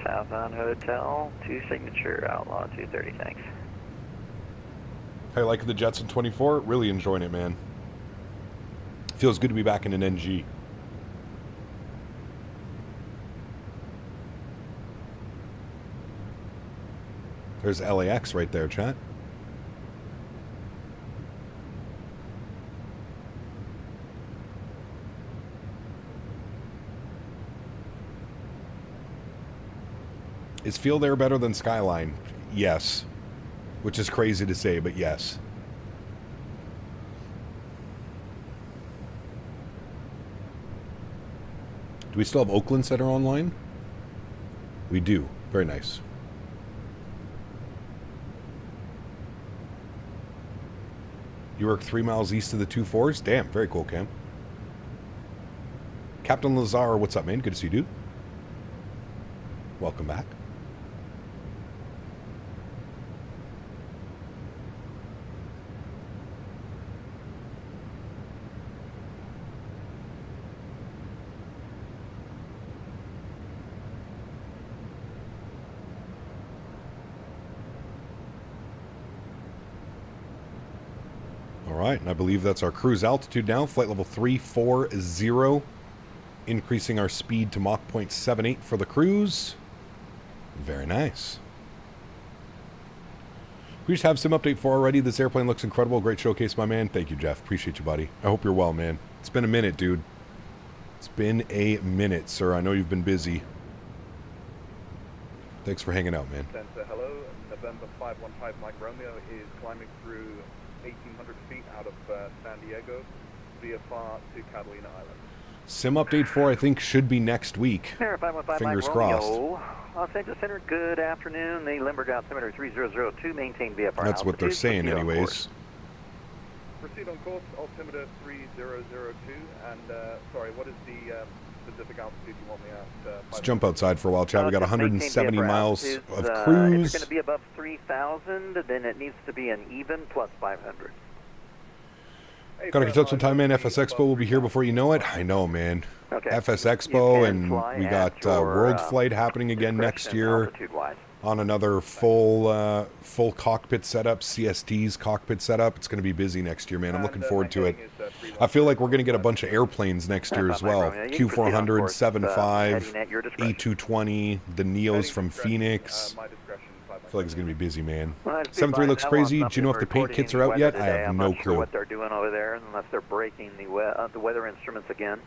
Southbound Hotel to signature. Outlaw 230. Thanks. Hey, like the Jetson 24? Really enjoying it, man. Feels good to be back in an NG. There's LAX right there, chat. Is Feel There better than Skyline? Yes. Which is crazy to say, but yes. Do we still have Oakland Center online? We do. Very nice. You work 3 miles east of the 2-4s? Damn, very cool, Cam. Captain Lazar, what's up, man? Good to see you, dude. Welcome back. Alright, and I believe that's our cruise altitude now. Flight level 340. Increasing our speed to Mach 0.78 for the cruise. Very nice. We just have sim update 4 already. This airplane looks incredible. Great showcase, my man. Thank you, Jeff. Appreciate you, buddy. I hope you're well, man. It's been a minute, dude. It's been a minute, sir. I know you've been busy. Thanks for hanging out, man. Center, hello. November 515 Mike Romeo is climbing through 1,800 feet out of San Diego via far to Catalina Island. Sim update 4, I think, should be next week. Fingers crossed. Los Angeles Center, good afternoon. The Limburg altimeter 3002, maintain VFR. That's what they're saying, anyways. Proceed on course, altimeter 3002, and sorry, what is the specific altitude you want me at? Let's jump outside for a while, Chad. We got 170 miles of cruise. If it's going to be above 3,000, then it needs to be an even plus 500. Gotta catch up some time, man. FS Expo will be here before you know it. I know, man. Okay. FS Expo, and we got World Flight happening again next year on another full cockpit setup, CST's cockpit setup. It's going to be busy next year, man. I'm looking forward to it. I feel like we're going to get a bunch of airplanes next year as well. Q400, 75, A220, the Neos from Phoenix. I feel like it's going to be busy, man. 7-3 looks crazy. Do you know if the paint kits are out yet? I have no clue. What they're doing over there, unless they're breaking the weather instruments again.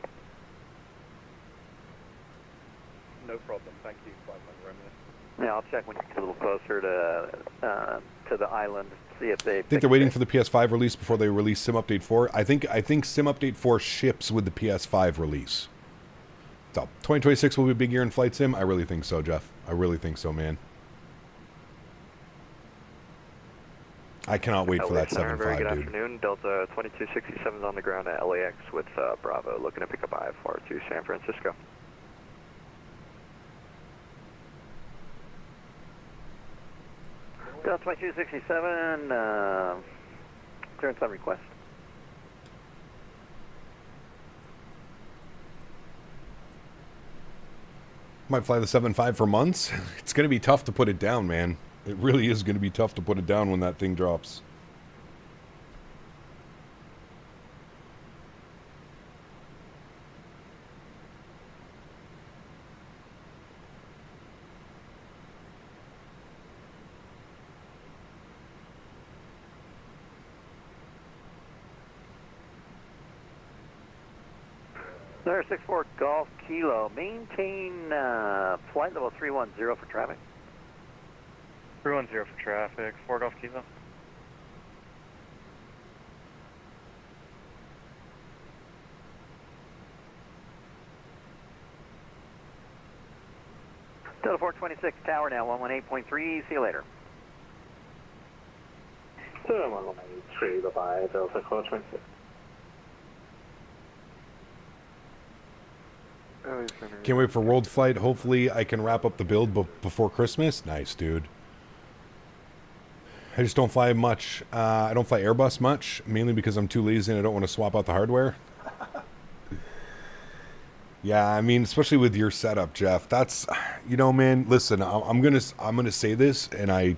No problem. Thank you, 515 Yeah, I'll check when you get a little closer to the island. See if they. I think they're waiting for the PS5 release before they release Sim Update 4. I think Sim Update 4 ships with the PS5 release. So 2026 will be a big year in flight sim. I really think so, Jeff. I really think so, man. I cannot wait for that 7.5, very good dude. afternoon. Delta 2267 is on the ground at LAX with Bravo, looking to pick up IFR to San Francisco. Delta 2267, clearance on request. Might fly the 7.5 for months. It's going to be tough to put it down, man. It really is going to be tough to put it down when that thing drops. There, 64 Golf Kilo. Maintain flight level 310 for traffic. 310 for traffic, 4 Golf Kilo. Delta 426 Tower now, 118.3. See you later. 118.3, bye-bye, Delta 426. Can't wait for World Flight. Hopefully I can wrap up the build before Christmas. Nice, dude. I just don't fly much. I don't fly Airbus much, mainly because I'm too lazy and I don't want to swap out the hardware. Yeah, I mean, especially with your setup, Jeff. That's, you know, man. Listen, I'm gonna say this, and I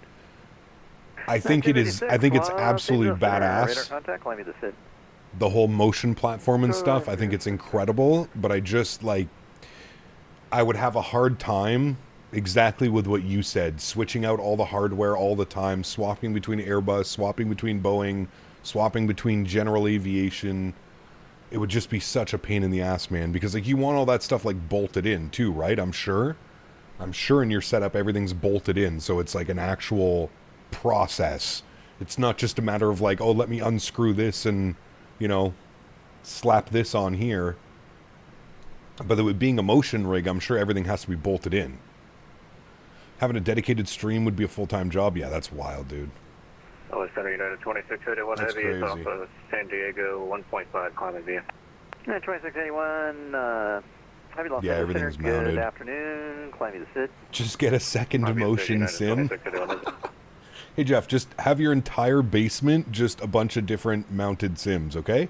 think it is. I think it's absolutely badass. The whole motion platform and stuff. I think it's incredible, but I just like. I would have a hard time exactly with what you said, switching out all the hardware all the time, swapping between Airbus, swapping between Boeing, swapping between general aviation. It would just be such a pain in the ass, man, because like you want all that stuff like bolted in too, right? I'm sure in your setup everything's bolted in, so it's like an actual process. It's not just a matter of like, oh, let me unscrew this and, you know, slap this on here. But with being a motion rig, I'm sure everything has to be bolted in. Having a dedicated stream would be a full-time job. Yeah, that's wild, dude. Center United 2681 Heavy is off of San Diego 1.5 climbing via. 2681 Heavy Los Angeles everything's Center. mounted. Good afternoon. Climbing to sit. Just get a second motion sim. Hey, Jeff, just have your entire basement just a bunch of different mounted sims, okay?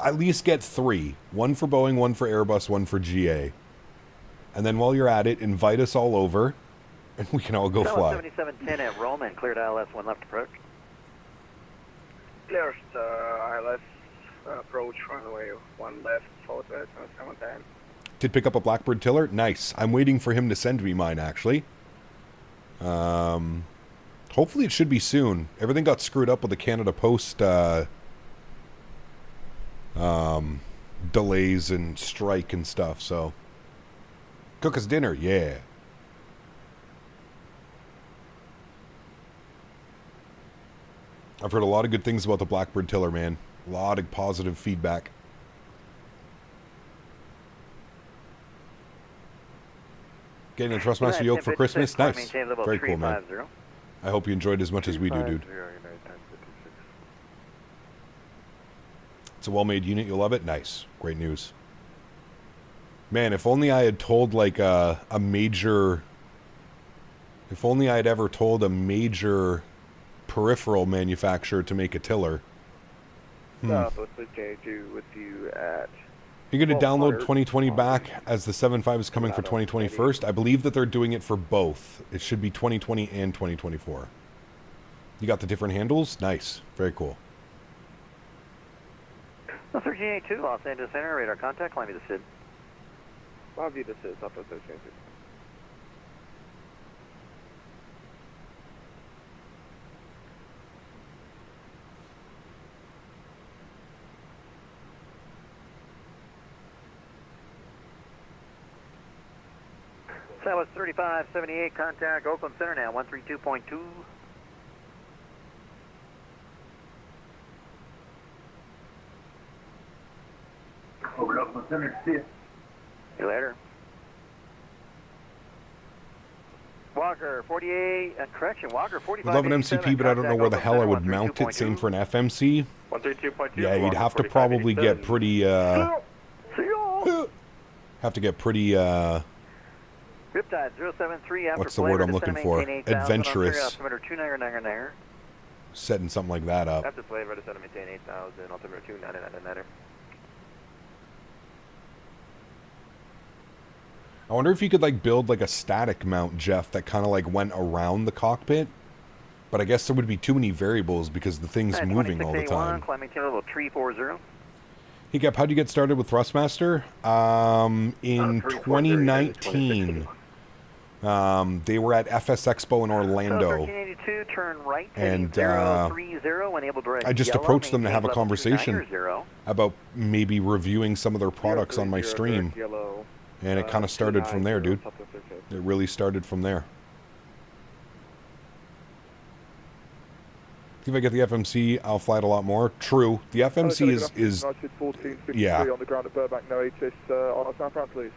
At least get 3. 1 for Boeing, 1 for Airbus, 1 for GA. And then while you're at it, invite us all over, and we can all go fly. 7710 at Roman, cleared ILS 1 left approach. Cleared ILS approach, runway 1 left, forward 710. Did pick up a Blackbird tiller? Nice. I'm waiting for him to send me mine, actually. Hopefully it should be soon. Everything got screwed up with the Canada Post delays and strike and stuff, so cook us dinner. Yeah, I've heard a lot of good things about the Blackbird tiller, man. A lot of positive feedback. Getting a Thrustmaster yoke for Christmas. Nice. Very cool, man. I hope you enjoyed as much as we do, dude. It's a well-made unit. You'll love it. Nice. Great news. Man, if only I had told, like, a major... If only I had ever told a major peripheral manufacturer to make a tiller. What's the J2 with you at... You're going to download 2020 back as the 7.5 is coming for 2020 first. I believe that they're doing it for both. It should be 2020 and 2024. You got the different handles? Nice. Very cool. 1382, Los Angeles Center, radar contact, climb me to SID. I'll view the SID, South 1382. Southwest 3578, contact Oakland Center now, 132.2. Over to Oakland Center, see you. See you later. Walker 48, correction, Walker 45. I love an MCP, but I don't know where the hell I would mount it. Same for an FMC. 132.2. Yeah, you'd have to probably get pretty, have to get pretty, Riptide 073 after what's the word I'm looking for? Adventurous. Setting something like that up. After Slave, ready to maintain 8,000, altimeter 2999. I wonder if you could like build like a static mount, Jeff, that kind of like went around the cockpit. But I guess there would be too many variables because the thing's moving all the time. Climbing to level 340. Hey, Gap, how'd you get started with Thrustmaster? In 2019. They were at FS Expo in Orlando. 1382, turn right, and 030, enable direct I just yellow, approached them to have a level conversation 290. about maybe reviewing some of their products on my stream. And it kind of started from there, dude. It really started from there. If I get the FMC, I'll fly it a lot more. True. The FMC is yeah. On the ground at Burbank, no HIS on our southbound, please.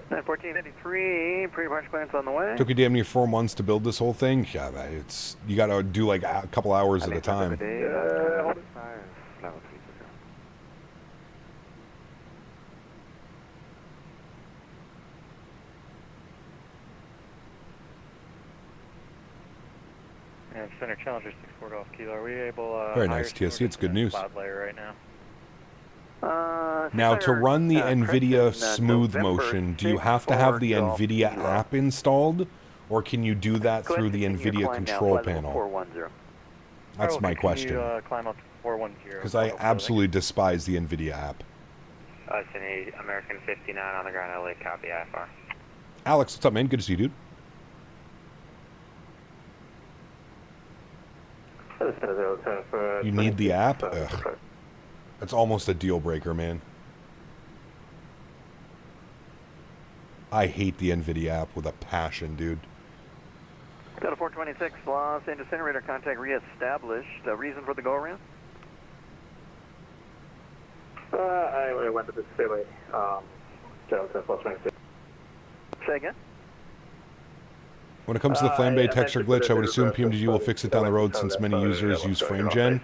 1483, pre-launch clearance on the way. Took you damn near 4 months to build this whole thing. Yeah, it's you got to do like a couple hours at a time. And Center Challenger 64 Golf Kilo. Are we able? Very nice, TSC. It's good news. Cloud layer right now. Now, to run the NVIDIA Smooth Motion, do you have to have the NVIDIA app installed, or can you do that through the NVIDIA control panel? That's my question. Climb up to 410. Because I absolutely despise the NVIDIA app. It's an American 59 on the ground, LA, copy IFR. Alex, what's up, man? Good to see you, dude. You need the app? Ugh. That's almost a deal breaker, man. I hate the NVIDIA app with a passion, dude. Delta 426, Los Angeles Incinerator contact reestablished. Reason for the go-around? I went to the Statewi, Delta 426. Say again? When it comes to the flambe texture glitch, I would assume PMDG will fix it down the road since many users use FrameGen.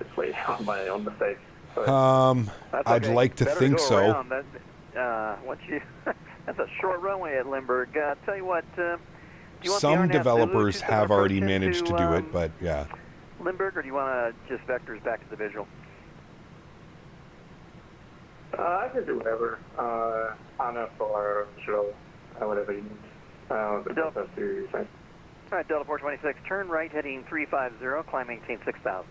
I'd like to think so. That's a short runway at Lindbergh. Tell you what, do you want some developers have already managed to do it, but yeah. Lindbergh, or do you want to just vectors back to the visual? I can do whatever. Honor for visual, whatever you need. Delta. All right, Delta 426, turn right, heading 350, climb maintain 6,000.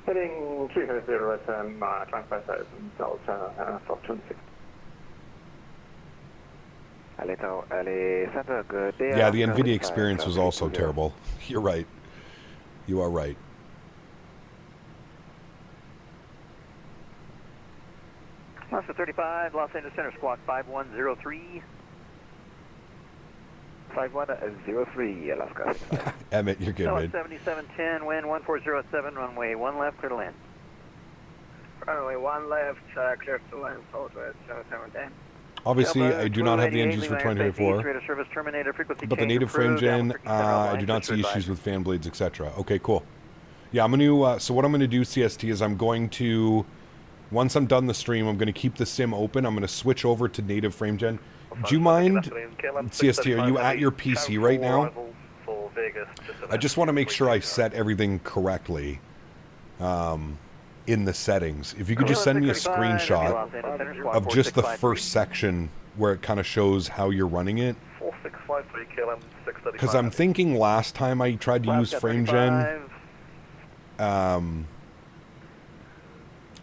Heading 350 at 25,000, Delta 426. Yeah, the NVIDIA experience was also terrible. You're right. You are right. Master 35, Los Angeles Center, squawk 5103. 5103, Alaska. Emmett, you're good, man. 7710, wind 14007, runway 1 left, clear to land. Runway 1 left, clear to land, southwest 7710. Obviously, I do not have the engines for 2024, but the native frame gen, I do not see issues with fan blades, etc. Okay, cool. Yeah, I'm going to, so what I'm going to do, CST, is I'm going to, once I'm done the stream, I'm going to keep the sim open. I'm going to switch over to native frame gen. Do you mind, CST, are you at your PC right now? I just want to make sure I set everything correctly in the settings. If you could just send me a screenshot of just the first section where it kind of shows how you're running it. Because I'm thinking last time I tried to use FrameGen,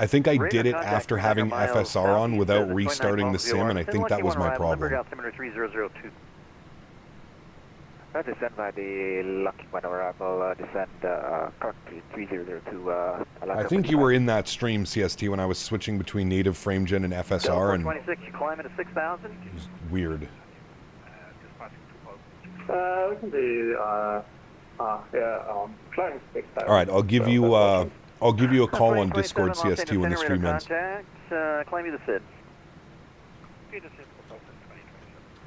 I think I did it after having FSR on without restarting the sim, and I think that was my problem. Descend by the lucky one arrival, descend Cockpit 3002. I think you were in that stream, CST, when I was switching between native FrameGen and FSR, and 26, you climb into 6,000. It was weird. We can do, flying 6,000. All right, I'll give you a call on Discord, CST, when the stream ends. Climb you the SID.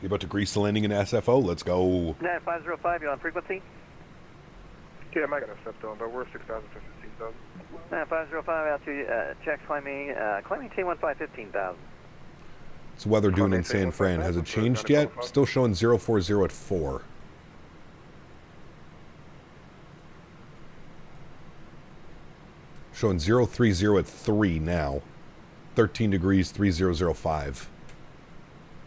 You about to grease the landing in SFO? Let's go. 9505, you on frequency? Yeah, I'm not going to step down, but we're 6,000 to 15,000. 9505, altitude, checks climbing T15 15,000. What's the weather doing in San Fran? Has it changed yet? Still showing 040 at 4. Showing 030 at 3 now. 13 degrees, 3005.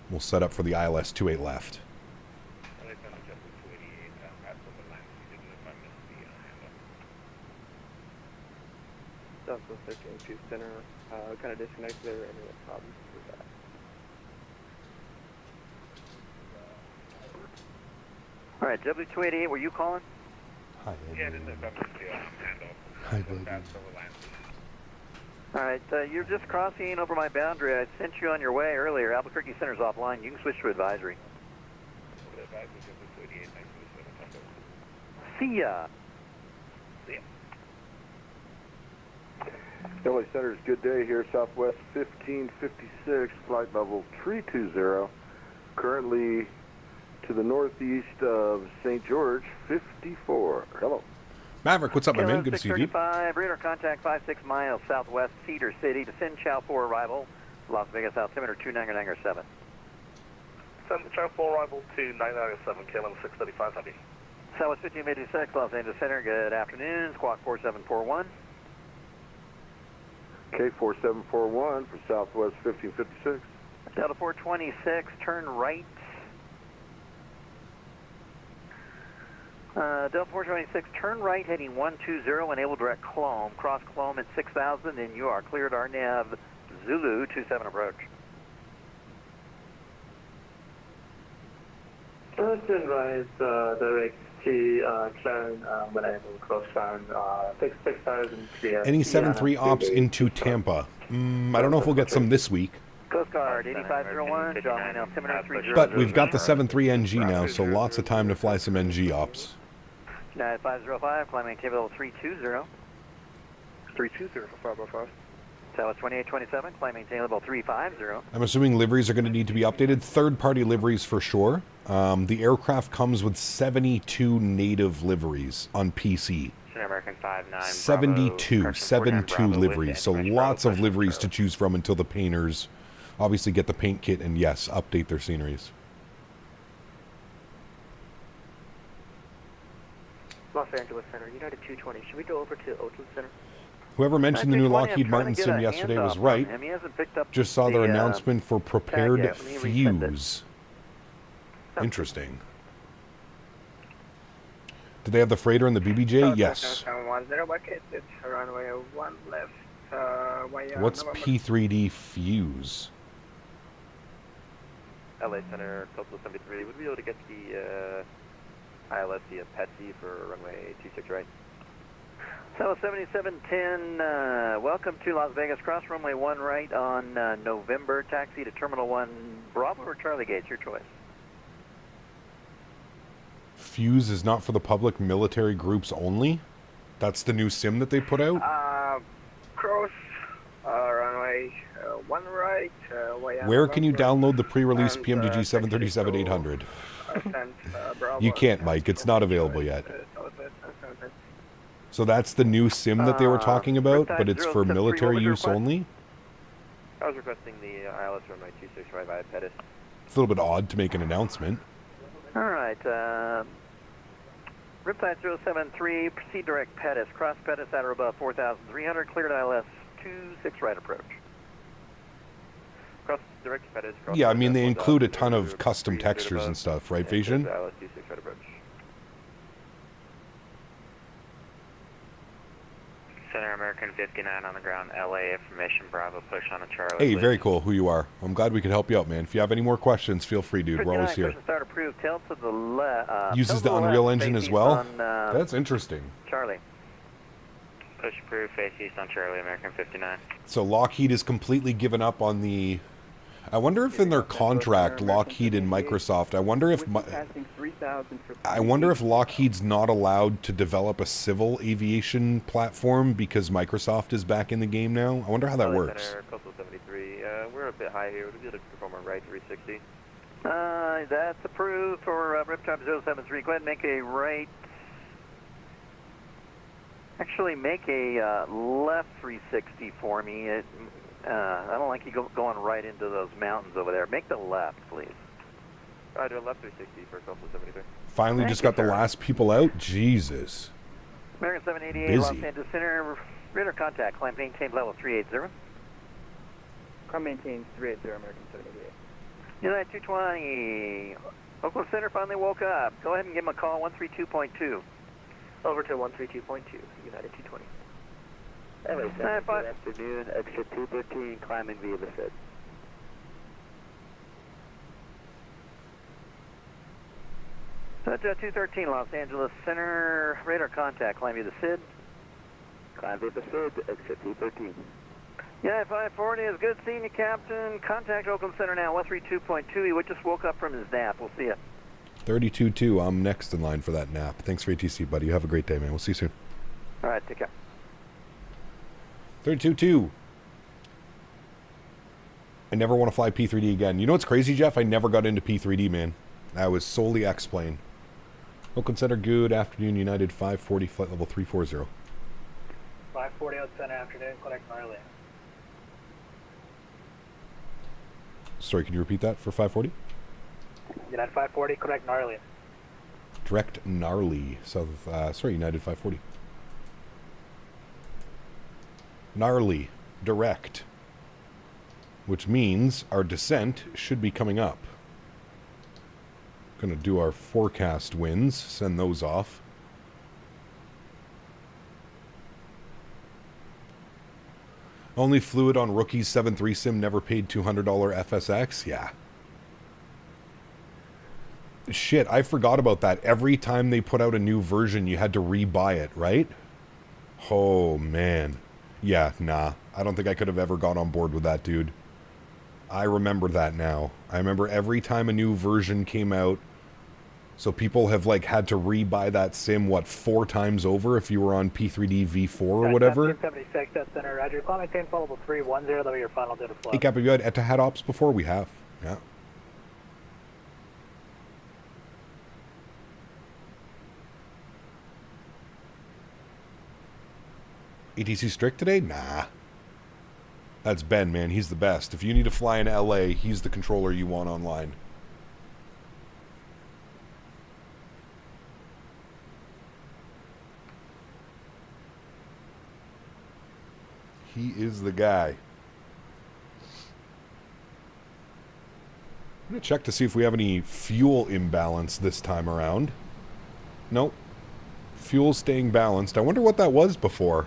We'll set up for the ILS 28 left. Southwest 13 to center, kind of disconnected there, any problems with that? All right, W288, were you calling? Hi, Yeah, this is handoff. Hi, baby. All right, you're just crossing over my boundary. I sent you on your way earlier. Albuquerque Center's offline. You can switch to advisory. See ya. LA Center's good day here, Southwest 1556, flight level 320. Currently to the northeast of St. George, 54. Hello. Maverick, what's up, my man? Good to see you, dude. 635, radar contact 56 miles southwest Cedar City. Descend Chow 4 arrival, Las Vegas altimeter 2997. Send Chow 4 arrival to 997, KLM 635, heavy. Southwest 1556, Los Angeles Center, good afternoon. Squawk 4741. K4741 for Southwest 1556. Delta 426, turn right. Delta 426, turn right heading 120, enable direct Clome. Cross Clome at 6,000, and you are cleared RNAV Zulu 27 approach. Turn right, direct to clone when able, cross clone, 6,000 clear. Any 7-3 ops into Tampa? I don't know if we'll get some this week. Coast Guard 8501, John Wayne altimeter 30. But we've got the 7-3 NG now, so lots of time to fly some NG ops. 9505, climb maintain level 320. 320 for 505. Southwest 2827, climb maintain level 350. I'm assuming liveries are going to need to be updated. Third-party liveries for sure. The aircraft comes with 72 native liveries on PC. American 59, 72 liveries. So lots of liveries to choose from until the painters obviously get the paint kit and, yes, update their sceneries. Los Angeles Center, United 220. Should we go over to Oakland Center? Whoever mentioned the new Lockheed Martin sim yesterday was right. Just saw their announcement for prepared fuse. Interesting. Do they have the freighter and the BBJ? Yes. 710 bucket, it's runway 1 left. What's P3D fuse? LA Center, Coastal 73. Would we be able to get the ILS via Peteni for runway 26 right? So 7710, welcome to Las Vegas. Cross runway 1 right on November. Taxi to Terminal 1 Bravo or Charlie Gates, your choice. Fuse is not for the public, military groups only? That's the new sim that they put out? Cross, runway 1 right. Where can you download the pre-release PMDG 737-800? You can't, Mike. It's not available yet. So that's the new sim that they were talking about, but it's for military use only? I was requesting the ILS runway 26 right via Pettis. It's a little bit odd to make an announcement. All right. Riptide 073, proceed direct Pettis. Cross Pettis at or above 4,300. Cleared ILS 26 right approach. Cross direct Pettis. Yeah, I mean, they include a ton of custom textures and stuff, right, Faten? ILS 26 right approach. Center American 59 on the ground, LA information, Bravo, push on a Charlie. Hey, please. very cool who you are. I'm glad we could help you out, man. If you have any more questions, feel free, dude. We're always here. Start approved. Tail to the left. Uses the Unreal Engine as well? That's interesting. Charlie. Push approved, face east on Charlie, American 59. So Lockheed is completely given up on the... I wonder if in their contract, Lockheed and Microsoft, I wonder if Lockheed's not allowed to develop a civil aviation platform because Microsoft is back in the game now. I wonder how that works. Center, Coastal 73. We're a bit high here. We'll be able to perform a right 360. That's approved for Riptide 073. Go ahead and make a right. Actually, make a left 360 for me. I don't like you going right into those mountains over there. Make the left, please. All right, do a left 360 for Coastal 73. Finally just got the last people out? Jesus. American 788, Busy. Los Angeles Center, Radar contact, climb maintain level 380. Climb maintain 380, American 788. United 220, Oakland Center finally woke up. Go ahead and give them a call, 132.2. Over to 132.2, United 220. LA7, good afternoon, exit 213, climbing via the SID. That's 213, Los Angeles Center, radar contact, climb via the SID. Climb via the SID, exit 213. Yeah, 540 is good seeing you, Captain. Contact Oakland Center now, 132.2. He just woke up from his nap. We'll see you. 32.2. I'm next in line for that nap. Thanks for ATC, buddy. You have a great day, man. We'll see you soon. All right, take care. 32.2. I never want to fly P3D again. You know what's crazy, Jeff? I never got into P3D, man. I was solely X-plane. Oakland Center, good afternoon. United 540, flight level 340. 540 out center afternoon, connect Gnarly. Sorry, can you repeat that for 540? United 540, connect Gnarly. Direct Gnarly. Sorry, United 540. Gnarly. Direct. Which means our descent should be coming up. Gonna do our forecast winds, send those off. Only fluid on Rookie's 7.3 sim, never paid $200 FSX? Yeah. Shit, I forgot about that. Every time they put out a new version, you had to rebuy it, right? Oh, man. Yeah, nah. I don't think I could have ever got on board with that, dude. I remember that now. I remember every time a new version came out, so people have, like, had to rebuy that sim, what, 4 times over if you were on P3D V4 or whatever? 76, that's center, Roger. Climb maintain level 310, that'll be your final data flow. Hey, Cap, have you had Etihad ops before? We have. Yeah. ATC strict today? Nah. That's Ben, man. He's the best. If you need to fly in LA, he's the controller you want online. He is the guy. I'm going to check to see if we have any fuel imbalance this time around. Nope. Fuel staying balanced. I wonder what that was before.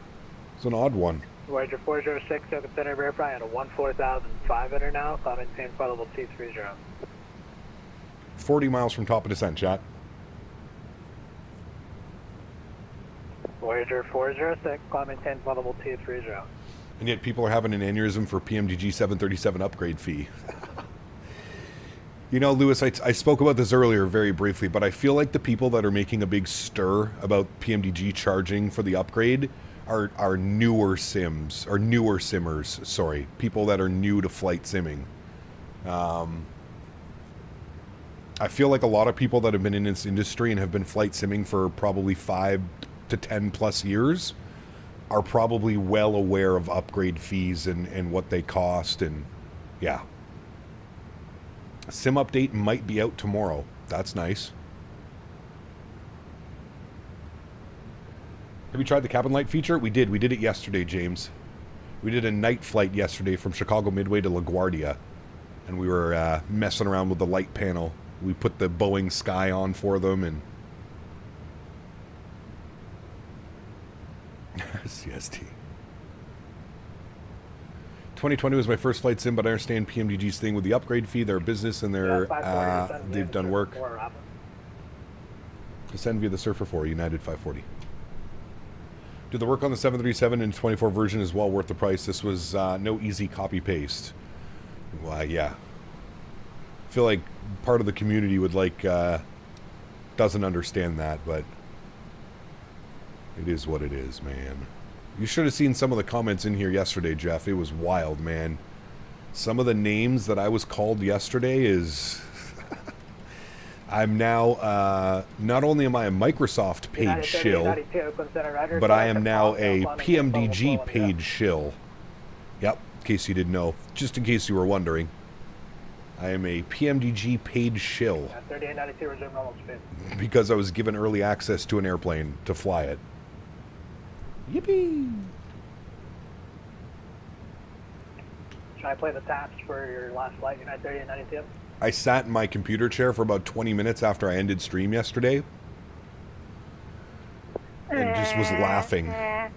It's an odd one. Voyager 406, Oakland Center, verify at a 14,500 now. Climb maintain flight level 230. 40 miles from top of descent, chat. Voyager 406, climb maintain flight level 230. And yet people are having an aneurysm for PMDG 737 upgrade fee. You know, Lewis, I spoke about this earlier very briefly, but I feel like the people that are making a big stir about PMDG charging for the upgrade are newer sims, or newer simmers, sorry. People that are new to flight simming. I feel like a lot of people that have been in this industry and have been flight simming for probably 5 to 10 plus years are probably well aware of upgrade fees and what they cost, and yeah. Sim update might be out tomorrow. That's nice. Have you tried the cabin light feature? We did. We did it yesterday, James. We did a night flight yesterday from Chicago Midway to LaGuardia, and we were messing around with the light panel. We put the Boeing Sky on for them, and CST. 2020 was my first flight sim, but I understand PMDG's thing with the upgrade fee. They're a business, and they've done work. Descend via the Surfer 4, United 540. Did the work on the 737 and 24 version is well worth the price. This was no easy copy-paste. Well, yeah. I feel like part of the community would like, doesn't understand that, but it is what it is, man. You should have seen some of the comments in here yesterday, Jeff. It was wild, man. Some of the names that I was called yesterday is... I'm now, not only am I a Microsoft paid shill, but I am now a PMDG paid shill. Yep, in case you didn't know. Just in case you were wondering. I am a PMDG paid shill. Because I was given early access to an airplane to fly it. Yippee! Should I play the taps for your last flight, United 30 and 92? I sat in my computer chair for about 20 minutes after I ended stream yesterday. And just was laughing. What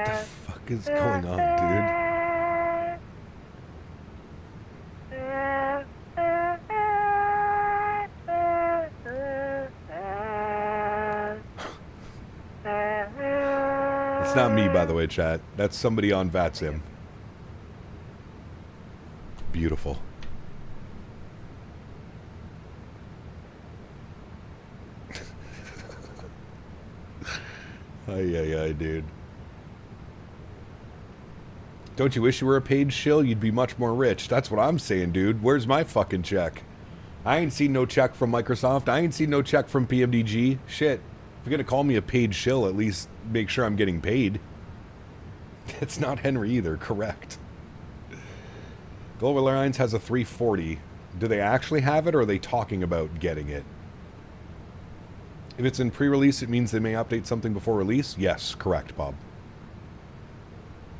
the fuck is going on, dude? It's not me, by the way, chat. That's somebody on VATSIM. Beautiful. Ay, dude. Don't you wish you were a paid shill? You'd be much more rich. That's what I'm saying, dude. Where's my fucking check? I ain't seen no check from Microsoft. I ain't seen no check from PMDG. Shit. If you're gonna call me a paid shill, at least make sure I'm getting paid. It's not Henry either, correct. Global Airlines has a 340. Do they actually have it, or are they talking about getting it? If it's in pre-release, it means they may update something before release? Yes, correct, Bob.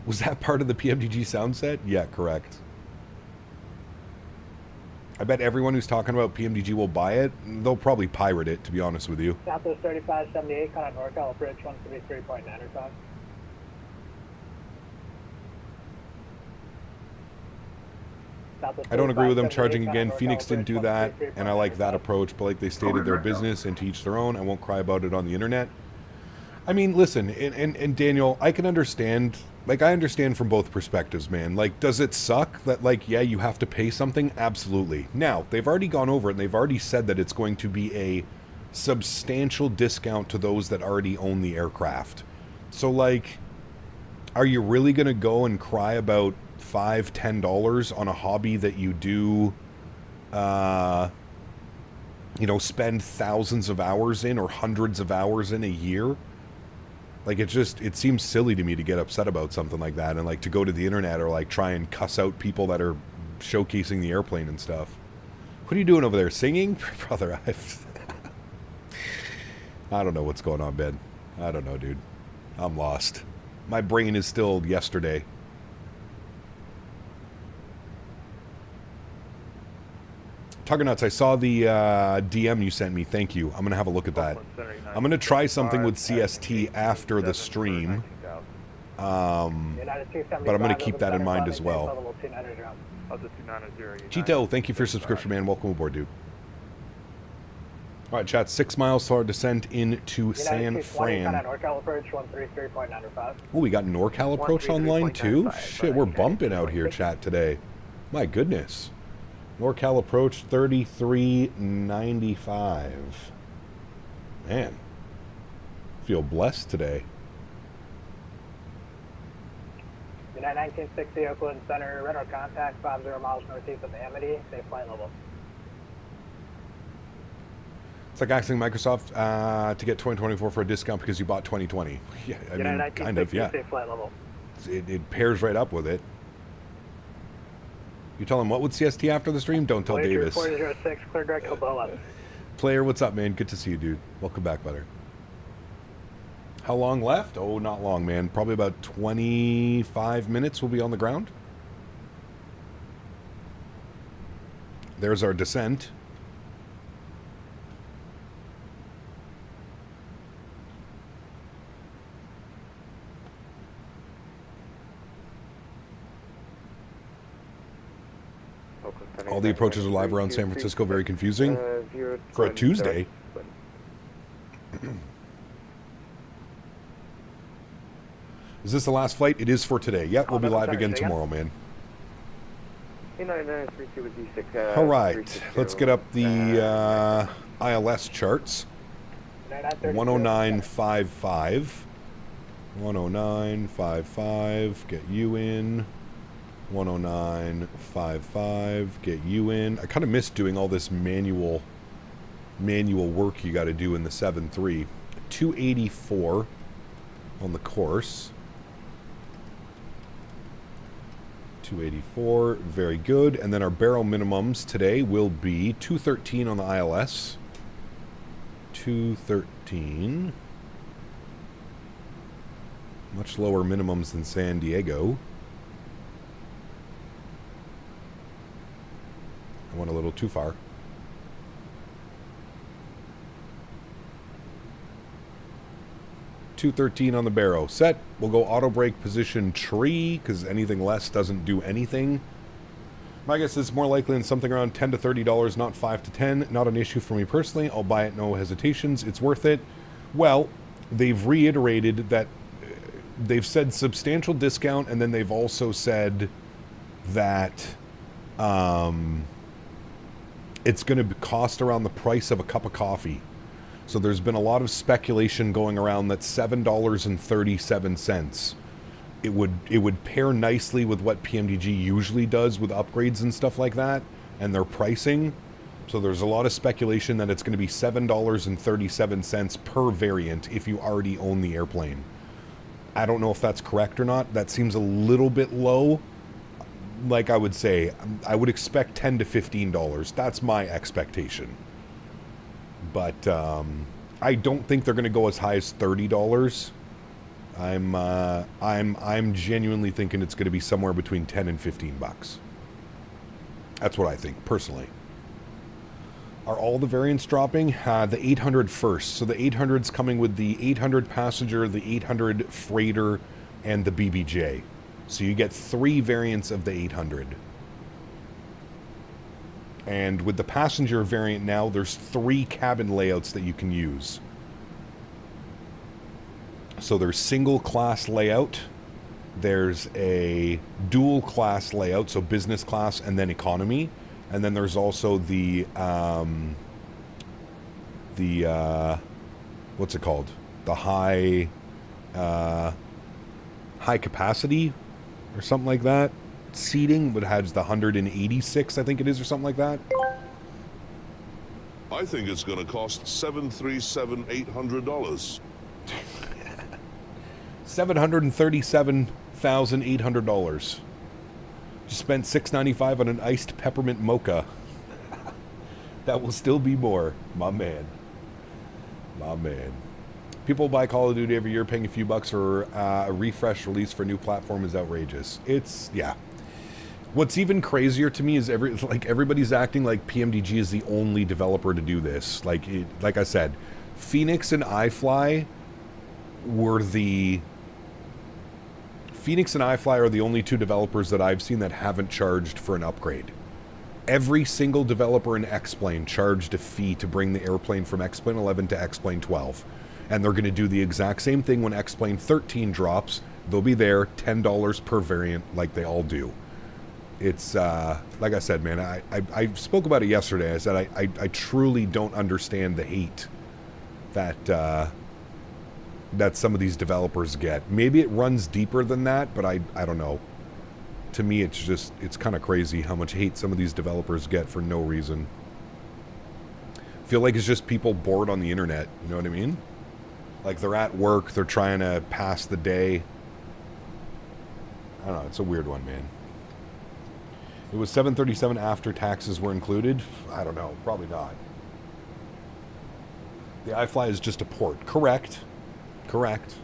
Was that part of the PMDG sound set? Yeah, correct. I bet everyone who's talking about PMDG will buy it. They'll probably pirate it, to be honest with you. Southwest 3578, kind of NorCal approach 133.9 I don't agree with them charging again. Phoenix didn't do that, and I like that approach, but like they stated, their business and to each their own. I won't cry about it on the internet. I mean, listen, and Daniel, I can understand, like, I understand from both perspectives, man. Like, does it suck that, like, yeah, you have to pay something? Absolutely. Now, they've already gone over it, and they've already said that it's going to be a substantial discount to those that already own the aircraft. So, like, are you really going to go and cry about $5, $10 on a hobby that you do, you know, spend thousands of hours in or hundreds of hours in a year? Like, it seems silly to me to get upset about something like that and, like, to go to the internet or, like, try and cuss out people that are showcasing the airplane and stuff. What are you doing over there? Singing? Brother, I don't know what's going on, Ben. I don't know, dude. I'm lost. My brain is still yesterday. Tuggernuts, I saw the DM you sent me. Thank you. I'm going to have a look at that. I'm going to try something with CST after the stream. But I'm going to keep that in mind as well. Chito, thank you for your subscription, man. Welcome aboard, dude. All right, chat. 6 miles for our descent into San Fran. Oh, we got NorCal approach online too? Shit, we're bumping out here, chat, today. My goodness. NorCal approach 3395. Man, feel blessed today. United 1960 Oakland Center, radar contact 50 miles northeast of Amity, safe flight level. It's like asking Microsoft to get 2024 for a discount because you bought 2020. Yeah, I mean, kind of, yeah. Safe flight level. It pairs right up with it. You tell him what with CST after the stream? Don't tell Davis. 406, clear direct Cobola. Player, what's up, man? Good to see you, dude. Welcome back, brother. How long left? Oh, not long, man. Probably about 25 minutes we'll be on the ground. There's our descent. All the approaches are live around San Francisco. Very confusing for a Tuesday. Is this the last flight? It is for today. Yep, we'll be live again tomorrow, man. All right, let's get up the ILS charts. 109.55. 109.55. Get you in. 109.55, get you in. I kind of miss doing all this manual work you got to do in the 7.3. 284 on the course. 284, very good. And then our barrel minimums today will be 213 on the ILS. 213. Much lower minimums than San Diego. I went a little too far. $213 on the barrow. Set. We'll go auto brake position tree, because anything less doesn't do anything. My guess is more likely in something around $10 to $30, not $5 to $10. Not an issue for me personally. I'll buy it, no hesitations. It's worth it. Well, they've reiterated that they've said substantial discount, and then they've also said that it's going to cost around the price of a cup of coffee. So there's been a lot of speculation going around that $7.37. It would pair nicely with what PMDG usually does with upgrades and stuff like that, and their pricing. So there's a lot of speculation that it's going to be $7.37 per variant if you already own the airplane. I don't know if that's correct or not. That seems a little bit low. Like I would say, I would expect $10 to $15. That's my expectation. But I don't think they're going to go as high as $30. I'm genuinely thinking it's going to be somewhere between 10 and 15 bucks. That's what I think personally. Are all the variants dropping? The 800 first. So the 800's coming with the 800 passenger, the 800 freighter, and the BBJ. So you get 3 variants of the 800. And with the passenger variant now, there's 3 cabin layouts that you can use. So there's single class layout, there's a dual class layout, so business class and then economy, and then there's also the what's it called? The high capacity or something like that. Seating, but has the 186, I think it is, or something like that. I think it's going to cost $737,800. $737,800. Just spent $695 on an iced peppermint mocha. That will still be more, my man. My man. People buy Call of Duty every year, paying a few bucks for a refresh release for a new platform is outrageous. It's, yeah. What's even crazier to me is everybody's acting like PMDG is the only developer to do this. Like I said, Phoenix and iFly are the only 2 developers that I've seen that haven't charged for an upgrade. Every single developer in X-Plane charged a fee to bring the airplane from X-Plane 11 to X-Plane 12. And they're going to do the exact same thing when X-Plane 13 drops. They'll be there, $10 per variant, like they all do. It's, like I said, man, I spoke about it yesterday. I said I truly don't understand the hate that that some of these developers get. Maybe it runs deeper than that, but I don't know. To me, it's kind of crazy how much hate some of these developers get for no reason. I feel like it's just people bored on the internet, you know what I mean? Like they're at work, they're trying to pass the day. I don't know, it's a weird one, man. It was $737 after taxes were included? I don't know, probably not. The iFly is just a port. Correct. Correct.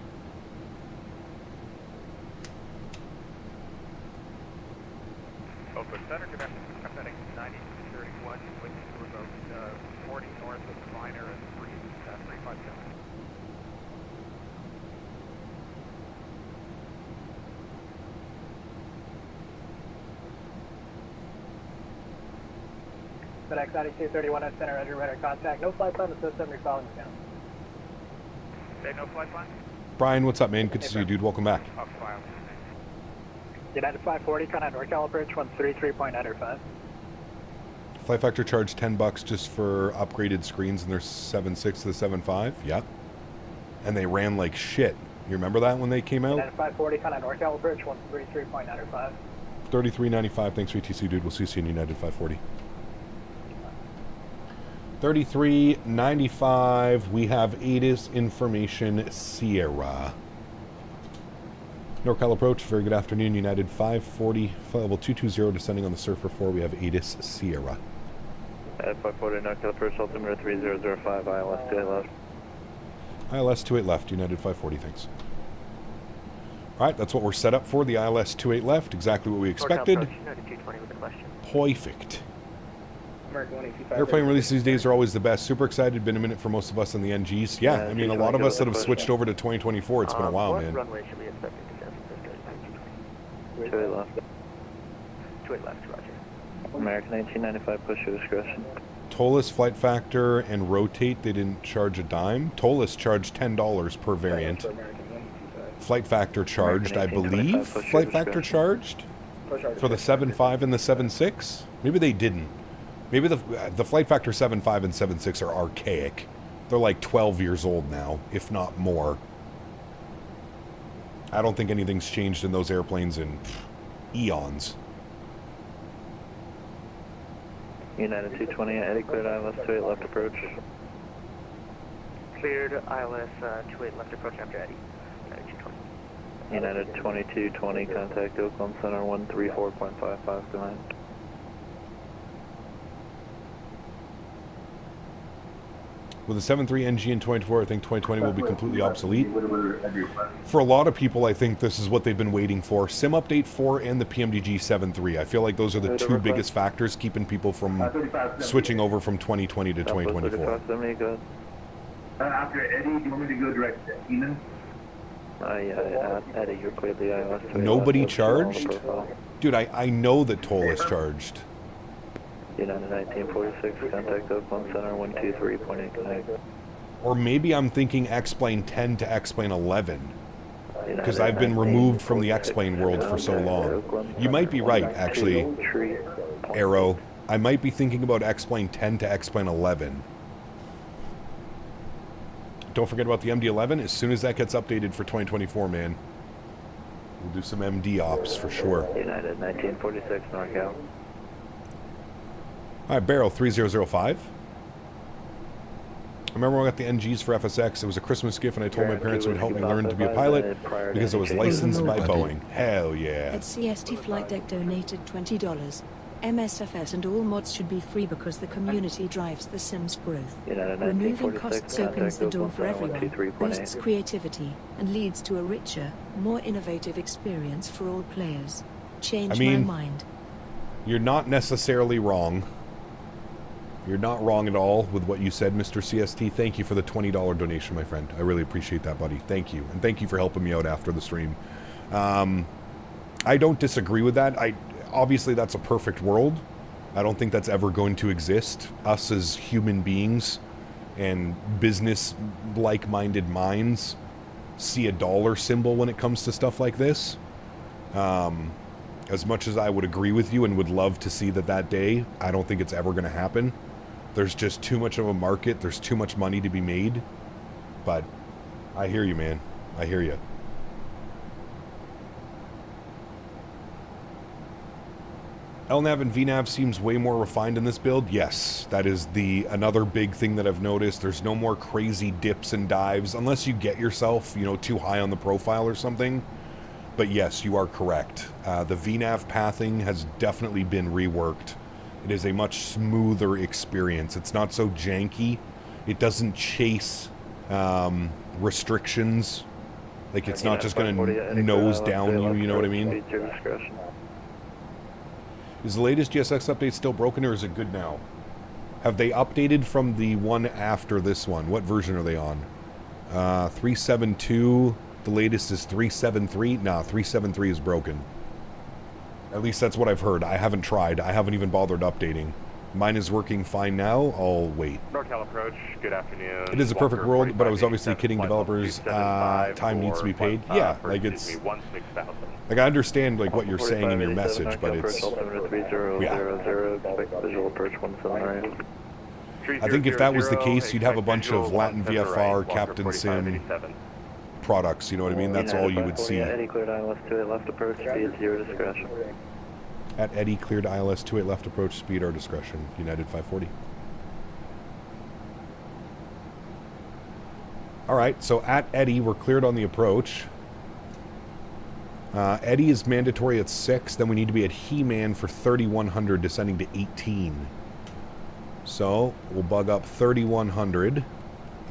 Oakland Center, good afternoon. I'm heading 9031, wind to about 40 north of the liner at 357. FedEx 9231 at center, Roger, radar contact. No flight plan in the system, you're following me down. Say no flight plan? Brian, what's up, man? Good to see you, dude. Welcome back. Off file. United 540, contact NorCal approach 133.95. Flight Factor charged $10 just for upgraded screens in their 7.6 to the 7.5. Yeah. And they ran like shit. You remember that when they came out? United 540, contact NorCal approach 133.95. 33.95. Thanks for ETC, dude. We'll see you in United 540. 33.95. We have ATIS information Sierra. NorCal approach. Very good afternoon. United 540. Flight level 220 descending on the Surfer 4. We have ATIS Sierra. At 540, knock out approach altimeter 3005, ILS 28 left. ILS 28 left, United 540, thanks. Alright, that's what we're set up for, the ILS 28 left, exactly what we expected. United 220 with a question. Perfect. American 185. Airplane releases these days are always the best. Super excited, been a minute for most of us on the NGs. Yeah, I mean, a lot of us that have switched over to 2024, it's been a while, what man. runway should we expect to San Francisco? 28 left. 28 left, roger. American 1895, push your discretion. Tolus, flight factor, and rotate, they didn't charge a dime. Tolus charged $10 per variant. Flight factor charged, I believe. Flight factor charged for the 7.5 and the 7.6? Maybe they didn't. Maybe the flight factor 7.5 and 7.6 are archaic. They're like 12 years old now, if not more. I don't think anything's changed in those airplanes in eons. United 220, Eddie cleared ILS 28 left approach. Cleared ILS 28 left approach after Eddie. United 2220, contact Oakland Center 134.55 behind. With the 7.3 NG in 2024, I think 2020 will be completely obsolete. For a lot of people, I think this is what they've been waiting for. Sim Update 4 and the PMDG 7.3. I feel like those are the two biggest factors keeping people from switching over from 2020 to 2024. After Eddie, do you want me to go direct to Eamon? Eddie, you're cleared the ILS. Nobody charged? Dude, I know that toll is charged. United 1946, contact Oakland Center 123.8 connect. Or maybe I'm thinking X-Plane 10 to X-Plane 11. Because I've been removed from the X-Plane world for so long. You might be right, actually, Arrow. I might be thinking about X-Plane 10 to X-Plane 11. Don't forget about the MD-11. As soon as that gets updated for 2024, man, we'll do some MD ops for sure. United 1946, NorCal. All right, Barrel 3005. I remember when I got the NGs for FSX. It was a Christmas gift, and I told my parents it would help me learn to be a pilot because I was licensed by Boeing. Hell yeah. At CST Flight Deck donated $20. MSFS and all mods should be free because the community drives the Sims growth. Removing costs opens the door for everyone, boosts creativity, and leads to a richer, more innovative experience for all players. Change my mind. You're not necessarily wrong. You're not wrong at all with what you said, Mr. CST. Thank you for the $20 donation, my friend. I really appreciate that, buddy. Thank you. And thank you for helping me out after the stream. I don't disagree with that. Obviously, that's a perfect world. I don't think that's ever going to exist. Us as human beings and business-like-minded minds see a dollar symbol when it comes to stuff like this. As much as I would agree with you and would love to see that day, I don't think it's ever going to happen. There's just too much of a market. There's too much money to be made. But I hear you, man. I hear you. LNAV and VNAV seems way more refined in this build. Yes, that is another big thing that I've noticed. There's no more crazy dips and dives unless you get yourself, too high on the profile or something. But yes, you are correct. The VNAV pathing has definitely been reworked. It is a much smoother experience. It's not so janky. It doesn't chase restrictions. Like, it's not just going to nose down you know what I mean? Is the latest GSX update still broken, or is it good now? Have they updated from the one after this one? What version are they on? 372... The latest is 373. Nah, 373 is broken. At least that's what I've heard. I haven't tried. I haven't even bothered updating. Mine is working fine now. I'll wait. NorCal approach. Good afternoon. It is a perfect world, but I was obviously kidding developers. Time needs to be paid. Yeah, like it's... Like, I understand like what you're saying in your message, but it's... I think if that was the case, you'd have a bunch of Latin VFR, Captain Sim products, you know what I mean? That's all you would see. Eddie cleared ILS 28 left approach, speed 0 discretion. At Eddie cleared ILS 28 left approach, speed our discretion. United 540. Alright, so at Eddie, we're cleared on the approach. Eddie is mandatory at 6, then we need to be at He-Man for 3100, descending to 18. So we'll bug up 3100.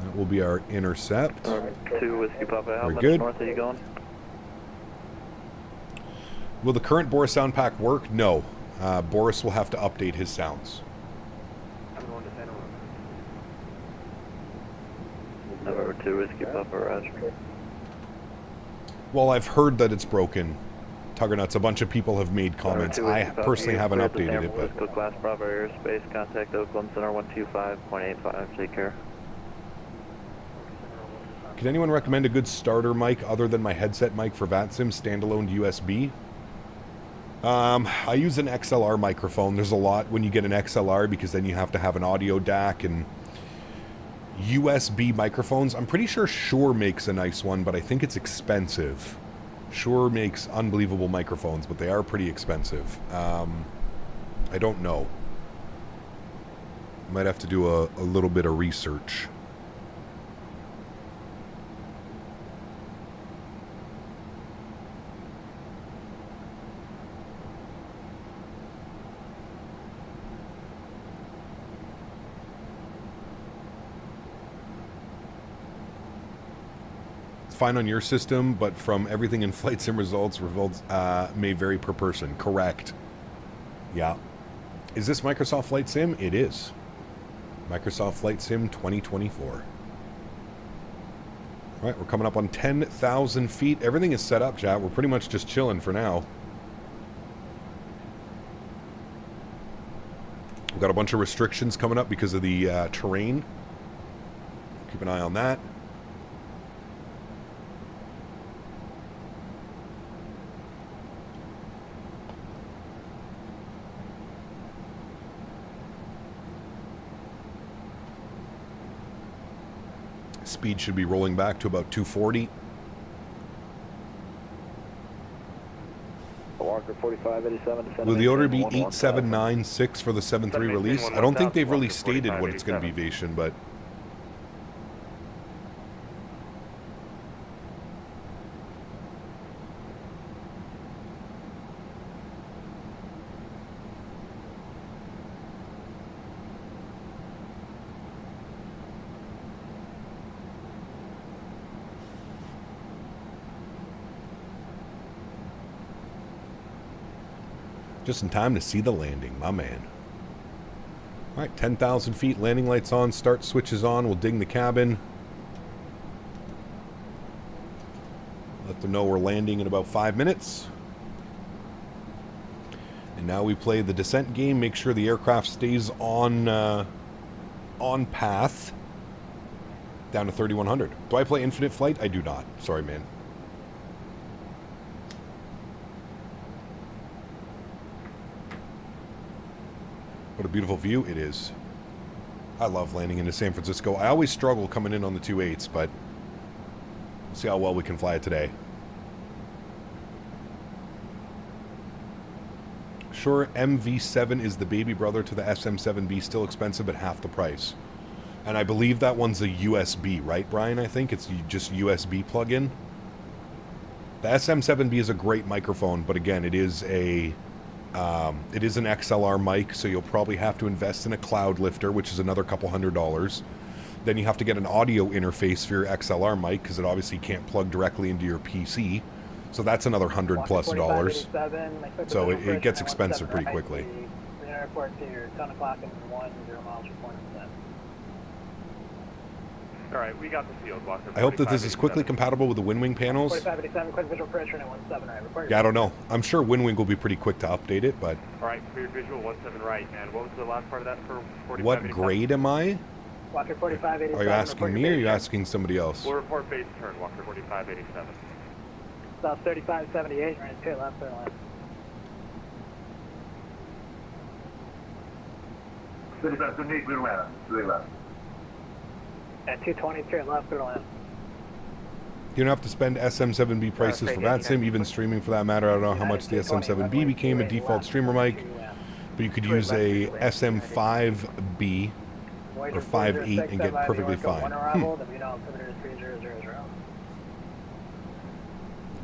That will be our intercept. 2 Whiskey Papa, how Very much good. north are you going? Will the current Boris sound pack work? No. Boris will have to update his sounds. I'm going to Santa Rosa. November 2 Whiskey Papa, roger. Well, I've heard that it's broken. Tuggernuts, a bunch of people have made comments. I personally haven't updated it, but... Class Bravo Airspace, contact Oakland Center 125.85, take care. Can anyone recommend a good starter mic other than my headset mic for VATSIM, standalone USB? I use an XLR microphone. There's a lot when you get an XLR because then you have to have an audio DAC and USB microphones. I'm pretty sure Shure makes a nice one, but I think it's expensive. Shure makes unbelievable microphones, but they are pretty expensive. I don't know. Might have to do a little bit of research. Fine on your system, but from everything in flight sim results may vary per person. Correct. Yeah. Is this Microsoft Flight Sim? It is. Microsoft Flight Sim 2024. All right, we're coming up on 10,000 feet. Everything is set up, chat. We're pretty much just chilling for now. We've got a bunch of restrictions coming up because of the terrain. Keep an eye on that. Speed should be rolling back to about 240. Walker 4587. Will the order be 8796 for the 7.3 release? I don't think they've really stated what it's going to be, Vation, but... Just in time to see the landing, my man. All right, 10,000 feet, landing lights on, start switches on. We'll ding the cabin. Let them know we're landing in about 5 minutes. And now we play the descent game. Make sure the aircraft stays on path. Down to 3,100. Do I play infinite flight? I do not. Sorry, man. What a beautiful view it is. I love landing into San Francisco. I always struggle coming in on the 2.8s, but we'll see how well we can fly it today. Sure, MV7 is the baby brother to the SM7B, still expensive but half the price. And I believe that one's a USB, right, Brian? I think it's just USB plug-in. The SM7B is a great microphone, but again, it is an XLR mic, so you'll probably have to invest in a cloud lifter, which is another couple $100. Then you have to get an audio interface for your XLR mic, because it obviously can't plug directly into your PC. So that's another $100+. So it gets expensive pretty quickly. Airport to your 10 o'clock and 10 miles report. All right, we got the field, Walker. I hope that this is quickly compatible with the WinWing panels. 4587, quick visual pressure at 17 right. Report. Yeah, I don't know. I'm sure WinWing will be pretty quick to update it, but... All right, cleared visual, 17 right. And what was the last part of that for 4587? What grade am I? Walker 4587. Are you asking me or are you asking somebody else? We'll report base turn, Walker 4587. South 3578, right, straight left, clear left. 3578, clear left, clear left. At 220, straight left, clear left. You don't have to spend SM7B prices for VATSIM, even streaming for that matter. I don't know how much the SM7B became a default streamer mic, but you could use a SM5B or 5.8 and get perfectly fine.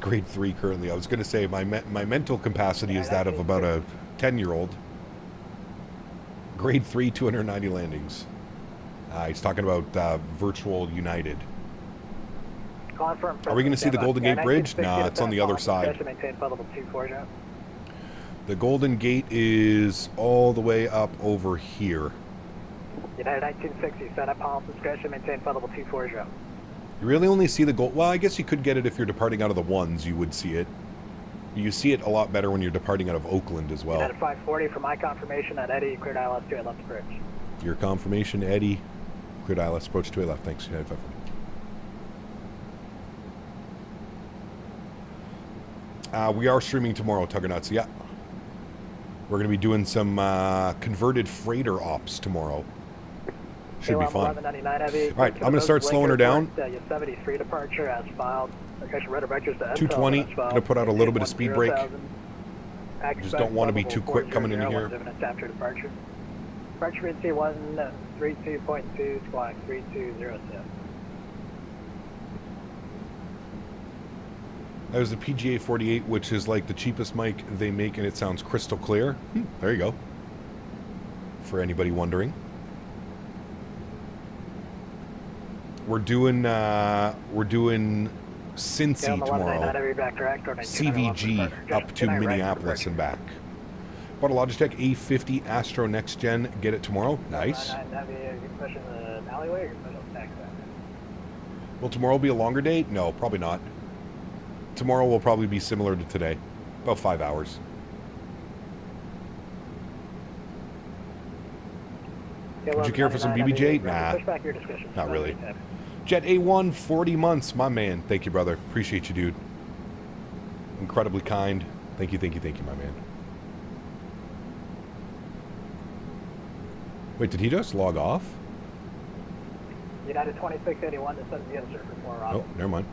Grade 3 currently. I was going to say my mental capacity is that of about a 10-year-old. Grade 3, 290 landings. He's talking about virtual United. Are we going to see the Golden Gate Bridge? Nah, it's on the other side. The Golden Gate is all the way up over here. United 1960, set up Paul discretion, maintain flight level 240. You really only see the gold. Well, I guess you could get it if you're departing out of the ones. You would see it. You see it a lot better when you're departing out of Oakland as well. United 540 for my confirmation at Eddie, cleared ILS 2 left approach. Your confirmation, Eddie, cleared ILS approach 2 left. Thanks, United 540. We are streaming tomorrow, Tuggernuts. Yeah. We're going to be doing some converted freighter ops tomorrow. Should be fun. All right, I'm going to start slowing her down. 73 departure as filed. 220. I'm going to put out a little bit of speed brake. Just don't want to be too quick coming in here. After departure. Departure frequency 132.2, squawk 3207. That was the PGA 48, which is like the cheapest mic they make, and it sounds crystal clear. There you go. For anybody wondering. We're doing Cincy tomorrow. CVG up to Minneapolis and back. Bought a Logitech A50 Astro Next Gen. Get it tomorrow. Nice. Will tomorrow be a longer day? No, probably not. Tomorrow will probably be similar to today. About 5 hours. Would you care for some BBJ? Nah, not really. Jet A1, 40 months, my man. Thank you, brother. Appreciate you, dude. Incredibly kind. Thank you, my man. Wait, did he just log off? United 2681 to 70 surface 4 Oh, never mind.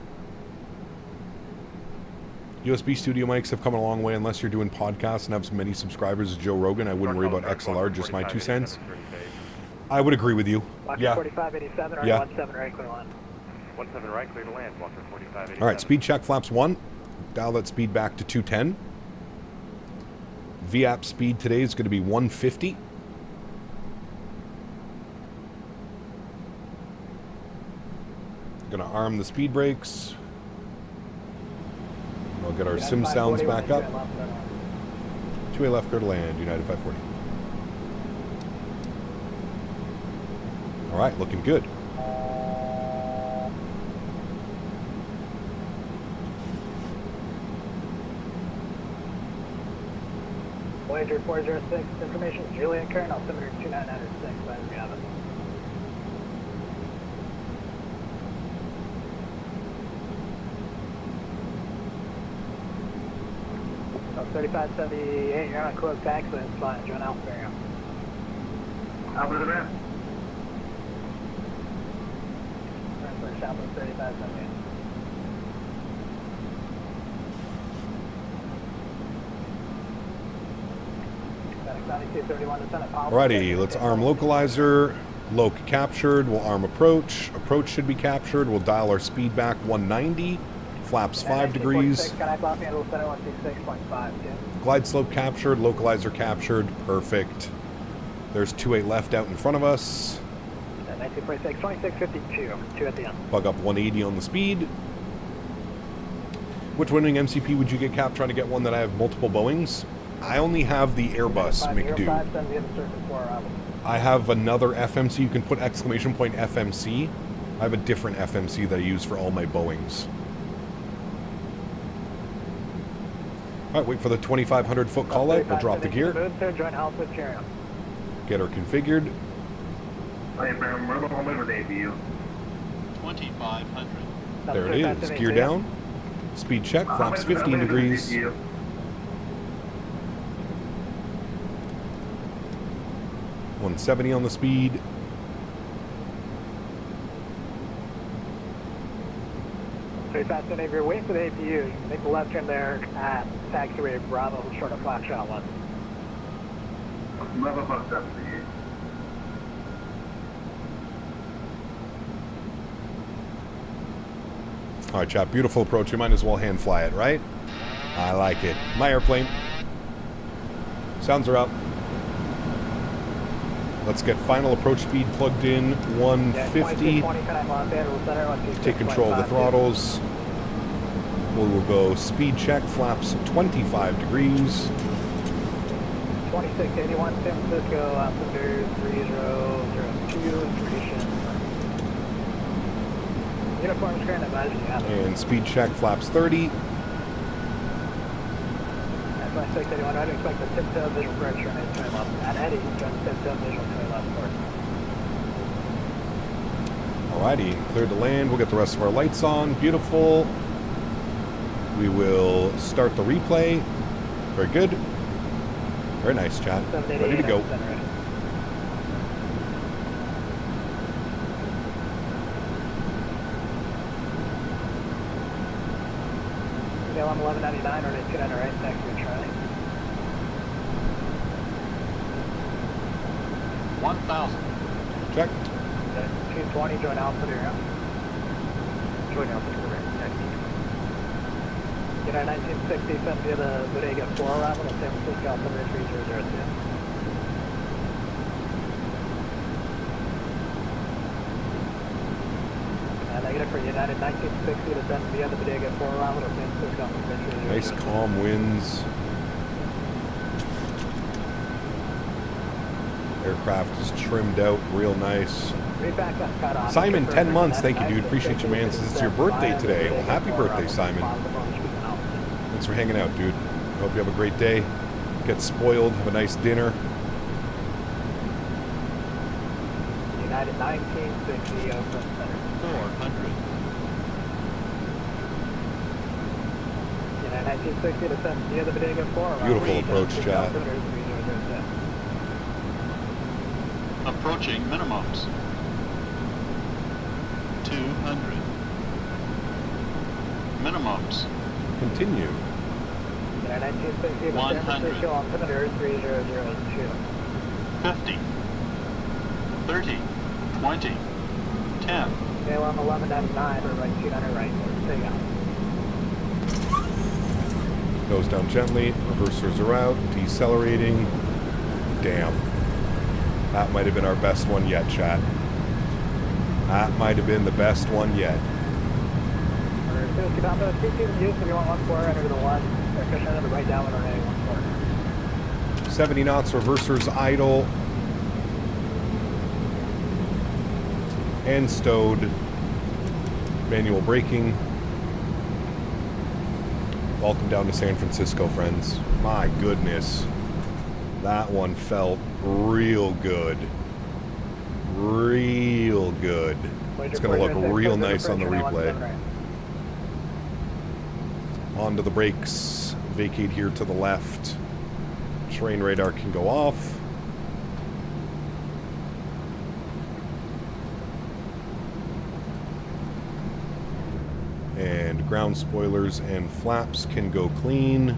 USB studio mics have come a long way unless you're doing podcasts and have as many subscribers as Joe Rogan. I wouldn't worry about XLR, just my 2 cents. I would agree with you. Walker 4587 or 17 right, clear land. 17 right, clear to land. Walker 4587. All right, speed check, flaps 1. Dial that speed back to 210. VAP speed today is going to be 150. Going to arm the speed brakes. We'll get our sim sounds back up. 2A left, clear to land, United 540. All right, looking good. Voyager 406, information is Julian Kern, altimeter 2906, glad we have it. 3578, you're on a close taxi, it's fine, join Alpha area. Alpha to the map. Transfer Southwest 3578. Alrighty, let's arm localizer. Loc captured, we'll arm approach. Approach should be captured, we'll dial our speed back 190. Flaps 5 degrees. Glide slope captured, localizer captured, perfect. There's 28 left out in front of us. 1946, 2652, 2 at the end. Bug up 180 on the speed. Which winning MCP would you get cap trying to get one that I have multiple Boeings? I only have the Airbus McDo. I have another FMC, you can put exclamation point FMC. I have a different FMC that I use for all my Boeings. Alright, wait for the 2,500 foot call out. We'll drop the gear. Get her configured. 2,500. There it is. Gear down. Speed check. Flaps 15 degrees. 170 on the speed. If you're waiting for the APU, make the left turn there at taxiway Bravo, short of flat shot 1. All right, chap. Beautiful approach. You might as well hand fly it, right? I like it. My airplane. Sounds are up. Let's get final approach speed plugged in, 150. Take control of the throttles. We will go speed check, flaps 25 degrees. 2681 San Francisco, altimeter 3002, information. Uniform screen advisory. And speed check, flaps 30. 2681, I'd expect the tip-tail visual correction and turn left. At Eddie, turn tip-tail visual turn left course. Alrighty, cleared to land. We'll get the rest of our lights on. Beautiful. We will start the replay. Very good. Very nice, chat. Ready to go. KLM 1199, or 200 right, taxi to Charlie. 1,000. Check. 220, join Alpha to your house. Join Alpha to the right, taxi. United 1960, send via the Bodega 4 arrival at San Francisco, altimeter 3002. Negative for United 1960 to send via the Bodega 4 arrival at San Francisco, altimeter 3002. Nice calm winds. Aircraft is trimmed out real nice. Simon, 10 months. Thank you, dude. Appreciate you, man. Since it's your birthday today. Well, happy birthday, Simon. Thanks for hanging out, dude. Hope you have a great day. Get spoiled. Have a nice dinner. United 1960, Oakland Center. 400. United 1960 to send via the Bodega 4. Beautiful approach, chat. Approaching minimums. 200. Minimums. Continue. United 1960 to San Francisco, altimeter 3002. 50. 30. 20. 10. KLM 1199, or right 200 right, take out. Goes down gently. Reversers are out. Decelerating. Damn. That might have been our best one yet, chat. That might have been the best one yet. 70 knots, reversers idle. And stowed. Manual braking. Welcome down to San Francisco, friends. My goodness. That one felt real good. Real good. It's going to look real nice on the replay. Onto the brakes. Vacate here to the left. Terrain radar can go off. And ground spoilers and flaps can go clean.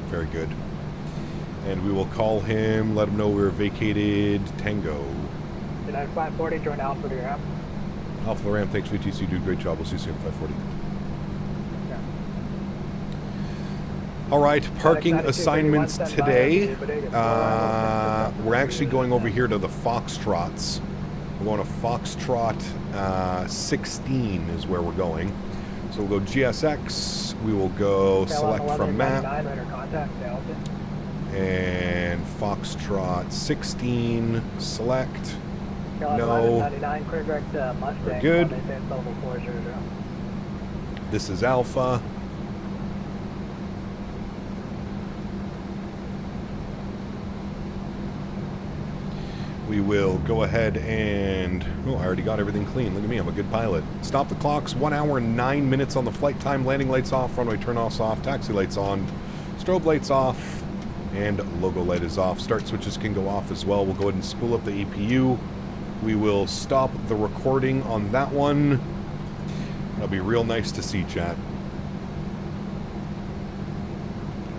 Very good. And we will call him, let him know we're vacated Tango. United 540, join Alpha to your ramp. Alpha the ramp, thanks VTC, dude, great job. We'll see you soon, 540. Yeah. All right, parking assignments today. We're actually going over here to the Foxtrots. We're going to Foxtrot 16 is where we're going. So we'll go GSX, we will go select from map, and Foxtrot 16, select, no, we're good. This is Alpha. We will go ahead and... Oh, I already got everything clean. Look at me, I'm a good pilot. Stop the clocks. 1 hour and 9 minutes on the flight time. Landing lights off, runway turn-offs off, taxi lights on, strobe lights off, and logo light is off. Start switches can go off as well. We'll go ahead and spool up the APU. We will stop the recording on that one. That'll be real nice to see, chat.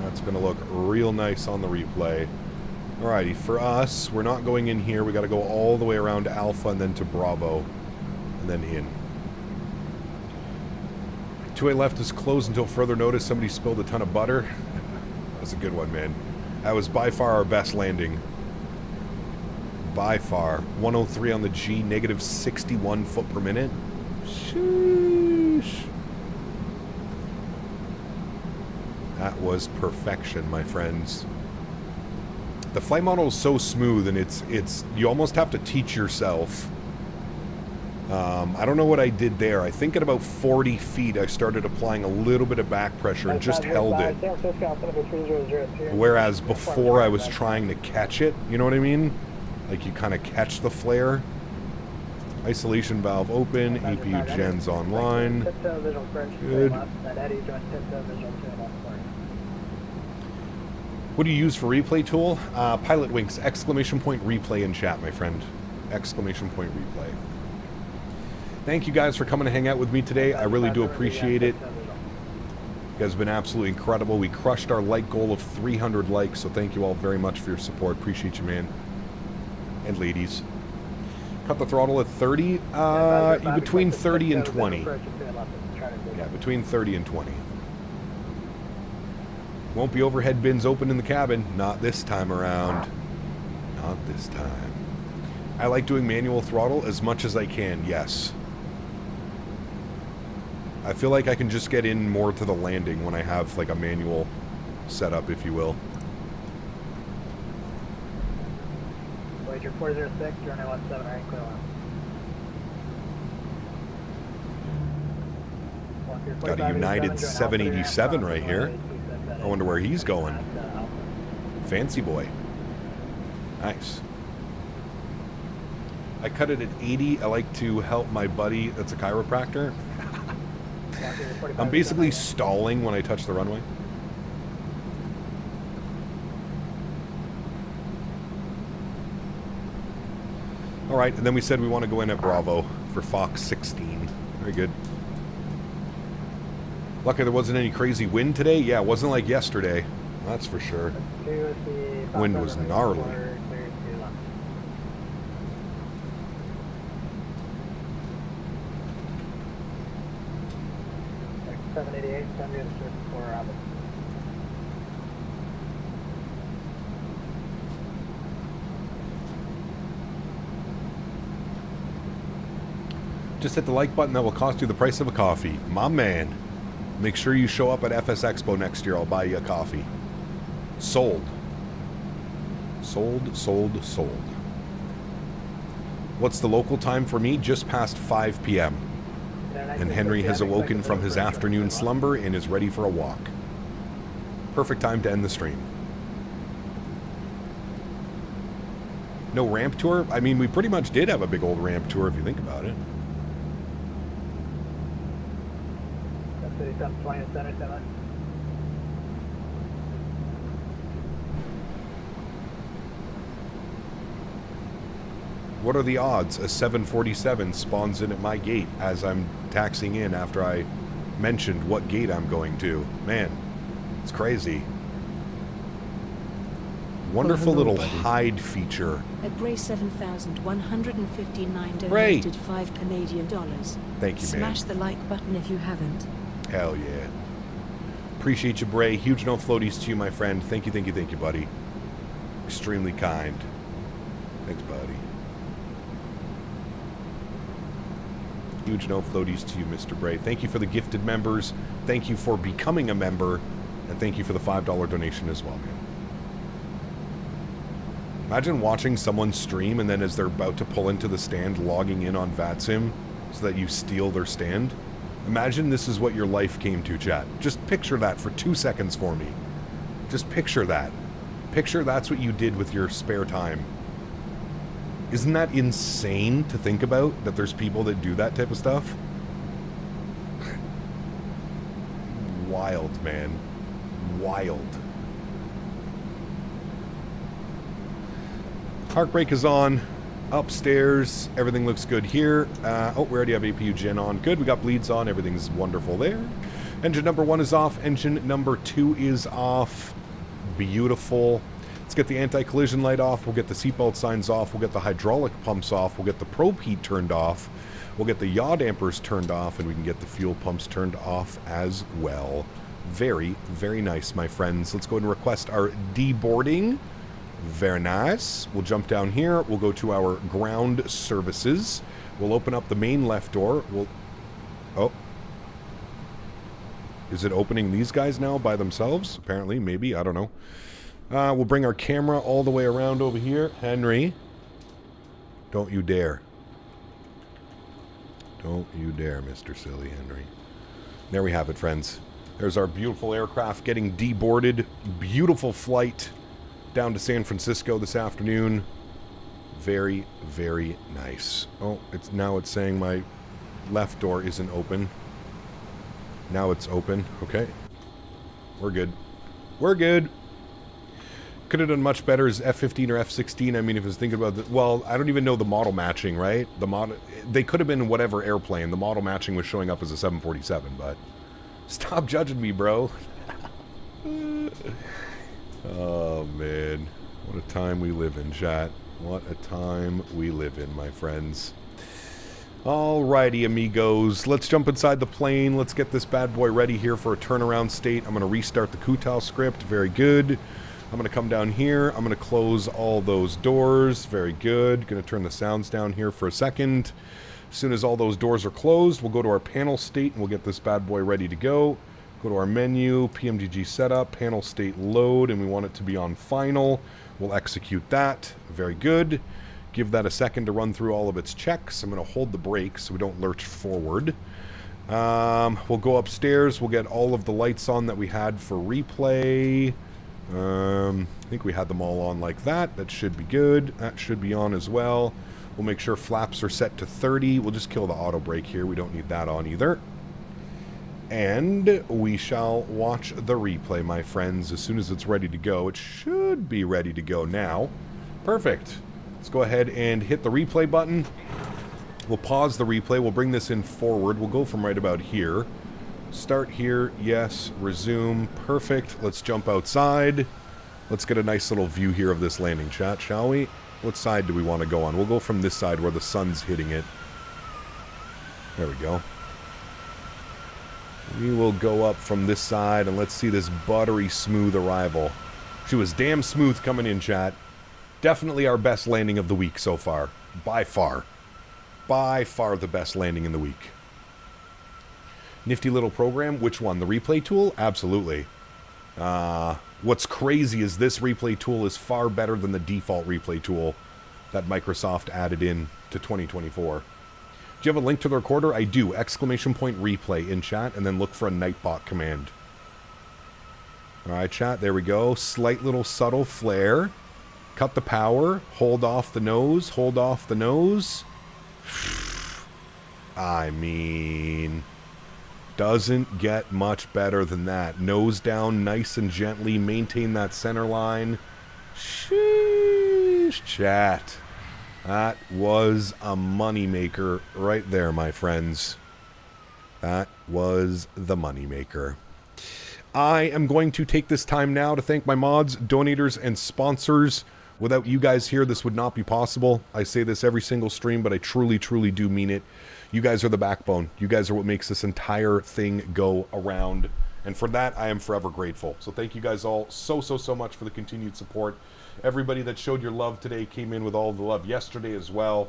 That's going to look real nice on the replay. Alrighty, for us, we're not going in here. We got to go all the way around to Alpha and then to Bravo, and then in. 2A left is closed until further notice. Somebody spilled a ton of butter. That's a good one, man. That was by far our best landing. By far. 103 on the G, negative 61 foot per minute. Sheesh. That was perfection, my friends. The flight model is so smooth, and it's you almost have to teach yourself. I don't know what I did there. I think at about 40 feet, I started applying a little bit of back pressure and just held it. Whereas before, I was trying to catch it. You know what I mean? Like you kind of catch the flare. Isolation valve open. APU gens online. Good. What do you use for replay tool? Pilot Winks, exclamation point replay in chat, my friend. Exclamation point replay. Thank you guys for coming to hang out with me today. I really do appreciate it. You guys have been absolutely incredible. We crushed our like goal of 300 likes, so thank you all very much for your support. Appreciate you, man. And ladies. Cut the throttle at 30. Between 30 and 20. Yeah, between 30 and 20. Won't be overhead bins open in the cabin. Not this time around. Not this time. I like doing manual throttle as much as I can, yes. I feel like I can just get in more to the landing when I have like a manual setup, if you will. Voyager 406, you're on 17, right? Clear line. Got a United 787 right here. I wonder where he's going. Fancy boy. Nice. I cut it at 80. I like to help my buddy that's a chiropractor. I'm basically stalling when I touch the runway. All right, and then we said we want to go in at Bravo for Fox 16. Very good. Lucky there wasn't any crazy wind today. Yeah, it wasn't like yesterday. That's for sure. Wind was gnarly. 788, send me the surface for Robbie. Just hit the like button. That will cost you the price of a coffee. My man. Make sure you show up at FS Expo next year. I'll buy you a coffee. Sold. Sold, sold, sold. What's the local time for me? Just past 5 p.m. And Henry has awoken from his afternoon slumber and is ready for a walk. Perfect time to end the stream. No ramp tour? I mean, we pretty much did have a big old ramp tour if you think about it. What are the odds a 747 spawns in at my gate as I'm taxiing in after I mentioned what gate I'm going to? Man, it's crazy. Wonderful little hide feature. At Bray 7,159 donated $5 Canadian. Thank you, man. Smash the like button if you haven't. Hell yeah. Appreciate you, Bray. Huge no floaties to you, my friend. Thank you, thank you, thank you, buddy. Extremely kind. Thanks, buddy. Huge no floaties to you, Mr. Bray. Thank you for the gifted members. Thank you for becoming a member. And thank you for the $5 donation as well, man. Imagine watching someone stream and then as they're about to pull into the stand, logging in on VATSIM so that you steal their stand. Imagine this is what your life came to, chat. Just picture that for 2 seconds for me. Just picture that. Picture that's what you did with your spare time. Isn't that insane to think about, that there's people that do that type of stuff? Wild, man. Wild. Park brake is on. Upstairs, everything looks good here. Oh, we already have APU gen on. Good, we got bleeds on. Everything's wonderful there. Engine number 1 is off. Engine number 2 is off. Beautiful. Let's get the anti-collision light off. We'll get the seatbelt signs off. We'll get the hydraulic pumps off. We'll get the probe heat turned off. We'll get the yaw dampers turned off, and we can get the fuel pumps turned off as well. Very, Very nice, my friends. Let's go ahead and request our deboarding. Very nice. We'll jump down here. We'll go to our ground services. We'll open up the main left door. Oh. Is it opening these guys now by themselves? Apparently, maybe. I don't know. We'll bring our camera all the way around over here. Henry. Don't you dare. Don't you dare, Mr. Silly Henry. There we have it, friends. There's our beautiful aircraft getting deboarded. Beautiful flight down to San Francisco this afternoon. Very, very nice. Oh, it's saying my left door isn't open. Now it's open. Okay. We're good. We're good. Could have done much better as F-15 or F-16. I mean, if I was thinking about the... Well, I don't even know the model matching, right? They could have been whatever airplane. The model matching was showing up as a 747, but... Stop judging me, bro. Oh, man. What a time we live in, chat. What a time we live in, my friends. Alrighty, amigos. Let's jump inside the plane. Let's get this bad boy ready here for a turnaround state. I'm going to restart the Kutal script. Very good. I'm going to come down here. I'm going to close all those doors. Very good. Going to turn the sounds down here for a second. As soon as all those doors are closed, we'll go to our panel state and we'll get this bad boy ready to go. Go to our menu, PMDG setup, panel state load, and we want it to be on final. We'll execute that. Very good. Give that a second to run through all of its checks. I'm going to hold the brakes so we don't lurch forward. We'll go upstairs. We'll get all of the lights on that we had for replay. I think we had them all on like that. That should be good. That should be on as well. We'll make sure flaps are set to 30. We'll just kill the auto brake here. We don't need that on either. And we shall watch the replay, my friends, as soon as it's ready to go. It should be ready to go now. Perfect. Let's go ahead and hit the replay button. We'll pause the replay. We'll bring this in forward. We'll go from right about here. Start here. Yes. Resume. Perfect. Let's jump outside. Let's get a nice little view here of this landing, chat, shall we? What side do we want to go on? We'll go from this side where the sun's hitting it. There we go. We will go up from this side and let's see this buttery smooth arrival. She was damn smooth coming in, chat. Definitely our best landing of the week so far. By far. By far the best landing in the week. Nifty little program. Which one? The replay tool? Absolutely. What's crazy is this replay tool is far better than the default replay tool that Microsoft added in to 2024. Do you have a link to the recorder? I do. ! Replay in chat, and then look for a Nightbot command. Alright, chat. There we go. Slight little subtle flare. Cut the power. Hold off the nose. Hold off the nose. I mean... doesn't get much better than that. Nose down nice and gently. Maintain that center line. Sheesh, chat. That was a moneymaker right there, my friends. That was the moneymaker. I am going to take this time now to thank my mods, donators, and sponsors. Without you guys here, this would not be possible. I say this every single stream, but I truly, truly do mean it. You guys are the backbone. You guys are what makes this entire thing go around. And for that, I am forever grateful. So thank you guys all so much for the continued support. Everybody that showed your love today came in with all the love yesterday as well.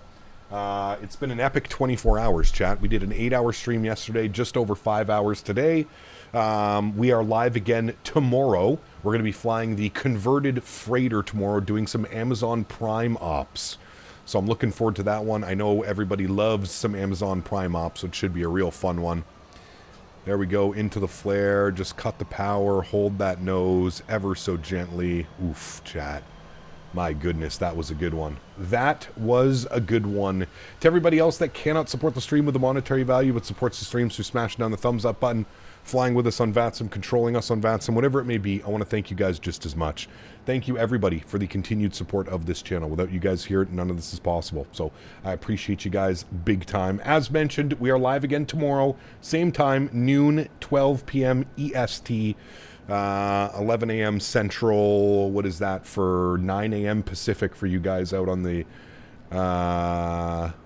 It's been an epic 24 hours, chat. We did an 8-hour stream yesterday, just over 5 hours today. We are live again tomorrow. We're going to be flying the converted freighter tomorrow, doing some Amazon Prime ops. So I'm looking forward to that one. I know everybody loves some Amazon Prime ops, so it should be a real fun one. There we go, into the flare. Just cut the power, hold that nose ever so gently. Oof, chat. My goodness, that was a good one. That was a good one. To everybody else that cannot support the stream with a monetary value, but supports the stream through smashing down the thumbs up button, flying with us on VATSIM, controlling us on VATSIM, whatever it may be, I want to thank you guys just as much. Thank you, everybody, for the continued support of this channel. Without you guys here, none of this is possible. So I appreciate you guys big time. As mentioned, we are live again tomorrow, same time, noon, 12 p.m. EST, 11 a.m. Central. What is that for 9 a.m. Pacific for you guys out on the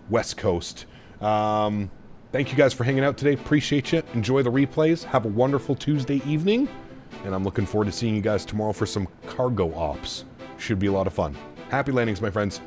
West Coast. Thank you guys for hanging out today. Appreciate you. Enjoy the replays. Have a wonderful Tuesday evening. And I'm looking forward to seeing you guys tomorrow for some cargo ops. Should be a lot of fun. Happy landings, my friends.